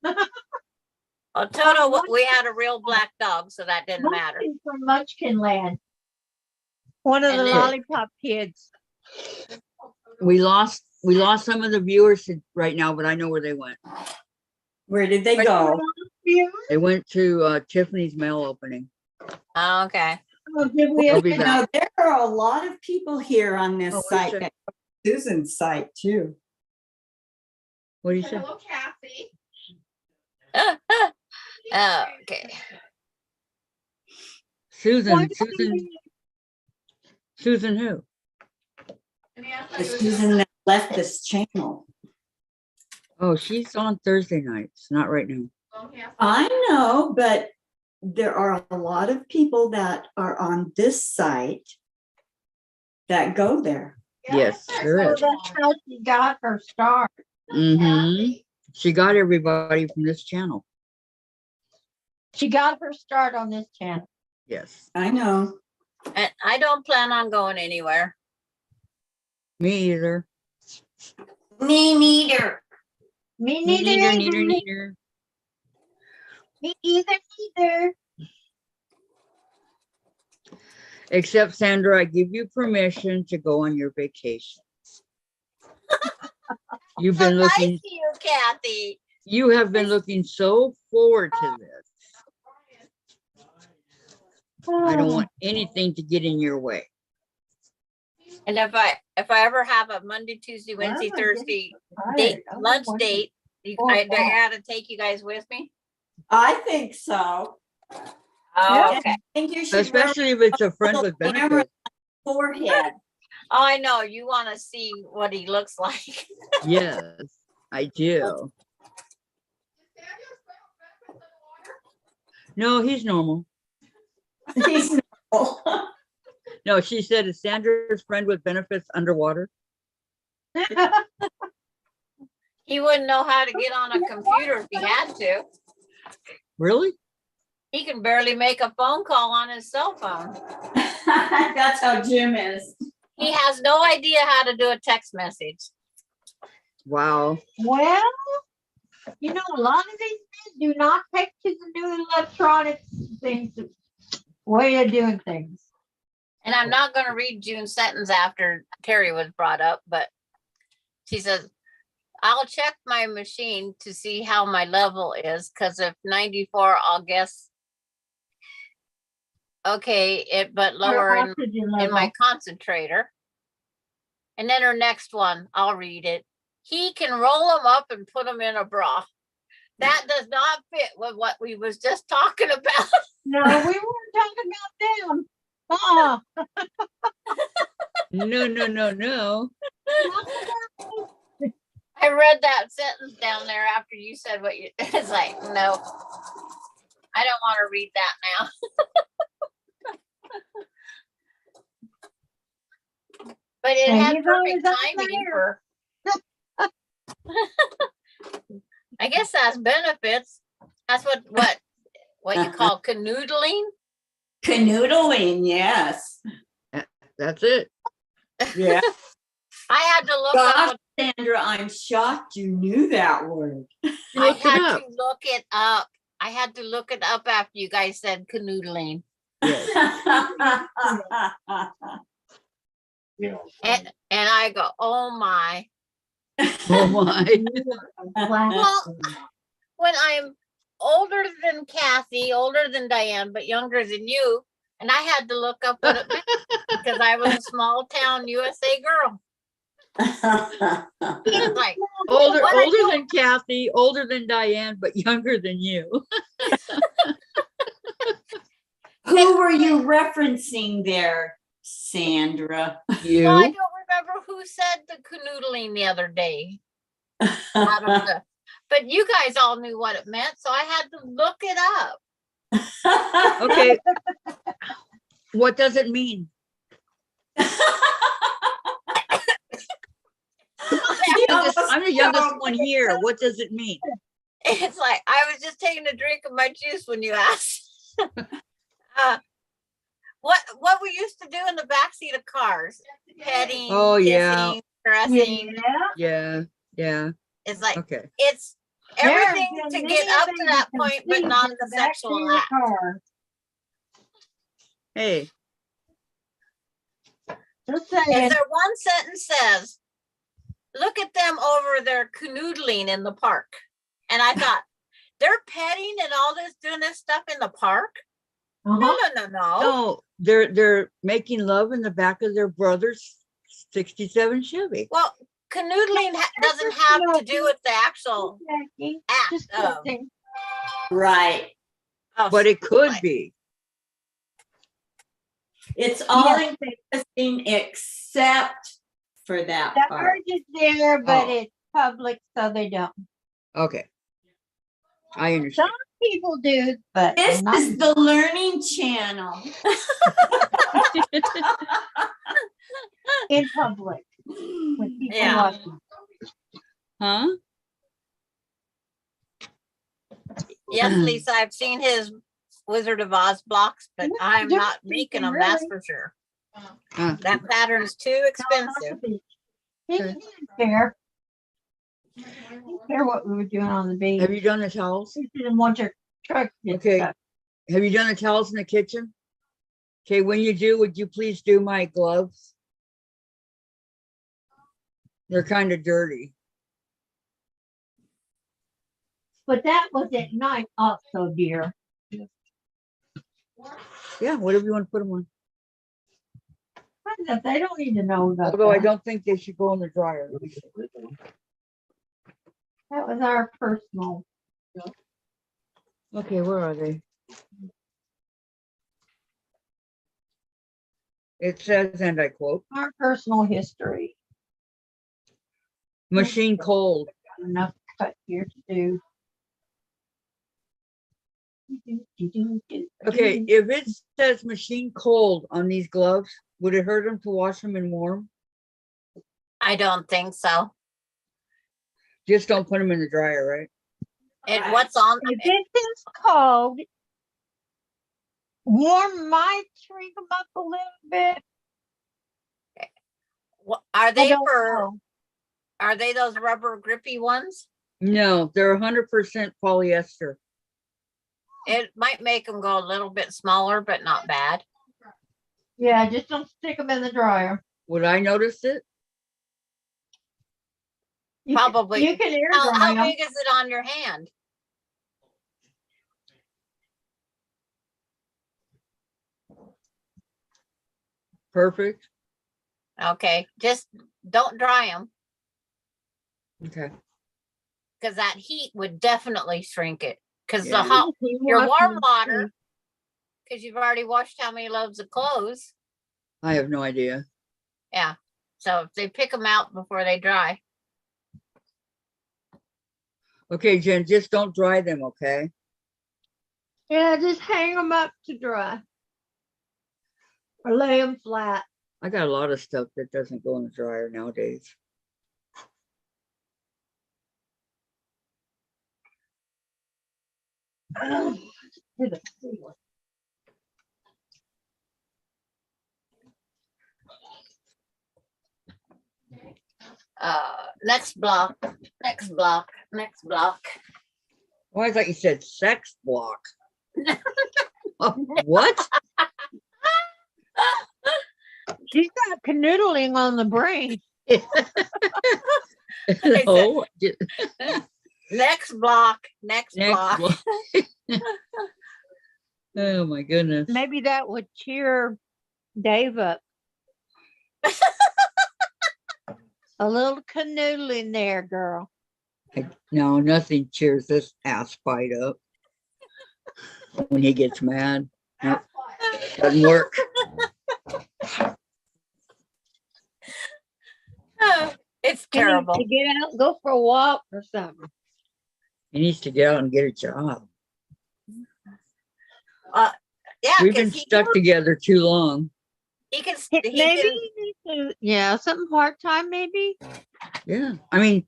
Well, Toto, we had a real black dog, so that didn't matter. Munchkin from Munchkin Land. One of And the then- lollipop kids. We lost some of the viewers right now, but I know where they went. Where did they go? They went to Tiffany's mail opening. Oh, okay. Oh, did we They'll be You back. know, there are a lot of people here on this Oh, what site, did you say? that- Susan's site too. What do you say? Hello, Kathy. Okay. Susan who? And he asked The if you Susan that left this channel. Oh, she's on Thursday nights, not right now. I know, but there are a lot of people that are on this site that go there. Yes, there So is. that's how she got her start. Mm-hmm. She got everybody from this channel. She got her start on this channel. Yes. I know. And I don't plan on going anywhere. Me either. Me neither. Me Neither, neither. neither, neither. Me either. Except Sandra, I give you permission to go on your vacations. You've So been nice looking, to you, Kathy. you have been looking so forward to this. I don't want anything to get in your way. And if I ever have a Monday, Tuesday, Wednesday, am I getting Thursday Tired. date, I'm lunch wondering- date, Oh, I wow. gotta take you guys with me. I think so. Oh, Yeah. okay. I think you should wear Especially if it's a friend with a camera benefits. forehead. Oh, I know. You want to see what he looks like. Yes, I do. No, he's normal. He's normal. No, she said, is Sandra's friend with benefits underwater? He wouldn't know how to get on a computer if he had to. Really? He can barely make a phone call on his cell phone. That's how Jim is. He has no idea how to do a text message. Wow. Well, you know, a lot of these men do not take to the new electronic things, way of doing things. And I'm not going to read June's sentence after Terry was brought up, but she says, I'll check my machine to see how my level is, because if 94, I'll guess. Okay, but lower Your in oxygen my level. concentrator. And then her next one, I'll read it. He can roll them up and put them in a bra. That does not fit with what we was just talking about. No, we weren't talking about them. Uh-uh. No. I read that sentence down there after you said what you, it's like, no, I don't want to read that now. But it And had he's always perfect up timing there. for, I guess that's benefits. That's what you call canoodling. Canoodling, yes. That's it. Yeah. I had to look Gosh, up. Sandra, I'm shocked you knew that word. You I looked it had up. to look it up. I had to look it up after you guys said canoodling. Yes. And I go, oh my. Oh my. Well, when I'm older than Kathy, older than Diane, but younger than you, and I had to look up what it meant because I was a small town USA girl. It's like, Older, What I older do- than Kathy, older than Diane, but younger than you. Who were you referencing there, Sandra? well, I You. don't remember who said the canoodling the other day. Out of the, but you guys all knew what it meant, so I had to look it up. Okay. What does it mean? I'm the youngest one here. What does it mean? It's like I was just taking a drink of my juice when you asked. What we used to do in the backseat of cars, petting, Oh, yeah. kissing, caressing. Yeah. Yeah. It's like Okay. it's everything There's to been get many up to that babies point, but conceived not in the the sexual backseat of the act. car. Hey. Just Is saying. there one sentence says, look at them over there canoodling in the park. And I thought, they're petting and all this, doing this stuff in the park? Uh-huh. No. No, they're making love in the back of their brother's 67 Chevy. Well, canoodling doesn't have to do with the actual Just act of. kidding. Right. But it could like- be. It's all Yes. encompassing except for that The part. urge is there, but Oh. it's public, so they don't. Okay. I Some understand. people do, but This not. is the Learning Channel. In public with people Yeah. watching. Huh? Yes, Lisa, I've seen his Wizard of Oz blocks, but Yeah, I'm they're not making them, that's for sure. That pattern's too expensive. It's fair. Fair what we were doing on the beach. Have you done the towels? You didn't want your truck. to get Okay. stuck. Have you done the towels in the kitchen? Okay, when you do, would you please do my gloves? They're kind of dirty. But that was at night also, dear. Yeah, whatever you want to put them on. They don't need to know about Although I that. don't think they should go in the dryer. Let me see. That was our personal. Okay, where are they? It says, and I quote, Our personal history. machine cold. Got enough cut here to do. Okay, if it says machine cold on these gloves, would it hurt them to wash them in warm? I don't think so. Just don't put them in the dryer, right? And what's on, If it is cold, warm might shrink them up a little bit. are I they don't for, know. are they those rubber grippy ones? No, they're 100% polyester. It might make them go a little bit smaller, but not bad. Yeah, just don't stick them in the dryer. Would I notice it? You can- Probably. You can air How dry them. big is it on your hand? Perfect. Okay, just don't dry them Okay. because that heat would definitely shrink it. Because Yeah. the hot, your Wash warm them. water, because you've already washed how many loads of clothes. I have no idea. Yeah. So if they pick them out before they dry. Okay, Jen, just don't dry them, okay? Yeah, just hang them up to dry. Or lay them flat. I got a lot of stuff that doesn't go in the dryer nowadays. Next block, next block, next block. Oh, I thought you said sex block. What? She's got canoodling on the brain. No, Next block, next next block. block. Oh my goodness. Maybe that would cheer Dave up. A little canoodling there, girl. No, nothing cheers this ass fight up when he gets mad. Nope, doesn't work. It's He needs terrible. to get out and go for a walk or something. He needs to get out and get a job. Yeah, We've been because he stuck together too long. can, Maybe he can, he needs to, yeah, something part-time maybe. Yeah. I mean,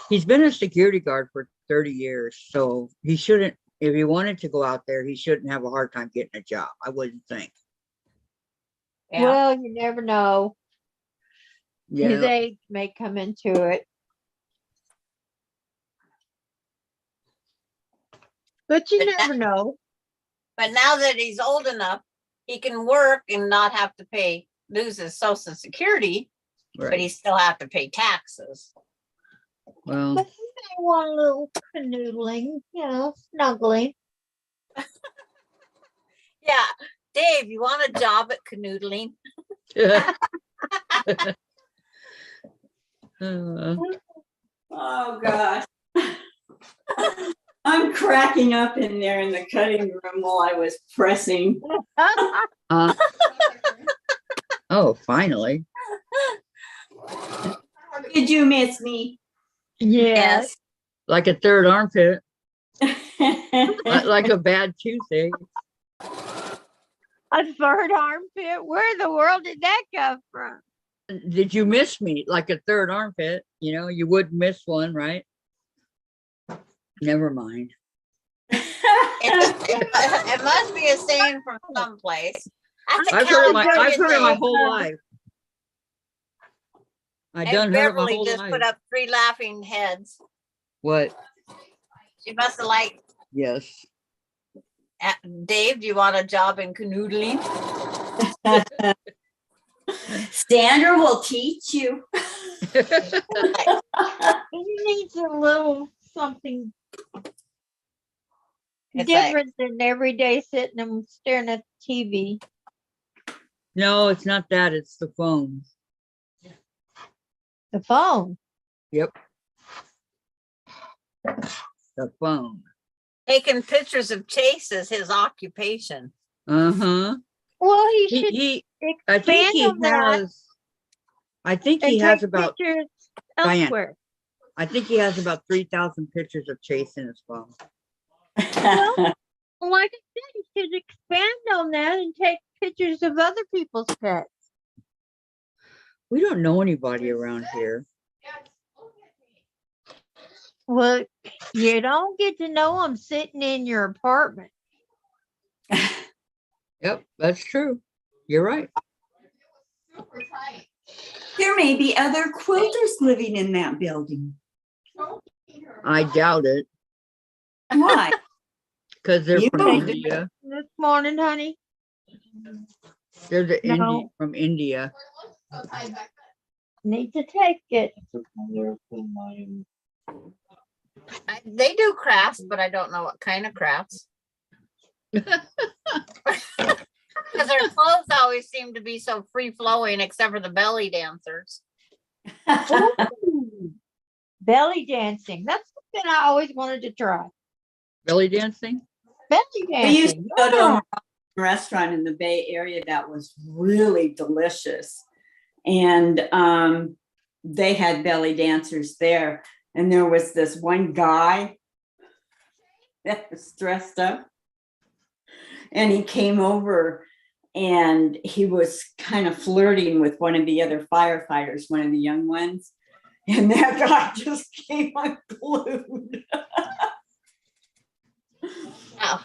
he's been a security guard for 30 years. So he shouldn't, if he wanted to go out there, he shouldn't have a hard time getting a job. I wouldn't think. yeah. Well, you never know. His Yeah. age may come into it. But you But that- never know. But now that he's old enough, he can work and not have to lose his social security, but Right. he still have to pay taxes. Well, But you may want a little canoodling, snuggling. Yeah. Dave, you want a job at canoodling? Oh, gosh. I'm cracking up in there in the cutting room while I was pressing. uh, oh, finally. Did you miss me? Yes. Like a third armpit, like a bad toothache. A third armpit? Where in the world did that come from? Did you miss me? Like a third armpit, you would miss one, right? Never mind. It must be a saying from someplace. That's a I've heard it my California whole thing. life. I And done heard it my Beverly whole just life. put up 3 laughing heads. What? She must have liked, Yes. Dave, do you want a job in canoodling? Sandra will teach you. He needs a little something It's different than every day sitting and staring at the TV. No, it's not that. It's the phone. The phone. Yep. The phone. Taking pictures of Chase is his occupation. Uh-huh. Well, he should I think expand he on that has, I think and he has take about, pictures Dianne. elsewhere. I think he has about 3,000 pictures of Chase in his phone. Like I said, he should expand on that and take pictures of other people's pets. We don't know anybody around here. Well, you don't get to know them sitting in your apartment. Yep, that's true. You're right. There may be other quilters living in that building. I doubt it, Why? because they're You from don't. India. This morning, honey. They're the No. from India. Need to take it. They do crafts, but I don't know what kind of crafts. Because their clothes always seem to be so free flowing, except for the belly dancers. Ooh, belly dancing. That's something I always wanted to try. Belly dancing? Belly We used dancing. to go to Yeah. a restaurant in the Bay Area that was really delicious. And they had belly dancers there. And there was this one guy that was dressed up. And he came over and he was kind of flirting with one of the other firefighters, one of the young ones. And that guy just came unglued. Now,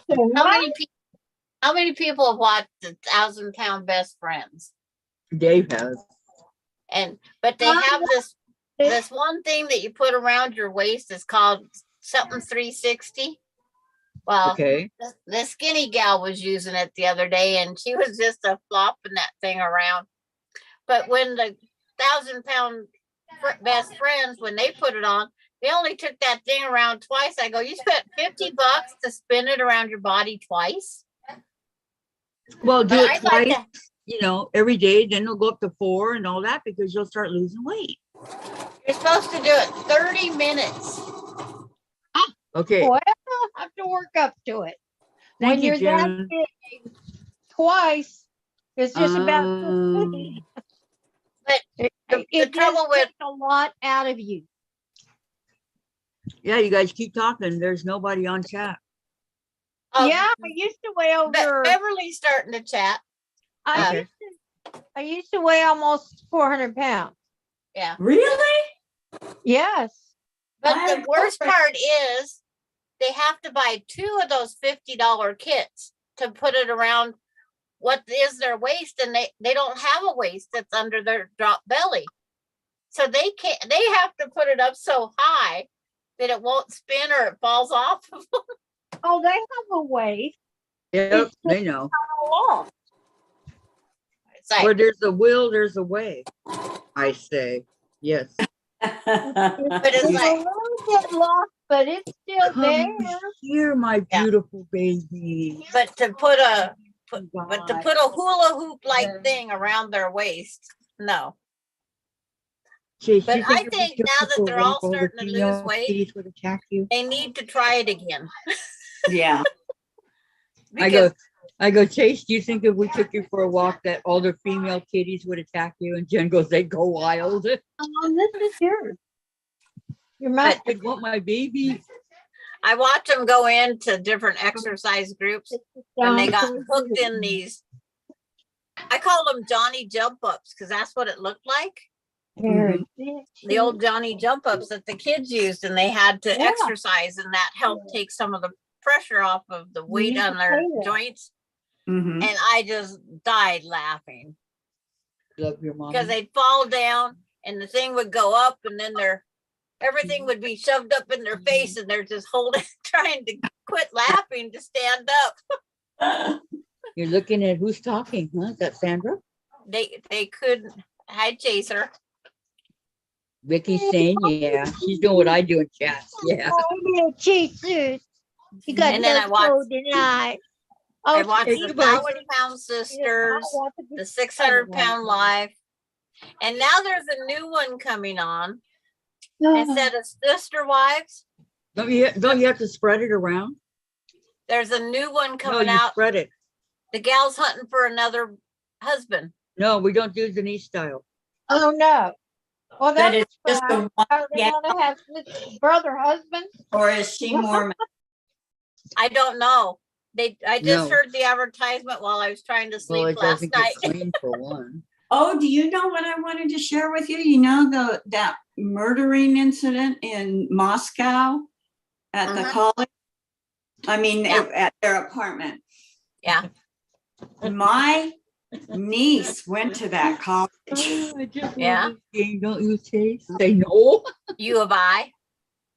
how many people have watched the 1,000-Pound Best Friends? Dave has. But they have this one thing that you put around your waist is called something 360. Well, Okay. the skinny gal was using it the other day, and she was just flopping that thing around. But when the 1,000-Pound Best Friends, when they put it on, they only took that thing around twice. I go, you spent $50 to spin it around your body twice? Well, do But it I'd like twice, you know, every day, then it'll go up to 4 and all that because you'll start losing weight. You're supposed to do it 30 minutes. Okay. Well, I have to work up to it. Thank When you, you're that Jen. big, twice, it's just about But it, the it trouble just with takes a lot out of you. Yeah, you guys keep talking. There's nobody on chat. Yeah, I used to weigh over. Beverly's starting to chat. Okay. I used to weigh almost 400 pounds. Yeah. Really? Yes. But the worst part is they have to buy 2 of those $50 kits to put it around what is their waist, and they don't have a waist that's under their drop belly. So they have to put it up so high that it won't spin or it falls off of them. Oh, they have a waist. Yep, they know. Long. It's like, Where there's a will, there's a way. I say, yes. but it's It's a like, little bit lost, but it's still there. Come here, my Yeah. beautiful baby. but to put a God. hula hoop like thing around their waist, no. Chase, But you I if we think took now you that for a they're all walk, the starting to lose female weight, kitties would attack you? they need to try it again. Yeah. Because I go, Chase, do you think if we took you for a walk that all the female kitties would attack you? And Jen goes, they'd go wild. This is yours. Your But- I want my baby. I watch them go into different exercise groups and they got hooked in these. I call them Johnny jump ups because that's what it looked like. The old Johnny jump ups that the kids used, and they had to Yeah. exercise, and that helped take some of the pressure off of the weight need on to their say that. joints. Mhm. And I just died laughing Love your mom. because they'd fall down and the thing would go up, and then everything would be shoved up in their face, and they're just holding, trying to quit laughing to stand up. You're looking at who's talking, huh? Is that Sandra? They couldn't. I'd chase her. Vicky's saying, yeah. She's doing what I do in chats. Yeah. Oh, yeah, Jesus. You got And then I no watched- code tonight. I watched okay, the goodbye. 1,000-Pound Sisters, the 600-Pound Life, and now there's a new one coming on. Instead of Sister Wives, Don't you have to spread it around? there's a new one No, coming you out. spread it. The gal's hunting for another husband. No, we don't do Denise style. Oh, no. Well, That that's is just fine. the one, Are they yeah. gonna have brother husband? Or is she Mormon? I don't know. I just No. heard the advertisement while I was trying to Well, sleep it last doesn't night. get clean for one. Oh, do you know what I wanted to share with you? You know, that murdering incident in Moscow at the college? I mean, Yeah. at their apartment. Yeah. My niece went to that college. I just Yeah. love this game, don't you, Chase? Say no. U of I.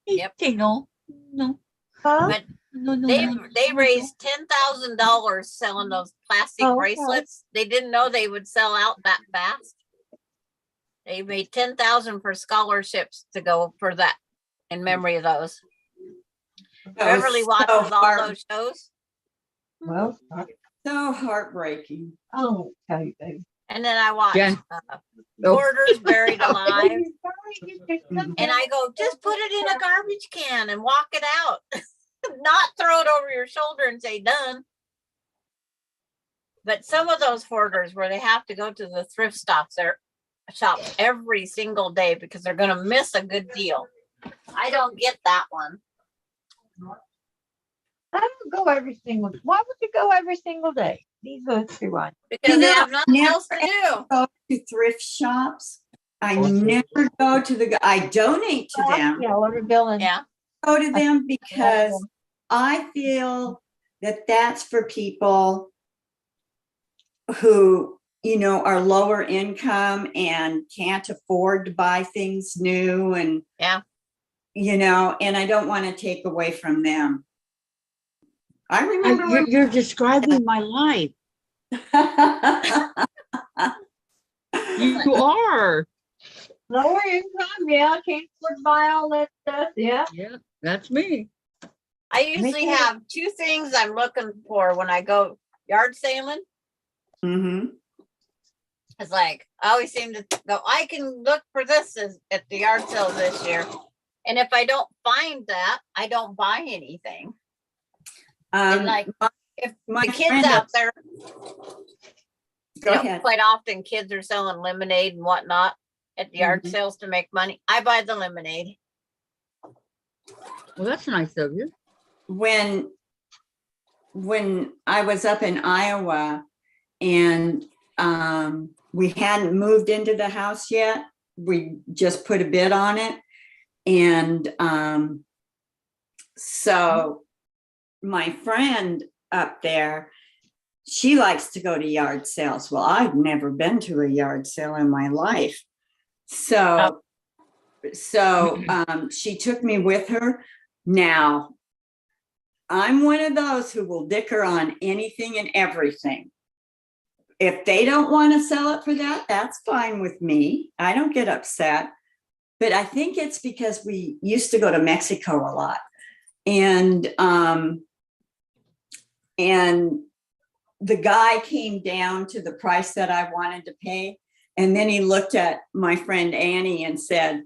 Yep. Say no. No. Huh? But No, no. They no, they no, raised $10,000 selling those plastic Okay. bracelets. They didn't know they would sell out that fast. They made $10,000 for scholarships to go for that in memory of those. Beverly watches all those shows, Well, So heartbreaking. oh, okay, baby. and then I watch Jen. Oh. Hoarders Buried Alive, Mhm. and I go, just put it in a garbage can and walk it out, not throw it over your shoulder and say done. But some of those hoarders where they have to go to the thrift shops every single day because they're going to miss a good deal. I don't get that one. I don't go every single. Why would you go every single day? These are the three ones. Because You they know, have nothing never else to do. Go to thrift shops. I Or- never go to I donate to them. Yeah, order bill and. Yeah, Go to them because I feel that that's for people who, you know, are lower income and can't afford to buy things new and, yeah. you know, and I don't want to take away from them. I remember You're describing my life. You are. Lower income, yeah, can't afford to buy all that stuff, yeah. Yeah, that's me. I usually too. have two things I'm looking for when I go yard sailing. Mhm. It's like, I always seem to go, I can look for this at the yard sale this year. And if I don't find that, I don't buy anything. And like, if my the kids friend- out there, Go you know, ahead. quite often kids are selling lemonade and whatnot at the yard Mhm. sales to make money. I buy the lemonade. Well, that's nice of you. When I was up in Iowa and we hadn't moved into the house yet, we just put a bid on it. And so my friend up there, she likes to go to yard sales. Well, I've never been to a yard sale in my life. So she took me with her. Now, I'm one of those who will dicker on anything and everything. If they don't want to sell it for that, that's fine with me. I don't get upset. But I think it's because we used to go to Mexico a lot. And the guy came down to the price that I wanted to pay. And then he looked at my friend Annie and said,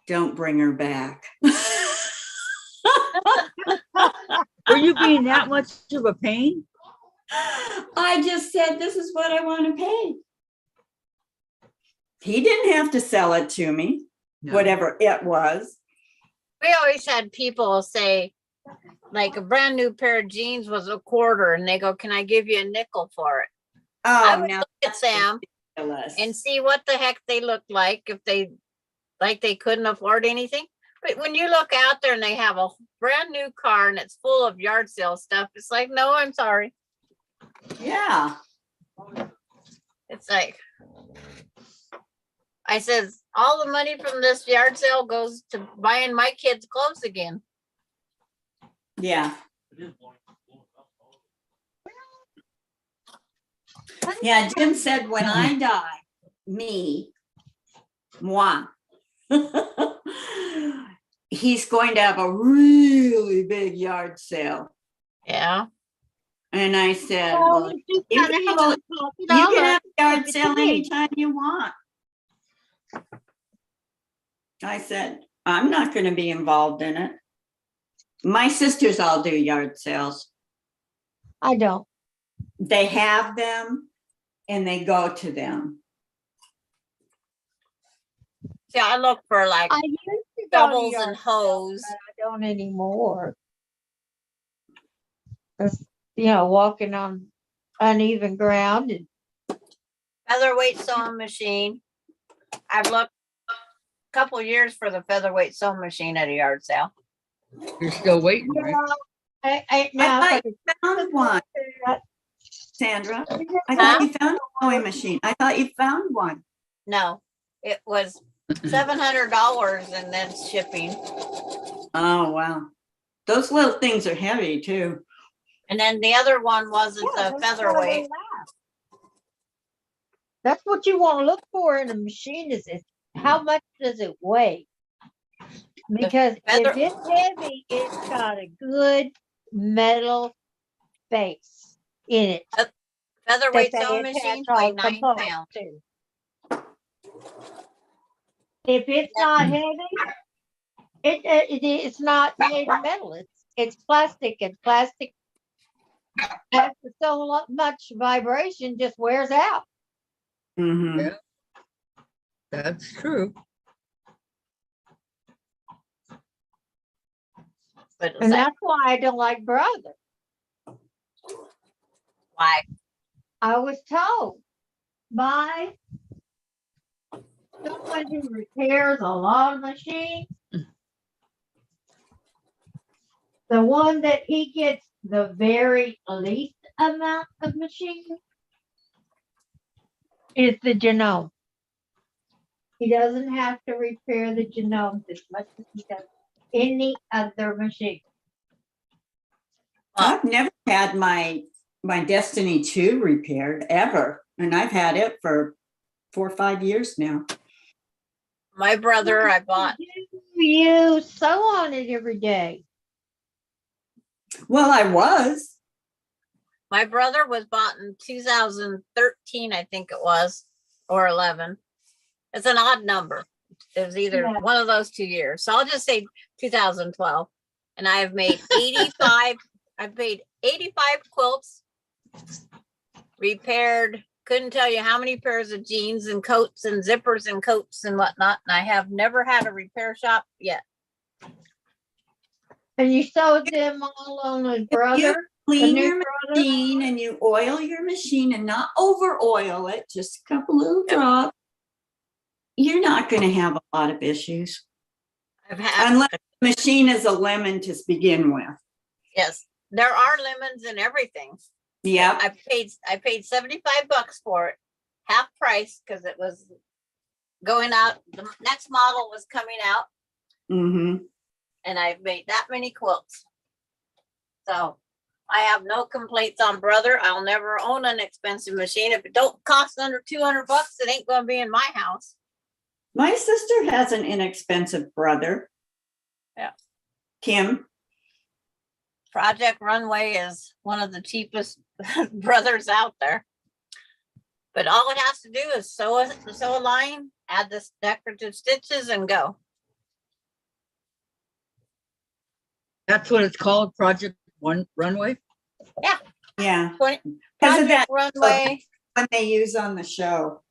"Don't bring her back." Were you being that much of a pain? I just said, "This is what I want to pay." He didn't have to sell it to me, No. whatever it was. We always had people say, like, a brand new pair of jeans was a quarter, and they go, "Can I give you a nickel for it?" I Oh, would now look at them ridiculous. and see what the heck they look like, if they couldn't afford anything. But when you look out there and they have a brand new car and it's full of yard sale stuff, it's like, no, I'm sorry. Yeah. It's like, I says, all the money from this yard sale goes to buying my kids clothes again. Yeah. Yeah, Jim said, when I die, moi, he's going to have a really big yard sale. Yeah. And I said, Well, well, you you gotta can have go- a $1,000 you can have a yard give it sale to me. anytime you want. I said, I'm not going to be involved in it. My sisters all do yard sales. I don't. They have them and they go to them. See, I look for like I used to go to shovels yard and sales, hose. but I don't anymore. 'Cause, you know, walking on uneven ground and Featherweight sewing machine. I've looked a couple years for the featherweight sewing machine at a yard sale. You're still waiting, right? now I if found one, I Sandra. I Huh? thought you found a sewing machine. I thought you found one. No, it was $700 and then shipping. Oh, wow. Those little things are heavy too. And then the other one wasn't Yeah, the that's why they featherweight. laugh. That's what you want to look for in a machine is how much does it weigh? Because feather- if it's heavy, it's got a good metal base in it. Featherweight that they sewing attach machines all weigh the 9 components pounds. to. If it's not heavy, it's not made of metal. It's plastic, and plastic after so much vibration just wears out. Mhm. Yeah. That's true. But it's And like, that's why I don't like brother. why? I was told by someone who repairs a lot of machines. The one that he gets the very least amount of machines is the genome. He doesn't have to repair the genomes as much as he does any other machine. I've never had my Destiny 2 repaired ever, and I've had it for 4 or 5 years now. My brother, I bought, You sew on it every day. Well, I was. my brother was bought in 2013, I think it was, or 11. It's an odd number. It was either Yeah. one of those 2 years. So I'll just say 2012. And I have made 85, I've made 85 quilts, repaired, couldn't tell you how many pairs of jeans and coats and zippers and coats and whatnot. And I have never had a repair shop yet. And you sewed them all on his You brother. clean new your brother? machine and you oil your machine and not over oil it, just a couple little Yep. drops. You're not going to have a lot of issues I've had, unless the machine is a lemon to begin with. yes, there are lemons and everything. Yep. I paid $75 for it, half price, because it was going out. The next model was coming out, Mm-hmm. and I've made that many quilts. So I have no complaints on brother. I'll never own an expensive machine. If it don't cost under $200, it ain't gonna be in my house. My sister has an inexpensive brother. Yeah. Kim. Project Runway is one of the cheapest brothers out there. But all it has to do is sew a line, add the decorative stitches, and go. That's what it's called, Project Runway? Yeah. Because of Project that Runway. one they use on the show.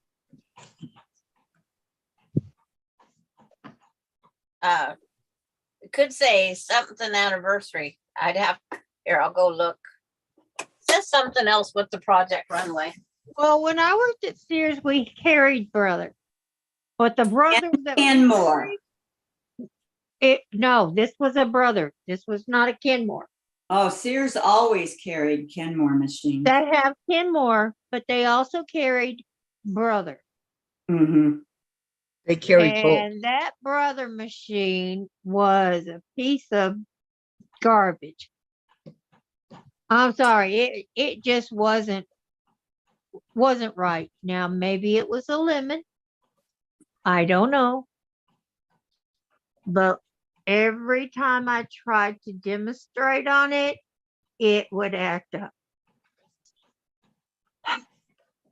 It could say something anniversary. I'd have, here, I'll go look. It says something else with the Project Runway. Well, when I worked at Sears, we carried brother. But the brother that we And more. no, this was a brother. This was not a Kenmore. Oh, Sears always carried Kenmore machines. That have Kenmore, but they also carried brother. Mm-hmm. They carried both. And that brother machine was a piece of garbage. I'm sorry, it just wasn't right. Now maybe it was a lemon. I don't know. But every time I tried to demonstrate on it, it would act up.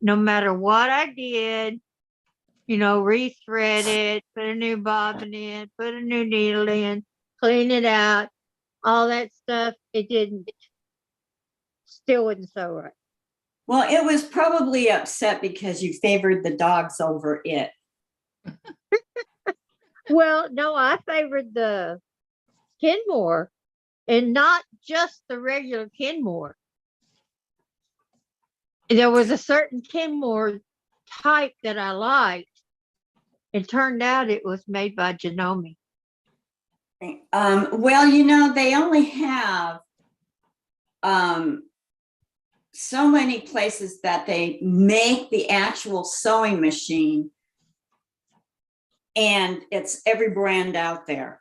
No matter what I did, rethread it, put a new bobbin in, put a new needle in, clean it out, all that stuff, it still wouldn't sew right. Well, it was probably upset because you favored the dogs over it. Well, no, I favored the Kenmore, and not just the regular Kenmore. There was a certain Kenmore type that I liked. It turned out it was made by Janome. Well, they only have so many places that they make the actual sewing machine, and it's every brand out there.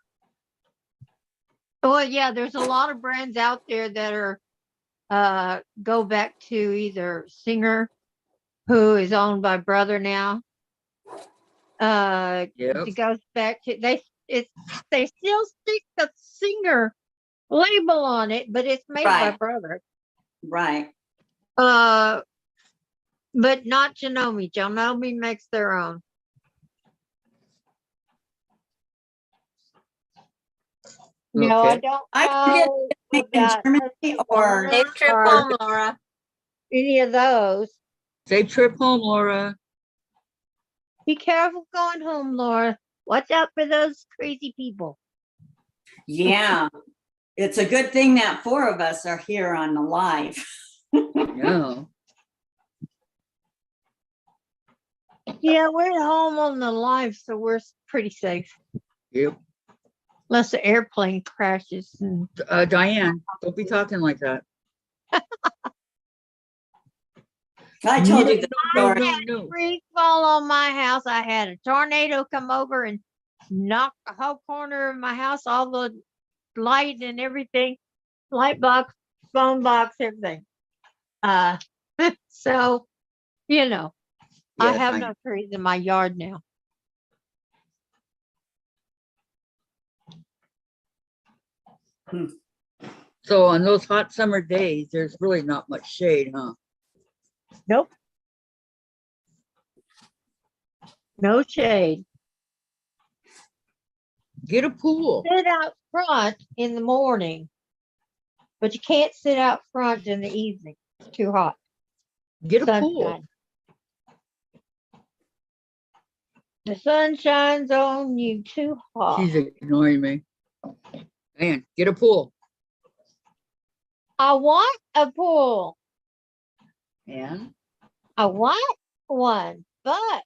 Well, yeah, there's a lot of brands out there that are go back to either Singer, who is owned by Brother now. Yep. It goes back to they still stick the Singer label on it, but it's made by Right. Brother. Right. But not Janome. Janome makes their own. No, I Okay. don't I forget know in about Germany or Safe trip or home, Laura. any of those. Safe trip home, Laura. Be careful going home, Laura. Watch out for those crazy people. yeah. It's a good thing that 4 of us are here on the live. Yeah. Yeah, we're at home on the live, so we're pretty safe. Yep. Unless the airplane crashes. And Diane, don't be talking like that. I told you the No, story. no, no. Free fall on my house. I had a tornado come over and knock the whole corner of my house, all the light and everything, light box, phone box, everything. So, I Yes, have no trees in my yard now. So on those hot summer days, there's really not much shade, huh? Nope. No shade. Get a pool. Sit out front in the morning, but you can't sit out front in the evening. It's too hot. Get a pool. Sunshine. The sun shines on you too hot. She's ignoring me. Man, get a pool. I want a pool. And I want one, but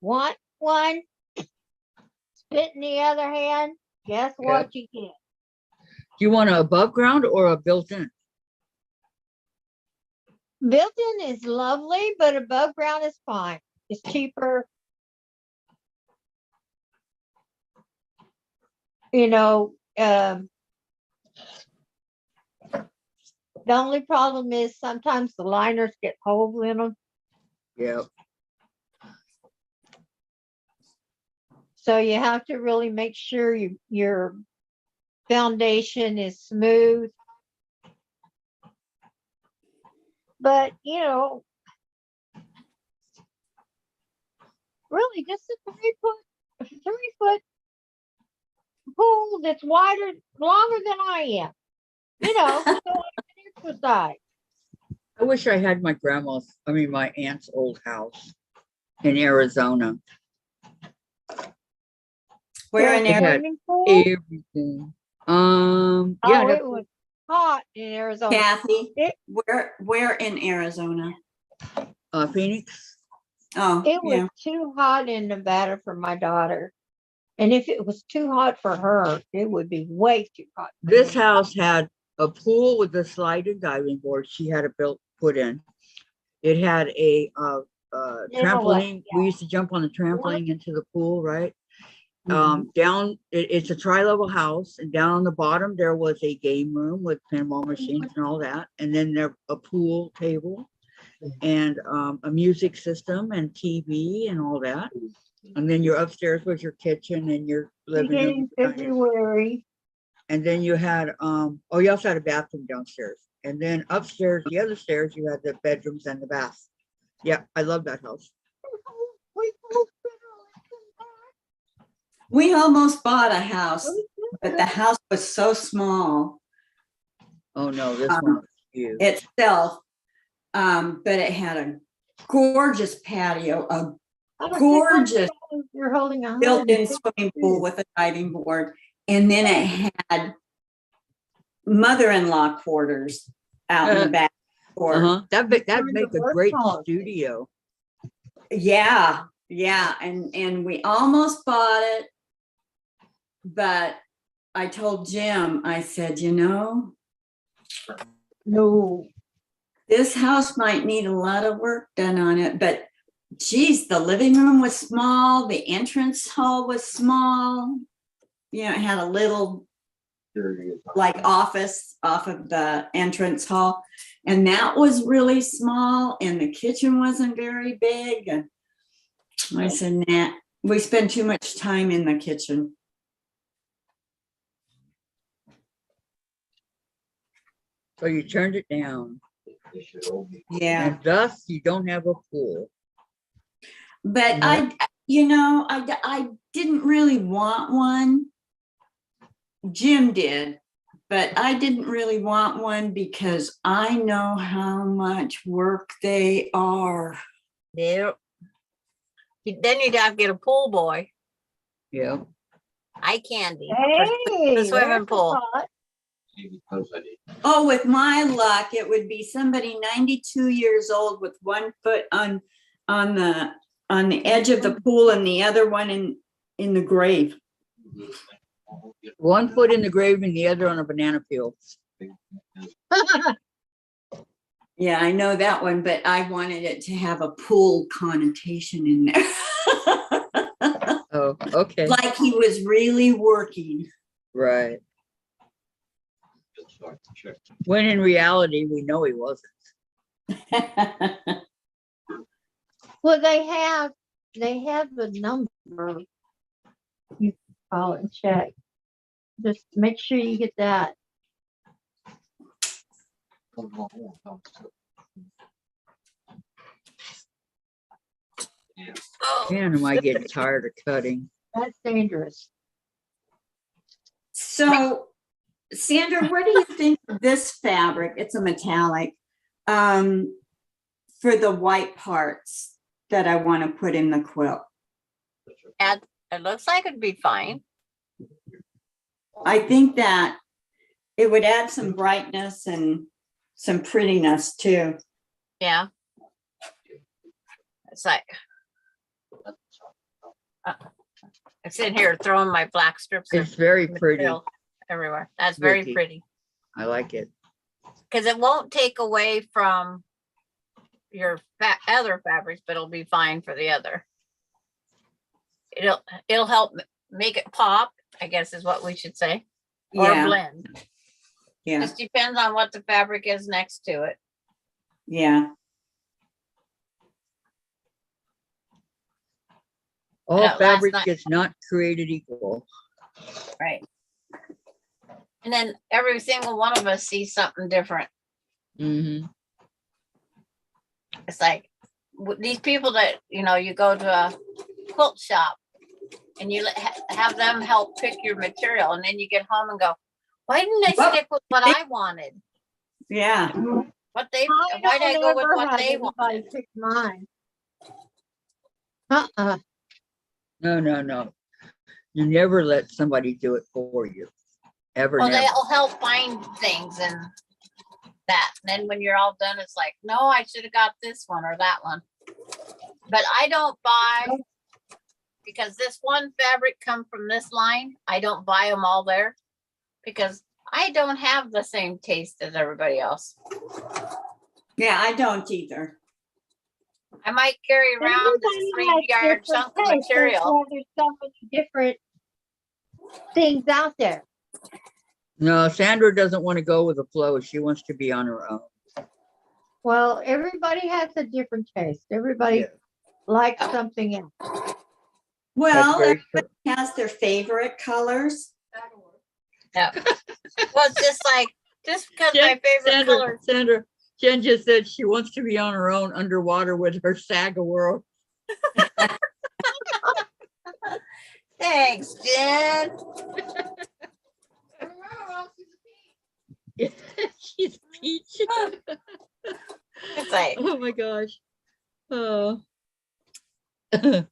want one. Spit in the other hand. Guess what you get? do you want an above ground or a built-in? Built-in is lovely, but above ground is fine. It's cheaper. The only problem is sometimes the liners get holes in them. Yeah. So you have to really make sure your foundation is smooth. But, really just a 3-foot pool that's longer than I am. So I can exercise. I wish I had my aunt's old house in Arizona. Where in It had Swimming pool? everything. Yeah, It was hot in Arizona. Kathy, where in Arizona? Phoenix. Oh, It was yeah. too hot in Nevada for my daughter. And if it was too hot for her, it would be way too hot. For This me. house had a pool with a sliding diving board. She had put in. It had a trampoline. Yeah. We used to jump on the trampoline into the pool, right? Down, it's a tri-level house, and down on the bottom there was a game room with pinball machines and all that, and then there a pool table and a music system and TV and all that. And then your upstairs was your kitchen and your living room. Beginning February. And then you had you also had a bathroom downstairs. And then upstairs, the other stairs, you had the bedrooms and the bath. Yeah, I love that house. We almost bought a house, but the house was so small Oh no, this one was huge. itself. But it had a gorgeous patio, a gorgeous You're holding a built-in swimming pool with a diving board. And then it had mother-in-law quarters out in the back. That'd make a great studio. Yeah. And we almost bought it. But I told Jim, I said, No. this house might need a lot of work done on it, but geez, the living room was small, the entrance hall was small. It had a little like office off of the entrance hall, and that was really small, and the kitchen wasn't very big. And I said, nah, we spend too much time in the kitchen. So you turned it down. Yeah. And thus you don't have a pool. But I didn't really want one. Jim did, but I didn't really want one because I know how much work they are. Yeah. Then you'd have to get a pool boy. Yeah. Eye candy. Hey, The swimming there's a pool. thought. Oh, with my luck, it would be somebody 92 years old with one foot on the on the edge of the pool and the other one in the grave. 1 foot in the grave and the other on a banana peel. Yeah, I know that one, but I wanted it to have a pool connotation in there. Oh, okay, Like he was really working. right. When in reality, we know he wasn't. Well, they have the number. You call it and check. Just make sure you get that. Man, am I getting tired of cutting. That's dangerous. So, Sandra, what do you think of this fabric? It's a metallic, for the white parts that I want to put in the quilt. And it looks like it'd be fine. I think that it would add some brightness and some prettiness too. Yeah. It's like, I'm sitting here throwing my black strips of It's very pretty. material everywhere. That's very Vicki. pretty. I like it. Because it won't take away from your other fabrics, but it'll be fine for the other. It'll help make it pop, I guess is what we should say, or Yeah, blend. yeah, Just depends on what the fabric is next to it. yeah. All last fabric night- is not created equal. Right. And then every single one of us sees something different. Mm-hmm. It's like these people that, you go to a quilt shop and you have them help pick your material, and then you get home and go, why didn't I Well, stick with what I wanted? Yeah, Why did I go with what they wanted? Pick mine. Uh-uh. No. You never let somebody do it for you. Ever, Well, never. they'll help find things and that. And then when you're all done, it's like, no, I should have got this one or that one. But I don't buy, because this one fabric come from this line, I don't buy them all there because I don't have the same taste as everybody else. yeah, I don't either. I might carry around this Everybody has 3-yard different chunk of tastes. That's material. why there's so many different things out there. No, Sandra doesn't want to go with the flow. She wants to be on her own. Well, everybody has a different taste. Everybody Yeah. likes something else. Well, very everybody has their favorite colors. Yeah. Well, it's just because my favorite color. Sandra, Jen just said she wants to be on her own underwater with her Sag-A-Whirl. Thanks, Jen. She's peach. It's like, Oh my gosh. Oh. but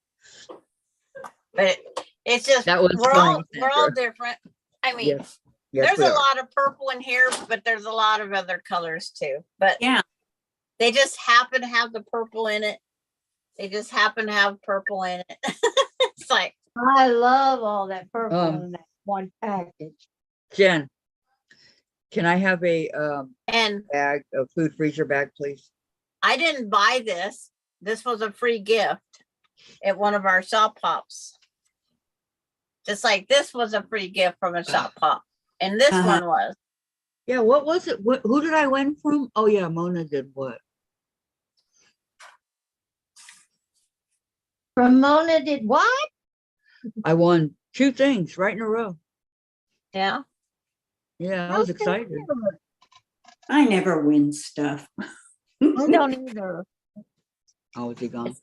it's just That was we're funny, all Sandra. different. I mean, Yes. Yes, there's we a are. lot of purple in here, but there's a lot of other colors too. But Yeah. they just happen to have the purple in it. They just happen to have purple in it. It's like, I love all that purple Um, in that one package. Jen, can I have a and bag, a food freezer bag, please? I didn't buy this. This was a free gift at one of our shop pops. Just like this was a free gift from a shop pop. And this Uh-huh. one was. Yeah, what was it? Who did I win from? Oh yeah, Mona did what? Ramona did what? I won 2 things right in a row. Yeah. Yeah, I was excited. I never win stuff. I don't either. Oh, was he gone?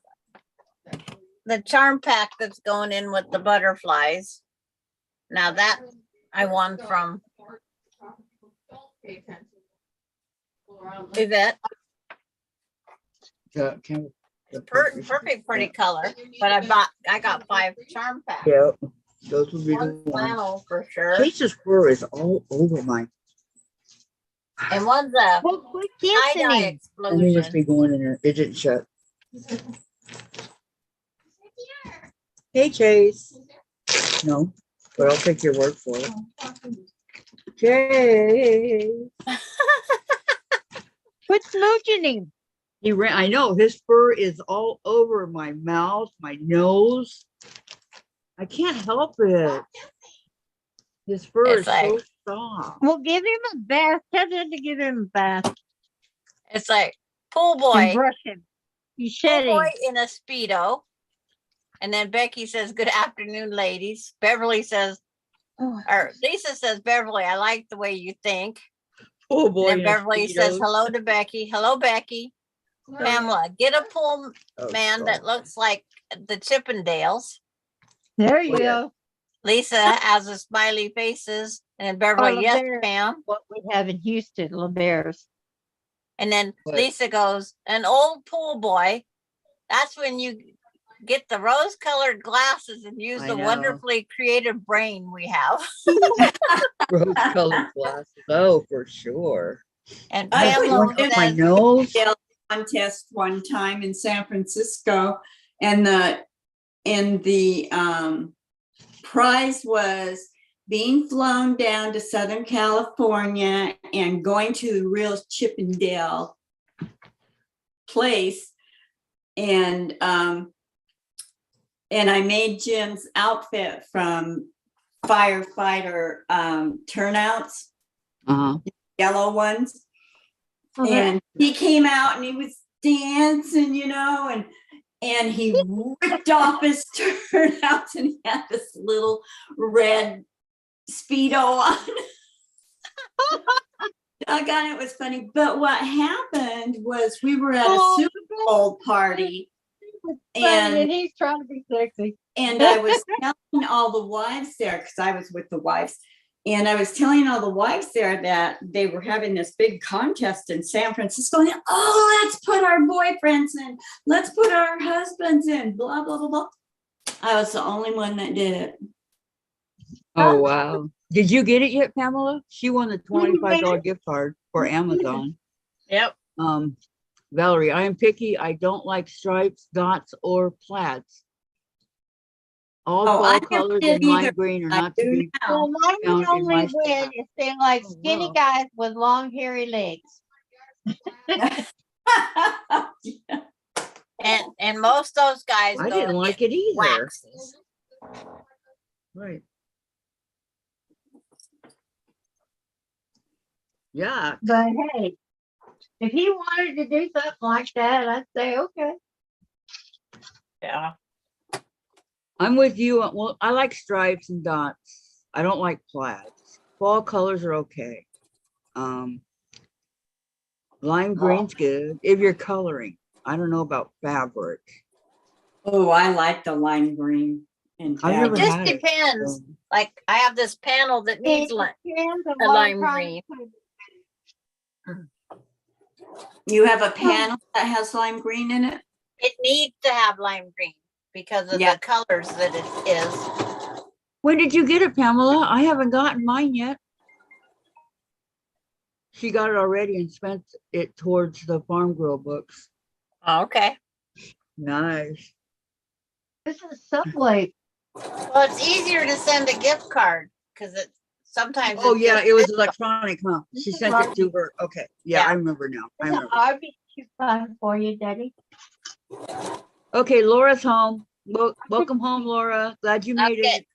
The charm pack that's going in with the butterflies. Now that I won from Yvette. Perfect pretty color. But I got 5 charm packs. Yeah, those would be the One ones. flannel for sure. Case's fur is all over my. And one's a Well, quit tie-dye kissing him. I think it must explosion. be going in there. It didn't shut. Hey, Chase. No, but I'll take your word for it. Chase. Quit smooching him. He ran. I know his fur is all over my mouth, my nose. I can't help it. His fur It's is so like- soft. Well, give him a bath. Tell them to give him a bath It's like pool and boy, brush him. You pool shed him. boy in a Speedo. And then Becky says, good afternoon, ladies. Beverly says, Oh, or Lisa says, Beverly, I like the way you think. Oh boy. And in then his Beverly says, Speedos. hello to Becky. Hello, Becky. Pamela, get a pool Oh, man that God. looks like the Chippendales. there you Yeah. go. Lisa has a smiley faces. And then Beverly, Oh, yes, there. Pam. What we have in Houston, LeBears. And then What? Lisa goes, an old pool boy. That's when you get the rose colored glasses and use I the know. wonderfully creative brain we have. Rose colored glasses. Oh, for sure. And I That's would Pamela going up my says, nose. Contest one time in San Francisco, and the prize was being flown down to Southern California and going to the real Chippendale place. And I made Jim's outfit from firefighter turnouts, Uh-huh. yellow ones. Okay. And he came out and he was dancing, and he ripped off his turnouts and he had this little red Speedo on. Doggone, it was funny. But what happened was we were at a Oh, Super Bowl party, and and he's trying to be sexy. I was telling all the wives there, because I was with the wives, and I was telling all the wives there that they were having this big contest in San Francisco. And let's put our boyfriends in, let's put our husbands in, blah, blah, blah, blah. I was the only one that did it. Oh, wow. Did you get it yet, Pamela? She won the $25 gift card for Amazon. yep. Valerie, I am picky. I don't like stripes, dots, or plaids. All Oh, I fall never colors did and lime either. green are I not to do be now. Well, mine found would in only my win style. if they're like Oh, skinny wow. guys with long hairy legs. And most of those guys I go didn't and like get it either. waxes. Right. Yeah. But hey, if he wanted to do something like that, I'd say okay. Yeah. I'm with you. Well, I like stripes and dots. I don't like plaids. Fall colors are okay. Lime green's good if you're coloring. I don't know about fabric. Oh, I like the lime green. And I've never It just had it, depends. so- Like I have this panel that needs It lime. depends on a what lime I'm trying to green. put. You have a panel that has lime green in it? It needs to have lime green because of Yeah. the colors that it is. When did you get it, Pamela? I haven't gotten mine yet. She got it already and spent it towards the Farm Girl books. Okay. Nice. This is Subway. Well, it's easier to send a gift card because it sometimes. Oh, it's yeah, just it was physical. electronic, huh? She This is sent it to her. Okay, yeah, Yeah. I remember now. I There's an remember. Arby's coupon for you, Daddy. Okay, Laura's home. Welcome home, Laura. Glad you made Okay. it.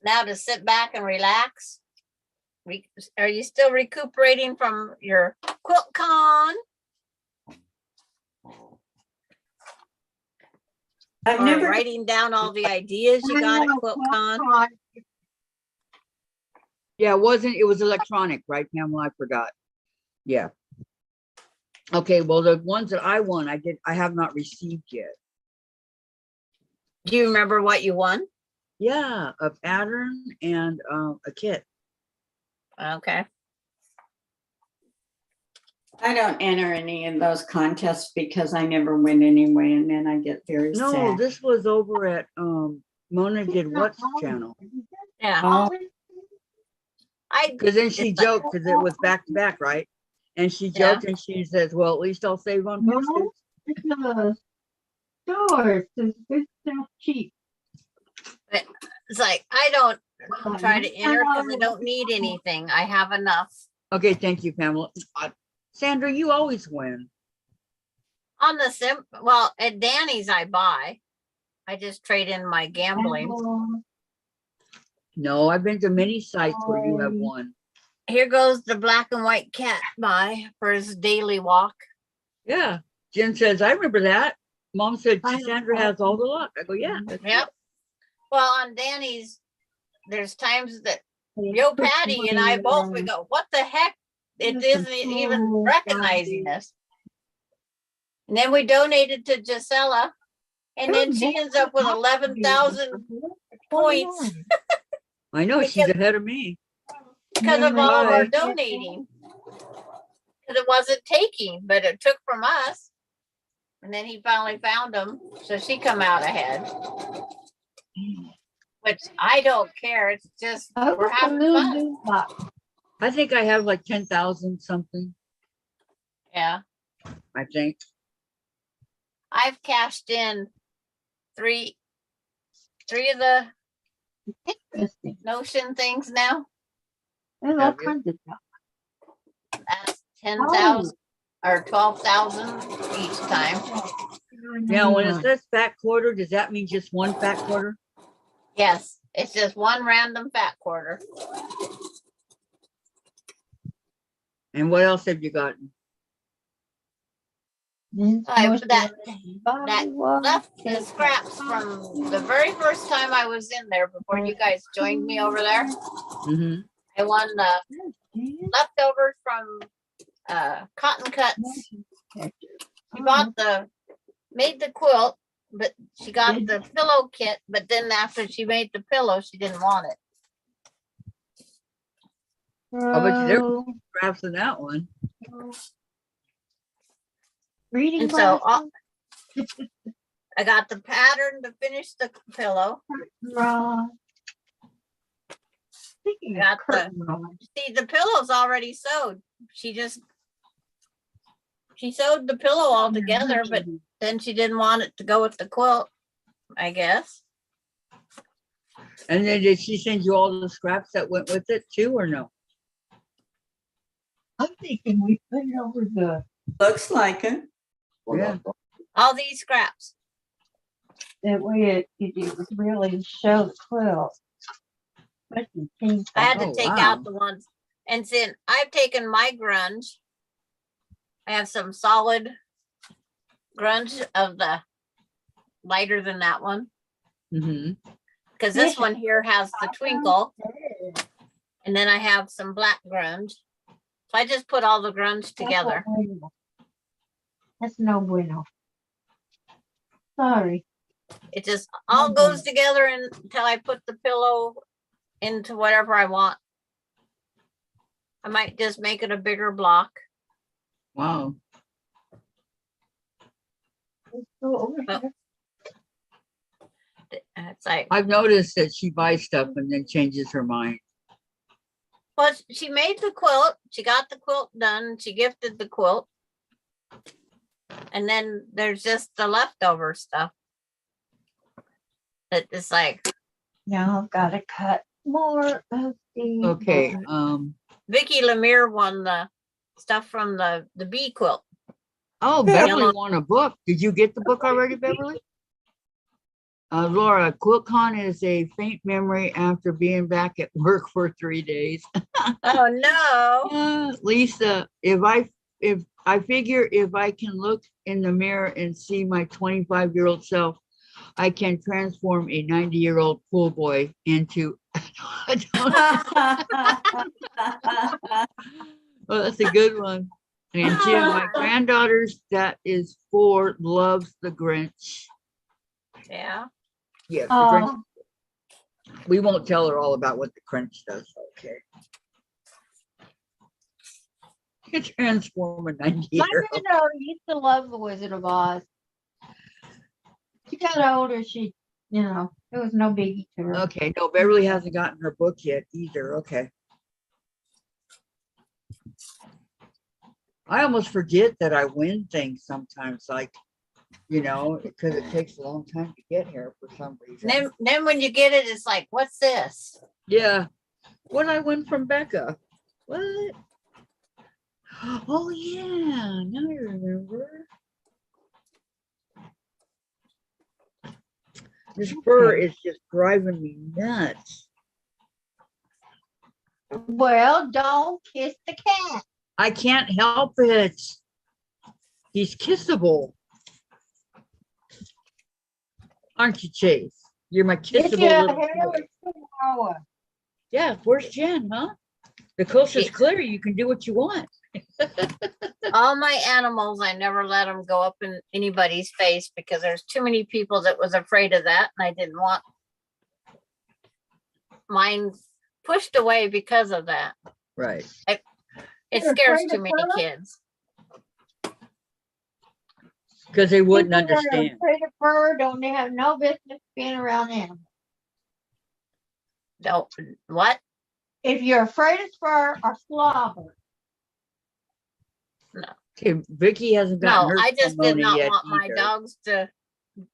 Now to sit back and relax. Are you still recuperating from your quilt con? I've Or never, writing down all the ideas you got at quilt con? Yeah, it was electronic, right, Pamela? I forgot. Yeah. Okay, well, the ones that I won, I have not received yet. Do you remember what you won? Yeah, a pattern and a kit. Okay. I don't enter any of those contests because I never win anyway, and then I get very No, sad. this was over at Mona Did What's channel. Yeah. Oh, I Because then she It's like- joked because it was back to back, right? And she Yeah. joked and she says, well, at least I'll save on postage. Because stores, because good stuff cheap. It's like, I don't try to enter because I don't need anything. I have enough. Okay, thank you, Pamela. Sandra, you always win. On the well, at Danny's I buy. I just trade in my gambling. No, I've been to many sites where you have won. Here goes the black and white cat by for his daily walk. Yeah, Jen says, I remember that. Mom said Sandra has all the luck. I go, yeah. that's Yep. it." Well, on Danny's, there's times that Yo Patty and I both we go, what the heck? It isn't even recognizing us. And then we donated to Gisela, and then she ends up with 11,000 points I know she's Because- ahead of me. because of all of our Bye. donating. Because it wasn't taking, but it took from us. And then he finally found them, so she come out ahead. Which I don't care. It's just we're having fun. I think I have like 10,000 something, Yeah, I think. I've cashed in three of the Interesting. Notion things now. There's all Have you? kinds of stuff. That's 10,000 or 12,000 each time. Now, when it says fat quarter, does that mean just one fat quarter? Yes, it's just one random fat quarter. And what else have you gotten? Left the scraps from the very first time I was in there before you guys joined me over there. Mm-hmm. I won the leftovers from cotton cuts. She bought made the quilt, but she got the pillow kit, but then after she made the pillow, she didn't want it. I bet you there were scraps in that one. Reading And so glasses. I got the pattern to finish the pillow. Speaking of Got the- curtain rod, See, the pillow's already sewed. She sewed the pillow all together, but then she didn't want it to go with the quilt, I guess. And then did she send you all the scraps that went with it too, or no? I'm thinking we put it over the. Looks like it. Yeah. All these scraps. That way it would really show the quilt. Especially pink. I had to Oh, take wow. out the ones. And then I've taken my grunge. I have some solid grunge of the lighter than that one. Mm-hmm. Because this one here has the twinkle. And then I have some black grunge. So I just put all the grunge together. That's no bueno. Sorry. It just all goes together until I put the pillow into whatever I want. I might just make it a bigger block. Wow. Let's go over Well, here. It's like, I've noticed that she buys stuff and then changes her mind. well, she made the quilt. She got the quilt done. She gifted the quilt. And then there's just the leftover stuff. It's like, Now I've got to cut more of the. Okay, Vicki Lemire won the stuff from the bee quilt. oh, Beverly won a book. Did you get the book already, Beverly? Laura, QuiltCon is a faint memory after being back at work for 3 days. Oh no. Lisa, if I figure if I can look in the mirror and see my 25-year-old self, I can transform a 90-year-old pool boy into. Well, that's a good one. And Jim, my granddaughter's that is 4 loves the Grinch. Yeah. Yes, the Grinch. Oh, We won't tell her all about what the Grinch does. Okay. You transform a my 90-year-old. granddaughter used to love the Wizard of Oz. She got older, it was no biggie to her. Okay, no, Beverly hasn't gotten her book yet either. Okay. I almost forget that I win things sometimes. Like you know, because it takes a long time to get here for some reason. Then when you get it, it's like, what's this? Yeah. What I win from Becca? What? Oh yeah, now I remember. This fur is just driving me nuts. Well, don't kiss the cat. I can't help it. He's kissable. Aren't you, Chase? You're my Get kissable your little hair boy. tomorrow. Yeah, where's Jen, huh? The coast is clear. You can do what you want. All my animals, I never let them go up in anybody's face because there's too many people that was afraid of that, and I didn't want mine pushed away because of that. Right. It You're scares afraid too of many fur? kids. Because they wouldn't People that are understand. afraid of fur don't they have no business being around animals. Don't what? If you're afraid of fur or slobber, Okay, Vicki hasn't gotten No, her I just did pneumonia not yet want my either. dogs to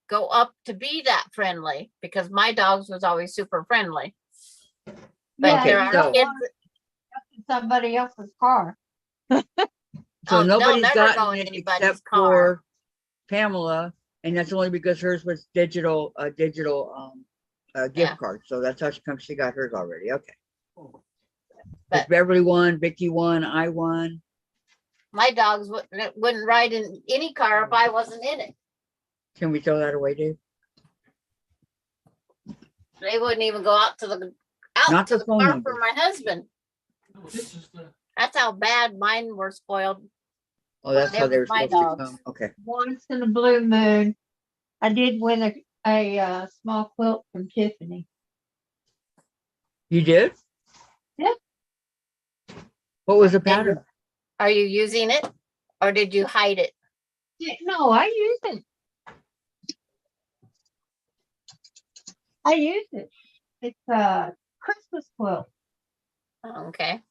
go up to be that friendly because my dogs was always super friendly. But yeah, there Okay, are so- kids. in somebody else's car. So Oh, they'll nobody's never go gotten in it anybody's except car. for Pamela, and that's only because hers was digital gift Yeah. card. So that's how she got hers already. Okay. But- But Beverly won, Vicki won, I won. My dogs wouldn't ride in any car if I wasn't in it. Can we throw that away, Dave? They wouldn't even go out to the Not the phone car number. for my husband. No, this is the. That's how bad mine were spoiled. Oh, that's They how they were were my supposed to dogs. come. Okay. Once in a blue moon, I did win a small quilt from Tiffany. You did? Yeah. What was the And pattern? Are you using it or did you hide it? No, I use it. I use it. It's a Christmas quilt. Oh, okay.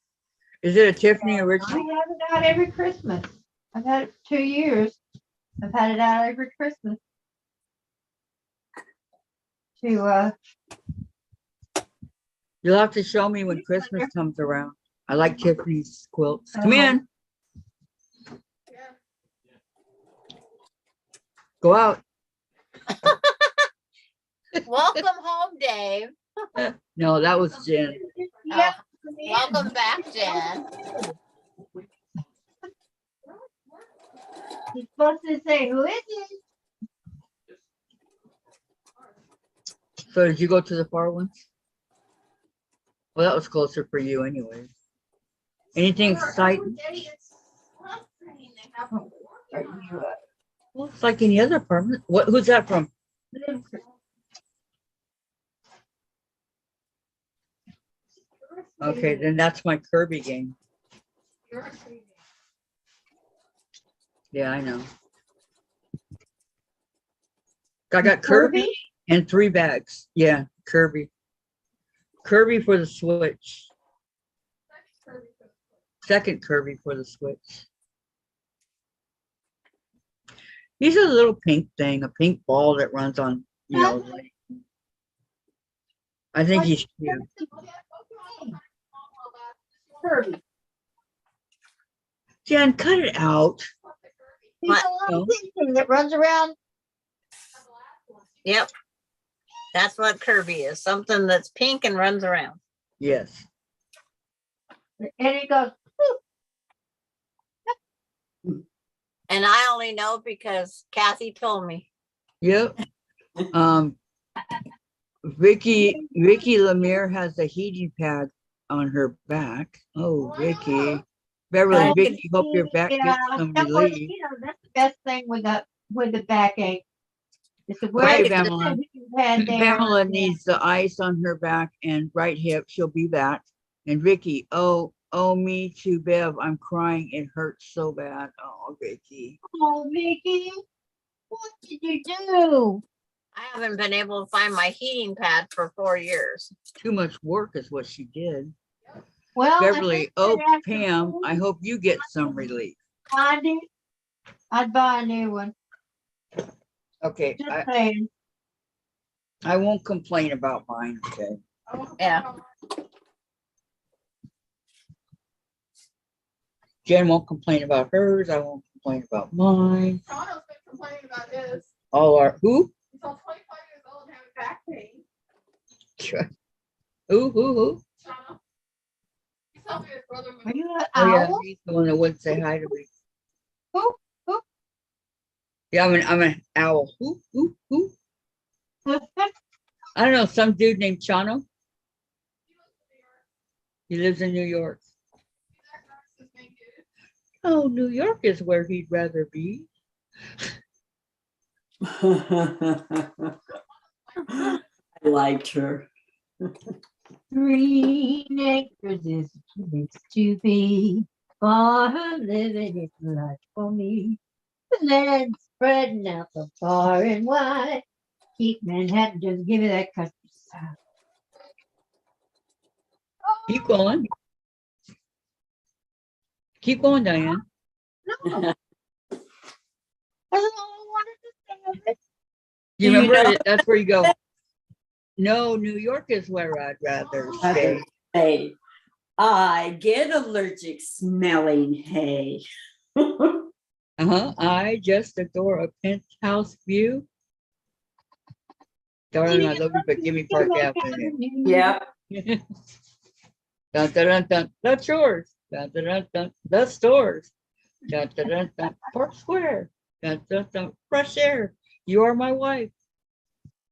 Is it a Tiffany I original? have it out every Christmas. I've had it for 2 years. I've had it out every Christmas. To You'll have to show me when Christmas comes around. I like Tiffany's quilts. Come in. Go out. Welcome home, Dave. No, that was Jen. yeah, Welcome back, Jen. he's supposed to say, who is it? So did you go to the far ones? Well, that was closer for you anyway. Anything exciting? Well, it's like any other apartment. Who's that from? Okay, then that's my Kirby game. Yeah, I know. I got Kirby and 3 bags. Yeah, Kirby. Kirby for the Switch. Second Kirby for the Switch. He's a little pink thing, a pink ball that runs on, you know. like- I think he's cute. Kirby. Jen, cut it out. He's What? a little pink thing that runs around. Yep. That's what Kirby is. Something that's pink and runs around. Yes. And he goes, And I only know because Kathy told me. Yep. Vicki Lemire has a heating pad on her back. Oh, Vicki. Beverly, Oh, Vicki, hope your back yeah, gets some that was, relief. that's the best thing with the backache. It's a Right, way Pamela. Pamela needs the ice on her back and right hip. She'll be back. And Vicki, oh, me too, Bev. I'm crying. It hurts so bad. Oh, Vicki. Oh, Vicki, what did you do? I haven't been able to find my heating pad for 4 years. Too much work is what she did. Well, I Beverly, think oh, that after Pam, school, I hope you get some relief. I did. I'd buy a new one. Okay, Just saying. I won't complain about mine, okay? I won't Yeah. complain about Jen won't complain about hers, I won't complain about mine. Toronto's been complaining about his. All our, who? He's all 25 years old and having back pain. Who? Toronto. He's helping his brother move. Are you an Oh, yeah, owl? he's the one that wouldn't say hi to me. Who? Yeah, I'm an owl. Who? I don't know, some dude named Chano. He lives in New York. Oh, New York is where he'd rather be. I liked her. Green acres is a place to be. For her living is life for me. The land spreading out so far and wide. Keep Manhattan, just give me that countryside. Keep going. Keep going, Diane. No. That's all I wanted to say of it. You Do you remember know- it? That's where you go. No, New York is where I'd rather stay. Hey, I get allergic smelling hay. I just adore a penthouse view. Darling, I love you, but give me Park Avenue. Yep. Dun, dun, dun, dun. That's yours. Dun, dun, dun, dun. The stores. Dun, dun, dun, dun. Park Square. Dun, dun, dun. Fresh air. You are my wife.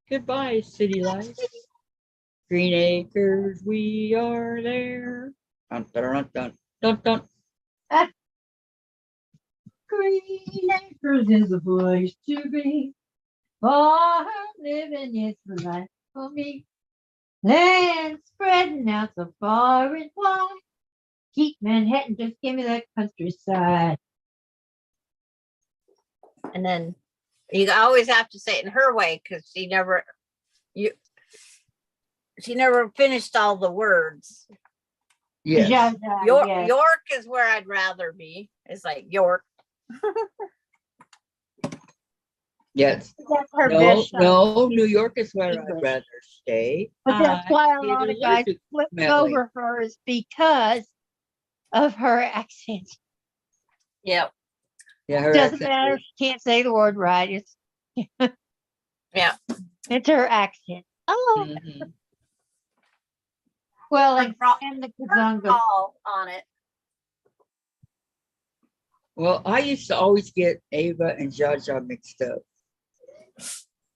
Goodbye, city life. Green acres, we are there. Dun, dun, dun, dun, dun, dun. Green acres is a place to be. For living is the life for me. Land spreading out so far and wide. Keep Manhattan, just give me that countryside. And then you always have to say it in her way because she never finished all the words. Yes. York is where I'd rather be. It's like York. Yes. That's her No, best shot. no, New York is where I'd English. rather stay. But that's I why a get lot of guys allergic flip smelling. over her is because of her accent. Yep. Yeah, her Doesn't accent matter is- if she can't say the word right. It's Yeah. it's her accent. Oh, Mhm. well, Her and, draw- and the Her Kazunga. call on it. Well, I used to always get Ava and Jaja mixed up.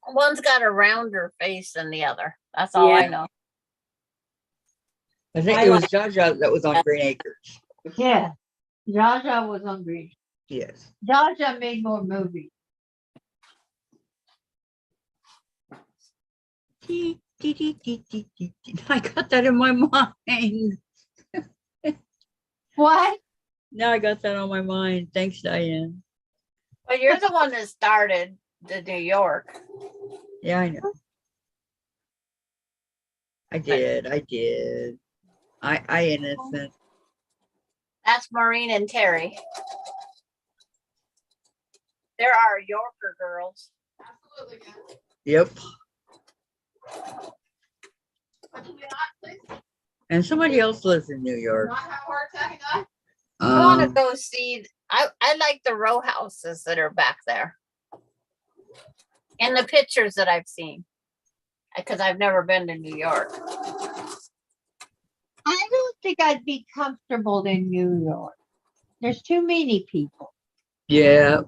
One's got a rounder face than the other. That's all I Yeah. know. I think I it was Jaja that was on Green Acres. Yeah, Jaja was on Green. Yes. Jaja made more movies. I got that in my mind. What? Now I got that on my mind. Thanks, Diane. But you're the one that started the New York. Yeah, I know. I did. I innocent. That's Maureen and Terry. There are Yorker girls. Absolutely. Yep. But do we not, please? And somebody else lives in New York. Not have a heart attack and die? I want to Um, go see. I like the row houses that are back there. And the pictures that I've seen. Because I've never been to New York. I don't think I'd be comfortable in New York. There's too many people. yeah.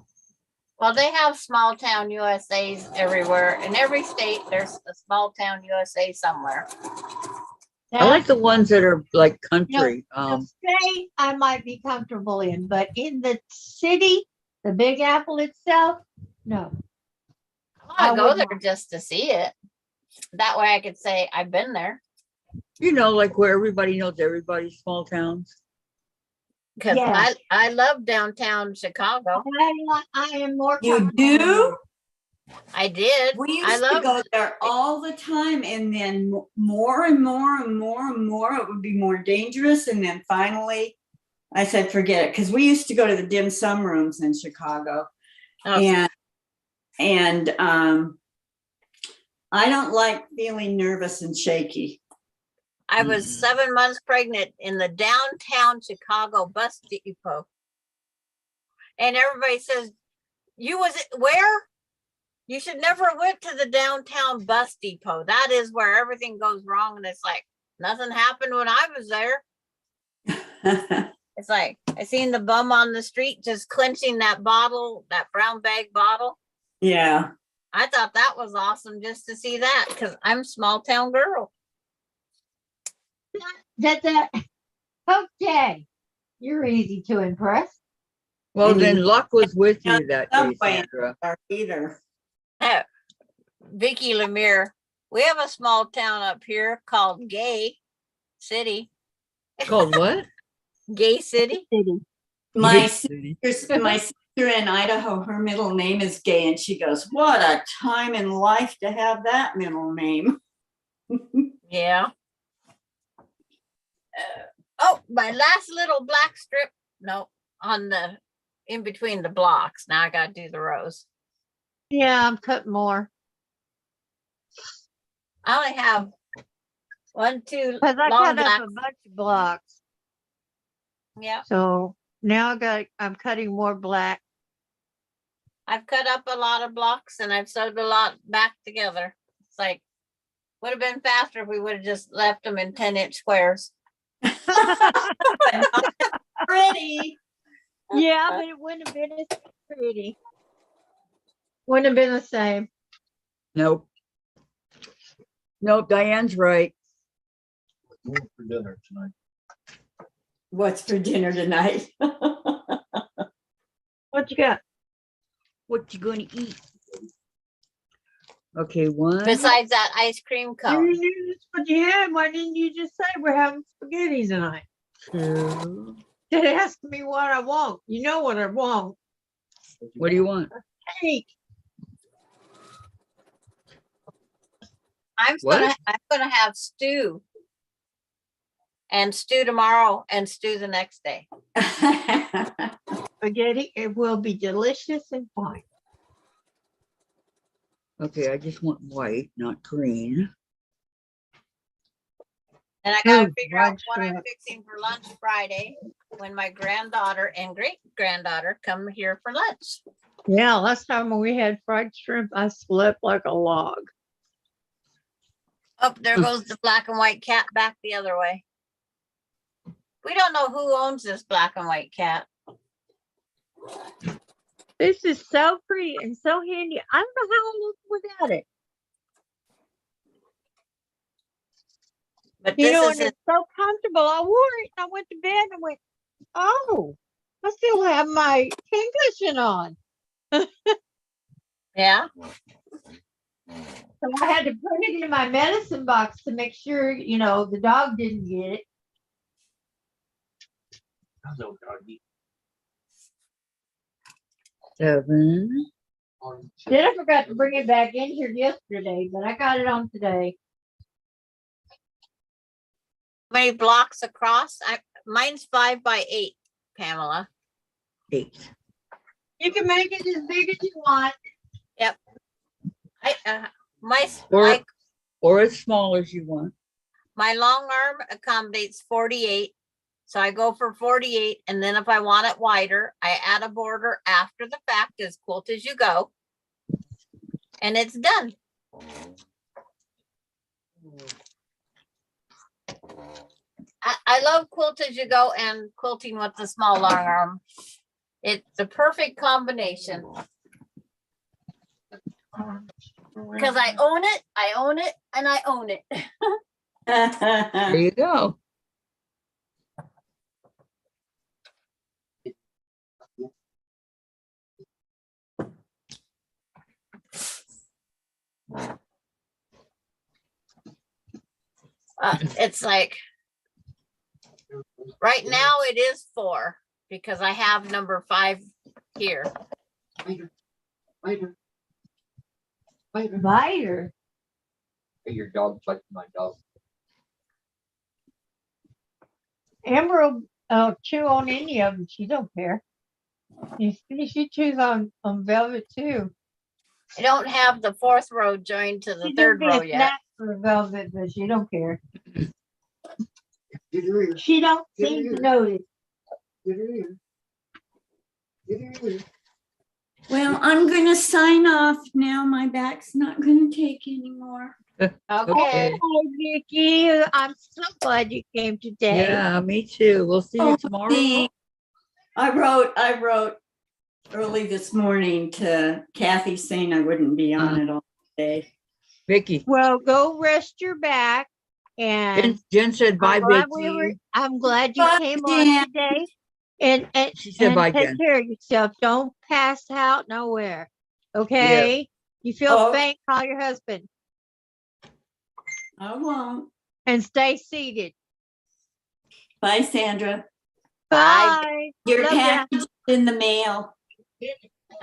Well, they have small town USAs everywhere. In every state, there's a small town USA somewhere. I like the ones that are like country. The state I might be comfortable in, but in the city, the Big Apple itself, no. I I go would there not. just to see it. That way I could say I've been there. You know, like where everybody knows everybody's small towns. Because Yeah. I love downtown Chicago. I am more. You comfortable do? I did. We I used to love go there all the time, and then more and more and more and more, it would be more dangerous. And then finally, I said, forget it, because we used to go to the dim sum rooms in Chicago, Oh, And I don't like feeling nervous and shaky. I was 7 months pregnant in the downtown Chicago bus depot. And everybody says, you was where? You should never went to the downtown bus depot. That is where everything goes wrong. And it's like, nothing happened when I was there. It's like, I seen the bum on the street just clenching that bottle, that brown bag bottle. Yeah. I thought that was awesome just to see that because I'm a small town girl. That okay. You're easy to impress. Well, And then you- luck was with you that day, Subway. Sandra. Or either. Vicki Lemire, we have a small town up here called Gay City. Called what? Gay City. My Yes. my sister in Idaho, her middle name is Gay, and she goes, "What a time in life to have that middle name." Yeah. Oh, my last little black strip. No, on the in between the blocks. Now I gotta do the rows. Yeah, I'm cutting more. I only have 1, 2 Because I long cut up black. a bunch of blocks. Yeah, So now I'm cutting more black. I've cut up a lot of blocks and I've sewed a lot back together. It's like would have been faster if we would have just left them in 10-inch squares. Pretty. Yeah, but it wouldn't have been as pretty. Wouldn't have been the same. Nope. Nope, Diane's right. For dinner tonight. What's for dinner tonight? What you got? What you gonna eat? Okay, one. Besides that ice cream You cone. knew that's what you had. Why didn't you just say we're having spaghetti tonight? Two. They ask me what I want. You know what I want. What do you want? Cake. I'm What? gonna have stew. And stew tomorrow and stew the next day. Spaghetti. It will be delicious and fine. Okay, I just want white, not green. And I gotta Ooh, figure out lunch what I'm prep. fixing for lunch Friday when my granddaughter and great granddaughter come here for lunch. Yeah, last time when we had fried shrimp, I slept like a log. Oh, there goes the black and white cat back the other way. We don't know who owns this black and white cat. This is so pretty and so handy. I don't know how I live without it. But You know, this and is it's so comfortable. I wore it and I went to bed and went, oh, I still have my pincushion on. yeah. So I had to put it in my medicine box to make sure, you know, the dog didn't get it. Hello, doggy. 7. Then I forgot to bring it back in here yesterday, but I got it on today. How many blocks across? Mine's 5 by 8, Pamela. 8. You can make it as big as you want. Or- Or as small as you want. My long arm accommodates 48. So I go for 48. And then if I want it wider, I add a border after the fact as quilt as you go. And it's done. I love quilt as you go and quilting with the small long arm. It's the perfect combination. Because I own it, and I own it. There you go. It's like, right now it is 4 because I have number 5 here. Biter. Your dog biting my dog. Amber will chew on any of them. She don't care. She chews on velvet too. I don't have the fourth row joined to the She's third gonna row be a yet. snack for Velvet, but she don't care. Get her here. She don't Get seem here. to notice. Get her here. Get her here. Well, I'm gonna sign off now. My back's not gonna take anymore. Okay. Okay. Oh, Vicki, I'm so glad you came today. Yeah, me too. We'll see you Oh, tomorrow. thanks. I wrote early this morning to Kathy saying I wouldn't be on it all day. Vicky, Well, go rest your back. And Jen said bye, I'm glad we were, Vicky. I'm glad you Bye, came Dianne. on today. And She said bye, take Jen. care of yourself. Don't pass out nowhere. Okay? You feel Oh. faint, call your husband I won't. and stay seated. Bye, Sandra. Bye. Bye. Your Love ya. package is in the mail.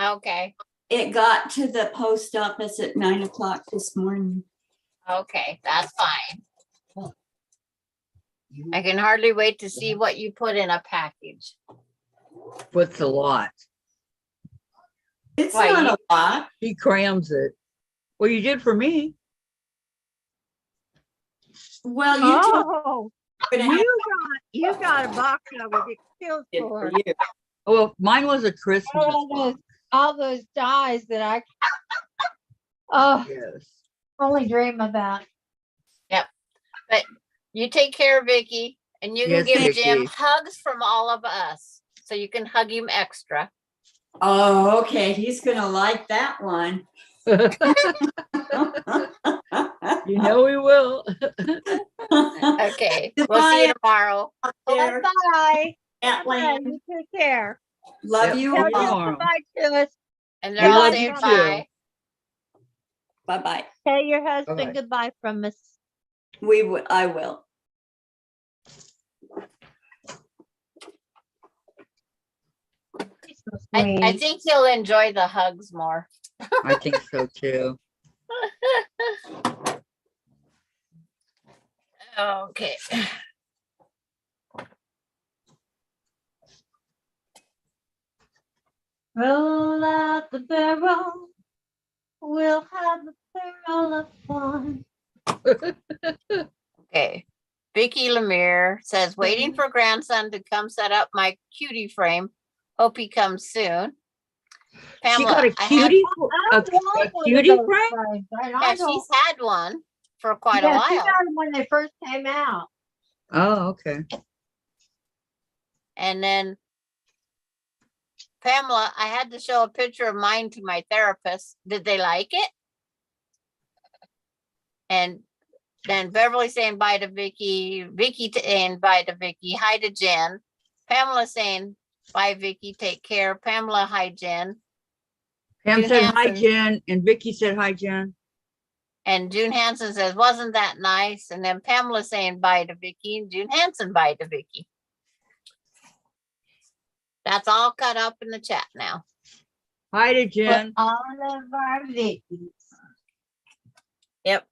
Okay. It got to the post office at 9 o'clock this morning. Okay, that's fine. I can hardly wait to see what you put in a package. Puts a lot. It's Why, not you- a lot. He crams it. Well, you did for me. Well, you told me Oh, you're gonna have you got a box I would get killed it for. for you. Oh, well, mine was a Christmas box. All those dyes that I Yes. only dream about. You take care, Vicki, and you can Yes, give Jim Vicki. hugs from all of us, so you can hug him extra. Oh, okay. He's gonna like that one. You know we will. Okay, we'll see you tomorrow. There, Bye. Aunt Bye. Lane. You take care. Love Yep. you Tell See you all. tomorrow. goodbye to us. And We they're all love saying you too. bye. Bye-bye. Tell your husband Bye-bye. goodbye from us. I will. He's so I sweet. think you'll enjoy the hugs more. I think so too. Okay. Roll out the barrel. We'll have a barrel of fun. Okay. Vicki Lemire says, waiting for grandson to come set up my cutie frame. Hope he comes soon. She Pamela, got a I had, cutie, I a want one of cutie those frame? frames. I yeah, don't- she's had one for quite a Yeah, she while. got them when they first came out. Oh, okay. And then Pamela, I had to show a picture of mine to my therapist. Did they like it? And then Beverly saying bye to Vicki, Vicki saying bye to Vicki, hi to Jen. Pamela saying bye, Vicki, take care. Pamela, hi, Jen. Pam June said hi, Hansen. Jen, and Vicky said hi, Jen. And June Hansen says, wasn't that nice? And then Pamela saying bye to Vicki and June Hansen bye to Vicki. That's all cut up in the chat now. Hi to But Jen. all of our Vickies. Yep.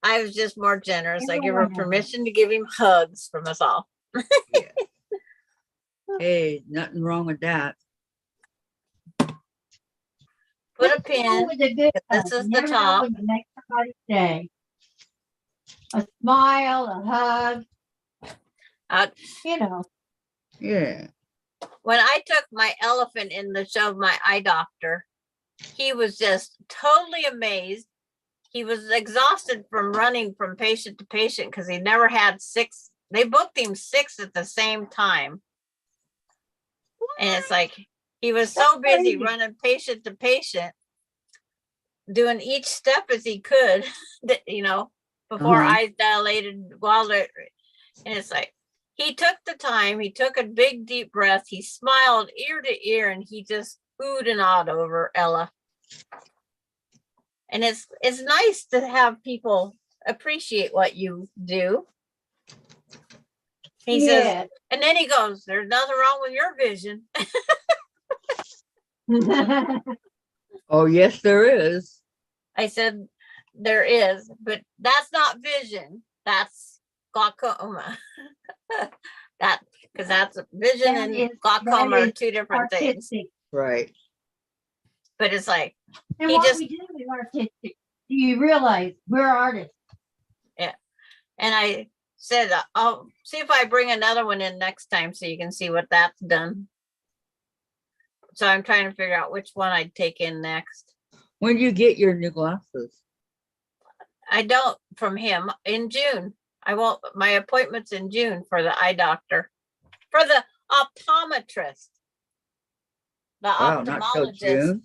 I was just more generous. I give her Everyone has permission to give him hugs from us all. Hey, nothing wrong with that. Put a Nothing wrong pin. with a good This hug. is You the never know top. when you make somebody's day. A smile, a hug, Uh, you know. Yeah. when I took my elephant in the show of my eye doctor, he was just totally amazed. He was exhausted from running from patient to patient because he never had 6. They booked him 6 at the same time. And it's like he was so That's busy crazy. running patient to patient, doing each step as he could, that, you know, before Uh-huh. eyes dilated while they're, and it's like he took the time, he took a big deep breath, he smiled ear to ear, and he just oohed and awed over Ella. And it's nice to have people appreciate what you do. He says, Yeah. and then he goes, there's nothing wrong with your vision. Oh, yes, there is. I said, there is, but that's not vision. That's glaucoma. That, because that's vision That and is- glaucoma that are is 2 different things. Artistic. Right. But it's like, And He what just- we do is artistic. Do you realize we're artists? and I said, I'll see if I bring another one in next time so you can see what that's done. So I'm trying to figure out which one I'd take in next. When do you get your new glasses? I don't from him in June. I won't, my appointment's in June for the eye doctor, for the optometrist. The Wow, not till ophthalmologist June.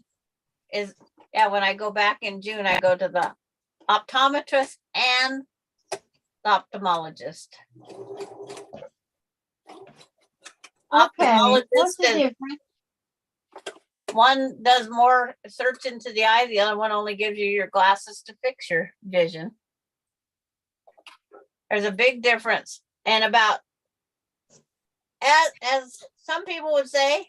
is, yeah, when I go back in June, I go to the optometrist and the ophthalmologist. Okay, what's Ophthalmologist the is, difference? one does more search into the eye, the other one only gives you your glasses to fix your vision. There's a big difference. And about, as some people would say,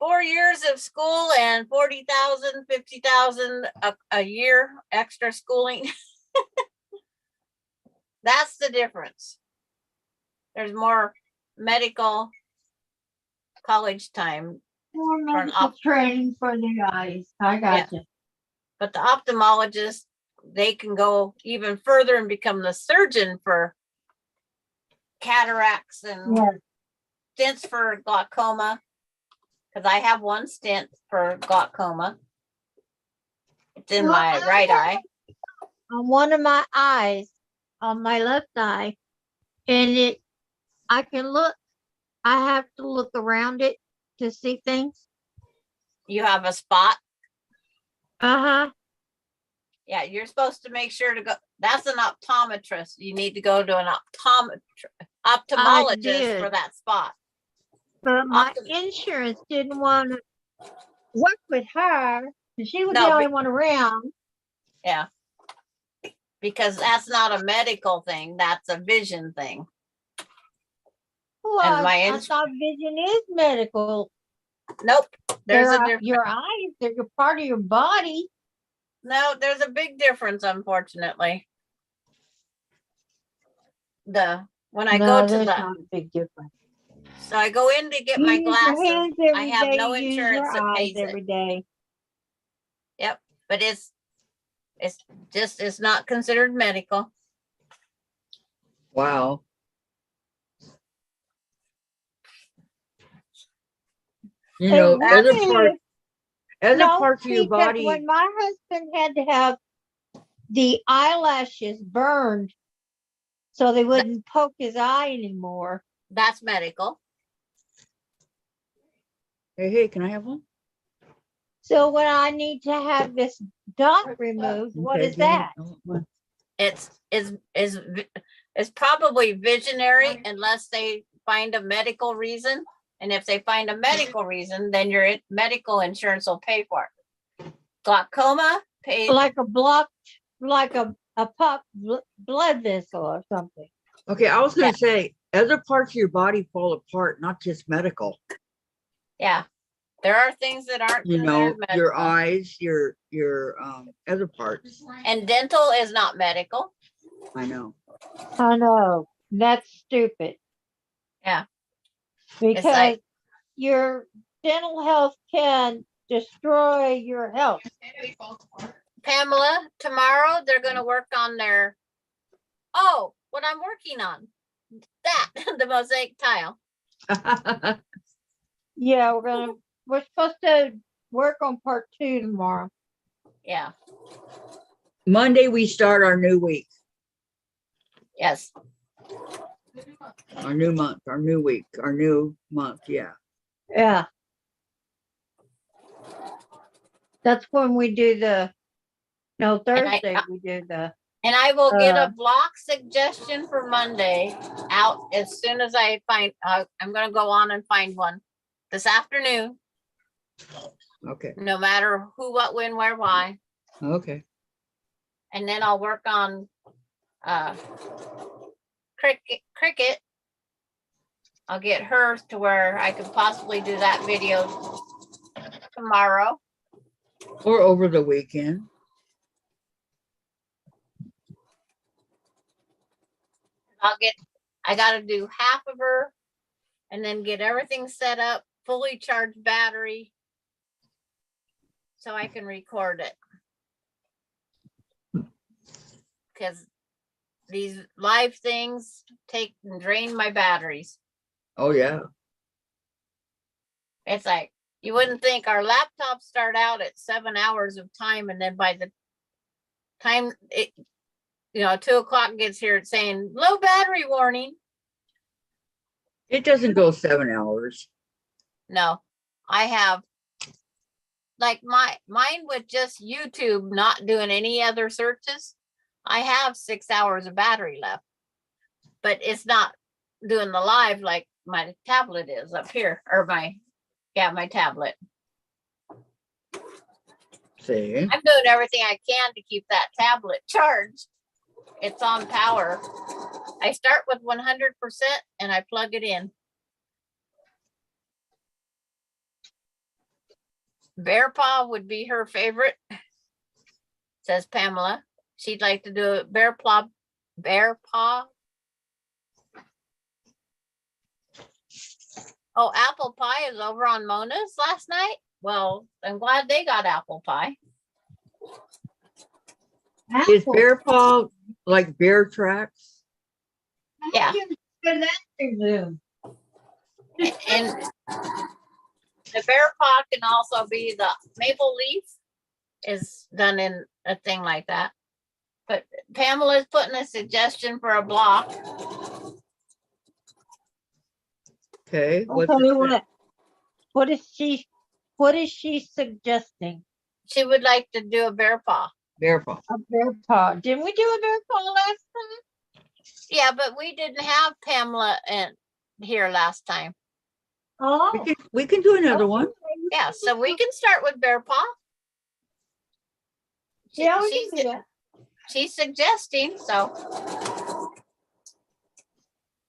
4 years of school and 40,000, 50,000 a year extra schooling. That's the difference. There's more medical college time, More an medical training for the eyes. I Yeah. got you. but the ophthalmologist, they can go even further and become the surgeon for cataracts and Yeah. stents for glaucoma. Because I have one stent for glaucoma. It's in Well, my I right have- eye. On one of my eyes, on my left eye, and I can look. I have to look around it to see things. You have a spot. Uh-huh. Yeah, you're supposed to make sure to go. That's an optometrist. You need to go to an ophthalmologist did. for that spot. But my Optim- insurance didn't want to work with her, and she was No, the but- only one around. Yeah. Because that's not a medical thing. That's a vision thing. Well, my I ins- thought vision is medical. Nope. There's a They're difference. your eyes, they're your part of your body. No, there's a big difference, unfortunately. When I No, go to there's the, not a big difference. so I go in to get You my use your glasses. hands I every have day, no you use insurance your that eyes pays it. every day. But it's not considered medical. Wow. You know, It other really parts, is. other No, parts of your because body. when my husband had to have the eyelashes burned so they wouldn't poke his eye anymore. That's medical. Hey, can I have one? So when I need to have this dot removed, what Okay, is give me that? one. It's probably visionary unless they find a medical reason. And if they find a medical reason, then your medical insurance will pay for it. Glaucoma pays. Like a blocked, like a pop blood vessel or something. Okay, I was gonna Yeah. say, other parts of your body fall apart, not just medical. Yeah, there are things that aren't You know, considered your medical. eyes, your other parts. And dental is not medical. I know. I know, that's stupid. Yeah. Because like- your dental health can destroy your health. Pamela, tomorrow they're gonna work on what I'm working on. That, the mosaic tile. Yeah, we're supposed to work on part 2 tomorrow. Yeah, Monday, we start our new week, yes. our new month, our new week, our new month. Yeah. Yeah. That's when we do Thursday we do the, And I will get Uh, a block suggestion for Monday out as soon as I find, I'm gonna go on and find one this afternoon, Okay. no matter who, what, when, where, why. Okay. And then I'll work on cricket. I'll get her to where I could possibly do that video tomorrow. Or over the weekend. I gotta do half of her and then get everything set up, fully charged battery. so I can record it. Because these live things take and drain my batteries. Oh, yeah. It's like, you wouldn't think our laptops start out at 7 hours of time, and then by the time it, 2 o'clock gets here, it's saying low battery warning. It doesn't go 7 hours. No, I have like mine with just YouTube, not doing any other searches. I have 6 hours of battery left, but it's not doing the live like my tablet is up here, or my tablet. See, I'm doing everything I can to keep that tablet charged. It's on power. I start with 100% and I plug it in. Bear paw would be her favorite, says Pamela. She'd like to do a bear paw. Oh, apple pie is over on Mona's last night. Well, I'm glad they got apple pie. is Apple. bear paw like bear tracks? Yeah. Good afternoon. And the bear paw can also be the maple leaf is done in a thing like that. But Pamela's putting a suggestion for a block. Okay, what's Okay, it? what is she suggesting? She would like to do a bear paw. Bear paw. A bear paw. Didn't we do a bear paw last time? Yeah, but we didn't have Pamela here last time. Oh. We can do another one. Yeah, so we can start with bear paw. Yeah, we She's- can do that. She's suggesting, so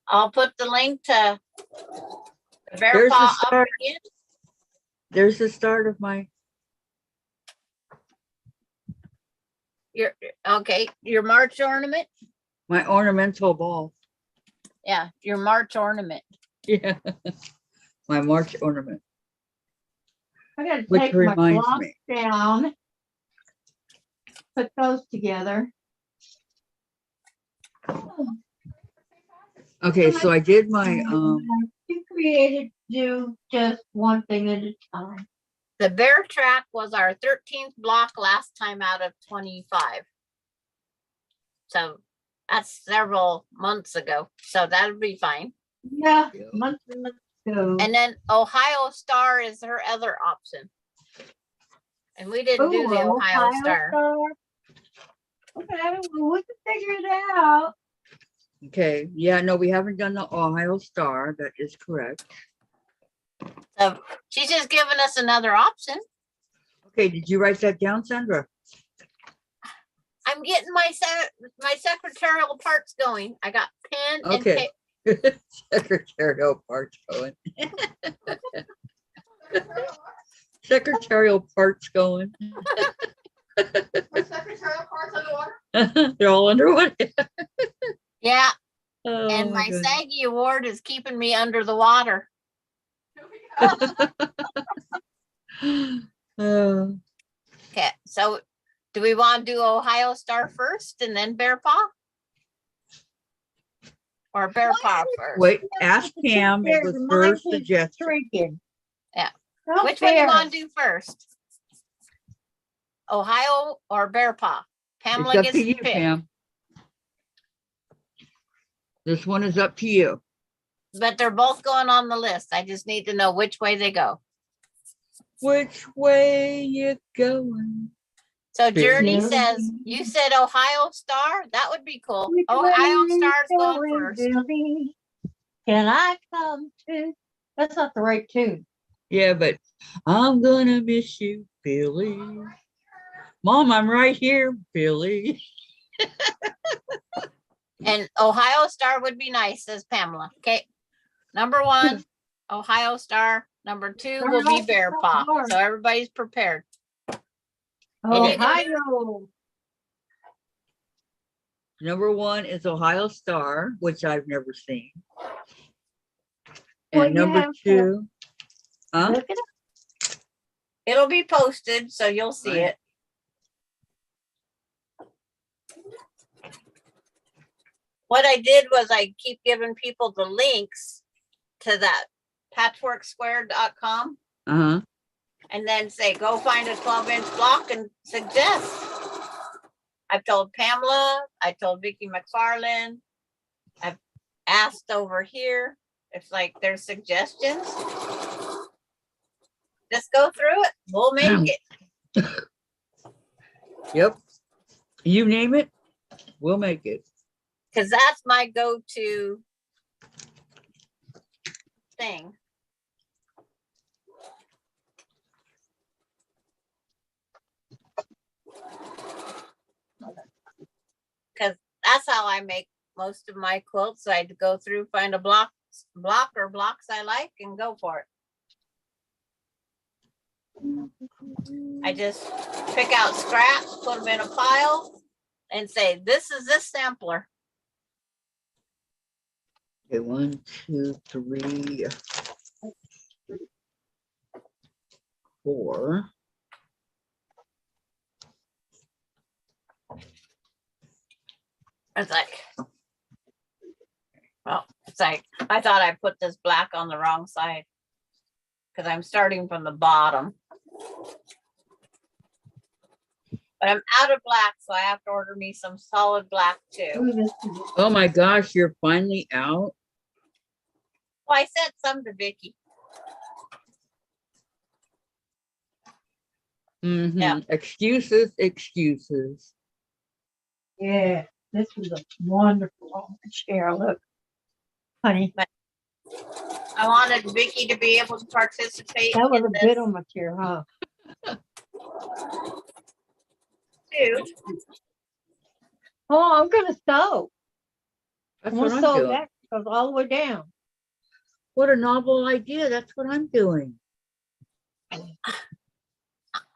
I'll put the link to the bear There's the paw up start. again. There's the start of my, Your March ornament. my ornamental ball. Yeah, your March ornament. Yeah. My March ornament, I gotta which take my reminds blocks me. down. Put those together. Okay, so I did my, You created, do just one thing at a time. The bear track was our 13th block last time out of 25. So that's several months ago. So that'll be fine. Yeah, Yeah. months and months ago. And then Ohio Star is her other option. And we didn't do the Ooh, Ohio Star. Okay, well, we can figure it out. okay, yeah, no, we haven't done the Ohio Star. That is correct. So she's just giving us another option. Okay, did you write that down, Sandra? I'm getting my secretarial parts going. I got pen and Okay. paper. Secretarial parts going. Secretarial parts going. Are secretarial parts underwater? They're all underwater. Yeah, Oh, and my goodness. SAGI award is keeping me under the water. Here we go. Oh, Okay, so do we want to do Ohio Star first and then Bear Paw? Or Bear Paw first? wait, ask Pam. It was her suggestion. Drinking. Yeah. Don't Which one do you bear. want to do first? Ohio or Bear Paw? It's Pamela up gets to to you, pick. Pam. This one is up to you. But they're both going on the list. I just need to know which way they go. Which way you going? So Journey Yeah. says, you said Ohio Star? That would be cool. Which Ohio way Star's you going first. Billy? Can I come too? That's not the right tune. Yeah, but I'm gonna miss you, Billy. Mom, I'm right here, Billy. And Ohio Star would be nice, says Pamela. Okay. Number one, Ohio Star. Number two will be Bear Paw. So everybody's prepared. Ohio. Number one is Ohio Star, which I've never seen. Well, And you number have to- two, huh? Look it up. It'll be posted, so you'll see Right. it. What I did was I keep giving people the links to that patchworksquare.com Uh-huh. and then say, go find a 12-inch block and suggest. I've told Pamela, I told Vicki McFarland, I've asked over here if like there's suggestions. Just go through it. We'll make it. Yep. You name it, we'll make it. Because that's my go-to thing. Because that's how I make most of my quilts. I go through, find a block or blocks I like and go for it. I just pick out scraps, put them in a pile and say, this is this sampler. Okay, 1, 2, 3, 4. It's like, well, it's like, I thought I put this black on the wrong side because I'm starting from the bottom. But I'm out of black, so I have to order me some solid black too. Oh my gosh, you're finally out. Well, I sent some to Vicki. Mm-hmm. Yeah. Excuses, excuses. Yeah, this was a wonderful orange hair. Look, honey, I wanted Vicki to be able to participate that was in a this good on my chair, huh? too. Oh, I'm gonna sew. That's I'm what gonna I'm sew doing. that goes all the way down. What a novel idea. That's what I'm doing. I'm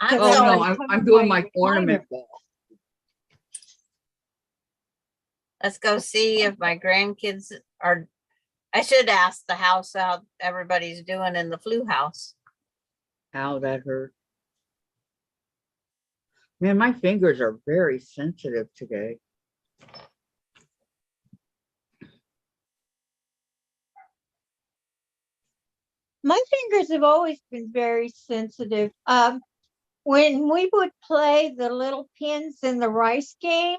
Oh sewing. no, I'm doing my ornament ball. Let's go see if my grandkids are. I should ask the house how everybody's doing in the flu house. Ow, that hurt. Man, my fingers are very sensitive today. My fingers have always been very sensitive. When we would play the little pins in the rice game,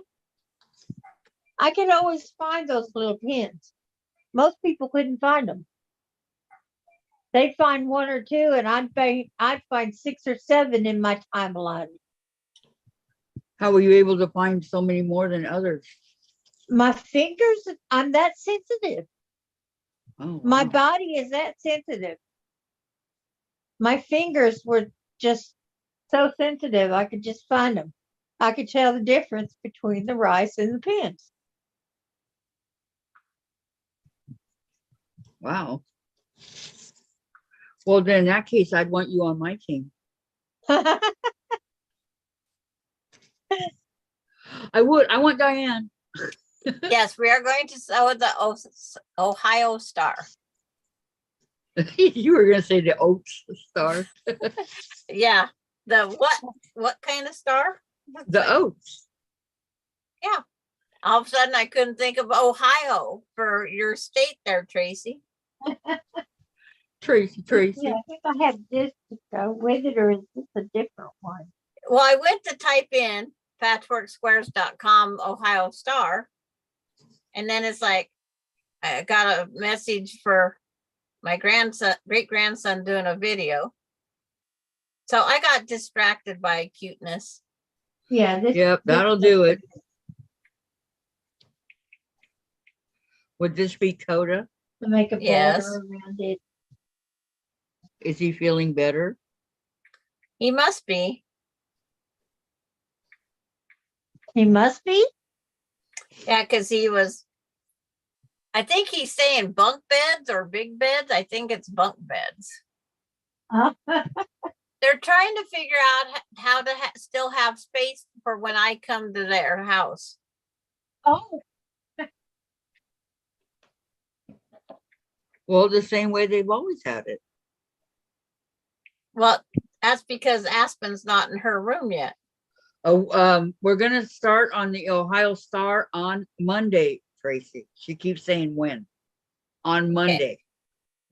I could always find those little pins. Most people couldn't find them. They'd find 1 or 2, and I'd find 6 or 7 in my timeline. How were you able to find so many more than others? My fingers, I'm that sensitive. Oh, My wow. body is that sensitive. My fingers were just so sensitive, I could just find them. I could tell the difference between the rice and the pins. Wow. Well, then in that case, I'd want you on my team. I would. I want Diane. Yes, we are going to sew the Ohio Star. You were going to say the Oaks Star. Yeah, the what kind of star? The Oaks. All of a sudden, I couldn't think of Ohio for your state there, Tracy. Tracy. Yeah, I think I have this to go with it, or is this a different one? Well, I went to type in patchworksquares.com Ohio Star, and then it's like I got a message for my great grandson doing a video. So I got distracted by cuteness. Yeah, this. Yep, that'll do it. Would this be Coda? To make a border Yes. around it. Is he feeling better? He must be. He must be. Yeah, because he was, I think he's saying bunk beds or big beds. I think it's bunk beds. They're trying to figure out how to still have space for when I come to their house. Oh, Well, the same way they've always had it. Well, That's because Aspen's not in her room yet. Oh, we're gonna start on the Ohio Star on Monday, Tracy. She keeps saying when. On Monday.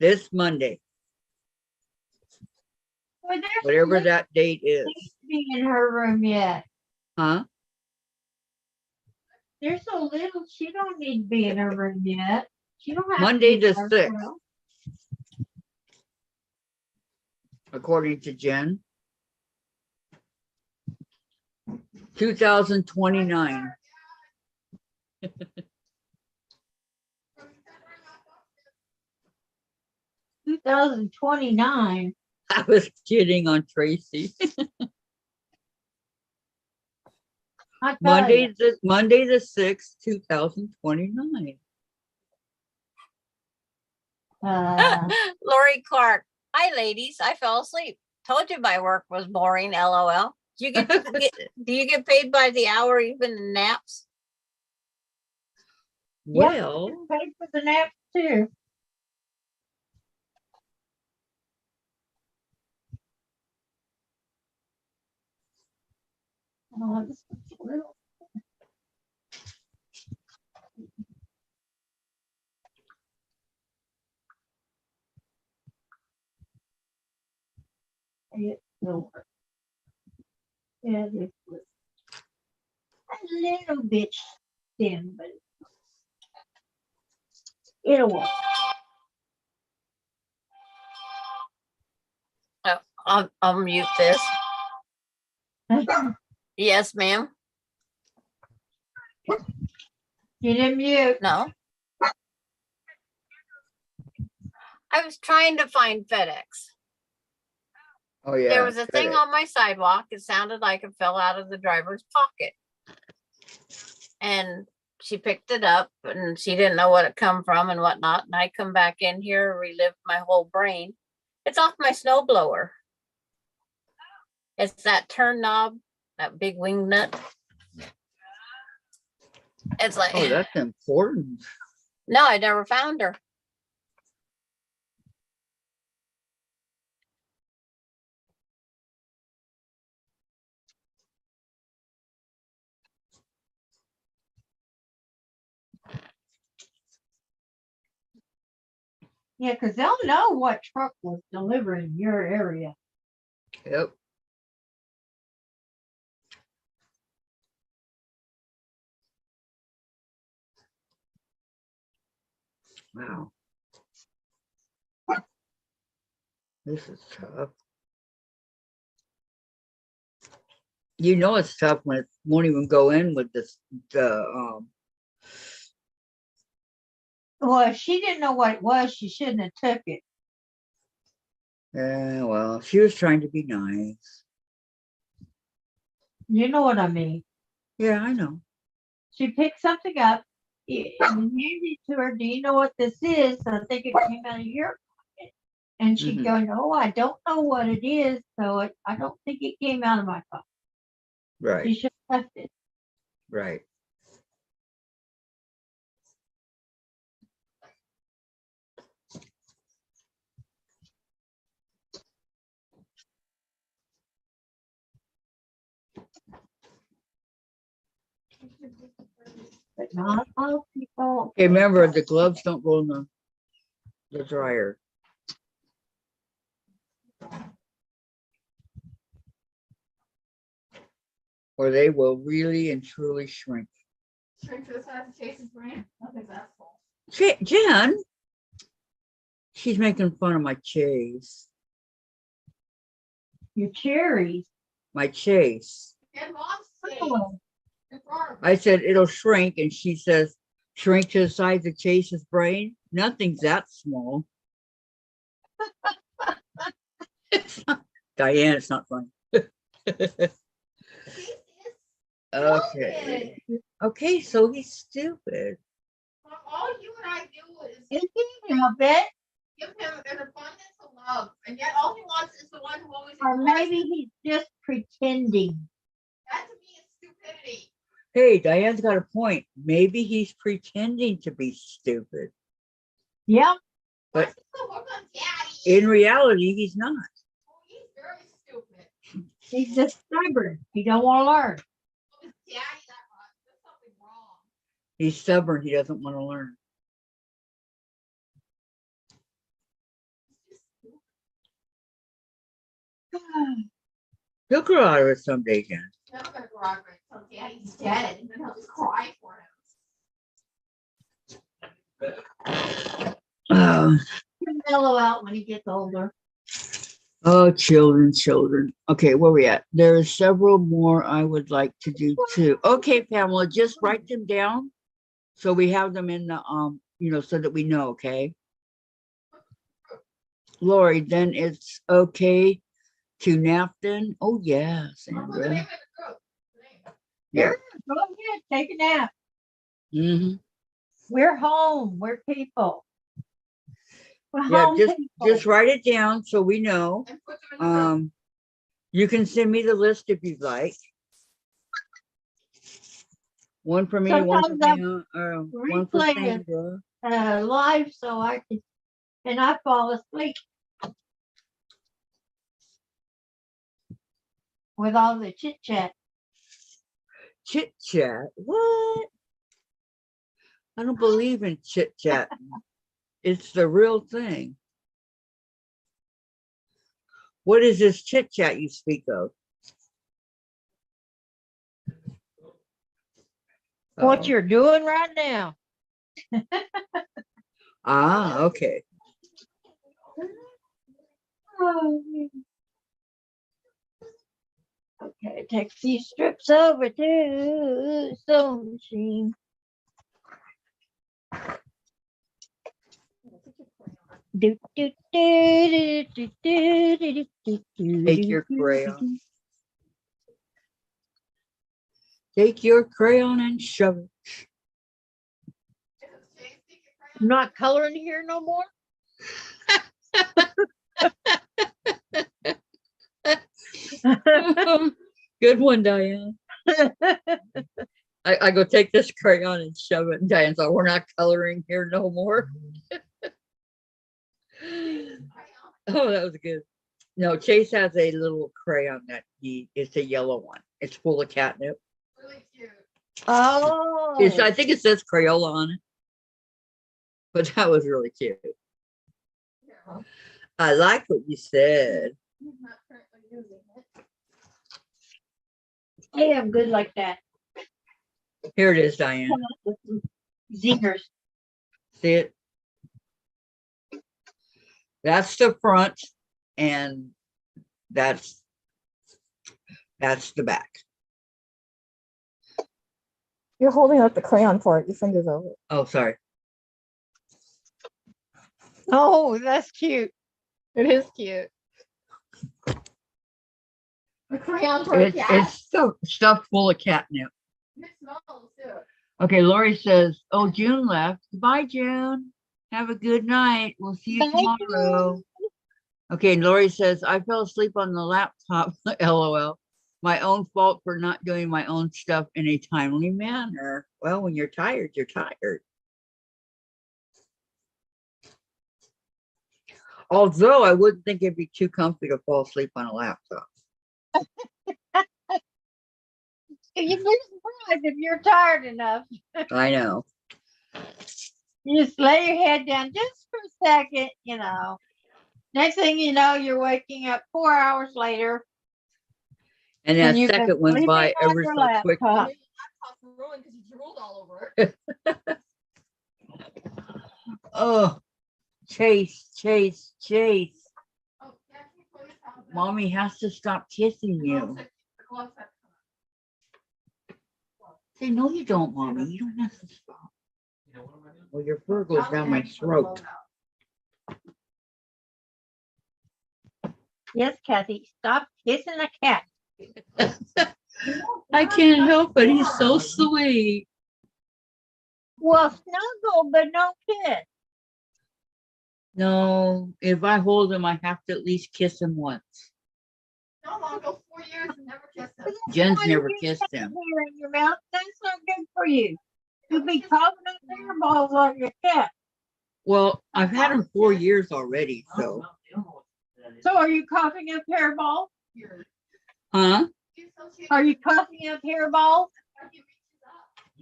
This Monday, Well, there's whatever no that date is. need to be in her room yet. Huh? There's so little, she don't need to be in her room yet. She don't have to Monday be in the her 6th. room. According to Jen. 2029. 2029. I was kidding on Tracy. I tell you. Monday the 6th, 2029. Lori Clark. Hi, ladies. I fell asleep. Told you my work was boring. LOL. Do you get paid by the hour, even in naps? Well, Paid for the nap too. Oh, this is a little. It will work. Yeah, this was a little bit thin, but it'll work. Oh, I'll mute this. Yes, ma'am. You didn't mute. No. I was trying to find FedEx. oh yeah. There was a thing FedEx. on my sidewalk. It sounded like it fell out of the driver's pocket. And she picked it up and she didn't know what it come from and whatnot. And I come back in here, relived my whole brain. It's off my snowblower. It's that turn knob, that big wing nut. It's like, Oh, that's important. no, I never found her. Yeah, because they'll know what truck was delivering your area. Yep. Wow. This is tough. You know it's tough when it won't even go in with this Well, if she didn't know what it was, she shouldn't have took it. yeah, well, she was trying to be nice. You know what I mean? Yeah, I know. She picked something up and handed it to her. Do you know what this is? I think it came out of your pocket. And she Mhm. going, oh, I don't know what it is. So I don't think it came out of my pocket. She Right, should have left it. right. But not all people. Okay, remember the gloves don't go in the dryer. Or they will really and truly shrink. Shrink to the size of Chase's brain. Nothing's asshole. Jen, she's making fun of my chase. Your cherries. My chase. And mom's face Oh, in front of I said it'll shrink, and she says, shrink to the size of Chase's brain. Nothing's that small. Diane, it's not funny. Okay. Okay, so he's stupid. All you and I do is you can't help it. give him an abundance of love, and yet all he wants is the one who always Or ignores maybe him. he's just pretending. That to me is stupidity. Hey, Diane's got a point. Maybe he's pretending to be stupid. Yep. But What's the hook on daddy? in reality, he's not. Oh, he's very stupid. He's just stubborn. He don't want to learn. Daddy, there's something wrong. He's stubborn. He doesn't want to learn. He'll grow out of it someday, Jen. I'm not gonna grow up until Daddy's dead, and then he'll just cry for him. Oh, He'll mellow out when he gets older. oh, children, children. Okay, where we at? There are several more I would like to do too. Okay, Pamela, just write them down so we have them in the so that we know. Okay, Lori. Then it's okay to nap. Then, oh yeah, Sandra. Yeah. Go ahead, take a nap. Mm-hmm. We're home. We're people. We're Yeah, home just people. write it down so we know. And put them in the room. You can send me the list if you'd like. One for me, one for Sometimes me, one for replay it. Sandra. Live so I can, and I fall asleep with all the chit chat. Chit chat. What? I don't believe in chit chat. It's the real thing. What is this chit chat you speak of? What Uh-oh. you're doing right now. Ah, okay. Okay, take these strips over to the sewing machine. Do, do, do, do, do, do, do, do, Take do, your do, crayon. do. Take your crayon and shove it. I'm not coloring here no more. Good one, Diane. I go take this crayon and shove it. And Diane's like, we're not coloring here no more. Oh, that was good. No, Chase has a little crayon that it's a yellow one. It's full of catnip. Really cute. Oh, I think it says Crayola on it. But that was really cute. Yeah. I like what you said. He's not currently using it. hey, I'm good like that. Here it is, Diane. Zingers. See it? That's the front, and that's the back. You're holding up the crayon for it. Your fingers over it. Oh, sorry. Oh, that's cute. It is cute. The crayon for a cat. It's stuff full of catnip. It smells too. Okay, Lori says, oh, June left. Goodbye, June. Have a good night. We'll see you Bye, tomorrow. Okay, Lori says, I fell asleep on the laptop. LOL. My own fault for not doing my own stuff in a timely manner. Well, when you're tired, you're tired. Although I wouldn't think it'd be too comfy to fall asleep on a laptop. You'd be surprised if you're tired enough. I know. You just lay your head down just for a second, you know. Next thing you know, you're waking up 4 hours later. And and that you've been second went sleeping by on ever your so quick. laptop. Maybe the laptop's ruined because you drooled all over it. Oh, Chase. Oh, Dad, can you pull your towel down? Mommy has to stop kissing you. The gloves have to Say, no, you don't, Mommy. You don't have to stop. Well, your fur come goes out. down my throat. Yes, Kathy, stop kissing the cat. I can't help it. He's so sweet. Well, snuggle, but no kiss. No, if I hold him, I have to at least kiss him once. No, Mom, go 4 years and never kiss him. Jen's Why never you kissed got him. hair in your mouth? That's not good for you. You'll be coughing up hair balls on your cat. Well, I've had him 4 years already, so So are you coughing up hair balls? Huh? Are you tossing up hairballs?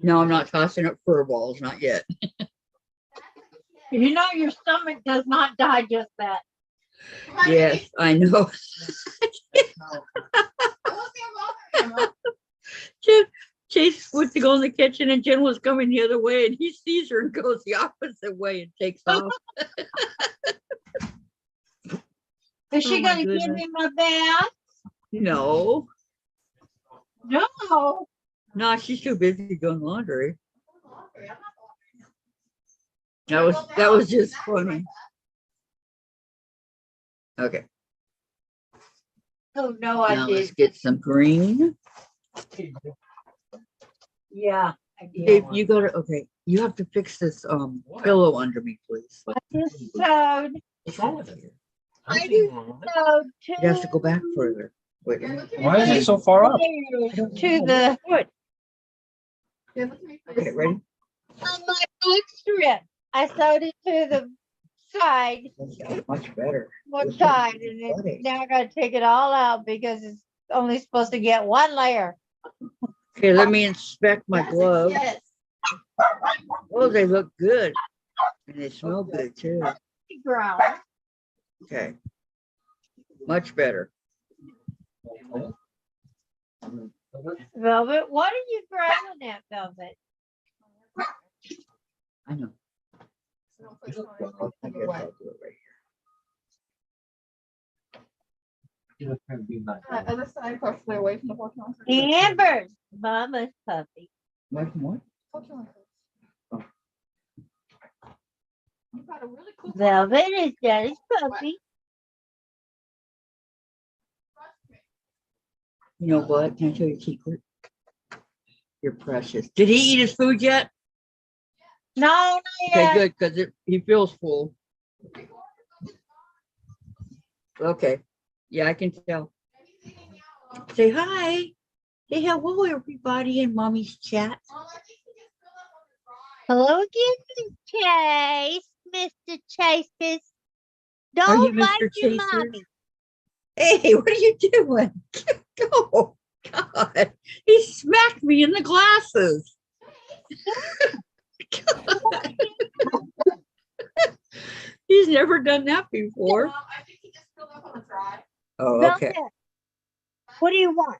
No, I'm not tossing up fur balls, not yet. You know your stomach does not digest that. Yes, I know. Jen, Chase went to go in the kitchen and Jen was coming the other way and he sees her and goes the opposite way and takes off. Is she Oh my gonna give goodness. him a bath? No, No. no, she's too busy doing laundry. That was just funny. Okay, Oh, no, I now let's did. get some green. Yeah, I did. Dave, you gotta, okay, you have to fix this pillow under me, please. I just sewed. What's wrong with it? I just sewed two. You have to go back further. Wait a minute. Why is it so far up? layers to the foot Okay, ready? on my black strip. I sewed it to the side, Yeah, much better. one This is side, and funny. then now I gotta take it all out because it's only supposed to get one layer. Okay, let me inspect my gloves. Oh, they look good. And they smell good too. Ground. Okay. Much better. Velvet, what are you growling at, Velvet? I know. I guess I'll do it right Other side, across the away from the porch. Amber's mama's puppy. here. What? You got a really cool. Velvet is Daddy's puppy. You know what? Can I tell you a secret? You're precious. Did he eat his food yet? No, not Okay, yet. good, because he feels full. Okay. Yeah, I can tell. Say hi. Say hello, everybody in Mommy's chat. Hello again, Chase. Mr. Chases. Are you Don't bite Mr. your Chaser? mommy. Hey, what are you doing? Oh, God. He smacked me in the glasses. God. He's never done that before. I think he just filled up on the dry. Oh, okay. Velvet, what do you want?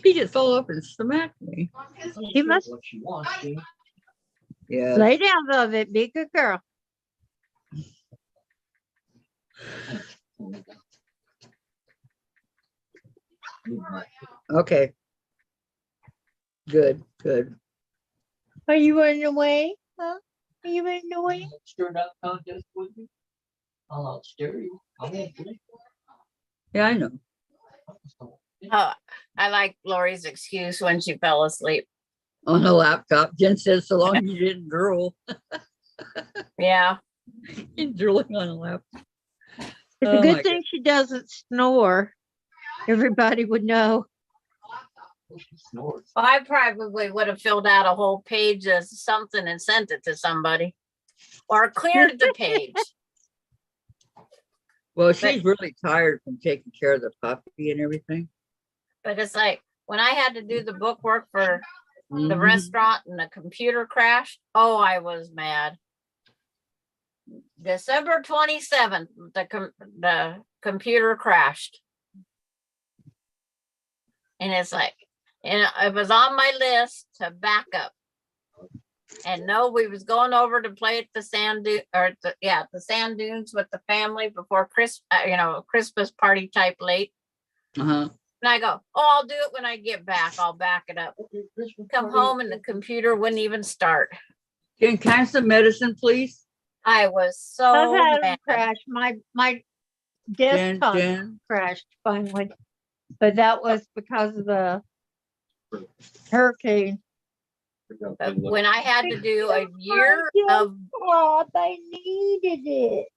He just fell up and smacked me. You must What she wants, see? Yeah. lay down, Velvet. Be a good girl. Okay. Good, good. Are you running away? Huh? Are you running away? Stir it up contest with you? I'll stir you. I'll make it. Yeah, I know. Oh, I like Lori's excuse when she fell asleep. On the laptop. Jen says, so long as you didn't drool. Yeah. He's drooling on a laptop. It's Oh a my good thing she doesn't snore. Everybody would know. She snores. Well, I probably would have filled out a whole page of something and sent it to somebody or cleared the page. Well, she's really tired from taking care of the puppy and everything. But it's like when I had to do the book work for the Mhm. restaurant and the computer crashed. Oh, I was mad. December 27th, the computer crashed. And it's like, and it was on my list to back up. And no, we was going over to play at the sand dune the sand dunes with the family before Christmas party type late. Uh-huh. And I go, oh, I'll do it when I get back. I'll back it up. Come home and the computer wouldn't even start. Can I have some medicine, please? I was so I've had them mad. crash. My Jen, desktop Jen. crashed finally, but that was because of the hurricane. But when I had to do a year Yeah. of Oh, they needed it.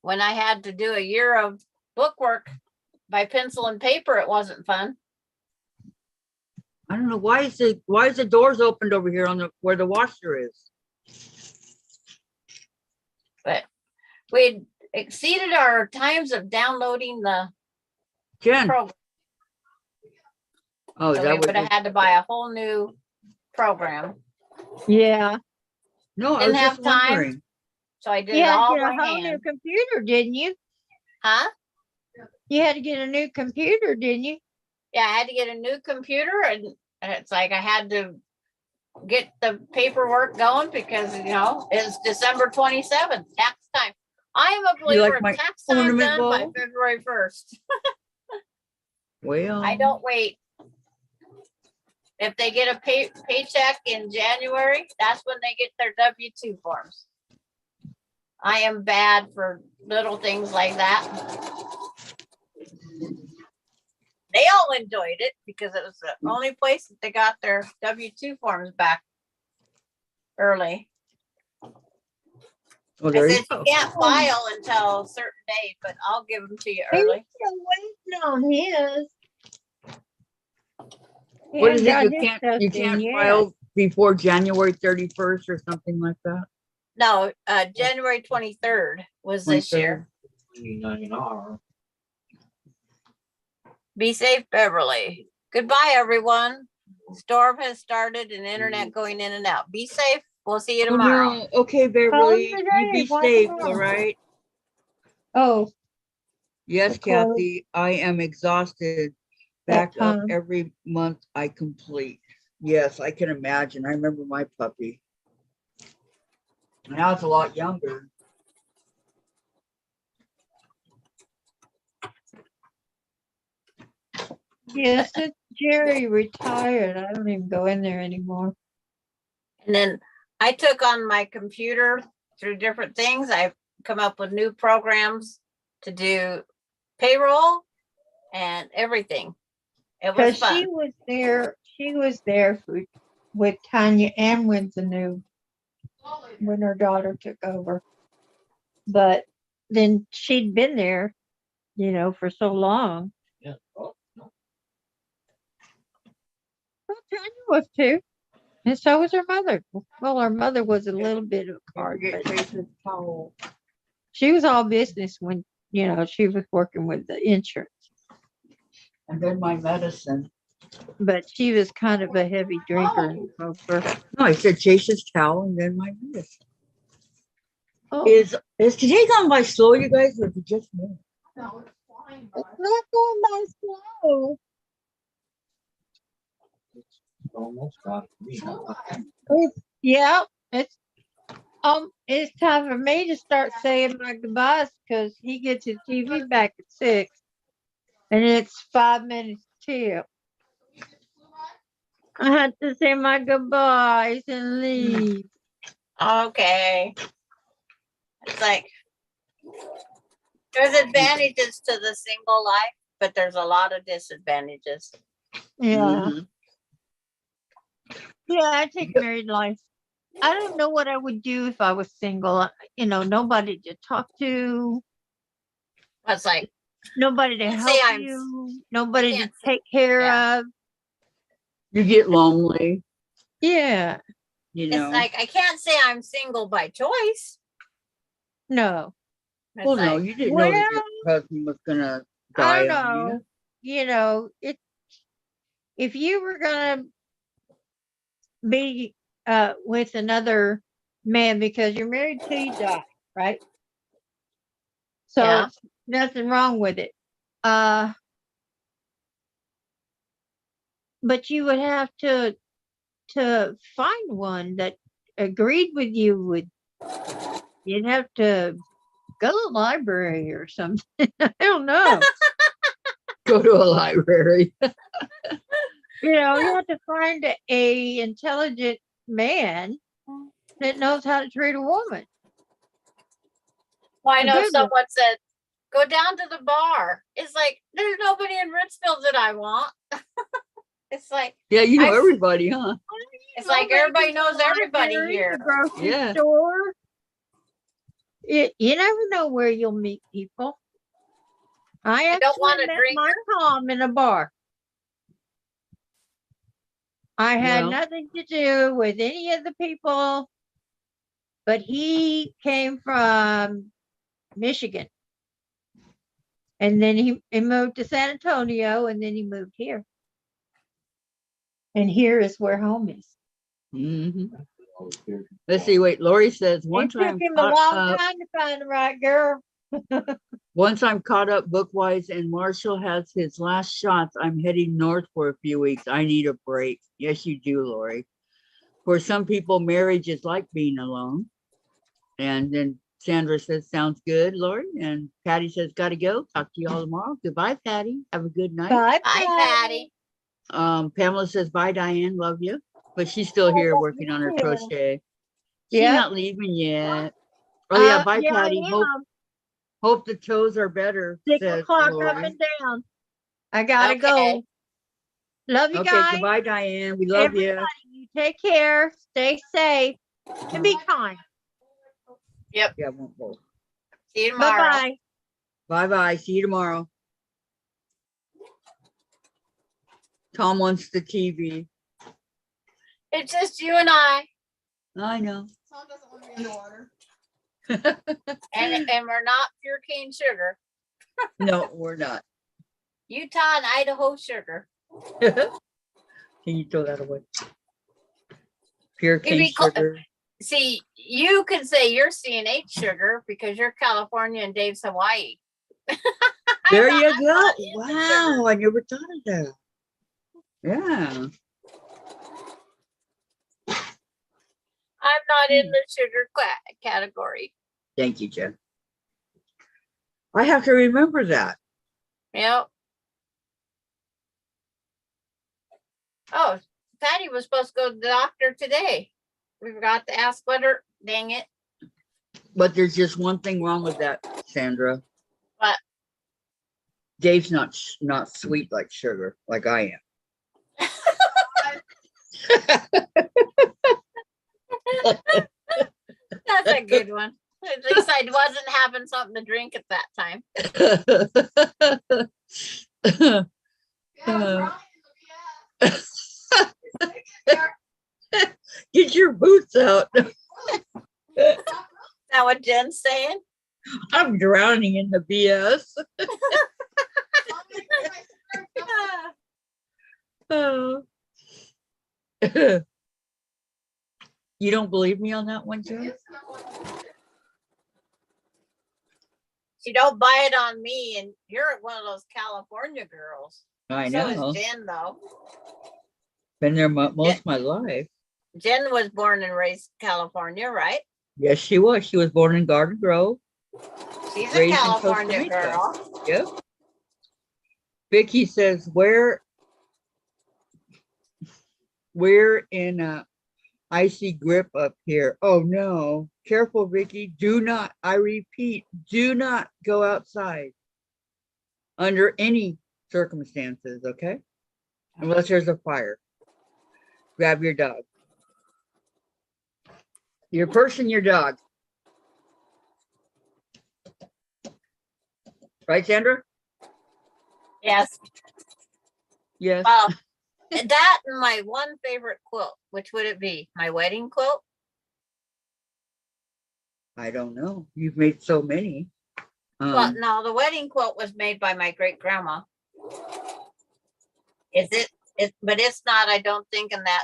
when I had to do a year of book work by pencil and paper, it wasn't fun. I don't know why is the doors opened over here on the where the washer is. But we exceeded our times of downloading the Jen, program. Oh, So that we was would have had to buy a whole new program. Yeah. no, I Didn't was just have time. wondering. So I did You it had to all get a by whole new hand. computer, didn't you? Huh? You had to get a new computer, didn't you? Yeah, I had to get a new computer, and it's like I had to get the paperwork going because it's December 27th, tax time. I am a You like believer of my tax time ornament done by ball? February 1st. Well, I don't wait. If they get a paycheck in January, that's when they get their W-2 forms. I am bad for little things like that. They all enjoyed it because it was the only place that they got their W-2 forms back early. well, I there you said you go. can't file until a certain date, but I'll give them to you He was early. still waiting on his. He What hadn't is it? got You his can't stuff you in can't yet. file before January 31st or something like that? No, January 23rd was this year. 29R. Be safe, Beverly. Goodbye, everyone. Storm has started and internet going in and out. Be safe. We'll see you Oh, tomorrow. no. Okay, Beverly, you today, be why safe, tomorrow? all right? Oh, Yes, of course. Kathy, I am exhausted. That Back up time. every month I complete. Yes, I can imagine. I remember my puppy. Now it's a lot younger. Yeah, since Jerry retired, I don't even go in there anymore. And then I took on my computer through different things. I've come up with new programs to do payroll and everything. It was Because fun. she was there with Tanya and when her daughter took over. But then she'd been there, for so long. Yeah. Oh, no. Well, Tanya was too. And so was her mother. Well, her mother was a little bit of a card, Forget but Chase's towel. she was all business when, she was working with the insurance. And then my medicine. But she was kind of a heavy drinker and smoker. No, I said Chase's towel and then my medicine. Oh, Is today gone by slow, you guys, or is it just me? No, it's flying by. it's not going by slow. Almost got me. Yeah, it's time for me to start saying my goodbyes because he gets his TV back at 6, and it's 5 minutes till. I had to say my goodbyes and leave. Okay. It's like there's advantages to the single life, but there's a lot of disadvantages. Yeah, Mhm. yeah, I take married life. I don't know what I would do if I was single. Nobody to talk to, It's like nobody to Can't say help I'm- you, nobody to can't say- take care yeah. of. You get lonely, Yeah, it's like I can't say I'm single by choice. no. It's Well, no, like, you didn't know that your husband was gonna die I don't on you. know. If you were gonna be with another man because you're married till you die, right? So Yeah. it's nothing wrong with it. But you would have to find one that agreed with you. You'd have to go to the library or something. I don't know. Go to a library. You have to find a intelligent man that knows how to treat a woman. well, I A know good one. someone said, go down to the bar. It's like, there's nobody in Ritzville that I want. It's like, Yeah, you know I've- everybody, huh? it's like everybody knows everybody Library, here. the grocery Yeah. store. You never know where you'll meet people. I don't want actually a met drinker? my Tom in a bar. I had Well. nothing to do with any of the people, but he came from Michigan. And then he moved to San Antonio and then he moved here. And here is where home is. Mhm. Let's see, wait, Lori says, It once took I'm him a caught long up, time to find the right girl. once I'm caught up book-wise and Marshall has his last shots, I'm heading north for a few weeks. I need a break. Yes, you do, Lori. For some people, marriage is like being alone. And then Sandra says, sounds good, Lori. And Patty says, gotta go. Talk to you all tomorrow. Goodbye, Patty. Have a good night. Bye, Hi, Patty. Patty. Pamela says, bye, Diane. Love you. But she's still here working on her crochet. She's Yeah. not leaving yet. Oh, yeah. Bye, Yeah, Patty. I am. Hope the toes are better, 6 says o'clock up Lori. and down. I gotta Okay. go. Love you Okay, guys. goodbye, Diane. We love Everybody, you take care, stay safe, and be kind. you. Yeah, won't hold. See you tomorrow. Bye-bye. Bye-bye. See you tomorrow. Tom wants the TV. It's just you and I, I know. Tom doesn't want to be underwater. and we're not pure cane sugar. No, we're not. Utah and Idaho sugar. Can you throw that away? Pure It'd cane be cl- sugar. See, you can say you're CNH sugar because you're California and Dave's Hawaii. There I'm you not- I'm go. not into Wow, sugar. I never thought of that. Yeah. I'm not in the sugar category. Thank you, Jen. I have to remember that. Yep. Oh, Patty was supposed to go to the doctor today. We forgot to ask what her, dang it. But there's just one thing wrong with that, Sandra. What? Dave's not sweet like sugar, like I am. That's a good one. At least I wasn't having something to drink at that time. Yeah, Brian is a Get your boots out. Is that what Jen's saying? I'm drowning in the BS. Oh. You don't believe me on that one, Jen? She don't buy it on me, and you're one of those California girls. I So know. is Jen, though. Been there most of my life. Jen was born and raised in California, right? Yes, she was. She was born in Garden Grove. She's a Raised in Costa California Rica. girl. Yep. Vicki says, we're in a icy grip up here. Oh no. Careful, Vicki. Do not, I repeat, do not go outside under any circumstances, okay? Unless there's a fire. Grab your dog. Your person, your dog. Right, Sandra? Yes. Yes. Well, that and my one favorite quilt. Which would it be? My wedding quilt? I don't know. You've made so many. Well, no, the wedding quilt was made by my great grandma. Is it? But it's not. I don't think in that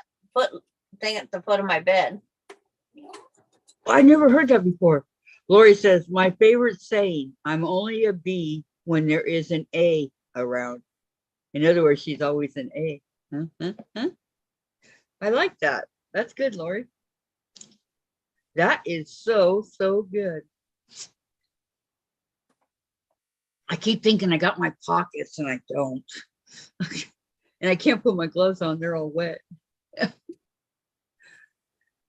thing at the foot of my bed. I never heard that before. Lori says, my favorite saying, I'm only a B when there is an A around. In other words, she's always an A. Huh? I like that. That's good, Lori. That is so good. I keep thinking I got my pockets and I don't. And I can't put my gloves on, they're all wet.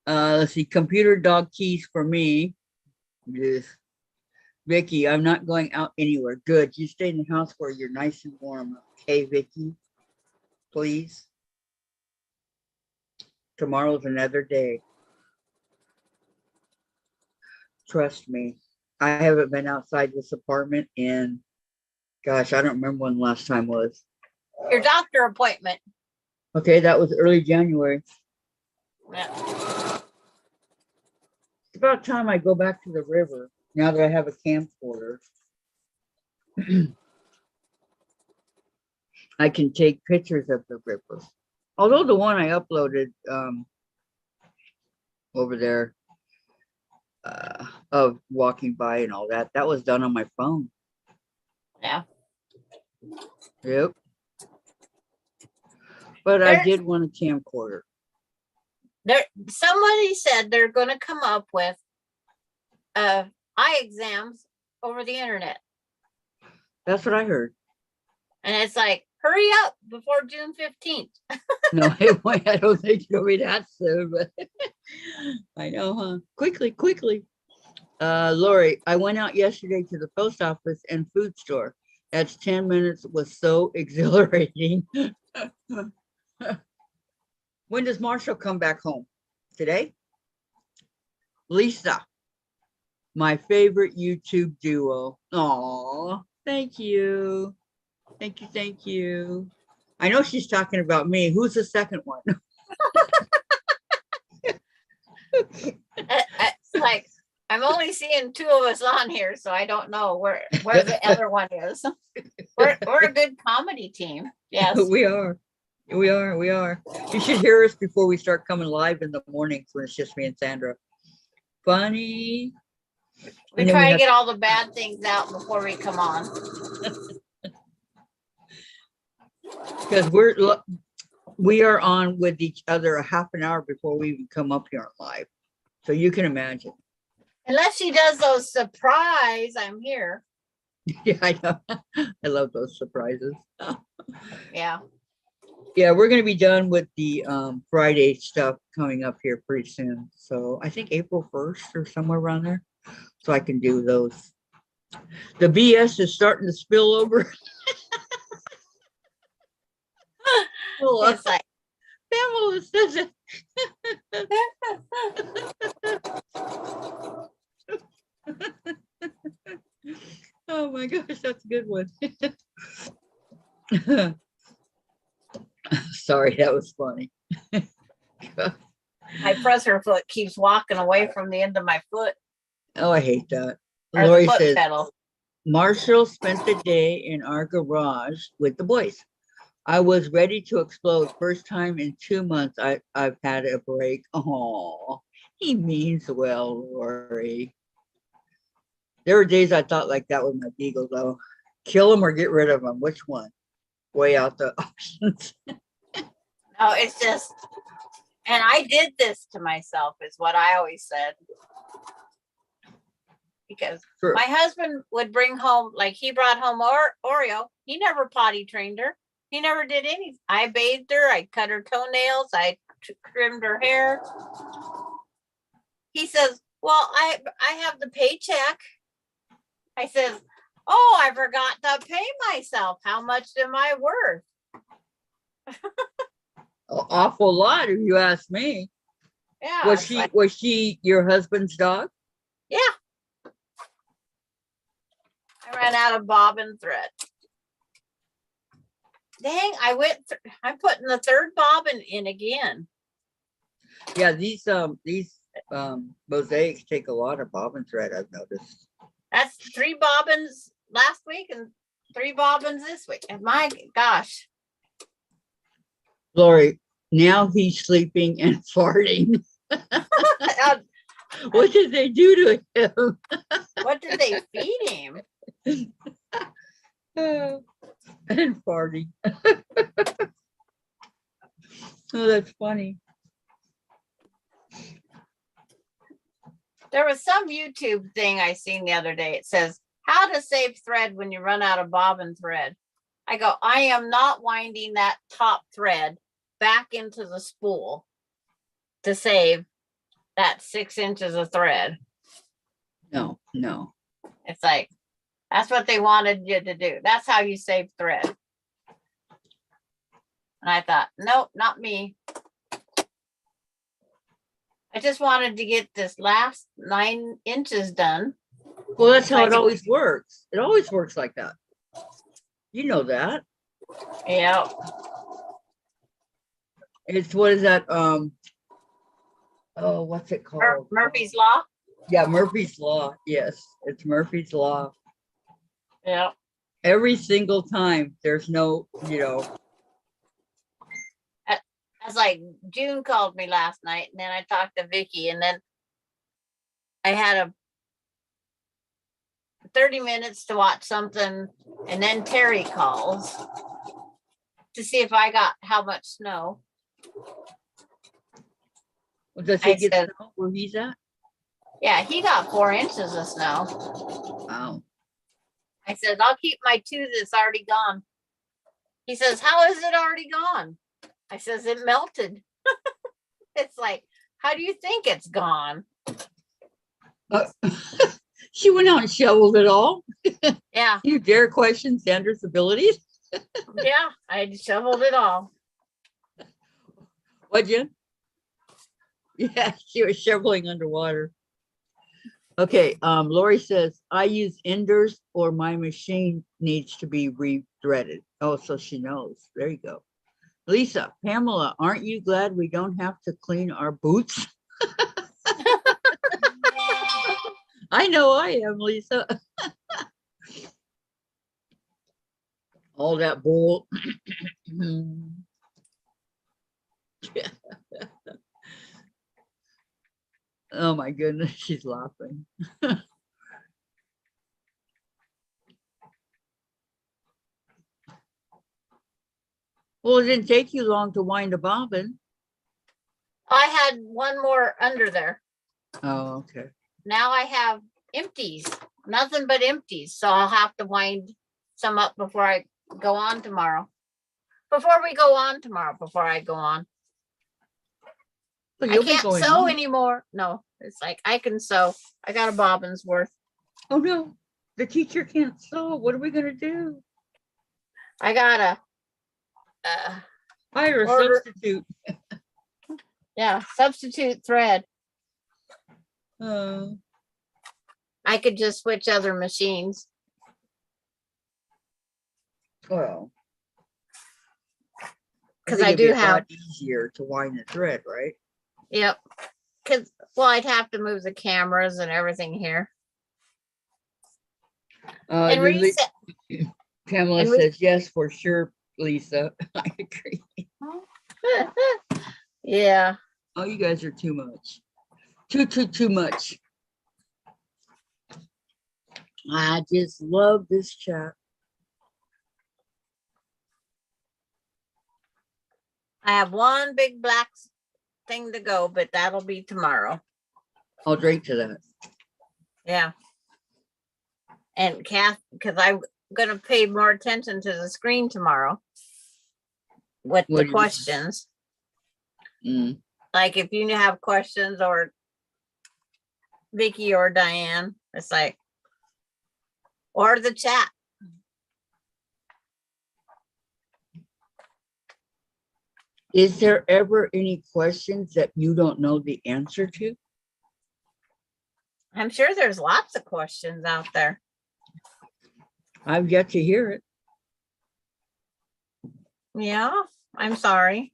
Let's see, computer dog keys for me. Yes. Vicki, I'm not going out anywhere. Good. You stay in the house where you're nice and warm. Okay, Vicki, please. Tomorrow's another day. Trust me. I haven't been outside this apartment in, gosh, I don't remember when the last time was. Your doctor appointment. Okay, that was early January. Yeah. It's about time I go back to the river now that I have a camcorder. I can take pictures of the river. Although the one I uploaded over there of walking by and all that, that was done on my phone. Yeah. Yep. But I There's- did want a camcorder. Somebody said they're going to come up with eye exams over the internet. That's what I heard. And it's like, hurry up before June 15th. No, I don't think it'll be that soon, but I know, huh? Quickly. Lori, I went out yesterday to the post office and food store. That's 10 minutes, was so exhilarating. When does Marshall come back home? Today? Lisa, my favorite YouTube duo. Aw, thank you. Thank you. I know she's talking about me. Who's the second one? It's like, I'm only seeing two of us on here, so I don't know where the other one is. We're a good comedy team. Yes. We are. You should hear us before we start coming live in the mornings when it's just me and Sandra. Funny. We And then try to have- get all the bad things out before we come on. Because we are on with each other a half an hour before we even come up here on live. So you can imagine. Unless she does those surprise, I'm here. Yeah, I know. I love those surprises. Yeah. Yeah, we're going to be done with the Friday stuff coming up here pretty soon. So I think April 1st or somewhere around there. So I can do those. The BS is starting to spill over. It's like, Pamela says it. Oh my gosh, that's a good one. Sorry, that was funny. my presser foot keeps walking away from the end of my foot. Oh, I hate that. Or the Lori foot says, pedal. Marshall spent the day in our garage with the boys. I was ready to explode. First time in 2 months I've had a break. Oh, he means well, Lori. There were days I thought like that with my beagle though. Kill him or get rid of him. Which one? Way out the options. No, it's just, and I did this to myself is what I always said. Because Sure. my husband would bring home, like he brought home Oreo. He never potty trained her. He never did anything. I bathed her. I cut her toenails. I trimmed her hair. He says, well, I have the paycheck. I says, oh, I forgot to pay myself. How much am I worth? An awful lot, if you ask me. Yeah. Was it's she like, was she your husband's dog? yeah. I ran out of bobbin thread. Dang, I'm putting the third bobbin in again. Yeah, these mosaics take a lot of bobbin thread, I've noticed. That's 3 bobbins last week and 3 bobbins this week. And my gosh. Lori, now he's sleeping and farting. What did they do to him? What did they feed him? And farting. Oh, that's funny. There was some YouTube thing I seen the other day. It says how to save thread when you run out of bobbin thread. I go, I am not winding that top thread back into the spool to save that 6 inches of thread. No. It's like, that's what they wanted you to do. That's how you save thread. And I thought, nope, not me. I just wanted to get this last 9 inches done. Well, that's how it Like- always works. It always works like that. You know that. Yeah. It's what is that? Oh, what's it called? Murphy's Law. Yeah, Murphy's Law. Yes, it's Murphy's Law. Yeah. Every single time there's no, was like, June called me last night, and then I talked to Vicki, and then I had a 30 minutes to watch something, and then Terry calls to see if I got how much snow. Does I he get said- snow where he's at? Yeah, he got 4 inches of snow. Wow. I said, I'll keep my 2 that's already gone. He says, how is it already gone? I says, it melted. It's like, how do you think it's gone? She went out and shoveled it all. Yeah, You dare question Sandra's abilities? yeah, I shoveled it all. What, Jen? Yeah, she was shoveling underwater. Okay, Lori says, I use Enders or my machine needs to be re-threaded. Oh, so she knows. There you go. Lisa, Pamela, aren't you glad we don't have to clean our boots? I know I am, Lisa. All that bull. Oh my goodness, she's laughing. Well, it didn't take you long to wind a bobbin. I had one more under there. Oh, okay. Now I have empties, nothing but empties. So I'll have to wind some up before I go on tomorrow. Before we go on tomorrow, before I go on. Well, I you'll be can't going sew on. anymore. No, it's like I can sew. I got a bobbin's worth. Oh no, the teacher can't sew. What are we gonna do? I got a Hire a Order- substitute. yeah, substitute thread. Uh, I could just switch other machines. well, 'Cause think I it'd be do a have- lot easier to wind the thread, right? Yep. Cause well, I'd have to move the cameras and everything here. And Lily- reset. Pamela and we- says yes for sure, Lisa. I agree. Yeah. Oh, you guys are too much. Too much. I just love this chat. I have one big black thing to go, but that'll be tomorrow. I'll drink to that. Yeah. And Kath, because I'm gonna pay more attention to the screen tomorrow with What the do you- questions. Mm. Like if you have questions or Vicki or Dianne, it's like, or the chat. Is there ever any questions that you don't know the answer to? I'm sure there's lots of questions out there. I've yet to hear it. Yeah, I'm sorry.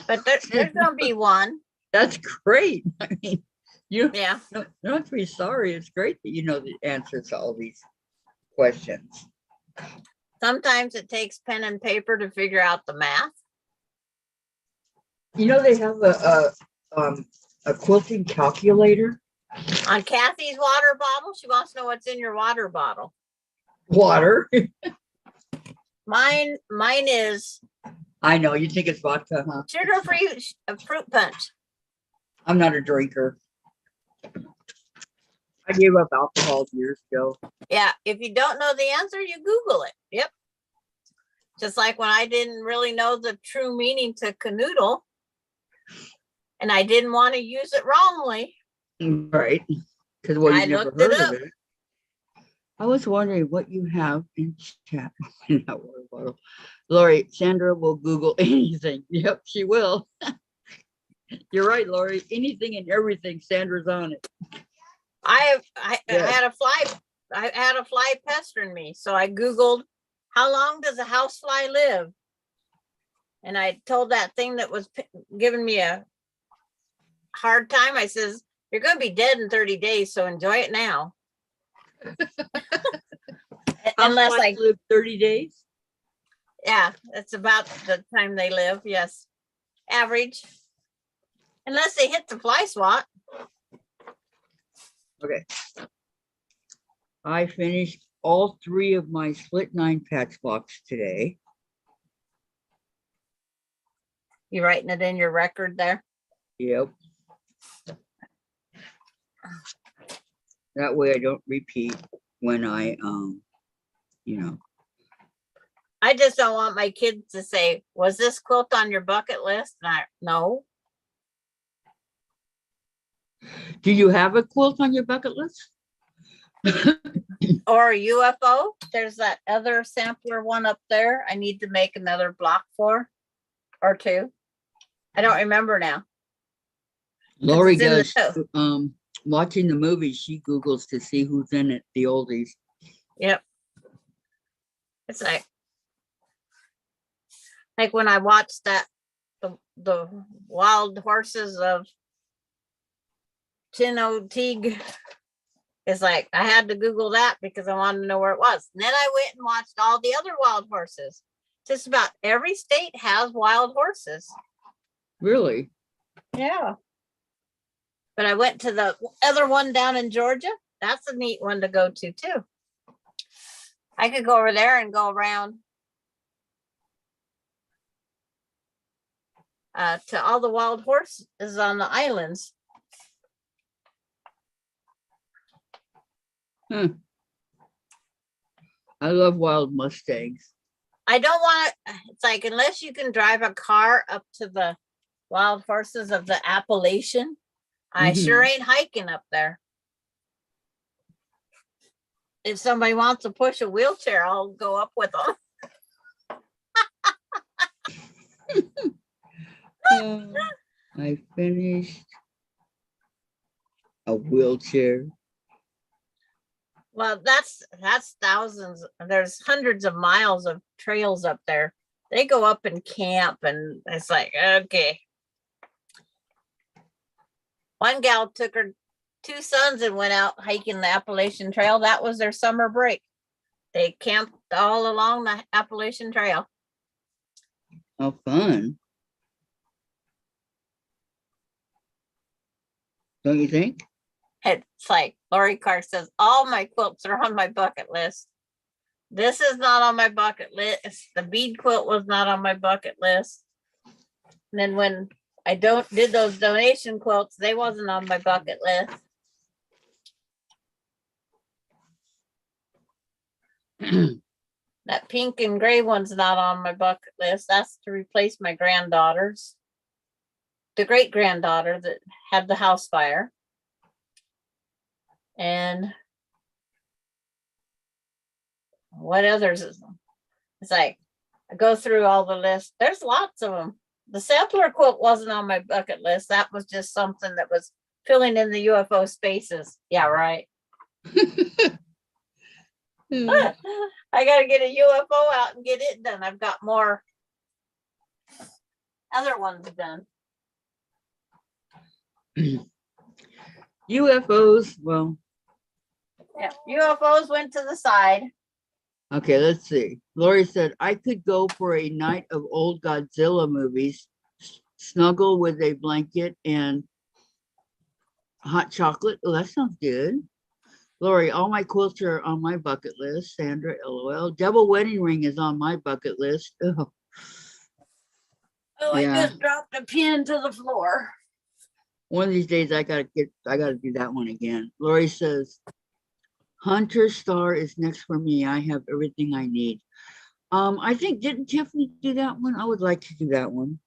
But there's gonna be one. That's great. I mean, you Yeah. don't have to be sorry. It's great that you know the answers to all these questions. Sometimes it takes pen and paper to figure out the math. You know, they have a quilting calculator. On Kathy's water bottle, she wants to know what's in your water bottle. Water. Mine is I know, you think it's vodka, huh? sugar-free fruit punch. I'm not a drinker. I gave up alcohol years ago. Yeah, if you don't know the answer, you Google it. Yep. Just like when I didn't really know the true meaning to canoodle, and I didn't want to use it wrongly. Right. Because well, I you never looked it heard up. of it. I was wondering what you have in chat. in that water bottle. Lori, Sandra will Google anything. Yep, she will. You're right, Lori. Anything and everything, Sandra's on it. I Yeah. had a fly pestering me, so I Googled how long does a housefly live, and I told that thing that was giving me a hard time. I says, "You're going to be dead in 30 days, so enjoy it now." Unless Housewives live 30 days. yeah, that's about the time they live. Yes. average. Unless they hit the fly swat. Okay. I finished all 3 of my split 9 patch box today. You writing it in your record there? Yep. That way I don't repeat when I, you know. I just don't want my kids to say, was this quilt on your bucket list? And no. Do you have a quilt on your bucket list? Or a UFO. There's that other sampler one up there. I need to make another block for or 2. I don't remember now. Lori it's in the does, watching the movie, she Googles to see who's in it, the oldies. Yep. It's like when I watched that, the wild horses of Teague. It's like I had to Google that because I wanted to know where it was. And then I went and watched all the other wild horses. Just about every state has wild horses. Really? Yeah. But I went to the other one down in Georgia. That's a neat one to go to too. I could go over there and go around to all the wild horses on the islands. I love wild Mustangs. I don't want to, it's like, unless you can drive a car up to the wild horses of the Appalachian, I sure ain't hiking up there. If somebody wants to push a wheelchair, I'll go up with them. I finished a wheelchair. Well, that's thousands. There's hundreds of miles of trails up there. They go up and camp, and it's like, okay. One gal took her 2 sons and went out hiking the Appalachian Trail. That was their summer break. They camped all along the Appalachian Trail. How fun. Don't you think? It's like Lori Carr says, all my quilts are on my bucket list. This is not on my bucket list. The bead quilt was not on my bucket list. And then when I did those donation quilts, they wasn't on my bucket list. That pink and gray one's not on my bucket list. That's to replace my granddaughter's. The great granddaughter that had the house fire. And what others is them? It's like I go through all the lists. There's lots of them. The sampler quilt wasn't on my bucket list. That was just something that was filling in the UFO spaces. Yeah, right. I got to get a UFO out and get it done. I've got more other ones done. UFOs, well. Yeah, UFOs went to the side. Okay, let's see. Lori said, I could go for a night of old Godzilla movies, snuggle with a blanket and hot chocolate. Oh, that sounds good. Lori, all my quilts are on my bucket list. Sandra, LOL. Double wedding ring is on my bucket list. Oh, I yeah. just dropped a pin to the floor. One of these days I gotta do that one again. Lori says, Hunter Star is next for me. I have everything I need. I think, didn't Tiffany do that one? I would like to do that one.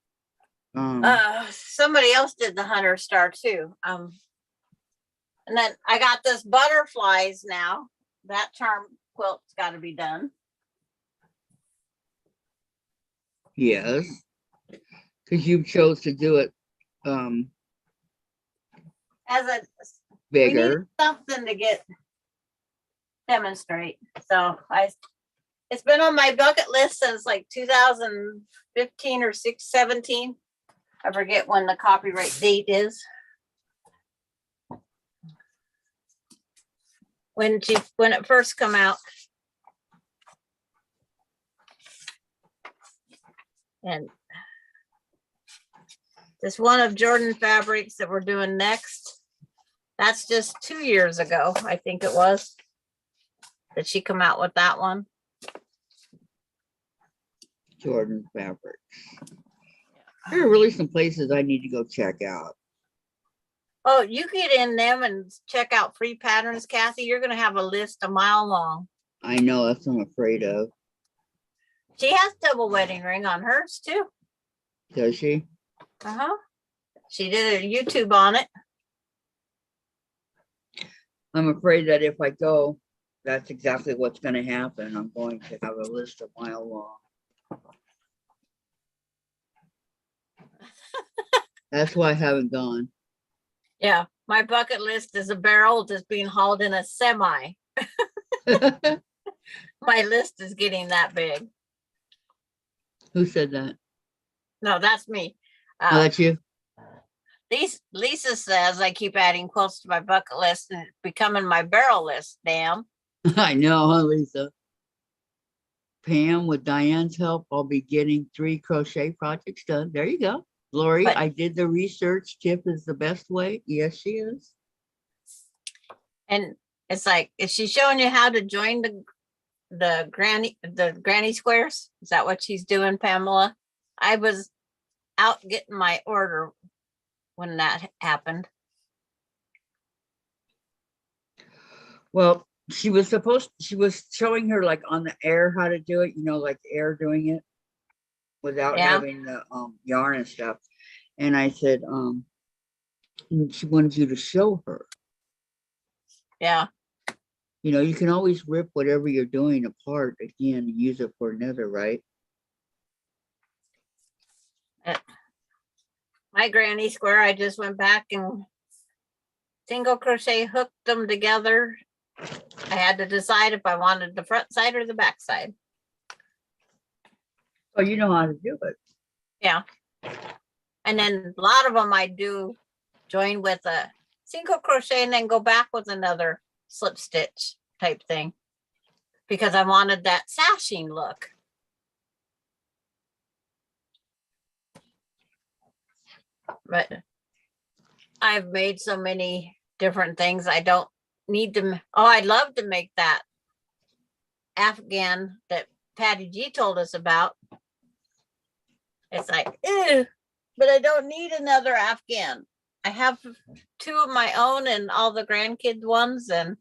Somebody else did the Hunter Star too. And then I got this butterflies now. That charm quilt's got to be done. Yes, because you chose to do it As a bigger. Something to demonstrate. So it's been on my bucket list since like 2015 or 17. I forget when the copyright date is. When it first come out. And this one of Jordan Fabrics that we're doing next. That's just 2 years ago, I think it was, that she come out with that one. Jordan fabric. There are really some places I need to go check out. Oh, you get in them and check out free patterns, Kathy. You're gonna have a list a mile long. I know, that's what I'm afraid of. She has double wedding ring on hers too. Does she? Uh-huh. She did a YouTube on it. I'm afraid that if I go, that's exactly what's going to happen. I'm going to have a list a mile long. That's why I haven't gone. Yeah, my bucket list is a barrel that's being hauled in a semi. My list is getting that big. Who said that? No, that's me. Oh, that's you? Lisa says I keep adding quilts to my bucket list and it's becoming my barrel list. Damn. I know, huh, Lisa? Pam, with Diane's help, I'll be getting 3 crochet projects done. There you go. Lori, But- I did the research. Tip is the best way. Yes, she is. And it's like, is she showing you how to join the granny squares? Is that what she's doing, Pamela? I was out getting my order when that happened. Well, she was showing her like on the air how to do it, like air doing it without Yeah. having the yarn and stuff. And I said, and she wanted you to show her. Yeah. You can always rip whatever you're doing apart again and use it for another, right? My granny square, I just went back and single crochet hooked them together. I had to decide if I wanted the front side or the back side. Oh, you know how to do it. Yeah. And then a lot of them I do join with a single crochet and then go back with another slip stitch type thing because I wanted that sashing look. But I've made so many different things. I don't need to. Oh, I'd love to make that Afghan that Patty G told us about. It's like, ew, but I don't need another Afghan. I have 2 of my own and all the grandkids ones. And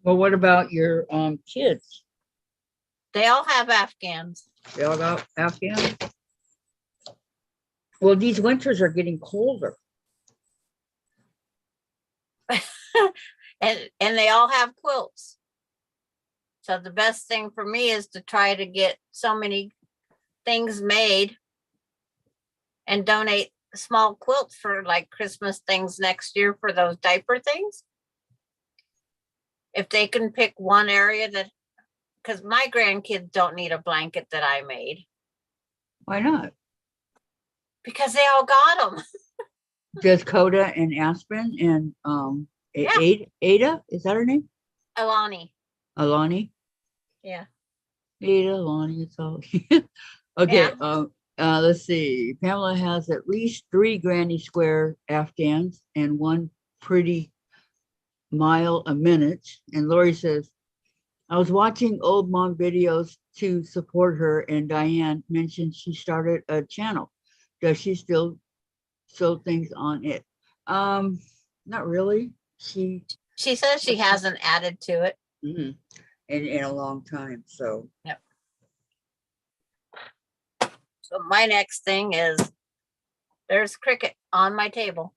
Well, what about your kids? they all have Afghans. They all got Afghans? Well, these winters are getting colder. and they all have quilts. So the best thing for me is to try to get so many things made and donate small quilts for like Christmas things next year for those diaper things. If they can pick one area that, because my grandkids don't need a blanket that I made Why not? because they all got them. Does Coda and Aspen and Yeah. Ada, is that her name? Alani. Alani? Yeah. Ada, Alani, it's all. Okay, let's see. Pamela has at least 3 granny square Afghans and 1 pretty mile a minute. And Lori says, I was watching old mom videos to support her, and Diane mentioned she started a channel. Does she still sew things on it? Not really. She says she hasn't added to it. in a long time. So Yep. So my next thing is there's Cricut on my table.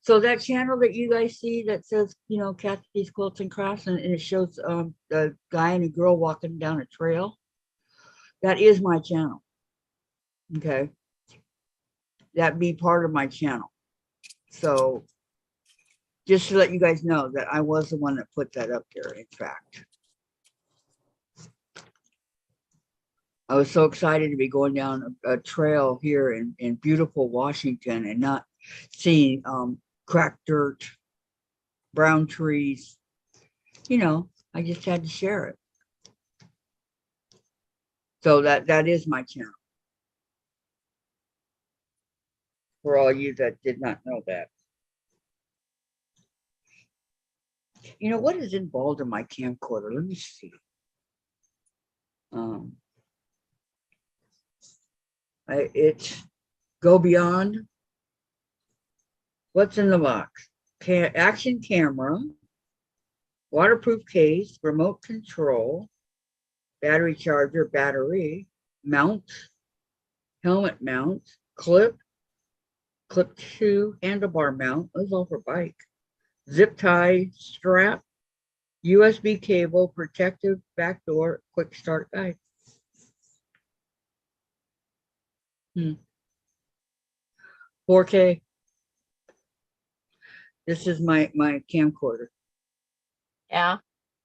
so that channel that you guys see that says, Kathy's Quilts and Crafts, and it shows a guy and a girl walking down a trail. That is my channel. Okay. That'd be part of my channel. So just to let you guys know that I was the one that put that up there, in fact. I was so excited to be going down a trail here in beautiful Washington and not seeing cracked dirt, brown trees. I just had to share it. So that is my channel. for all you that did not know that. You know, what is involved in my camcorder? Let me see. It's go beyond. What's in the box? Action camera, waterproof case, remote control, battery charger, battery, mount, helmet mount, clip to handlebar mount. Those all for bike. Zip tie strap, USB cable, protective back door, quick start guide. 4K. This is my camcorder. Yeah.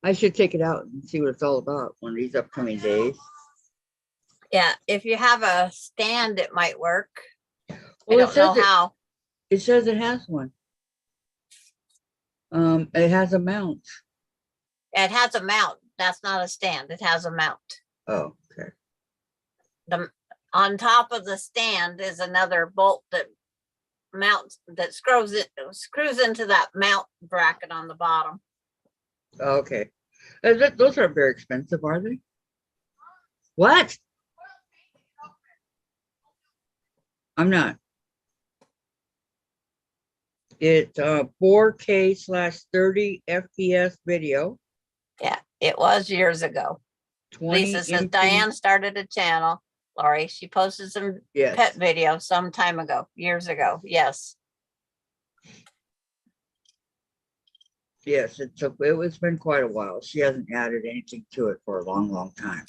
I should take it out and see what it's all about one of these upcoming days. Yeah. If you have a stand, it might work. Well, I don't know how. It says it has one. It has a mount. It has a mount. That's not a stand. It has a mount. Oh, okay. On top of the stand is another bolt that mounts, that screws into that mount bracket on the bottom. Okay. Those aren't very expensive, are they? What? I'm not. It's 4K/30 FPS video. Yeah, it was years ago. 20 Lisa says MP. Diane started a channel. Lori, she posted some Yes. pet videos some time ago, years ago. Yes. Yes, it's been quite a while. She hasn't added anything to it for a long, long time.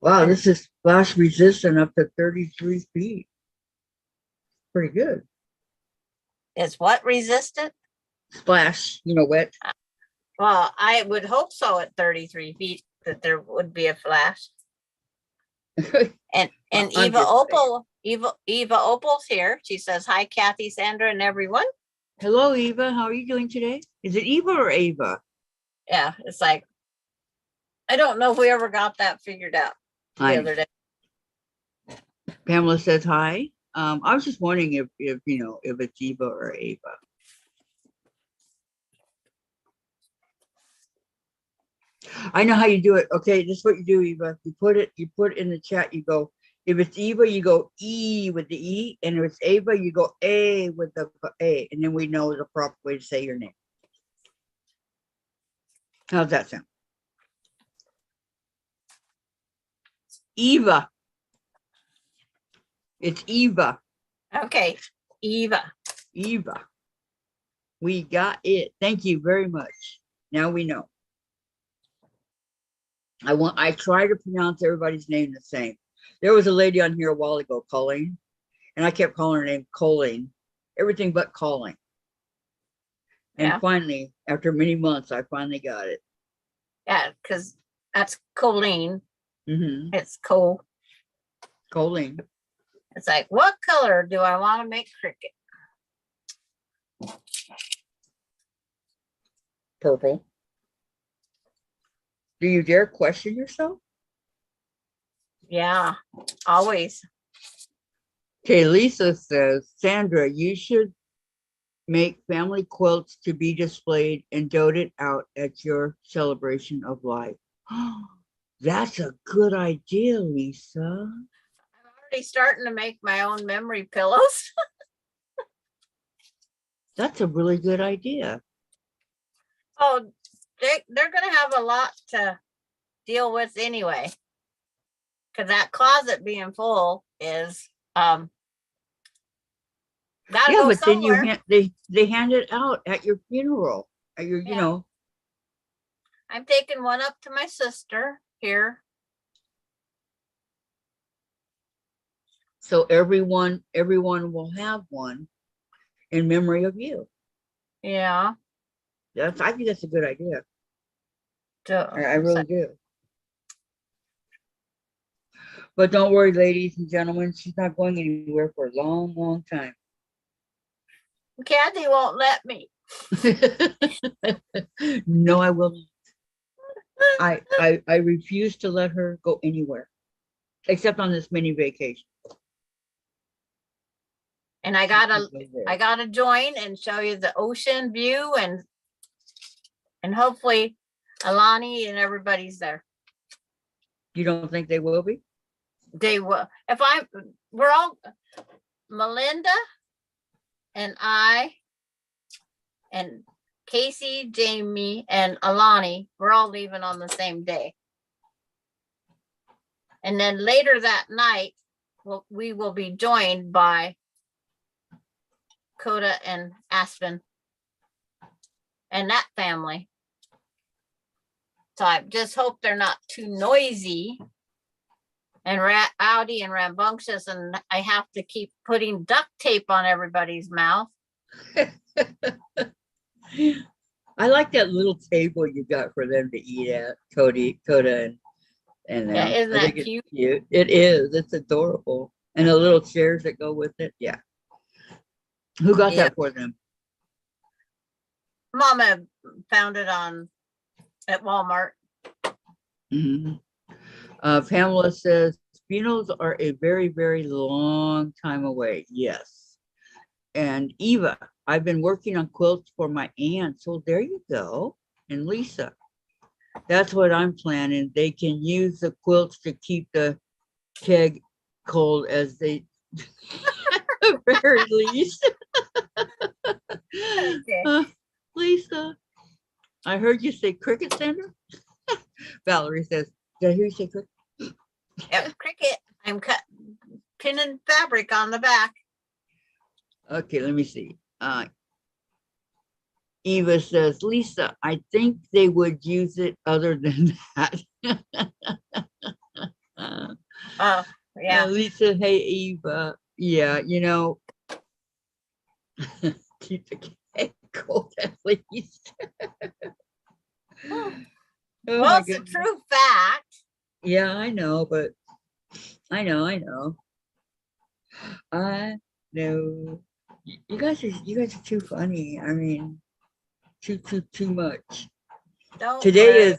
Wow, this is splash resistant up to 33 feet. Pretty good. Is what resistant? Splash, wet. Well, I would hope so at 33 feet that there would be a flash. And I'm Eva just Opal, Eva Opal's here. She says, hi, Kathy, Sandra, and everyone. Hello, Eva. How are you doing today? Is it Eva or Ava? Yeah, it's like, I don't know if we ever got that figured out the Hi. other day. Pamela says hi. I was just wondering if if it's Eva or Ava. I know how you do it. Okay, this is what you do, Eva. You put it in the chat. You go, if it's Eva, you go E with the E, and if it's Ava, you go A with the A, and then we know the proper way to say your name. How's that sound? Eva. It's Eva. Okay, Eva. Eva. We got it. Thank you very much. Now we know. I try to pronounce everybody's name the same. There was a lady on here a while ago, Colleen, and I kept calling her name Colleen, everything but Colleen. And Yeah. finally, after many months, I finally got it. Yeah, because that's Colleen. Mm-hmm. It's cool. Colleen. It's like, what color do I want to make cricket? Purple. Do you dare question yourself? Yeah, always. Okay, Lisa says, Sandra, you should make family quilts to be displayed and doted out at your celebration of life. That's a good idea, Lisa. I'm already starting to make my own memory pillows. That's a really good idea. Oh, they're going to have a lot to deal with anyway. Because that closet being full is, gotta Yeah, go but somewhere. then they hand it out at your funeral. At your, Yeah. I'm taking one up to my sister here. So everyone will have one in memory of you. Yeah. I think that's a good idea. So, I really do. But don't worry, ladies and gentlemen, she's not going anywhere for a long, long time. Kathy won't let me. No, I will not. I refuse to let her go anywhere. except on this mini vacation. And I gotta join and show you the ocean view and hopefully Alani and everybody's there. You don't think they will be? They will. Melinda and I and Casey, Jamie, and Alani, we're all leaving on the same day. And then later that night, we will be joined by Coda and Aspen and that family. So I just hope they're not too noisy and rowdy and rambunctious, and I have to keep putting duct tape on everybody's mouth. I like that little table you got for them to eat at, Coda, and Yeah, isn't I that think it's cute? cute. It is. It's adorable, and the little chairs that go with it. Yeah. Who got Yeah. that for them? Mama found it at Walmart. Mhm. Pamela says funerals are a very, very long time away. Yes. And Eva, I've been working on quilts for my aunt. So there you go. And Lisa, that's what I'm planning. They can use the quilts to keep the keg cold as they very least. Okay. Lisa, I heard you say cricket, Sandra. Valerie says, did I hear you say cricket? Yep, cricket. I'm pinning fabric on the back. Okay, let me see. Eva says, Lisa, I think they would use it other than that. Oh, yeah. Lisa, hey, Eva. Yeah, keep the cake cold at least. Oh Well, my it's a goodness. true fact. Yeah, I know, but I know. I know. You guys are too funny. I mean, too much. Don't Today worry. is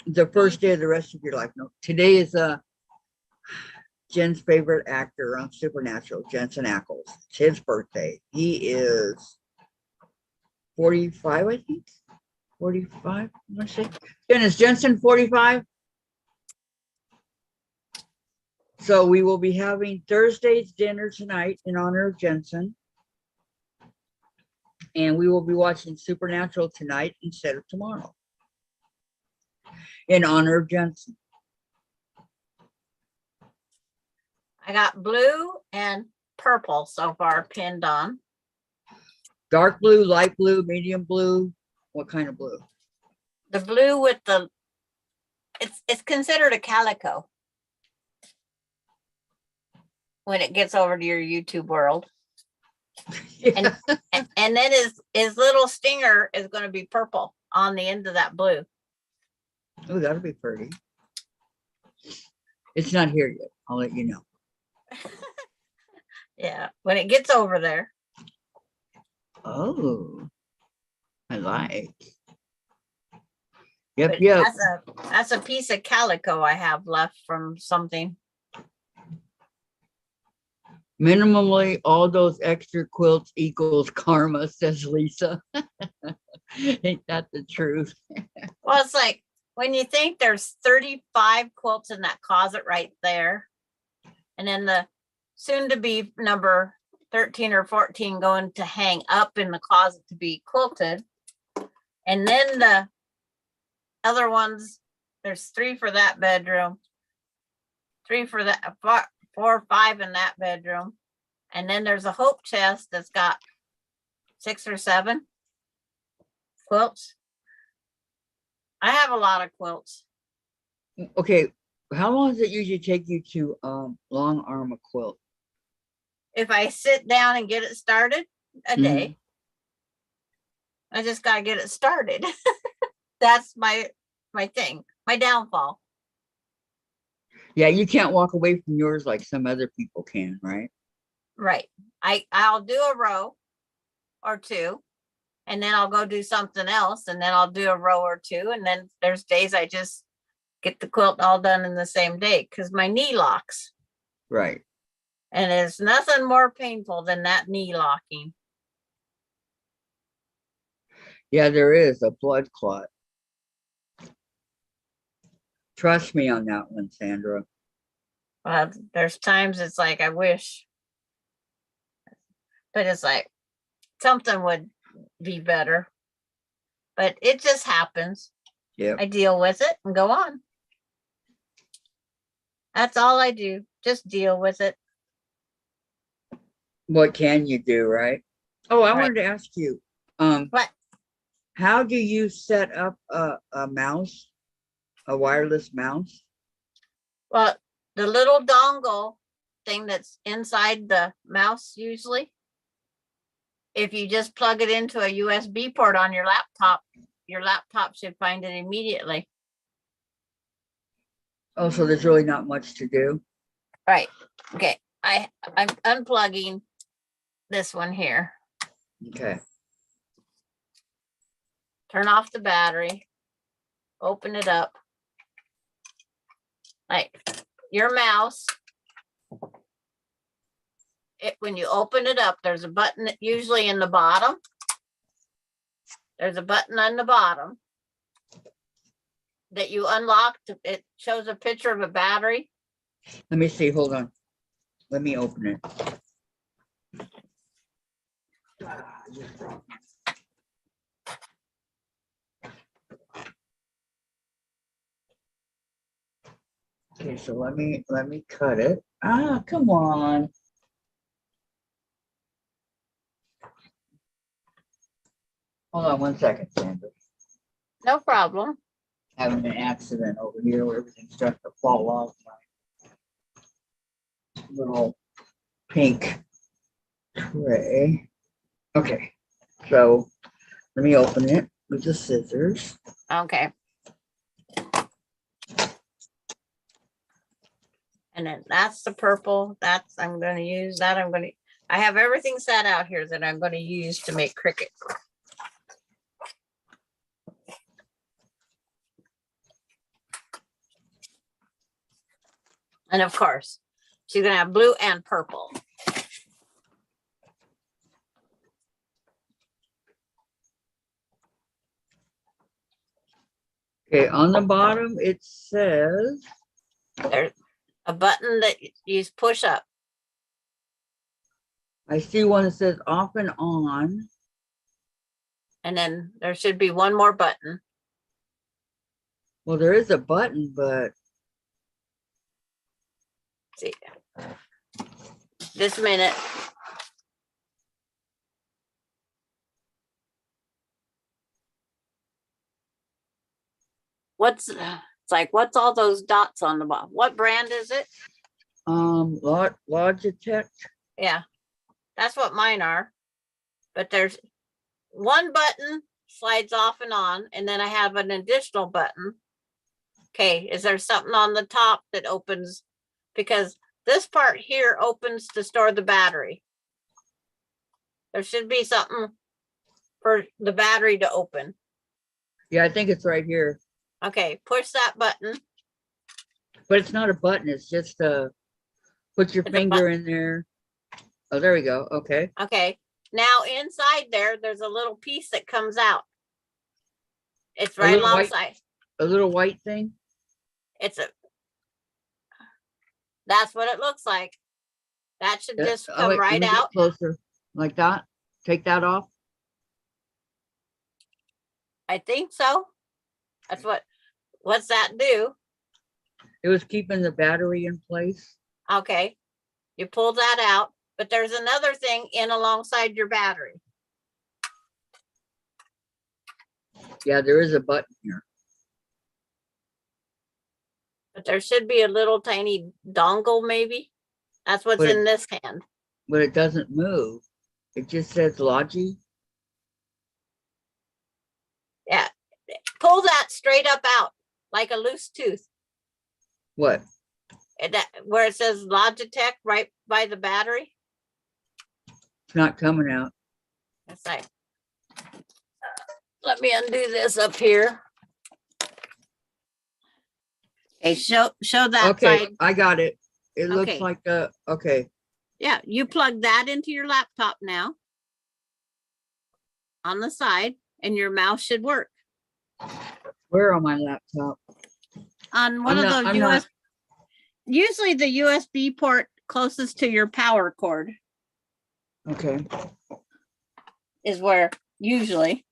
the first day of the rest of your life. No, today is Jen's favorite actor on Supernatural, Jensen Ackles. It's his birthday. He is 45, I think. 45, I'm gonna say. Jen, is Jensen 45? So we will be having Thursday's dinner tonight in honor of Jensen. And we will be watching Supernatural tonight instead of tomorrow in honor of Jensen. I got blue and purple so far pinned on. Dark blue, light blue, medium blue. What kind of blue? The blue with it's considered a calico when it gets over to your YouTube world. Yeah. And then his little stinger is going to be purple on the end of that blue. Oh, that'll be pretty. It's not here yet. I'll let you know. Yeah, when it gets over there. Oh, I like. Yep, But yep. That's a piece of calico I have left from something. Minimally, all those extra quilts equals karma, says Lisa. Ain't that the truth? Well, it's like when you think there's 35 quilts in that closet right there, and then the soon to be number 13 or 14 going to hang up in the closet to be quilted. And then the other ones, there's 3 for that bedroom, 3 for that, 4 or 5 in that bedroom. And then there's a hope chest that's got 6 or 7 quilts. I have a lot of quilts. Okay, how long does it usually take you to long arm a quilt? If I sit down and get it started, a day. I just got to get it started. That's my thing, my downfall. Yeah, you can't walk away from yours like some other people can, right? Right. I'll do a row or 2, and then I'll go do something else, and then I'll do a row or 2, and then there's days I just get the quilt all done in the same day because my knee locks. Right. And there's nothing more painful than that knee locking. Yeah, there is a blood clot. Trust me on that one, Sandra. There's times it's like I wish, but it's like something would be better. But it just happens. Yep. I deal with it and go on. That's all I do. Just deal with it. What can you do, right? Oh, I Right. wanted to ask you, What? how do you set up a mouse, a wireless mouse? Well, the little dongle thing that's inside the mouse usually, if you just plug it into a USB port on your laptop should find it immediately. Oh, so there's really not much to do. Right. Okay. I'm unplugging this one here. Okay. Turn off the battery. Open it up. Like your mouse. When you open it up, there's a button usually in the bottom. There's a button on the bottom that you unlock. It shows a picture of a battery. Let me see. Hold on. Let me open it. Okay, so let me cut it. Ah, come on. Hold on 1 second, Sandra. No problem. Having an accident over here where everything's starting to fall off my little pink tray. Okay, so let me open it with the scissors. Okay. And then that's the purple. I'm going to use that. I have everything set out here that I'm going to use to make cricket. And of course, she's going to have blue and purple. Okay, on the bottom it says, There's a button that you push up. I see one that says off and on. And then there should be one more button. Well, there is a button, but See, this minute. It's like, what's all those dots on the bottom? What brand is it? Logitech. Yeah, that's what mine are. But there's one button slides off and on, and then I have an additional button. Okay, is there something on the top that opens? Because this part here opens to store the battery. There should be something for the battery to open. Yeah, I think it's right here, Okay, push that button. but it's not a button. It's just put your It's a finger in there. Oh, there we go. Okay. Okay, now inside there's a little piece that comes out. It's right little white- alongside. A little white thing. That's what it looks like. That should just Oh, come wait, let right me get out. closer, like that. Take that off. I think so. What's that do? It was keeping the battery in place. Okay, you pull that out, but there's another thing in alongside your battery. Yeah, there is a button here. But there should be a little tiny dongle maybe. That's what's But in this hand. But it doesn't move. It just says Logi. Yeah, pull that straight up out like a loose tooth. What? And that where it says Logitech right by the battery. It's not coming out. It's like, let me undo this up here. Okay, show that Okay, side. I got it. It looks Okay. like okay. Yeah, you plug that into your laptop now. On the side, and your mouse should work. Where on my laptop? On one I'm of not- those I'm not- usually the USB port closest to your power cord Okay. is where usually.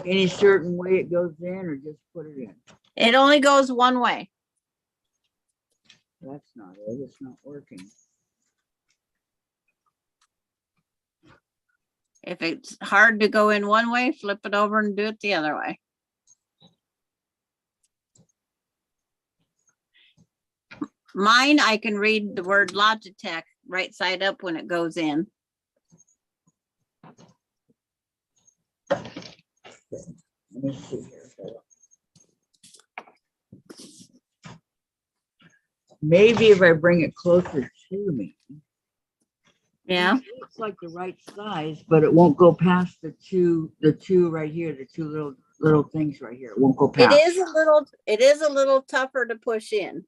Any certain way it goes in or just put it in? It only goes one way. That's not it. It's not working. If it's hard to go in one way, flip it over and do it the other way. Mine, I can read the word Logitech right side up when it goes in. Let me see here. Hold on. Maybe if I bring it closer to me. Yeah, It looks like the right size, but it won't go past the two right here, the two little things right here. It won't go it past. is a little tougher to push in.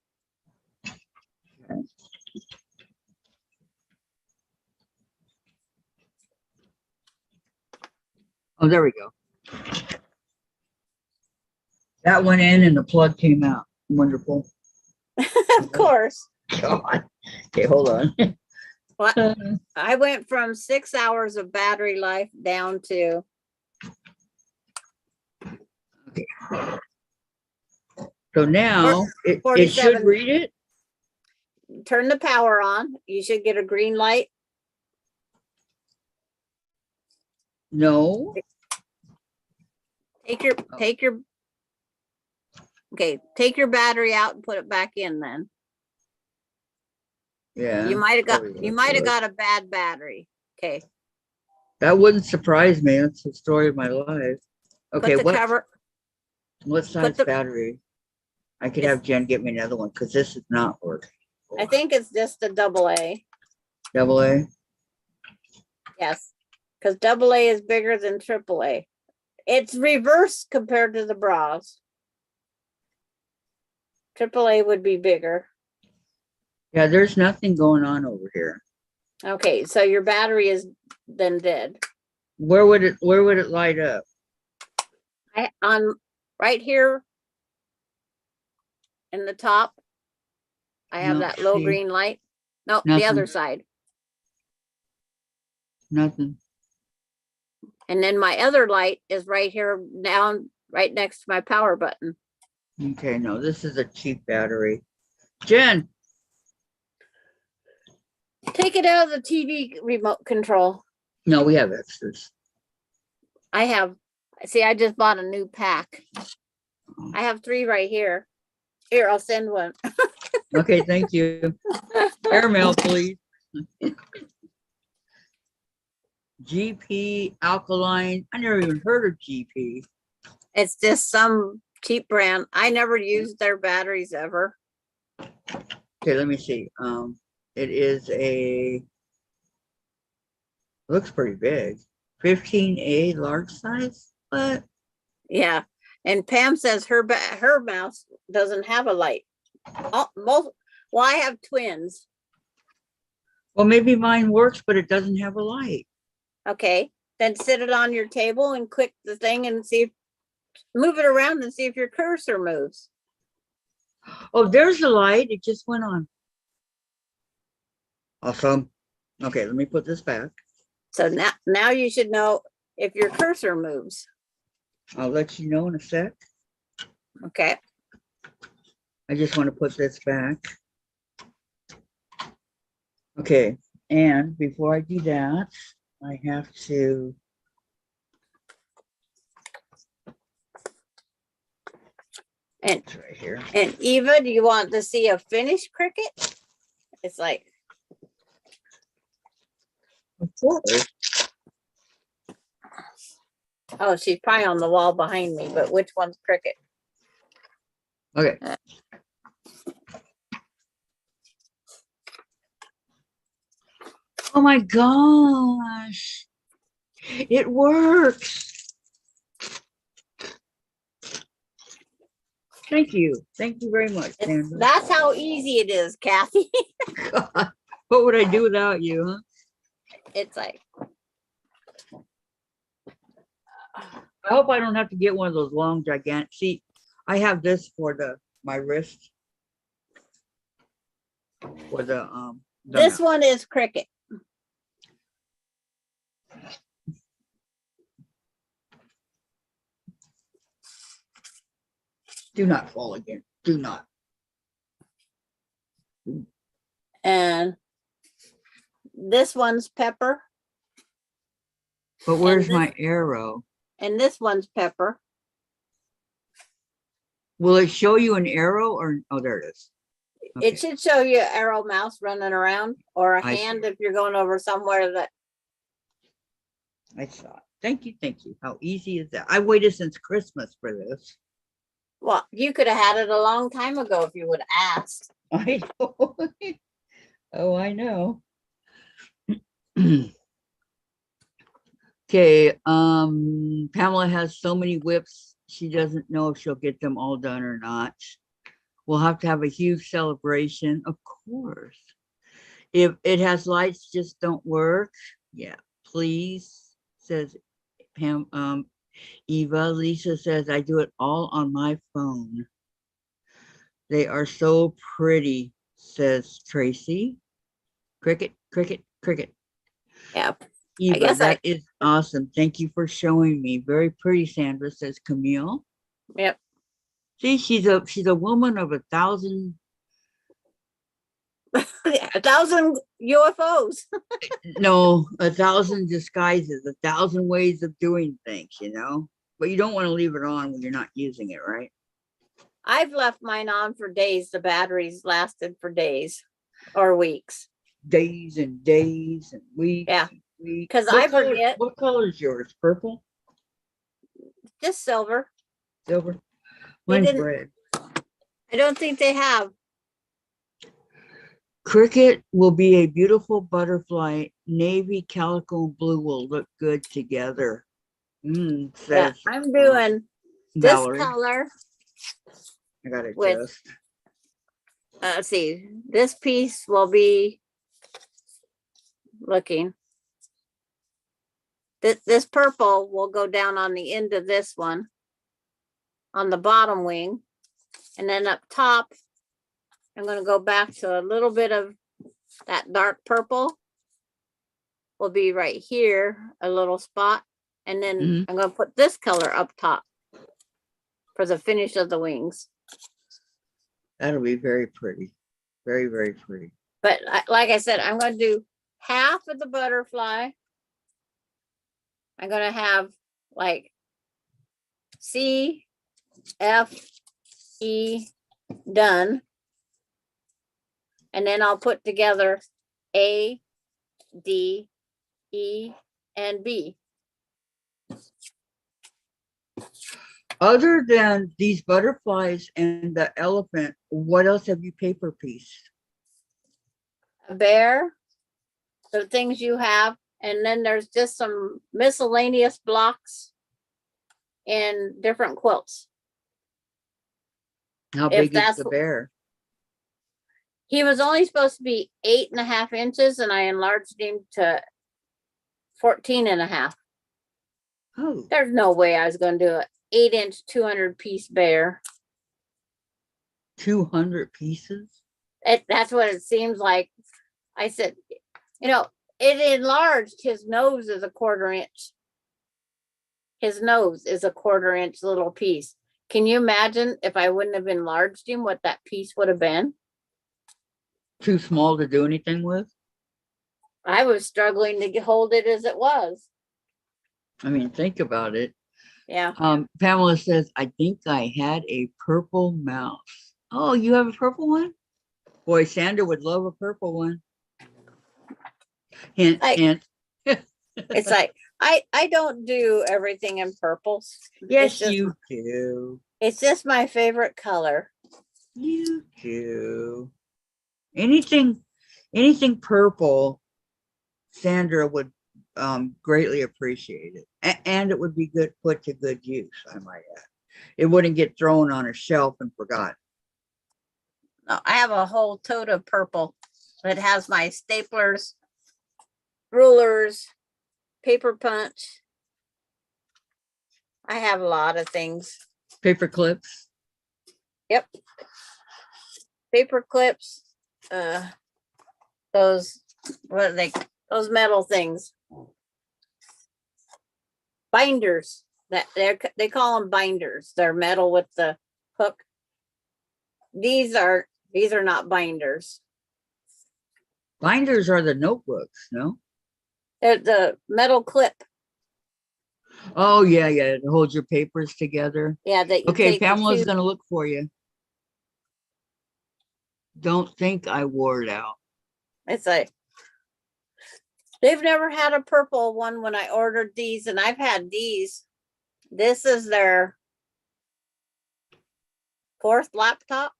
Oh, there we go. That went in and the plug came out. Wonderful. Of course. God. Okay, hold on. What? I went from 6 hours of battery life down to, So now it should 47. read it. turn the power on. You should get a green light. No. Take your take your battery out and put it back in then. Yeah. You might have Look. got a bad battery. Okay. That wouldn't surprise me. That's the story of my life. Okay, Put the cover. what size the- battery? I could It's- have Jen get me another one because this is not working. I think it's just a AA. AA. Yes. Because AA is bigger than AAA. It's reverse compared to the bras. AAA would be bigger. Yeah, there's nothing going on over here. Okay, so your battery is then dead. Where would it light up? On right here in the top, I have No, that little see. green light. No, the Nothing. other side. Nothing. And then my other light is right here down, right next to my power button. Okay, no, this is a cheap battery. Jen, Take it out of the TV remote control. no, we have extras. I just bought a new pack. I have 3 right here. Here, I'll send one. Okay, thank you. Airmail, please. GP alkaline. I never even heard of GP. It's just some cheap brand. I never used their batteries ever. Okay, let me see. It is looks pretty big. 15A large size, but Yeah. And Pam says her mouse doesn't have a light. Well, I have twins. well, maybe mine works, but it doesn't have a light. Okay. Then sit it on your table and click the thing and move it around and see if your cursor moves. Oh, there's the light. It just went on. Awesome. Okay, let me put this back. So now you should know if your cursor moves. I'll let you know in a sec. Okay. I just want to put this back. Okay, and before I do that, I have to. And It's right here. And Eva, do you want to see a finished cricket? It's like, Of course. oh, she's probably on the wall behind me, but which one's cricket? Okay. Oh my gosh. It works. Thank you. Thank you very much, Sandra. That's how easy it is, Kathy. God, what would I do without you, huh? It's like, I hope I don't have to get one of those long, gigantic. See, I have this for my wrist. For the this one is Cricket. Do not fall again. Do not. And this one's Pepper. But where's this- my arrow? And this one's Pepper. Will it show you an arrow or? Oh, there it is. Okay. It should show you an arrow mouse running around or a I hand see. if you're going over somewhere that, I saw it. Thank you. Thank you. How easy is that? I waited since Christmas for this. well, you could have had it a long time ago if you would have asked. I know. Oh, I know. Okay, Pamela has so many whips, she doesn't know if she'll get them all done or not. We'll have to have a huge celebration, of course. If it has lights just don't work, yeah, please, says Pam, Eva. Lisa says, I do it all on my phone. They are so pretty, says Tracy. Cricket, cricket, cricket. Yeah. Eva, guess that is awesome. Thank you for showing me. Very pretty, Sandra, says Camille. Yep. See, she's a woman of 1,000. 1,000 UFOs. No, 1,000 disguises, 1,000 ways of doing things, you know. But you don't want to leave it on when you're not using it, right? I've left mine on for days. The batteries lasted for days or weeks. Days and days and weeks. Yeah. And weeks. 'Cause What I color- forget. What color is yours? Purple? Just silver. Silver? They Mine's didn't- red. I don't think they have. Cricket will be a beautiful butterfly. Navy, calico, and blue will look good together. Yeah, Says I'm doing this Valerie. color. I got it. with- Just. Let's see. This piece will be looking. This purple will go down on the end of this one, on the bottom wing, and then up top, I'm going to go back to a little bit of that dark purple. Will be right here, a little spot, and then Mhm. I'm going to put this color up top for the finish of the wings. That'll be very pretty. Very, very pretty. But like I said, I'm going to do half of the butterfly. I'm going to have like C, F, E done. And then I'll put together A, D, E, and B. Other than these butterflies and the elephant, what else have you paper pieced? A bear, the things you have, and then there's just some miscellaneous blocks in different quilts. How If big is that's the what- bear? He was only supposed to be 8.5 inches and I enlarged him to 14.5. Oh, There's no way I was going to do an 8-inch, 200-piece bear. 200 pieces? That's what it seems like. I said, it enlarged. His nose is a 1/4 inch. His nose is a 1/4 inch little piece. Can you imagine if I wouldn't have enlarged him, what that piece would have been? Too small to do anything with? I was struggling to hold it as it was. I mean, think about it. Yeah. Pamela says, I think I had a purple mouse. Oh, you have a purple one? Boy, Sandra would love a purple one. Hint, Like- hint. It's like, I don't do everything in purples. Yes, It's just- you do. It's just my favorite color. You do. Anything purple, Sandra would greatly appreciated. And it would be good, put to good use, I might add. It wouldn't get thrown on a shelf and forgotten. No, I have a whole tote of purple that has my staplers, rulers, paper punch. I have a lot of things. Paper clips. Yep. Paper clips, those, what are they, those metal things. Binders, that they call them binders. They're metal with the hook. These are not binders. Binders are the notebooks, no? They're the metal clip. Oh, yeah, yeah. To hold your papers together. Yeah, that you Okay, take the Pamela's tube- gonna look for you. Don't think I wore it out. It's like they've never had a purple one when I ordered these, and I've had these. This is their 4th laptop.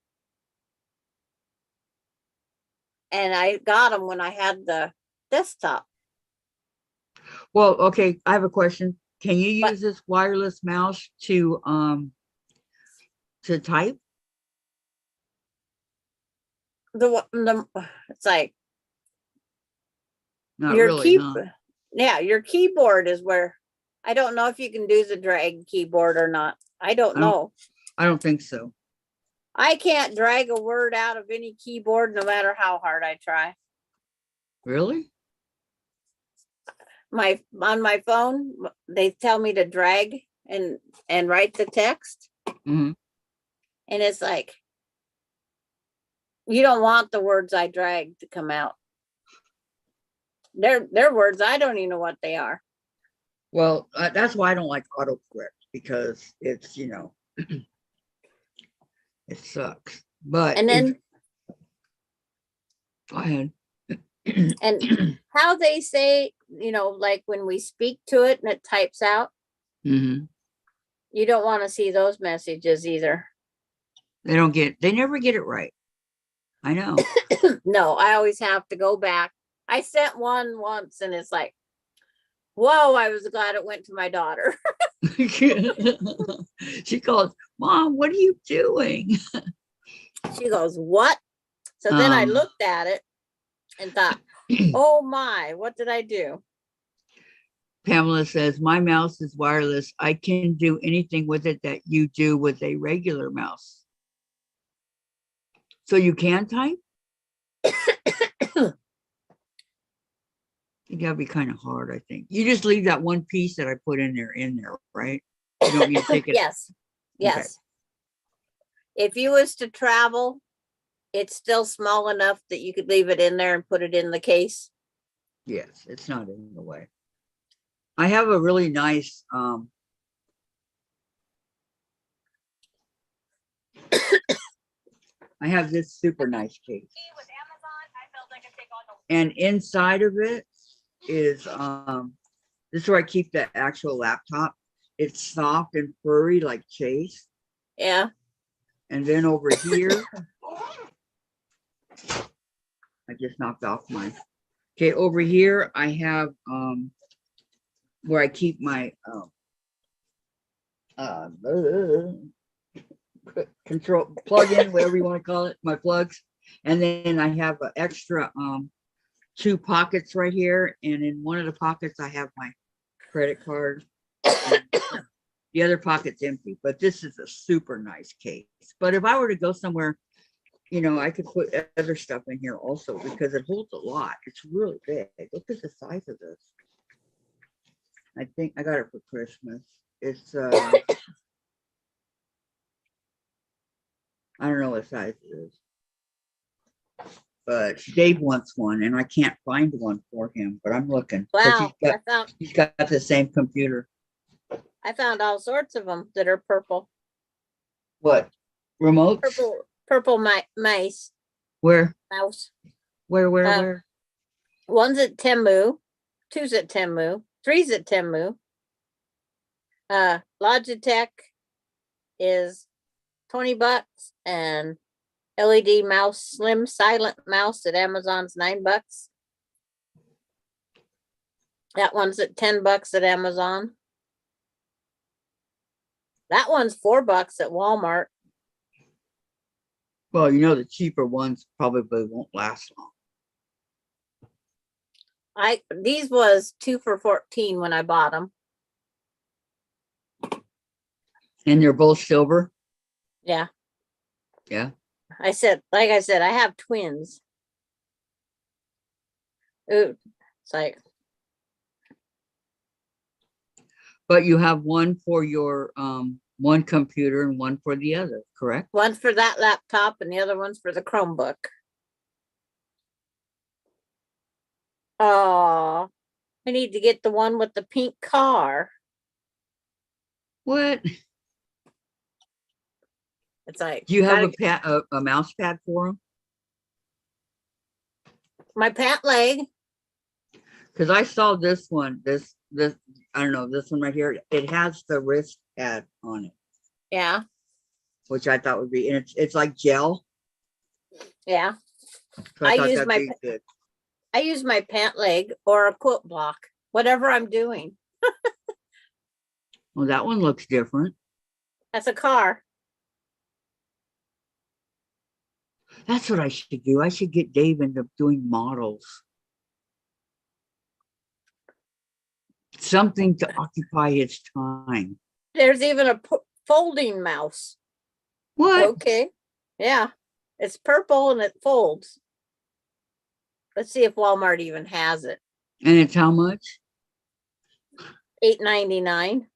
And I got them when I had the desktop. Well, okay, I have a question. Can you What? use this wireless mouse to type? It's like Not your really, huh? Yeah, your keyboard is where I don't know if you can do the drag keyboard or not. I don't know. I don't think so. I can't drag a word out of any keyboard no matter how hard I try. Really? On my phone, they tell me to drag and write the text. Mhm. And it's like, you don't want the words I drag to come out. They're words I don't even know what they are. Well, that's why I don't like autocorrect, because it's, you know, it sucks. But And then go ahead. and how they say, like when we speak to it and it types out, Mhm. you don't want to see those messages either. They never get it right. I know. No, I always have to go back. I sent one once and it's like, whoa, I was glad it went to my daughter. She calls, Mom, what are you doing? She goes, what? So then I Um, looked at it and thought, oh my, what did I do? Pamela says, my mouse is wireless. I can do anything with it that you do with a regular mouse. So you can type? That'd be kind of hard, I think. You just leave that one piece that I put in there, right? You don't need to take it. Yes. Yes. If you was to travel, it's still small enough that you could leave it in there and put it in the case. Yes, it's not in the way. I have a really nice I have this super nice case. And inside of it is this is where I keep the actual laptop. It's soft and furry like Chase. Yeah. And then over here, I just knocked off mine. Okay, over here I have where I keep my control plug-in, whatever you want to call it, my plugs. And then I have an extra 2 pockets right here, and in one of the pockets I have my credit card. The other pocket's empty, but this is a super nice case. But if I were to go somewhere, I could put other stuff in here also, because it holds a lot. It's really big. Look at the size of this. I think I got it for Christmas. It's I don't know what size it is, but Dave wants one, and I can't find one for him. But I'm looking. 'Cause Wow. he's got the same computer. I found all sorts of them that are purple. What remotes? Purple mice. Where? Mouse. Where? One's at Temu, 2's at Temu, 3's at Temu. Logitech is $20, and LED mouse, slim silent mouse at Amazon's $9. That one's at $10 at Amazon. That one's $4 at Walmart. Well, you know, the cheaper ones probably won't last long. These was 2 for $14 when I bought them. And they're both silver. Yeah. Yeah. Like I said, I have twins. Ooh, it's like, But you have one for your one computer and one for the other, correct? one's for that laptop and the other one's for the Chromebook. Oh, I need to get the one with the pink car. What? It's like, Do you have gotta- a mouse pad for them? my pant leg. Because I saw this one, this, I don't know, this one right here. It has the wrist pad on it, Yeah, which I thought would be, and it's like gel. yeah. So I thought use that'd my be good. I use my pant leg or a quilt block, whatever I'm doing. Well, that one looks different. That's a car. That's what I should do. I should get Dave into doing models. Something to occupy his time. There's even a folding mouse. What? Okay. Yeah. It's purple and it folds. Let's see if Walmart even has it. And it's how much? $8.99.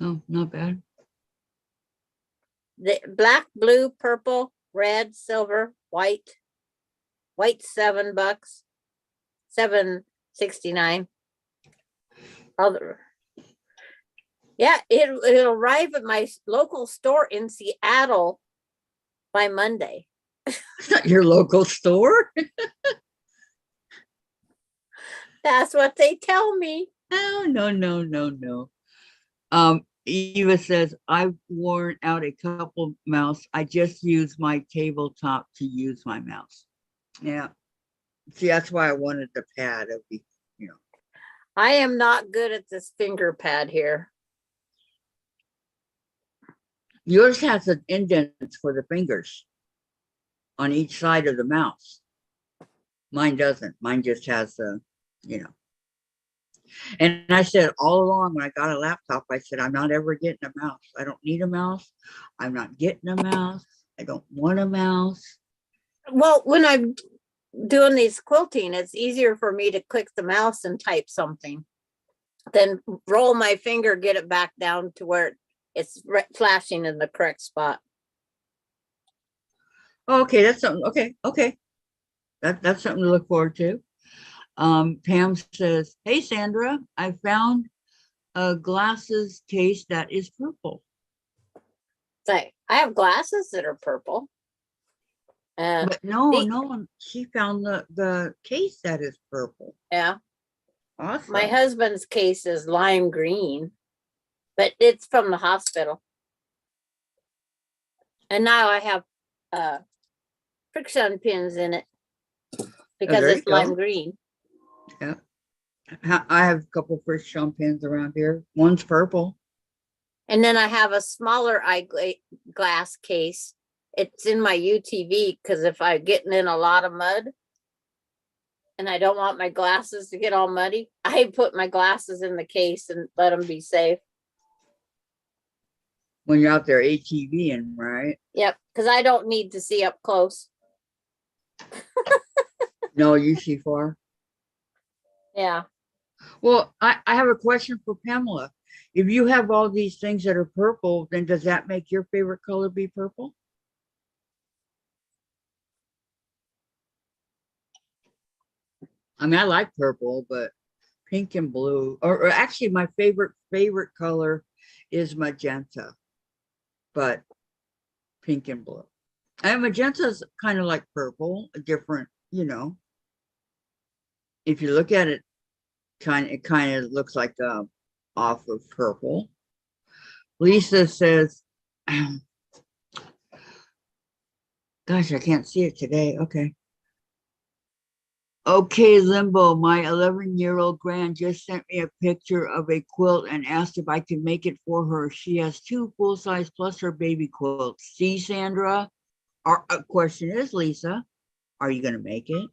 Oh, not bad. The black, blue, purple, red, silver, white. White $7. $7.69. Other. Yeah, it'll arrive at my local store in Seattle by Monday. It's not your local store. That's what they tell me. Oh, no. Eva says, I've worn out a couple mouse. I just use my tabletop to use my mouse. Yeah. See, that's why I wanted the pad. It'd be, I am not good at this finger pad here. Yours has an indents for the fingers on each side of the mouse. Mine doesn't. Mine just has the, And I said all along when I got a laptop, I said, I'm not ever getting a mouse. I don't need a mouse. I'm not getting a mouse. I don't want a mouse. Well, when I'm doing these quilting, it's easier for me to click the mouse and type something than roll my finger, get it back down to where it's flashing in the correct spot. Okay, that's something. Okay. That's something to look forward to. Pam says, hey, Sandra, I found a glasses case that is purple. It's like, I have glasses that are purple. But no, she found the case that is purple. Yeah. Awesome. My husband's case is lime green, but it's from the hospital. And now I have friction pins in it because there it's you go. lime green. Yeah. I have a couple of friction pins around here. One's purple. And then I have a smaller eyeglass case. It's in my UTV because if I'm getting in a lot of mud and I don't want my glasses to get all muddy, I put my glasses in the case and let them be safe. When you're out there ATVing, right? Yep, because I don't need to see up close. No, you see far. Yeah. Well, I have a question for Pamela. If you have all these things that are purple, then does that make your favorite color be purple? I mean, I like purple, but pink and blue, or actually my favorite color is magenta, but pink and blue. And magenta's kind of like purple, a different, if you look at it, it kind of looks like off of purple. Lisa says, gosh, I can't see it today. Okay. Okay, Limbo, my 11-year-old grand just sent me a picture of a quilt and asked if I could make it for her. She has 2 full-size plus her baby quilts. See, Sandra? Our question is, Lisa, are you gonna make it?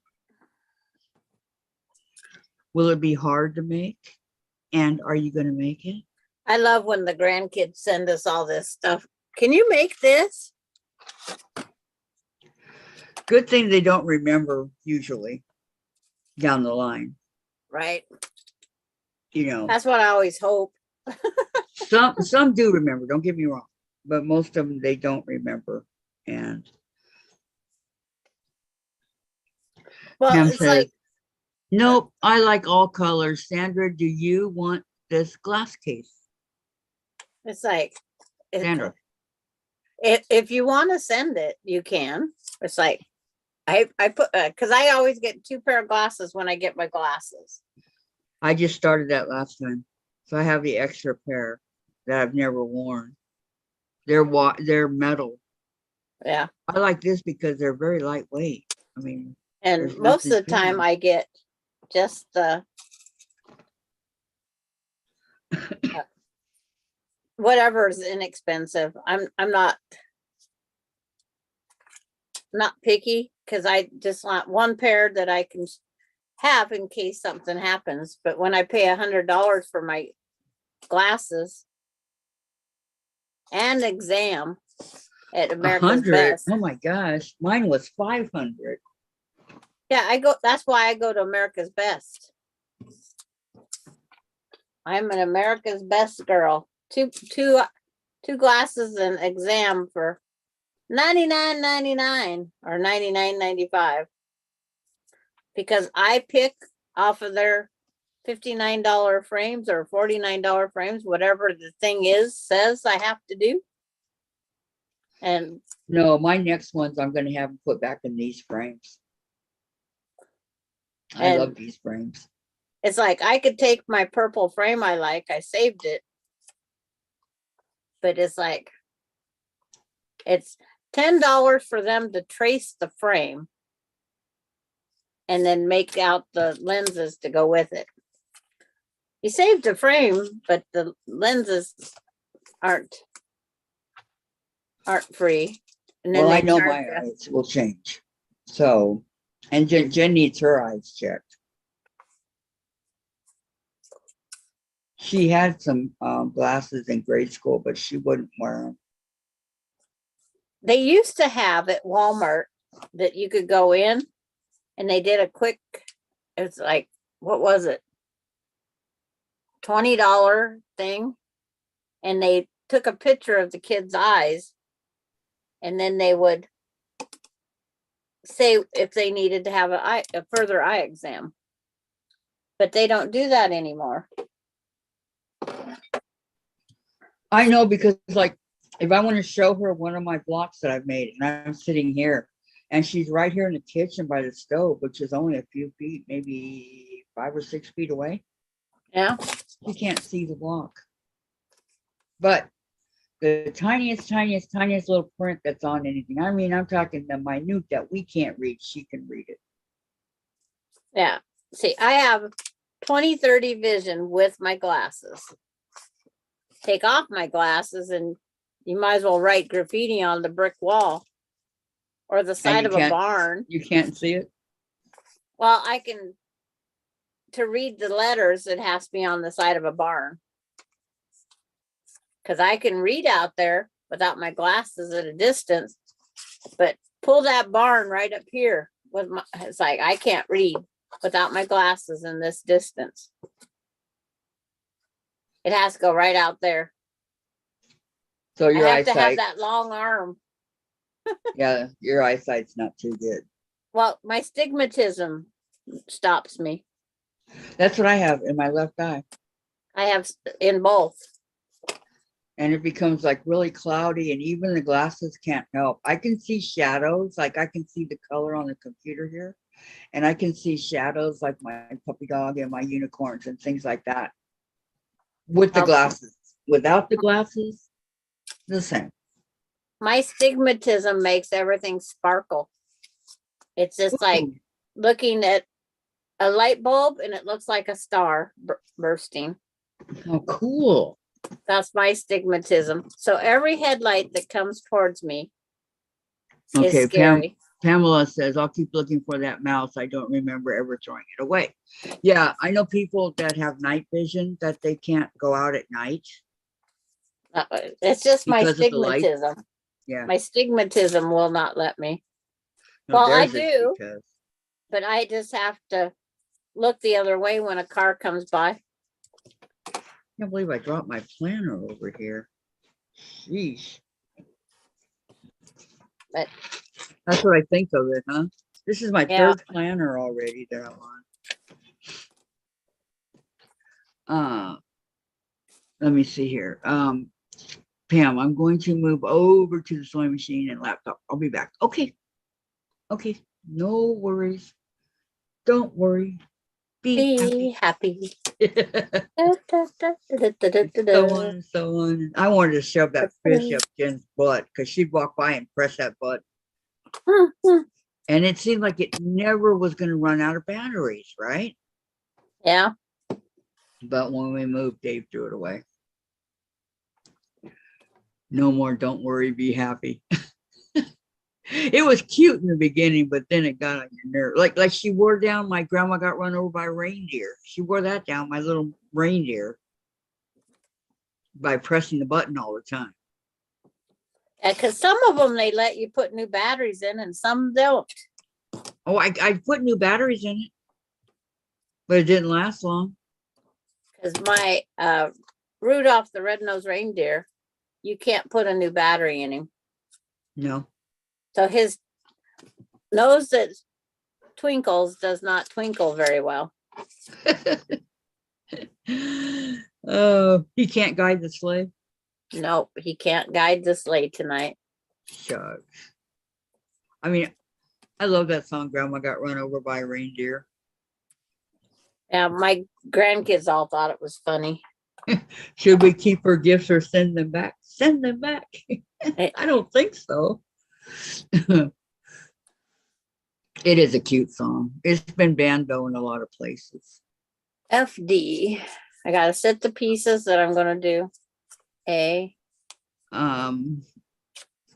Will it be hard to make? And are you gonna make it? I love when the grandkids send us all this stuff. Can you make this? Good thing they don't remember usually down the line, Right. you know. That's what I always hope. Some do remember, don't get me wrong, but most of them they don't remember. And Well, Pam it's says, like, nope, I like all colors. Sandra, do you want this glass case? it's like, Sandra. if you want to send it, you can. It's like, I put, because I always get 2 pair of glasses when I get my glasses. I just started that last time. So I have the extra pair that I've never worn. They're metal. Yeah. I like this because they're very lightweight. I mean, And there's most of the nothing to time them. I get just the whatever is inexpensive. I'm not picky because I just want one pair that I can have in case something happens. But when I pay $100 for my glasses and exam at America's 100. Best. Oh my gosh, mine was 500. Yeah, that's why I go to America's Best. I'm an America's Best girl. Two glasses and exam for $99.99 or $99.95. Because I pick off of their $59 frames or $49 frames, whatever the thing says I have to do. And No, my next ones I'm going to have them put back in these frames. I love these frames. it's like I could take my purple frame I saved it. But it's like, it's $10 for them to trace the frame and then make out the lenses to go with it. You saved the frame, but the lenses aren't free. And then Well, I they know charge my you. eyes will change. So, and Jen needs her eyes checked. She had some glasses in grade school, but she wouldn't wear them. They used to have at Walmart that you could go in and they did a quick, it's like, what was it? $20 thing. And they took a picture of the kid's eyes and then they would say if they needed to have a further eye exam. But they don't do that anymore. I know, because like if I want to show her one of my blocks that I've made, and I'm sitting here and she's right here in the kitchen by the stove, which is only a few feet, maybe 5 or 6 feet away. Yeah. You can't see the block. But the tiniest little print that's on anything. I mean, I'm talking the minute that we can't read, she can read it. Yeah. See, I have 20/30 vision with my glasses. Take off my glasses and you might as well write graffiti on the brick wall or the side of a barn. You can't see it? Well, I can, to read the letters, it has to be on the side of a barn. Because I can read out there without my glasses at a distance, but pull that barn right up here with my, it's like I can't read without my glasses in this distance. It has to go right out there. So your I have to have eyesight, that long arm. yeah, your eyesight's not too good. Well, my stigmatism stops me. That's what I have in my left eye. I have in both. And it becomes like really cloudy, and even the glasses can't help. I can see shadows, like I can see the color on the computer here, and I can see shadows like my puppy dog and my unicorns and things like that with the glasses. Without the glasses, the same. My stigmatism makes everything sparkle. It's just like looking at a light bulb and it looks like a star bursting. Oh, cool. That's my stigmatism. So every headlight that comes towards me is Okay, scary. Pamela says, I'll keep looking for that mouse. I don't remember ever throwing it away. Yeah, I know people that have night vision that they can't go out at night. It's just my Because of the light? stigmatism. Yeah. My stigmatism will not let me. No, Well, I theirs is do. because- But I just have to look the other way when a car comes by. I can't believe I dropped my planner over here. Sheesh. But That's what I think of it, huh? This is my Yeah. third planner already that I'm on. Let me see here. Pam, I'm going to move over to the sewing machine and laptop. I'll be back. Okay. Okay. No worries. Don't worry. Be happy. happy. So on and so on. I wanted to shove that fish up Jen's butt because she'd walk by and press that butt. And it seemed like it never was going to run out of batteries, right? Yeah. But when we moved, Dave threw it away. No more, don't worry, be happy. It was cute in the beginning, but then it got on your nerve. Like she wore down my grandma got run over by a reindeer. She wore that down, my little reindeer, by pressing the button all the time. Because some of them, they let you put new batteries in and some don't. Oh, I put new batteries in it, but it didn't last long. Because my Rudolph the red-nosed reindeer, you can't put a new battery in him. No. So his nose that twinkles does not twinkle very well. Oh, he can't guide the sleigh. Nope, he can't guide the sleigh tonight. Shucks. I mean, I love that song, Grandma Got Run Over by a Reindeer. Yeah, my grandkids all thought it was funny. Should we keep her gifts or send them back? Send them back. I don't think so. It is a cute song. It's been banned though in a lot of places. FD. I gotta set the pieces that I'm gonna do. A.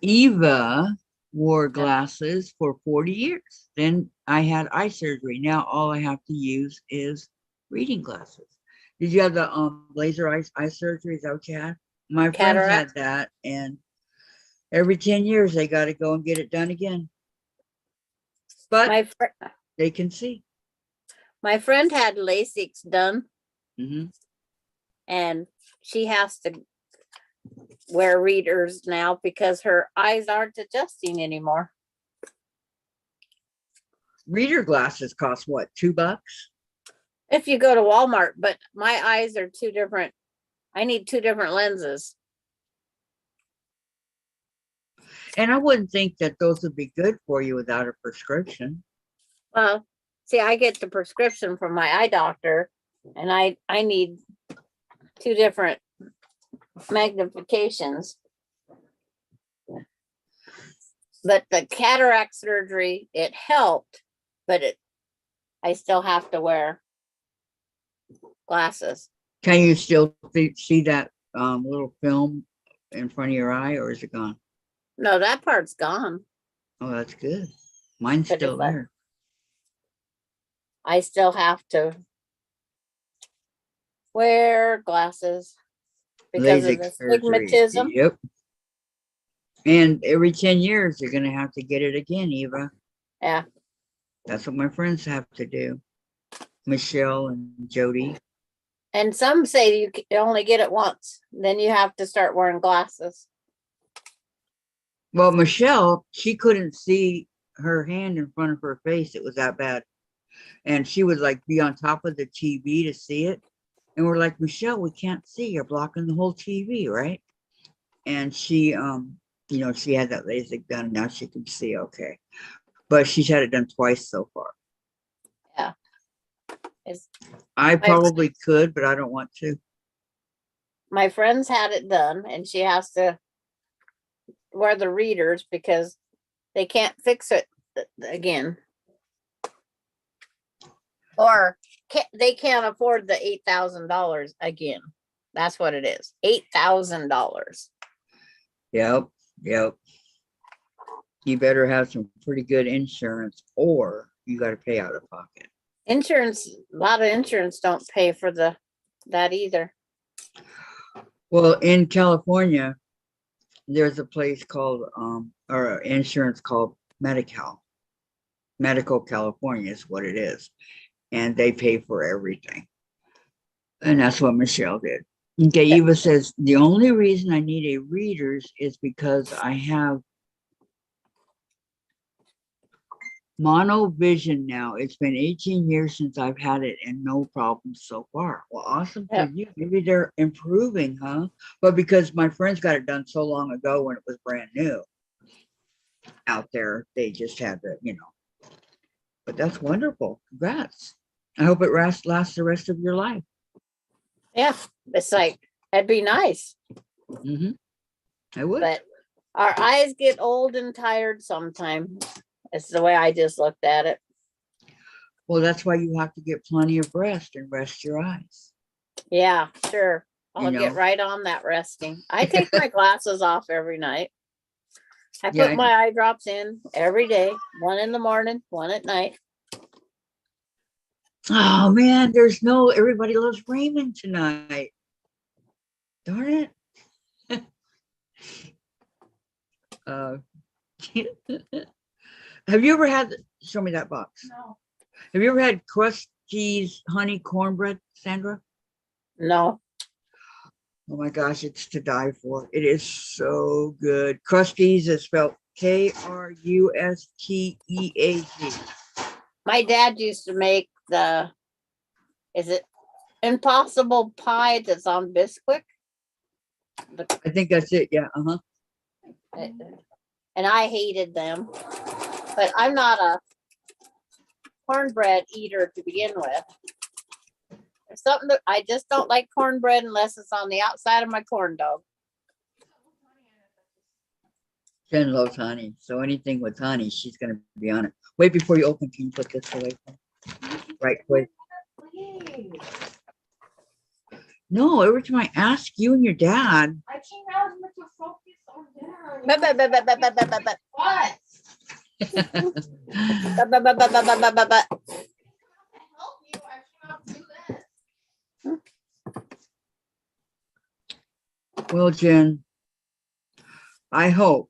Eva wore glasses for 40 years. Then I had eye surgery. Now all I have to use is reading glasses. Did you have the laser eye surgery? Is that what you had? My friends had that, and every 10 years they got to go and get it done again. But they can see. My friend had LASIK done, Mhm. and she has to wear readers now because her eyes aren't adjusting anymore. Reader glasses cost what, $2? If you go to Walmart, but my eyes are two different. I need two different lenses. And I wouldn't think that those would be good for you without a prescription. Well, see, I get the prescription from my eye doctor, and I need two different magnifications. But the cataract surgery, it helped, but I still have to wear glasses. Can you still see that little film in front of your eye, or is it gone? No, that part's gone. Oh, that's good. Mine's But still if I- there. I still have to wear glasses because of LASIK the surgery. stigmatism. Yep. And every 10 years, you're going to have to get it again, Eva. Yeah. That's what my friends have to do. Michelle and Jody. And some say you can only get it once. Then you have to start wearing glasses. Well, Michelle, she couldn't see her hand in front of her face. It was that bad. And she would like be on top of the TV to see it. And we're like, Michelle, we can't see. You're blocking the whole TV, right? And she, she had that LASIK done. Now she can see okay. But she's had it done twice so far. Yeah. I probably could, but I don't want to. My friends had it done, and she has to wear the readers because they can't fix it again. Or they can't afford the $8,000 again. That's what it is. $8,000. Yep, yep. You better have some pretty good insurance or you got to pay out of pocket. Insurance, a lot of insurance don't pay for that either. Well, in California, there's a place called, or insurance called Medi-Cal. Medical California is what it is. And they pay for everything. And that's what Michelle did. Okay, Eva says, the only reason I need a reader's is because I have mono vision now. It's been 18 years since I've had it and no problems so far. Well, awesome for you. Maybe they're improving, huh? But because my friends got it done so long ago when it was brand new out there, they just had to, but that's wonderful. Congrats. I hope it lasts the rest of your life. Yeah, it's like, that'd be nice. I would. But our eyes get old and tired sometimes. It's the way I just looked at it. Well, that's why you have to get plenty of rest and rest your eyes. Yeah, sure. I'll You get know. right on that resting. I take my glasses off every night. I Yeah, put my eye drops in every day, one in the morning, one at night. Oh man, everybody loves Raymond tonight. Darn it. Have you ever had, show me that box. No. Have you ever had Krusty's honey cornbread, Sandra? No. Oh my gosh, it's to die for. It is so good. Krusty's is spelled Krusteaz. My dad used to make is it Impossible Pie that's on Bisquick? I think that's it. Yeah. And I hated them. But I'm not a cornbread eater to begin with. There's something that I just don't like cornbread unless it's on the outside of my corn dog. Jen loves honey. So anything with honey, she's going to be on it. Wait, before you open, can you put this away? Right quick. No, every time I ask you and your dad. I came out with the focus on dinner. But. What? But. Help you, I cannot do this. Well, Jen, I hope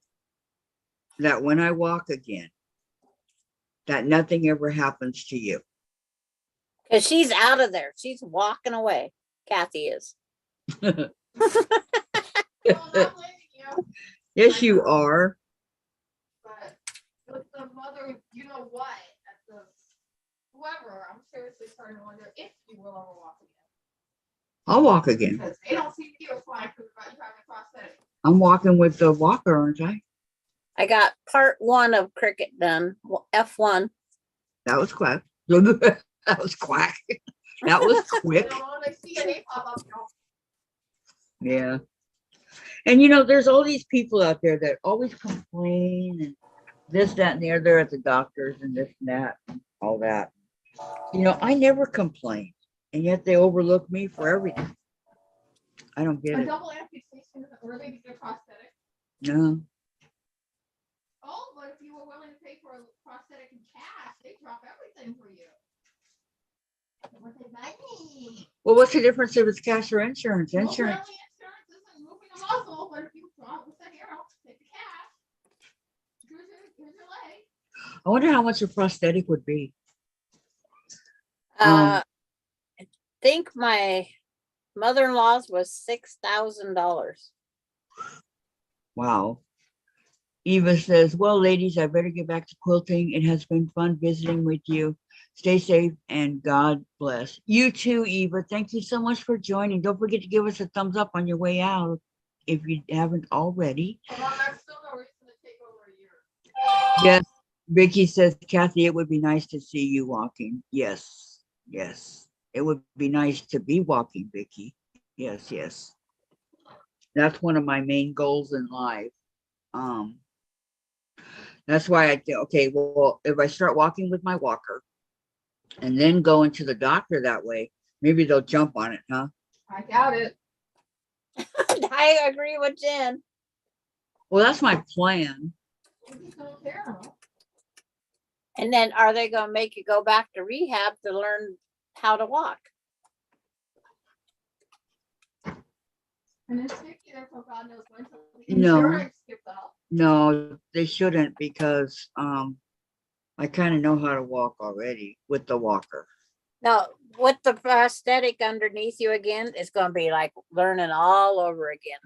that when I walk again, that nothing ever happens to you. Because she's out of there. She's walking away. Kathy is. Well, I'm blaming you, Yes, you are. but with the mother, you know what, at the, whoever, I'm seriously starting to wonder if you will ever walk again. I'll walk again. Because they don't seem to give a flying crap about you having a prosthetic. I'm walking with the walker, aren't I? I got part 1 of cricket done. F1. That was quick. That was quack. That was You quick. know, when they see a name pop up, you know, Yeah. And there's all these people out there that always complain and this, that, and the other at the doctors and this and that, and all that. I never complain. And yet they overlook me for everything. I don't get a it. double amputation isn't worthy to get prosthetic. No. Oh, but if you were willing to pay for a prosthetic in cash, they drop everything for you. What they money. Well, what's the difference if it's cash or insurance? Well, Insurance. apparently insurance isn't moving a muscle, but if you drop with the hair, I'll take the cash. Here's your leg. I wonder how much a prosthetic would be. I think my mother-in-law's was $6,000. Wow. Eva says, well, ladies, I better get back to quilting. It has been fun visiting with you. Stay safe and God bless. You too, Eva. Thank you so much for joining. Don't forget to give us a thumbs up on your way out if you haven't already. Well, that's still no reason to take over a year. Yes. Vicki says, Kathy, it would be nice to see you walking. Yes. Yes. It would be nice to be walking, Vicki. Yes, yes. That's one of my main goals in life. That's why I think, okay, well, if I start walking with my walker, and then going to the doctor that way, maybe they'll jump on it, huh? I doubt it. I agree with Jen. Well, that's my plan. They just don't care. And then are they gonna make you go back to rehab to learn how to walk? And it's Vicki there for God knows when. till the No. insurance skipped up. No, they shouldn't because I kind of know how to walk already with the walker. No, with the prosthetic underneath you again, it's gonna be like learning all over again.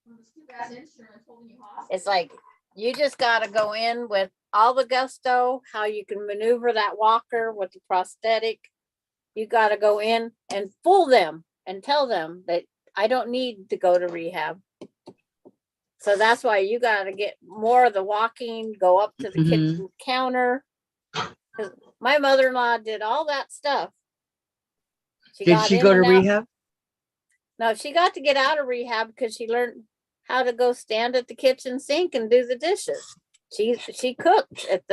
Well, it's too bad insurance holding you hostage. It's like you just gotta go in with all the gusto, how you can maneuver that walker with the prosthetic. You gotta go in and fool them and tell them that I don't need to go to rehab. So that's why you gotta get more of the walking, go up to the Mhm. kitchen counter. 'Cause my mother-in-law did all that stuff. Did got she in go to and out. rehab? No, she got to get out of rehab because she learned how to go stand at the kitchen sink and do the dishes. She cooked at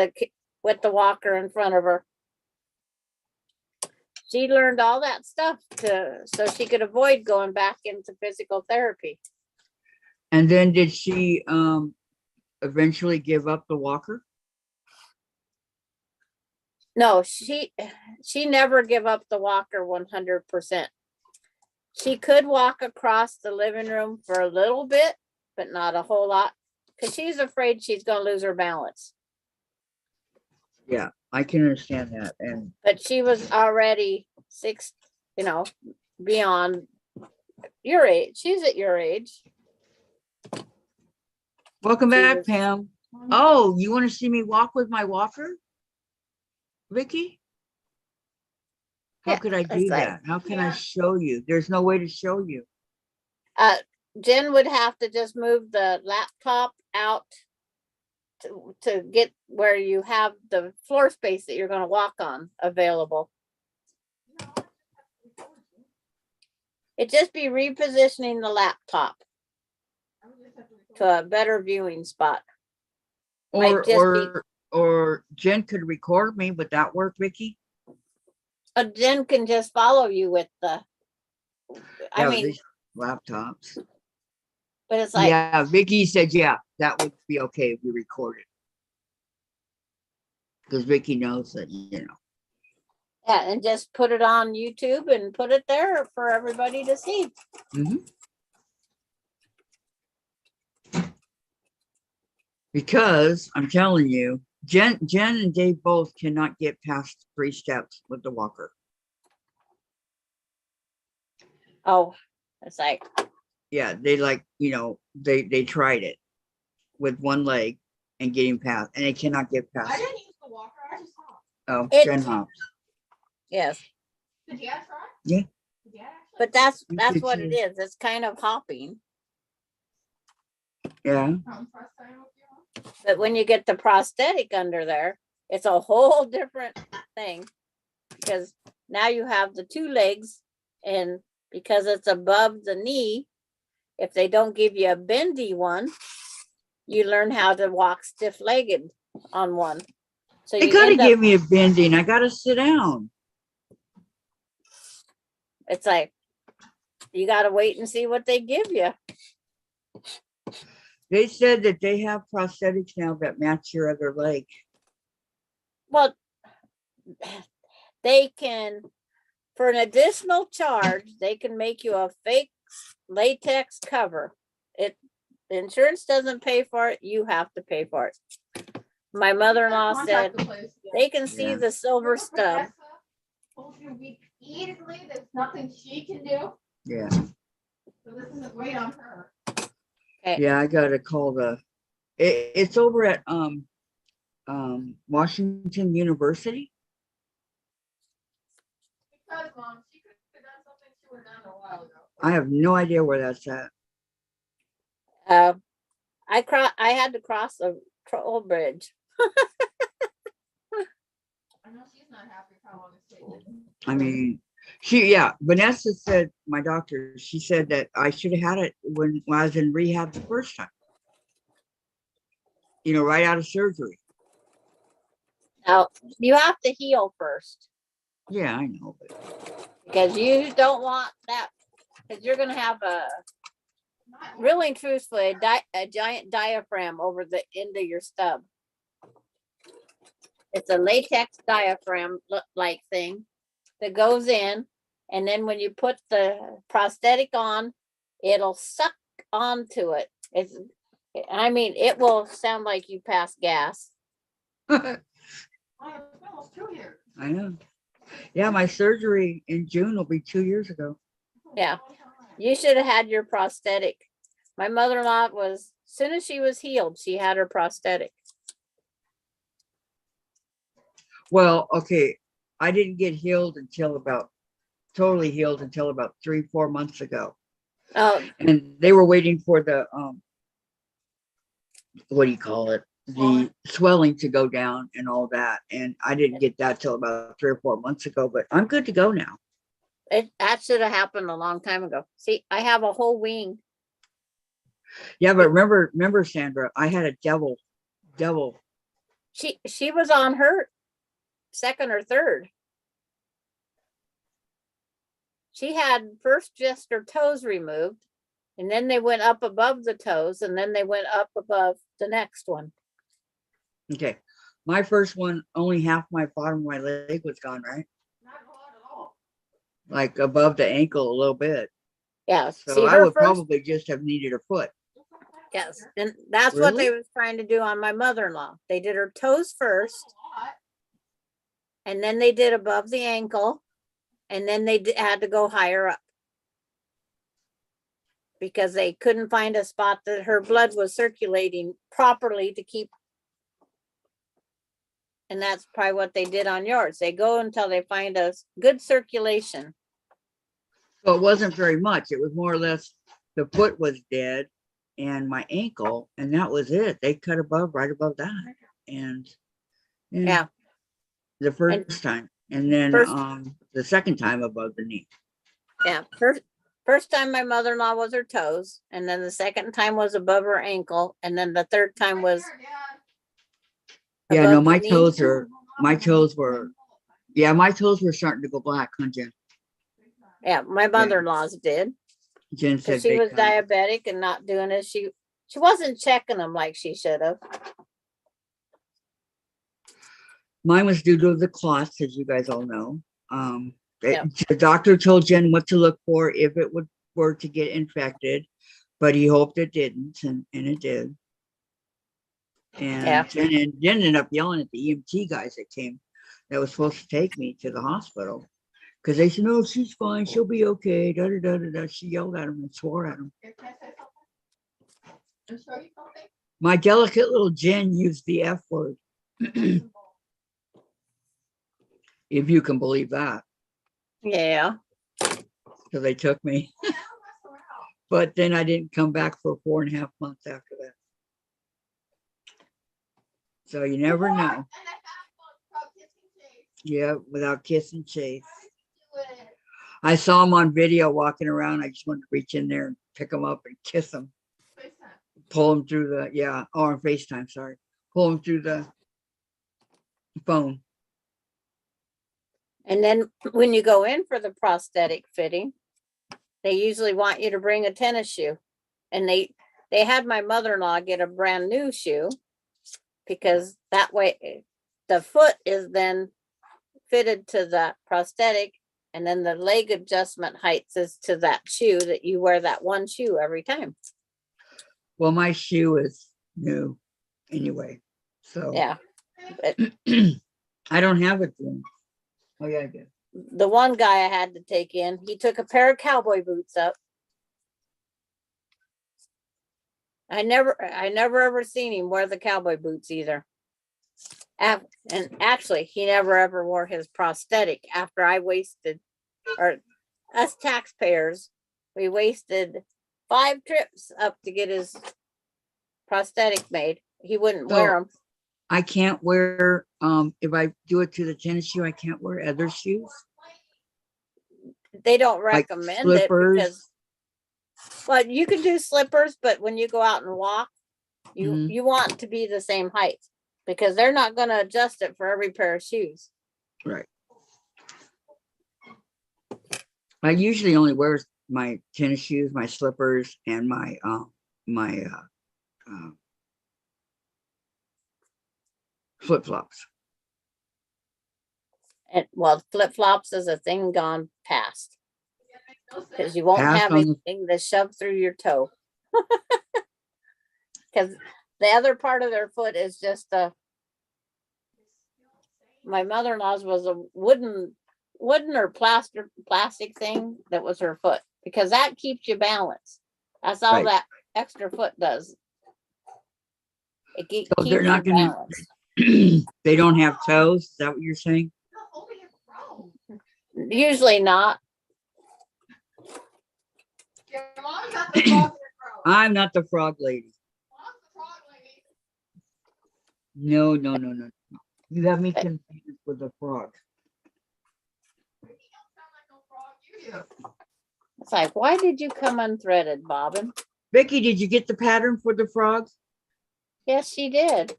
with the walker in front of her. She learned all that stuff so she could avoid going back into physical therapy. And then did she eventually give up the walker? No, she never give up the walker 100%. She could walk across the living room for a little bit, but not a whole lot, because she's afraid she's gonna lose her balance. Yeah, I can understand that. And But she was already beyond your age. She's at your age. welcome She back, was- Pam. Oh, you want to see me walk with my walker, Vicki? How Yeah, could I it's do like- that? How can I Yeah. show you? There's no way to show you. Jen would have to just move the laptop out to get where you have the floor space that you're going to walk on available. It just be repositioning the laptop to a better viewing spot. Might Or just be- or Jen could record me. Would that work, Vicki? Jen can just follow you with the. I Yeah, mean, these laptops. but it's like, Yeah, Vicki said, yeah, that would be okay if we recorded. Because Vicki knows that, yeah, and just put it on YouTube and put it there for everybody to see. Mhm. Because I'm telling you, Jen and Dave both cannot get past 3 steps with the walker. Oh, it's like, Yeah, they they tried it with one leg and getting past, and they cannot get I past. didn't use the walker, I just hopped. Oh, It- Jen hops. yes, Did you try? Yeah. Did Dad actually? but that's You did what it too. is. It's kind of hopping. Yeah. Press time with you, huh? But when you get the prosthetic under there, it's a whole different thing. Because now you have the 2 legs, and because it's above the knee, if they don't give you a bendy one, you learn how to walk stiff-legged on one. So They you gotta end up, give me a bending. I gotta sit down. it's like, you gotta wait and see what they give you. They said that they have prosthetics now that match your other leg. Well, they can, for an additional charge, they can make you a fake latex cover. The insurance doesn't pay for it, you have to pay for it. My mother-in-law Contact said the place, yeah. they can see Yeah. the silver Remember stub. Vanessa told you repeatedly there's nothing she can do, Yeah. so this isn't weight on her. Yeah, I gotta call it's over at Washington University. Because Mom, she could have done something she would have done a while ago. I have no idea where that's at. I had to cross a troll bridge. I know she's not happy with how long it's taken. I mean, Vanessa said, my doctor, she said that I should have had it when I was in rehab the first time. Right out of surgery. Now, you have to heal first Yeah, I know, but because you don't want that, because you're gonna have really and truthfully, a giant diaphragm over the end of your stub. It's a latex diaphragm like thing that goes in, and then when you put the prosthetic on, it'll suck onto it. I mean, it will sound like you pass gas. I know. Yeah, my surgery in June will be 2 years ago. Yeah. You should have had your prosthetic. My mother-in-law was, as soon as she was healed, she had her prosthetic. Well, okay, I didn't get totally healed until about 3-4 months ago. Oh, And they were waiting for the, what do you call it? The swelling to go down and all that. And I didn't get that till about 3 or 4 months ago, but I'm good to go now. that should have happened a long time ago. See, I have a whole wing. Yeah, but remember, Sandra, I had a devil. She was on her second or third. She had first just her toes removed, and then they went up above the toes, and then they went up above the next one. Okay. My first one, only half my bottom of my leg was gone, right? Like above the ankle a little bit. Yeah. So See, I her would first, probably just have needed a foot. yes, and that's what Really? they was trying to do on my mother-in-law. They did her toes first, and then they did above the ankle, and then they had to go higher up because they couldn't find a spot that her blood was circulating properly to keep. And that's probably what they did on yours. They go until they find a good circulation. So it wasn't very much. It was more or less the foot was dead and my ankle, and that was it. They cut right above that. And Yeah. the first time. And then the second time above the knee. Yeah. First time my mother-in-law was her toes, and then the second time was above her ankle, and then the third time was Yeah, above no, the my knee. toes were starting to go black, huh, Jen? Yeah, my mother-in-law's did. Jen said Because she they was cut 'em. diabetic and not doing it. She wasn't checking them like she should have. Mine was due to the clots, as you guys all know. Yeah. The doctor told Jen what to look for if it were to get infected, but he hoped it didn't, and it did. And Yeah. Jen ended up yelling at the EMT guys that was supposed to take me to the hospital, because they said, "No, she's fine, she'll be okay." Da, da, da, da, da. She yelled at him and swore at him. My delicate little Jen used the F word. If you can believe that. Yeah. So they took me. But then I didn't come back for 4.5 months after that. So you never know. Yeah, without kiss and chase. I saw him on video walking around. I just wanted to reach in there and pick him up and kiss him. Pull him through on FaceTime, sorry. Pull him through the phone. And then when you go in for the prosthetic fitting, they usually want you to bring a tennis shoe. And they had my mother-in-law get a brand new shoe, because that way the foot is then fitted to the prosthetic, and then the leg adjustment heights is to that shoe, that you wear that one shoe every time. Well, my shoe is new anyway. So Yeah. But I don't have it then. Oh yeah, I did. the one guy I had to take in, he took a pair of cowboy boots up. I never ever seen him wear the cowboy boots either. And actually, he never ever wore his prosthetic after I wasted, or us taxpayers, we wasted 5 trips up to get his prosthetic made. He wouldn't wear them. I can't wear, if I do it to the tennis shoe, I can't wear other shoes. They don't Like recommend slippers. it because, well, you can do slippers, but when you go out and walk, you want to be the same height. because they're not gonna adjust it for every pair of shoes. Right. I usually only wear my tennis shoes, my slippers, and my flip-flops. And well, flip-flops is a thing gone past. Because you won't Pass have on the- anything to shove through your toe. Because the other part of their foot is just my mother-in-law's was a wooden or plastic thing that was her foot, because that keeps you balanced. That's all Right. that extra foot does. It So keeps they're you not gonna- balanced. They don't have toes. Is that what you're saying? Usually not. Your mom got the frog in her throat. I'm not the frog lady. Mom's the frog lady. No. You have me confused with the frog. You don't sound like no frog, you do. It's like, why did you come unthreaded, Bobbin? Vicki, did you get the pattern for the frog? Yes, she did.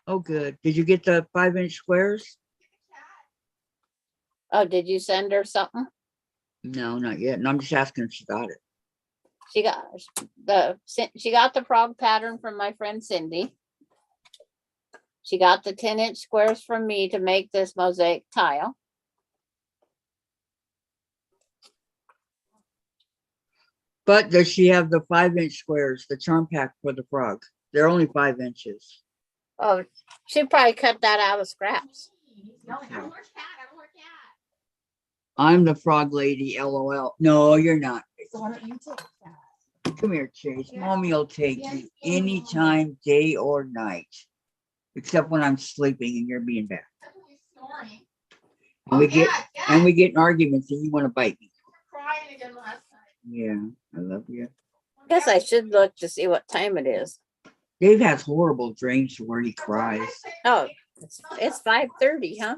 Oh, good. Did you get the 5-inch squares? Oh, did you send her something? No, not yet. No, I'm just asking if she got it. She got the frog pattern from my friend Cindy. She got the 10-inch squares from me to make this mosaic tile. But does she have the 5-inch squares, the charm pack for the frog? They're only 5 inches. Oh, she probably cut that out of scraps. No, I don't wear cat, I don't wear cat. I'm the frog lady, LOL. No, you're not. So why don't you take that? Come here, Chase. Yeah. Mommy will take Yeah, you yeah. anytime, day or night. Except when I'm sleeping and you're being bad. That's what you're snoring. And we get cat, cat. and we get in arguments and you want to bite me. You were crying again last night. Yeah, I love you. Guess I should look to see what time it is. Dave has horrible dreams where he cries. Oh, it's 5:30, huh?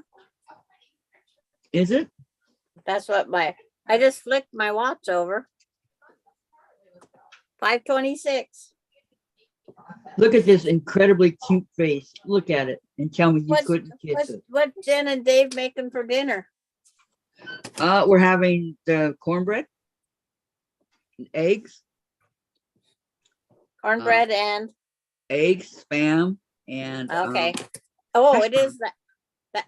Is it? That's what I just flicked my watch over. 5:26. Look at this incredibly cute face. Look at it and tell me you What's- couldn't kiss it. What Jen and Dave making for dinner? We're having the cornbread, eggs, Cornbread and spam, and okay. Oh, hash it is that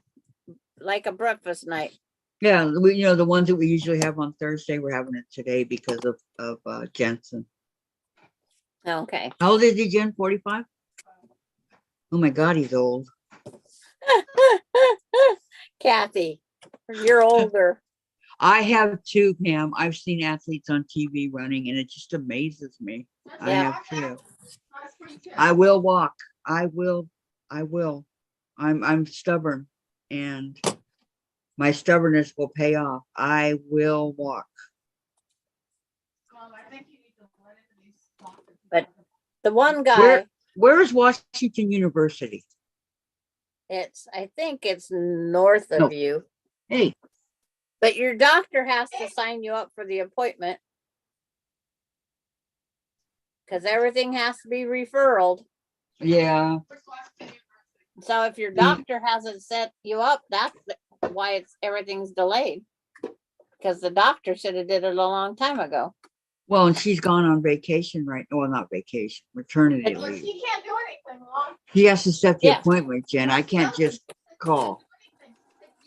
like a breakfast night. yeah, the ones that we usually have on Thursday. We're having it today because of Jensen. Okay. How old is he, Jen? 45? Oh my God, he's old. Kathy, you're older. I have two, Pam. I've seen athletes on TV running, and it just amazes me. I Yeah. have two. I will walk. I will. I'm stubborn, and my stubbornness will pay off. I will walk. Mom, I think you need to let into these spots. But the one guy, Where is Washington University? I think it's north of No. you, Hey, but your doctor has to sign you up for the appointment. Because everything has to be referred. yeah. So if your doctor hasn't set you up, that's why everything's delayed. Because the doctor should have did it a long time ago. Well, and she's gone on vacation right. Well, not vacation, maternity Look, leave. he can't do anything, Mom. He has to set the Yeah. appointment, Jen. I can't just call.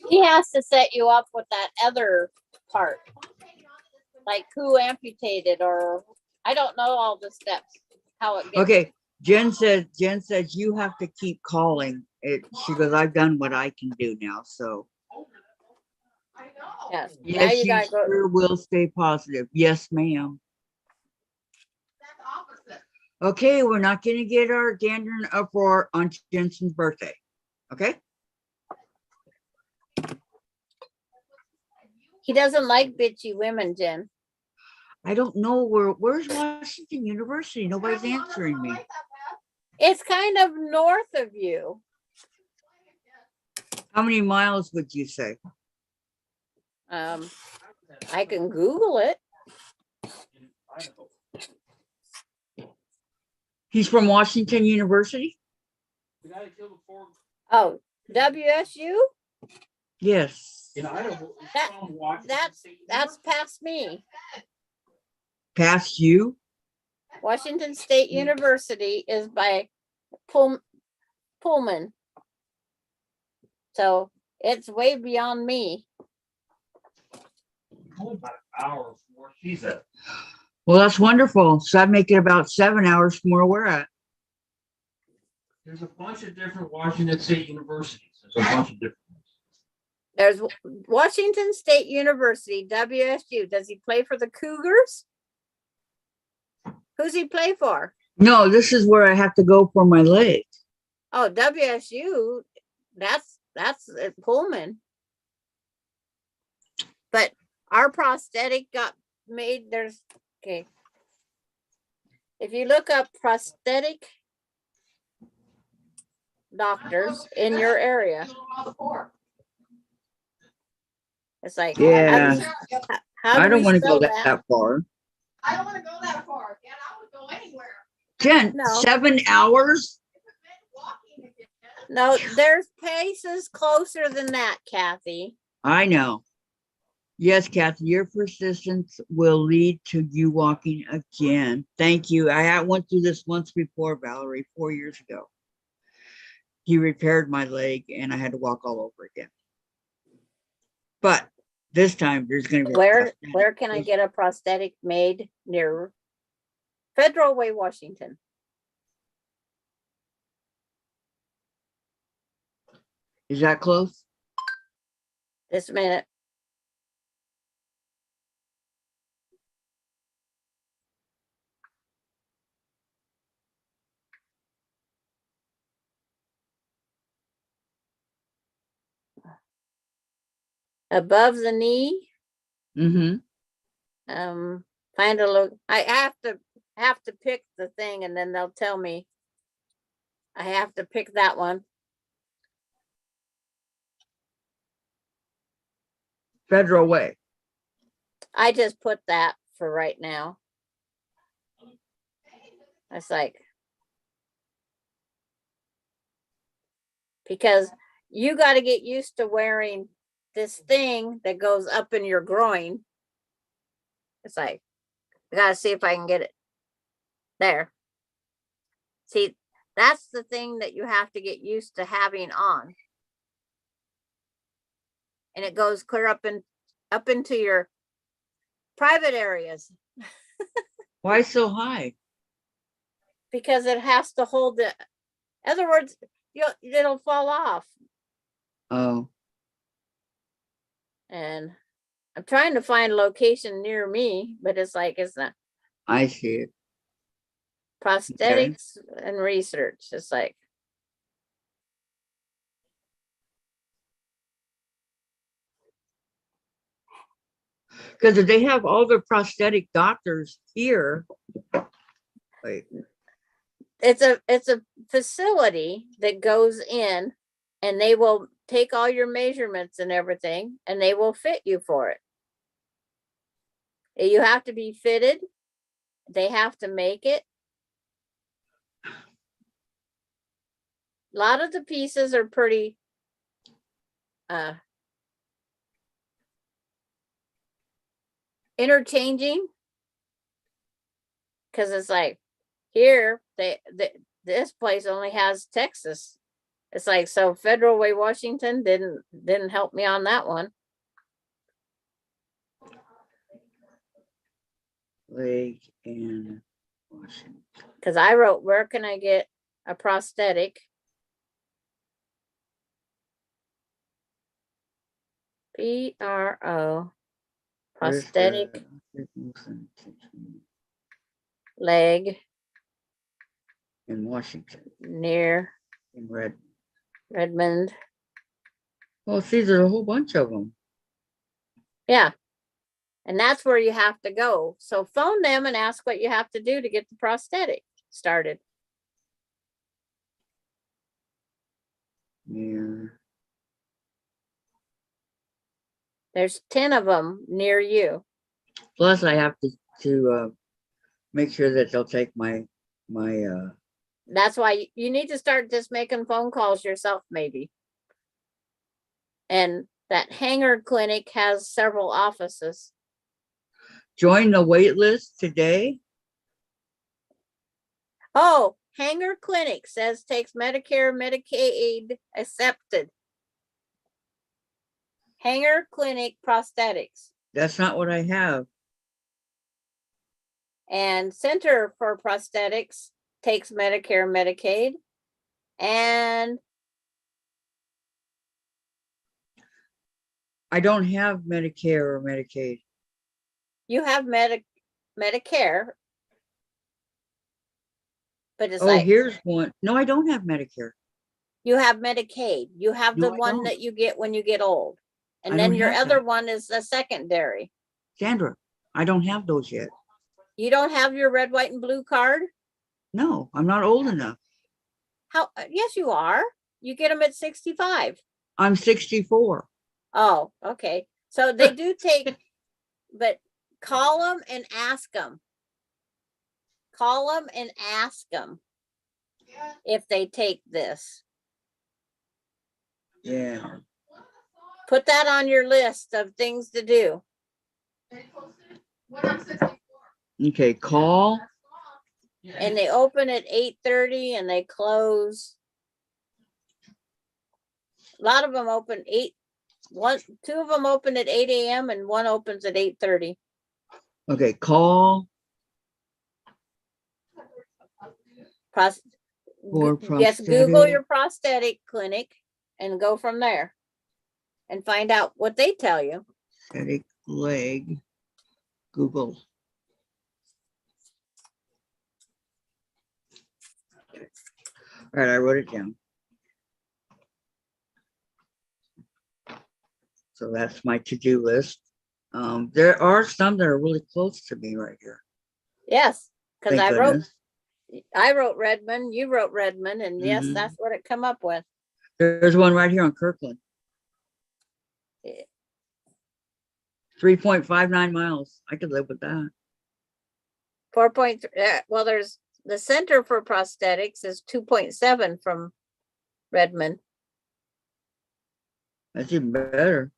He has to set you up with that other part, like who amputated, or I don't know all the steps, how it gets. Okay, Jen says you have to keep calling it. She goes, I've done what I can do now. So I know. Yes. Now yes, you you gotta go. sure will stay positive. Yes, ma'am. That's opposite. Okay, we're not gonna get our gander and uproar on Jensen's birthday. Okay? He doesn't like bitchy women, Jen. I don't know where's Washington University? Nobody's answering me. It's kind of north of you. How many miles would you say? I can Google it. He's from Washington University? The guy that killed the four Oh, WSU? Yes. in Idaho. is That- from Washington That's State past me. Past you? Washington State University is by Pullman. So it's way beyond me. Only about an hour from where she's at. Well, that's wonderful. So I'd make it about 7 hours from where we're at. There's a bunch of different Washington State universities. There's a bunch of different ones. There's Washington State University, WSU. Does he play for the Cougars? Who's he play for? No, this is where I have to go for my leg. Oh, WSU. That's at Pullman. But our prosthetic got made. There's okay. If you look up prosthetic doctors in your area, it's like, Yeah. how do I don't we want to go spell that far. I don't wanna go that far, and I would go anywhere. Jen, No. 7 hours? If it meant walking again. No, there's places closer than that, Kathy. I know. Yes, Kathy, your persistence will lead to you walking again. Thank you. I went through this once before, Valerie, 4 years ago. He repaired my leg and I had to walk all over again. But this time there's going to be a Where prosthetic. can I get a prosthetic made near Federal Way, Washington? Is that close? This minute. Above the knee. Mm-hmm. Find a look. I have to pick the thing and then they'll tell me I have to pick that one. Federal Way. I just put that for right now. It's like, because you got to get used to wearing this thing that goes up in your groin. It's like, I got to see if I can get it there. See, that's the thing that you have to get used to having on. And it goes clear up into your private areas Why so high? because it has to hold the. In other words, it'll fall off. Oh, And I'm trying to find a location near me, but it's like it's not I see it. prosthetics and research. It's like Because if they have all the prosthetic doctors here, wait, it's a facility that goes in and they will take all your measurements and everything and they will fit you for it. You have to be fitted. They have to make it. A lot of the pieces are pretty interchanging because it's like here this place only has Texas. It's like, so Federal Way, Washington didn't help me on that one. leg and Washington. Because I wrote, where can I get a prosthetic? PRO prosthetic leg in Washington, near in Redmond. Well, see, there's a whole bunch of them. Yeah. And that's where you have to go. So phone them and ask what you have to do to get the prosthetic started. Yeah. There's 10 of them near you. Plus, I have to make sure that they'll take my That's why you need to start just making phone calls yourself, maybe. And that Hanger Clinic has several offices. Join the wait list today. Oh, Hanger Clinic says takes Medicare, Medicaid accepted. Hanger Clinic Prosthetics That's not what I have. and Center for Prosthetics takes Medicare, Medicaid, and I don't have Medicare or Medicaid. you have Medicare, but it's Oh, like here's one. No, I don't have Medicare. you have Medicaid. You have No, the I one don't. that you get when you get old, and I then don't your have other that. one is a secondary. Sandra, I don't have those yet. You don't have your red, white, and blue card? No, I'm not old enough. How? Yes, you are. You get them at 65. I'm 64. Oh, okay. So they do take, but call them and ask them. Call them and ask them Yeah. if they take this. Yeah. Put that on your list of things to do. They posted when I'm 64. Okay, call. And they open at 8:30 and they close. A lot of them open 2 of them open at 8 a.m. and one opens at 8:30. Okay, call for Yes, Google prosthetic. your prosthetic clinic and go from there and find out what they tell you. Prosthetic leg. Google. All right, I wrote it down. So that's my to-do list. There are some that are really close to me right here. Yes, because Thank goodness. I wrote Redmond, you wrote Redmond, and yes, Mhm. that's what it come up with. There's one right here on Kirkland. Eh. 3.59 miles. I could live with that. 4.3. Well, there's the Center for Prosthetics is 2.7 from Redmond. That's even better.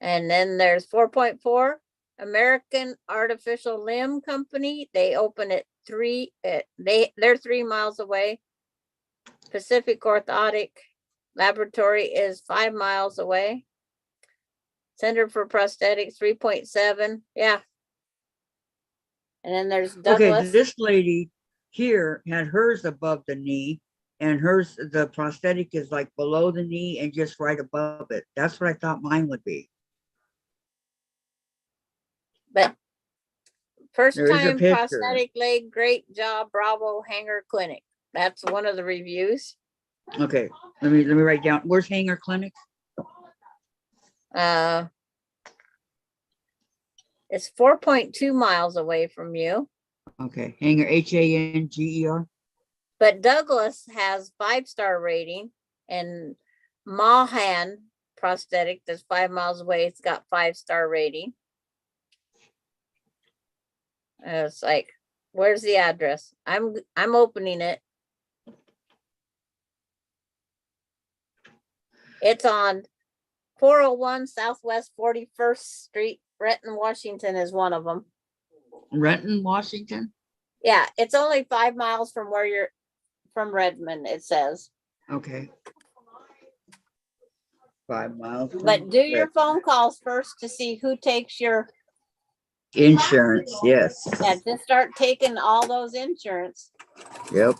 And then there's 4.4 American Artificial Limb Company. They open at 3. They're 3 miles away. Pacific Orthotic Laboratory is 5 miles away. Center for Prosthetics 3.7. Yeah. And then there's Douglas. Okay, this lady here had hers above the knee, and hers, the prosthetic is like below the knee and just right above it. That's what I thought mine would be. But first There is a time picture. prosthetic leg, great job, bravo, Hanger Clinic. That's one of the reviews. Okay, let me write down. Where's Hanger Clinic? It's 4.2 miles away from you. Okay, Hanger, Hanger. But Douglas has 5-star rating, and Mahan prosthetic that's 5 miles away. It's got 5-star rating. It's like, where's the address? I'm opening it. It's on 401 Southwest 41st Street. Renton, Washington is one of them. Renton, Washington? Yeah, it's only 5 miles from where you're from Redmond, it says. Okay. 5 miles. But do your phone calls first to see who takes your insurance. Yes. Yeah, just start taking all those insurance. Yep.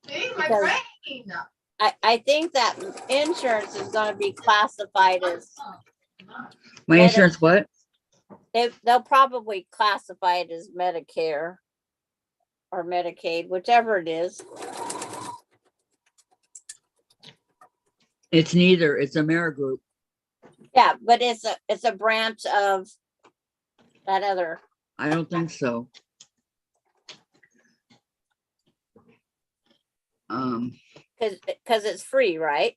See, my Because brain. I think that insurance is going to be classified as My insurance, what? they'll probably classify it as Medicare or Medicaid, whichever it is. It's neither. It's Amerigroup. Yeah, but it's a branch of that other. I don't think so. Because it's free, right?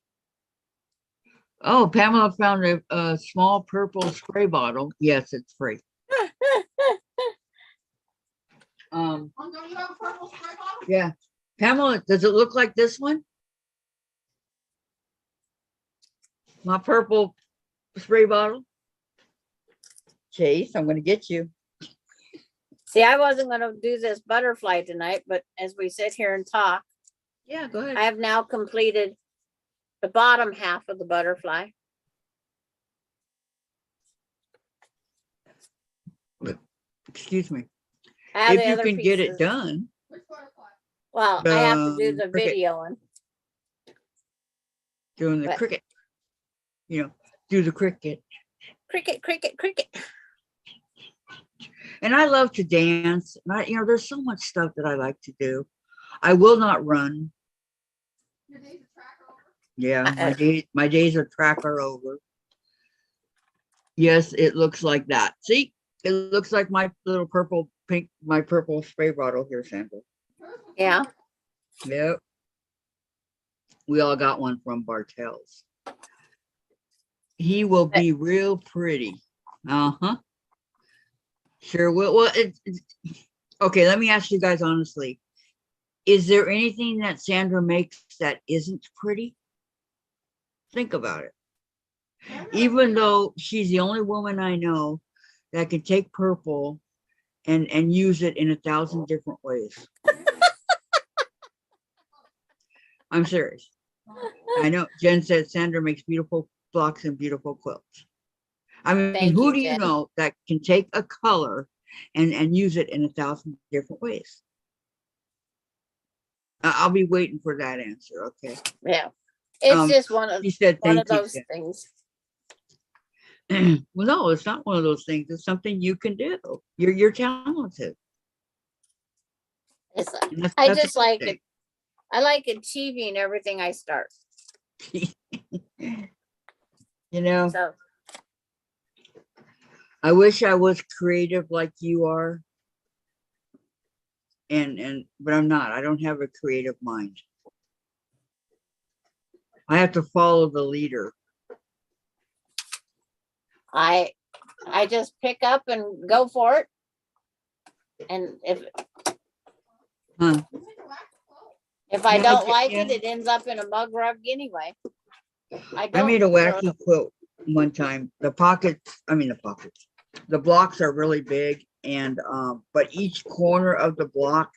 Oh, Pamela found a small purple spray bottle. Yes, it's free. Um, Don't you have a purple spray bottle? yeah. Pamela, does it look like this one? My purple spray bottle? Chase, I'm gonna get you. See, I wasn't gonna do this butterfly tonight, but as we sit here and talk, Yeah, go ahead. I have now completed the bottom half of the butterfly. Excuse me. I have If the you other can get it pieces. done, Which butterfly? Well, I have to do the cricket. videoing. doing the But- cricket, do the cricket. Cricket, cricket, cricket. And I love to dance. And there's so much stuff that I like to do. I will not run. Your days of track are over? Yeah, my days of track are over. Yes, it looks like that. See, it looks like my little my purple spray bottle here, Sandra. Hers was Yeah. purple. Yep. We all got one from Bartels. He will be real pretty. Uh-huh. Sure will. Well, okay, let me ask you guys honestly. Is there anything that Sandra makes that isn't pretty? Think about it. Even though she's the only woman I know that can take purple and use it in 1,000 different ways. I'm serious. I know. Jen said Sandra makes beautiful blocks and beautiful quilts. I mean, Thank who you, do you Jen. know that can take a color and use it in 1,000 different ways? I'll be waiting for that answer. Okay. Yeah. It's Um, just one of She said, thank you. those things. Jen." Well, no, it's not one of those things. It's something you can do. You're talented. It's And I that's a just good like thing. it. I like achieving everything I start. So I wish I was creative like you are. But I'm not. I don't have a creative mind. I have to follow the leader. I just pick up and go for it. And if Huh? You make a wax quilt. if I Yeah, I don't did, like yeah. it, it ends up in a mug rug anyway. I don't made a throw wacky the- quilt one time. The blocks are really big, and but each corner of the block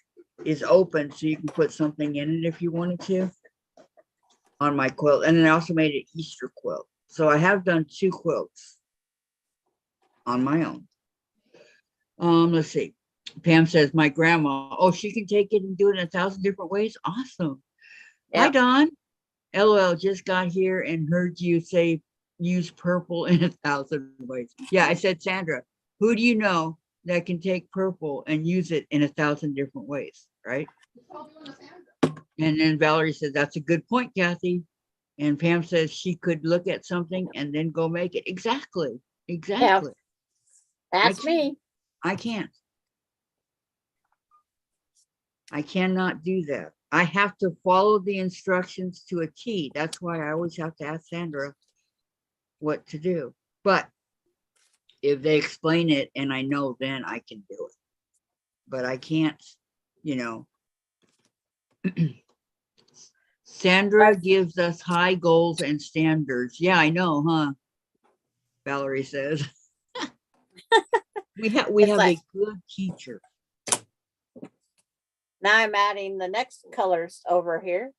is open, so you can put something in it if you wanted to on my quilt. And then I also made an Easter quilt. So I have done 2 quilts on my own. Let's see. Pam says my grandma, oh, she can take it and do it in 1,000 different ways. Awesome. Hi, Yeah. Don. LOL, just got here and heard you say use purple in 1,000 ways. Yeah, I said, Sandra, who do you know that can take purple and use it in 1,000 different ways, right? It's called doing a Sandra. And then Valerie says, that's a good point, Kathy. And Pam says she could look at something and then go make it. Exactly. Exactly. That's I can't. me. I can't. I cannot do that. I have to follow the instructions to a T. That's why I always have to ask Sandra what to do. But if they explain it and I know, then I can do it. But I can't, Sandra gives us high goals and standards. Yeah, I know, huh? Valerie says. we have like- a good teacher. Now I'm adding the next colors over here.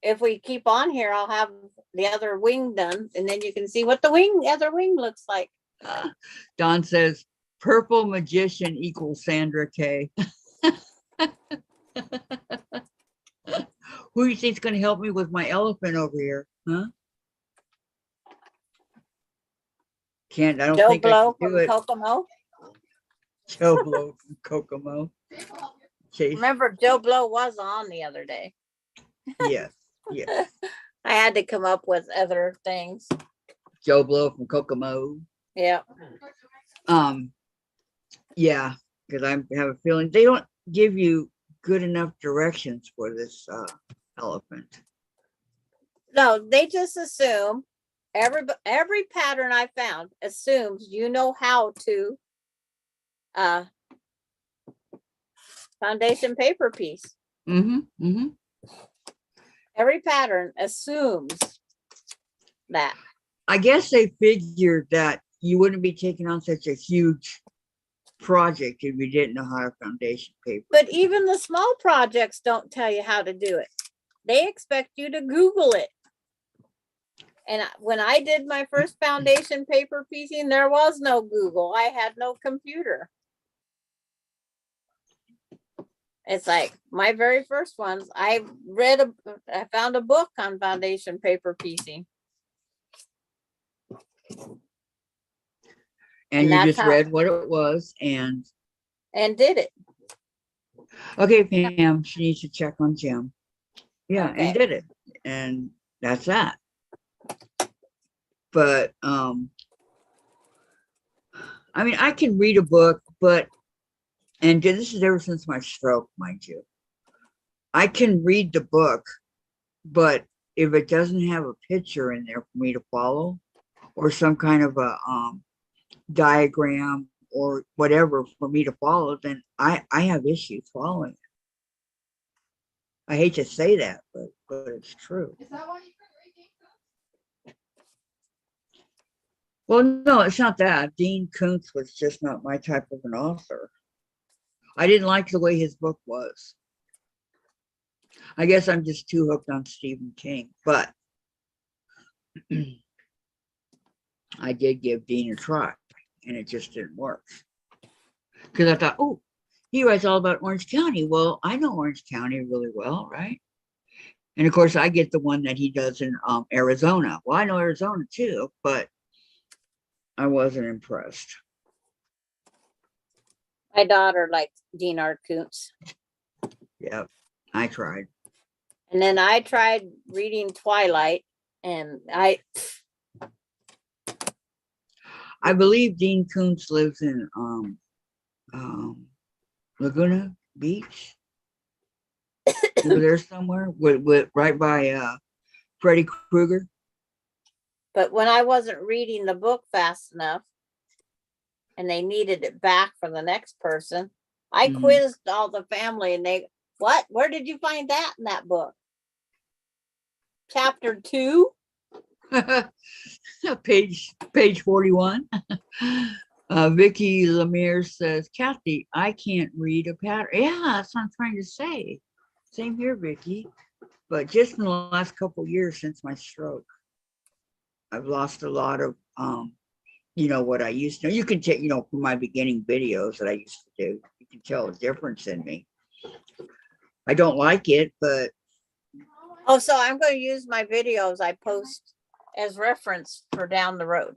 If we keep on here, I'll have the other wing done, and then you can see what the other wing looks like. Don says, purple magician equals Sandra K. Who do you think's going to help me with my elephant over here? Huh? I don't Joe think I Blow can do from it. Kokomo. Joe Blow from Kokomo. Chase. Remember, Joe Blow was on the other day. Yes, yes. I had to come up with other things. Joe Blow from Kokomo. Yeah. Yeah, because I have a feeling they don't give you good enough directions for this elephant. No, they just assume every pattern I found assumes you know how to Foundation paper piece. Mm-hmm. Every pattern assumes that. I guess they figured that you wouldn't be taking on such a huge project if you didn't know how to foundation paper. But even the small projects don't tell you how to do it. They expect you to Google it. And when I did my first foundation paper piecing, there was no Google. I had no computer. It's like my very first ones, I found a book on foundation paper piecing. And you that's just how- read what it was and did it. okay, Pam, she needs to check on Jim. Yeah, Okay. and did it. And that's that. But I mean, I can read a book, but and this is ever since my stroke, mind you. I can read the book, but if it doesn't have a picture in there for me to follow, or some kind of a diagram or whatever for me to follow, then I have issues following it. I hate to say that, but it's true. Is that why you couldn't read Game Well, no, it's not that. Dean Koontz was just not my type of an author. I didn't like the way his book was. I guess I'm just too hooked on Stephen King, but I did give Dean a try, and it just didn't work. Because I thought, oh, he writes all about Orange County. Well, I know Orange County really well, right? And of course, I get the one that he does in Arizona. Well, I know Arizona too, but I wasn't impressed. My daughter liked Dean R. Koontz. Yep, I tried. And then I tried reading Twilight, and I believe Dean Koontz lives in Laguna Beach. Over there somewhere, with right by Freddy Krueger. but when I wasn't reading the book fast enough and they needed it back for the next person, I Mhm. quizzed all the family and they, what? Where did you find that in that book? Chapter 2? page 41. Vicki Lemire says, Kathy, I can't read a pattern. Yeah, that's what I'm trying to say. Same here, Vicki. But just in the last couple of years since my stroke, I've lost a lot of what I used to know. You can take, from my beginning videos that I used to do, you can tell a difference in me. I don't like it, but Oh, so I'm going to use my videos I post as reference for down the road.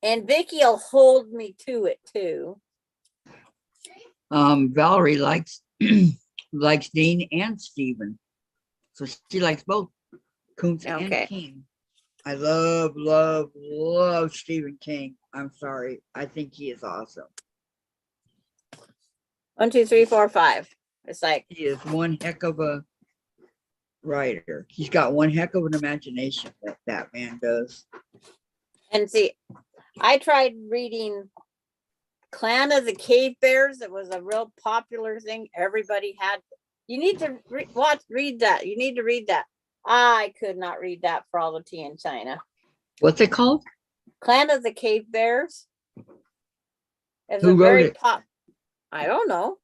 And Vicki will hold me to it too. Valerie likes likes Dean and Stephen. So she likes both Koontz Okay. and King. I love Stephen King. I'm sorry. I think he is awesome. 1, 2, 3, 4, 5. It's like, He is one heck of a writer. He's got one heck of an imagination, that man does. and see, I tried reading Clan of the Cave Bears. It was a real popular thing. Everybody had. You need to read that. You need to read that. I could not read that for all the tea in China. What's it called? Clan of the Cave Bears. It's Who a wrote very it? I don't know.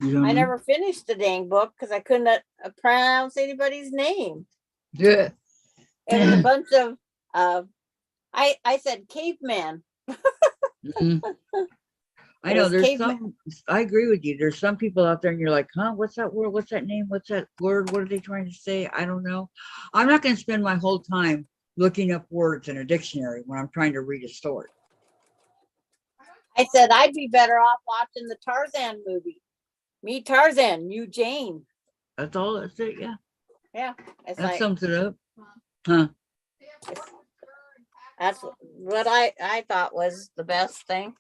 You don't I know? never finished the dang book because I couldn't pronounce anybody's name. Yeah. It was a bunch of I said caveman. Mhm. I It know was there's caveman. I agree with you. There's some people out there and you're like, huh, what's that word? What's that name? What's that word? What are they trying to say? I don't know. I'm not going to spend my whole time looking up words in a dictionary when I'm trying to read a story. I said I'd be better off watching the Tarzan movie. Me Tarzan, you Jane. That's all. That's it. Yeah. Yeah, it's That like sums it up. Huh. that's what I thought was the best thing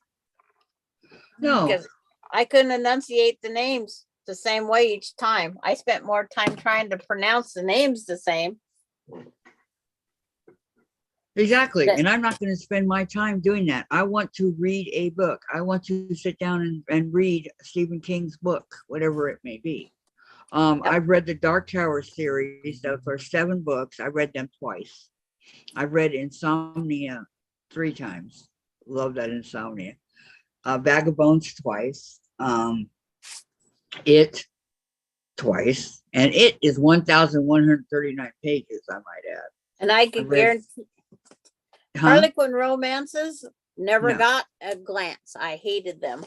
No. because I couldn't enunciate the names the same way each time. I spent more time trying to pronounce the names the same. Exactly. That- And I'm not going to spend my time doing that. I want to read a book. I want to sit down and read Stephen King's book, whatever it may be. I've read the Dark Tower series. Those are 7 books. I read them twice. I've read Insomnia 3 times. Love that Insomnia. Bag of Bones twice. It twice. And it is 1,139 pages, I might add. And I can read- guarantee Huh? Harlequin romances never No. got a glance. I hated them.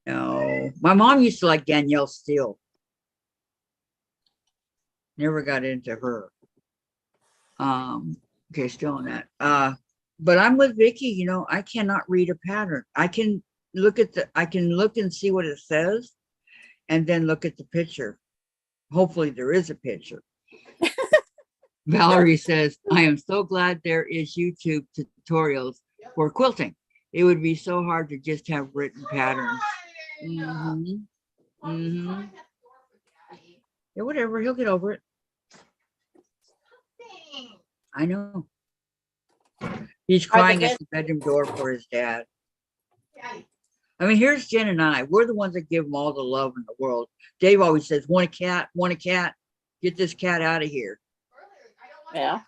No. My mom used to like Danielle Steele. Never got into her. Okay, still on that. But I'm with Vicki, you know, I cannot read a pattern. I can look and see what it says and then look at the picture. Hopefully there is a picture. Valerie says, I am so glad there is YouTube tutorials for quilting. It would be so hard to just have written patterns. Mhm. Mhm. Yeah, whatever, he'll get over it. I know. He's crying at the bedroom door for his dad. I mean, here's Jen and I. We're the ones that give him all the love in the world. Dave always says, want a cat, want a cat. Get this cat out of here. Yeah.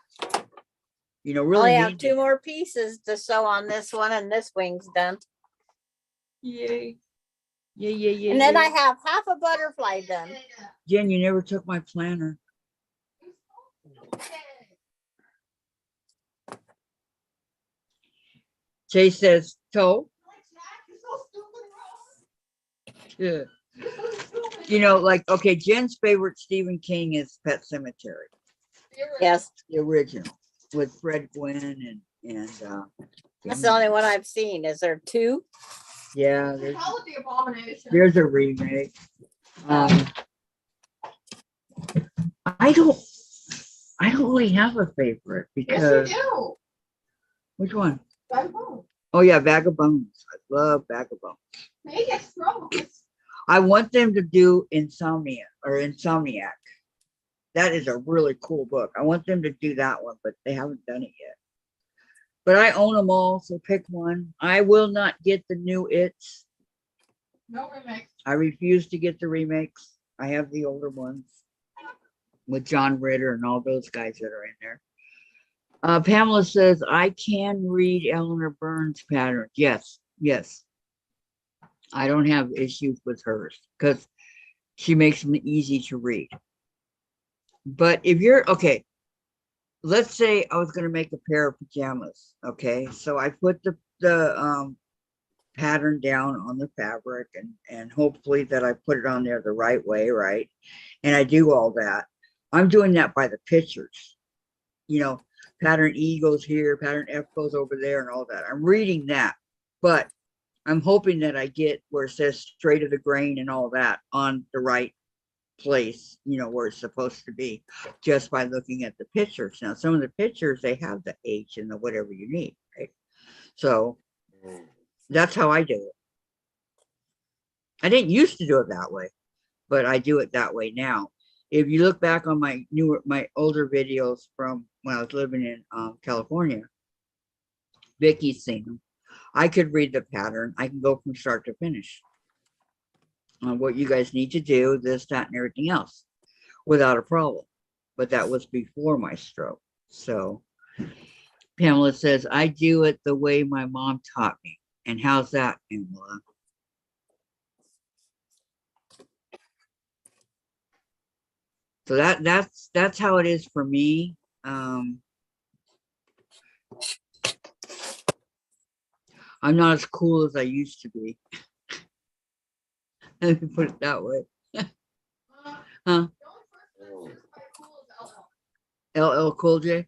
You know, I really only have need 2 to- more pieces to sew on this one, and this wing's done. Yay. Yeah. And then I have half a butterfly done. Jen, you never took my planner. Jay says, toe. Yeah. You know, like, okay, Jen's favorite Stephen King is Pet Cemetery, Yes, the original, with Fred Gwynn and that's the only one I've seen. Is there 2? yeah, Call it the abomination. there's a remake. I don't really have a favorite Yes, because you do. which one? Bag of Bones. Oh yeah, Bag of Bones. I love Bag of Bones. Make it strong. I want them to do Insomnia or Insomniac. That is a really cool book. I want them to do that one, but they haven't done it yet. But I own them all, so pick one. I will not get the new It's. No remix. I refuse to get the remakes. I have the older ones with John Ritter and all those guys that are in there. Pamela says, I can read Eleanor Burns' patterns. Yes. I don't have issues with hers because she makes them easy to read. But if you're, okay, let's say I was going to make a pair of pajamas. Okay, so I put the pattern down on the fabric and hopefully that I put it on there the right way, right? And I do all that. I'm doing that by the pictures. You know, pattern E goes here, pattern F goes over there and all that. I'm reading that, but I'm hoping that I get where it says straight of the grain and all that on the right place, you know, where it's supposed to be, just by looking at the pictures. Now, some of the pictures, they have the H and the whatever you need, right? So that's how I do it. I didn't used to do it that way, but I do it that way now. If you look back on my older videos from when I was living in California, Vicki's seen them. I could read the pattern. I can go from start to finish on what you guys need to do, this, that, and everything else without a problem. But that was before my stroke. So Pamela says, I do it the way my mom taught me. And how's that, Pamela? So that's how it is for me. I'm not as cool as I used to be. Let me put it that way. Huh? LL Cool J?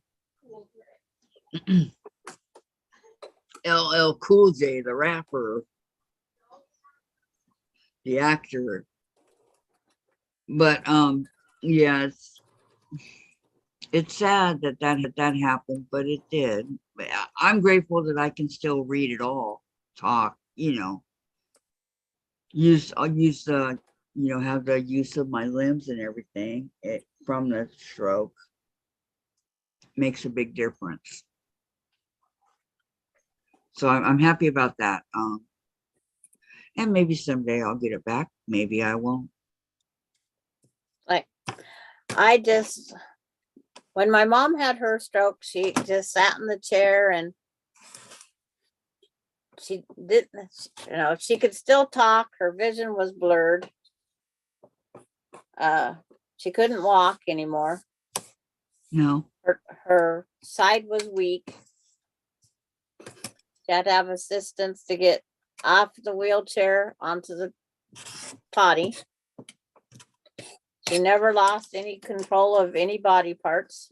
LL Cool J, the rapper, the actor. But yeah, it's sad that happened, but it did. But I'm grateful that I can still read it all, talk, you know, I'll use the, you know, have the use of my limbs and everything from the stroke. makes a big difference. So I'm happy about that. And maybe someday I'll get it back. Maybe I won't. Like, I just, when my mom had her stroke, she just sat in the chair and she didn't, she could still talk. Her vision was blurred. She couldn't walk anymore. No. Her side was weak. She had to have assistance to get off the wheelchair onto the potty. She never lost any control of any body parts.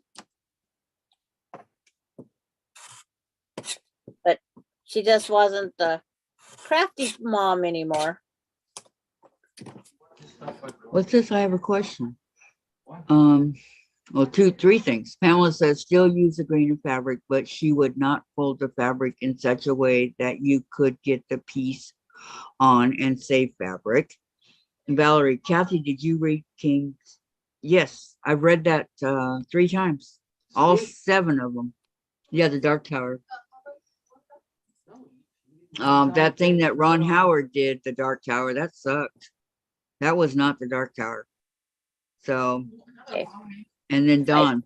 But she just wasn't the crafty mom anymore. What's this? I have a question. Well, three things. Pamela says still use a grain of fabric, but she would not fold the fabric in such a way that you could get the piece on and save fabric. And Valerie, Kathy, did you read King's? Yes, I've read that 3 times, all 7 of them. Yeah, the Dark Tower. That thing that Ron Howard did, the Dark Tower, that sucked. That was not the Dark Tower. So, Okay. and then Dawn,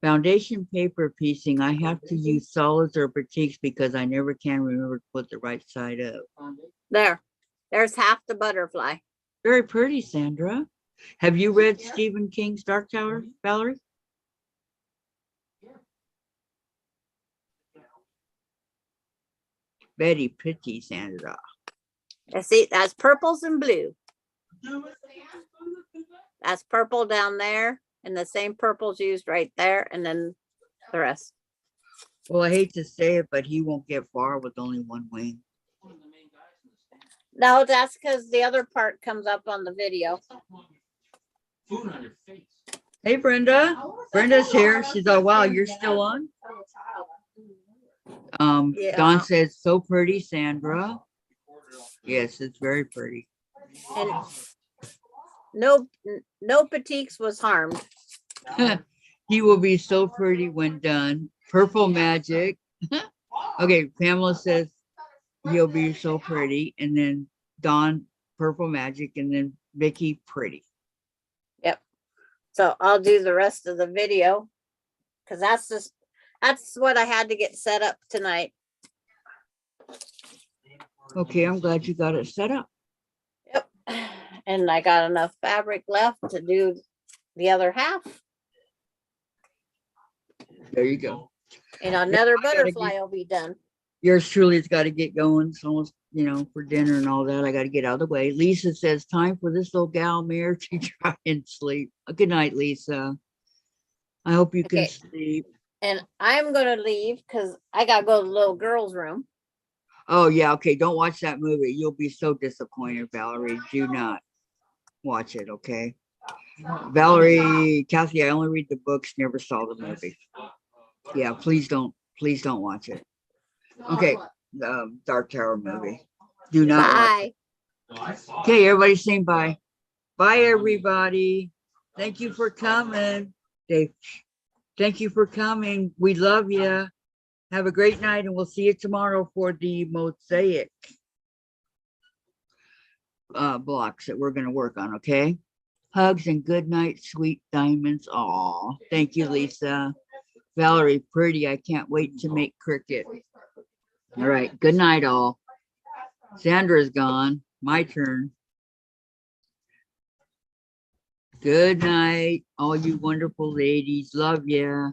foundation paper piecing. I have to use solids or batiks because I never can remember to put the right side up. There's half the butterfly. Very pretty, Sandra. Have you read Stephen King's Dark Tower, Valerie? Very pretty, Sandra. See, that's purples and blue. That's purple down there, and the same purple's used right there, and then the rest. Well, I hate to say it, but he won't get far with only one wing. No, that's because the other part comes up on the video. Food on your face. Hey, Brenda. Brenda's here. She's oh wow, you're still on? Yeah. Dawn says, so pretty, Sandra. Yes, it's very pretty. And no batiks was harmed. He will be so pretty when done. Purple magic. Okay, Pamela says he'll be so pretty. And then Dawn, purple magic. And then Vicki, pretty. Yep. So I'll do the rest of the video because that's what I had to get set up tonight. Okay, I'm glad you got it set up. Yep. And I got enough fabric left to do the other half. There you go. And another I gotta butterfly will be done. Yours truly has got to get going. It's almost, for dinner and all that. I got to get out of the way. Lisa says, time for this little gal Mare to try and sleep. Good night, Lisa. I hope you can Okay. sleep. And I'm going to leave because I got to go to the little girl's room. Oh, yeah. Okay. Don't watch that movie. You'll be so disappointed, Valerie. Do not watch it. Okay. Valerie, Kathy, I only read the books, never saw the movie. Yeah, please don't watch it. Okay. The Dark Tower movie. Do not watch Bye. it. Okay, everybody saying bye. Bye, everybody. Thank you for coming. Dave, thank you for coming. We love you. Have a great night, and we'll see you tomorrow for the mosaic blocks that we're going to work on, okay? Hugs and good night, sweet diamonds. Aw, thank you, Lisa. Valerie, pretty. I can't wait to make cricket. All right, good night, all. Sandra's gone. My turn. Good night, all you wonderful ladies. Love ya.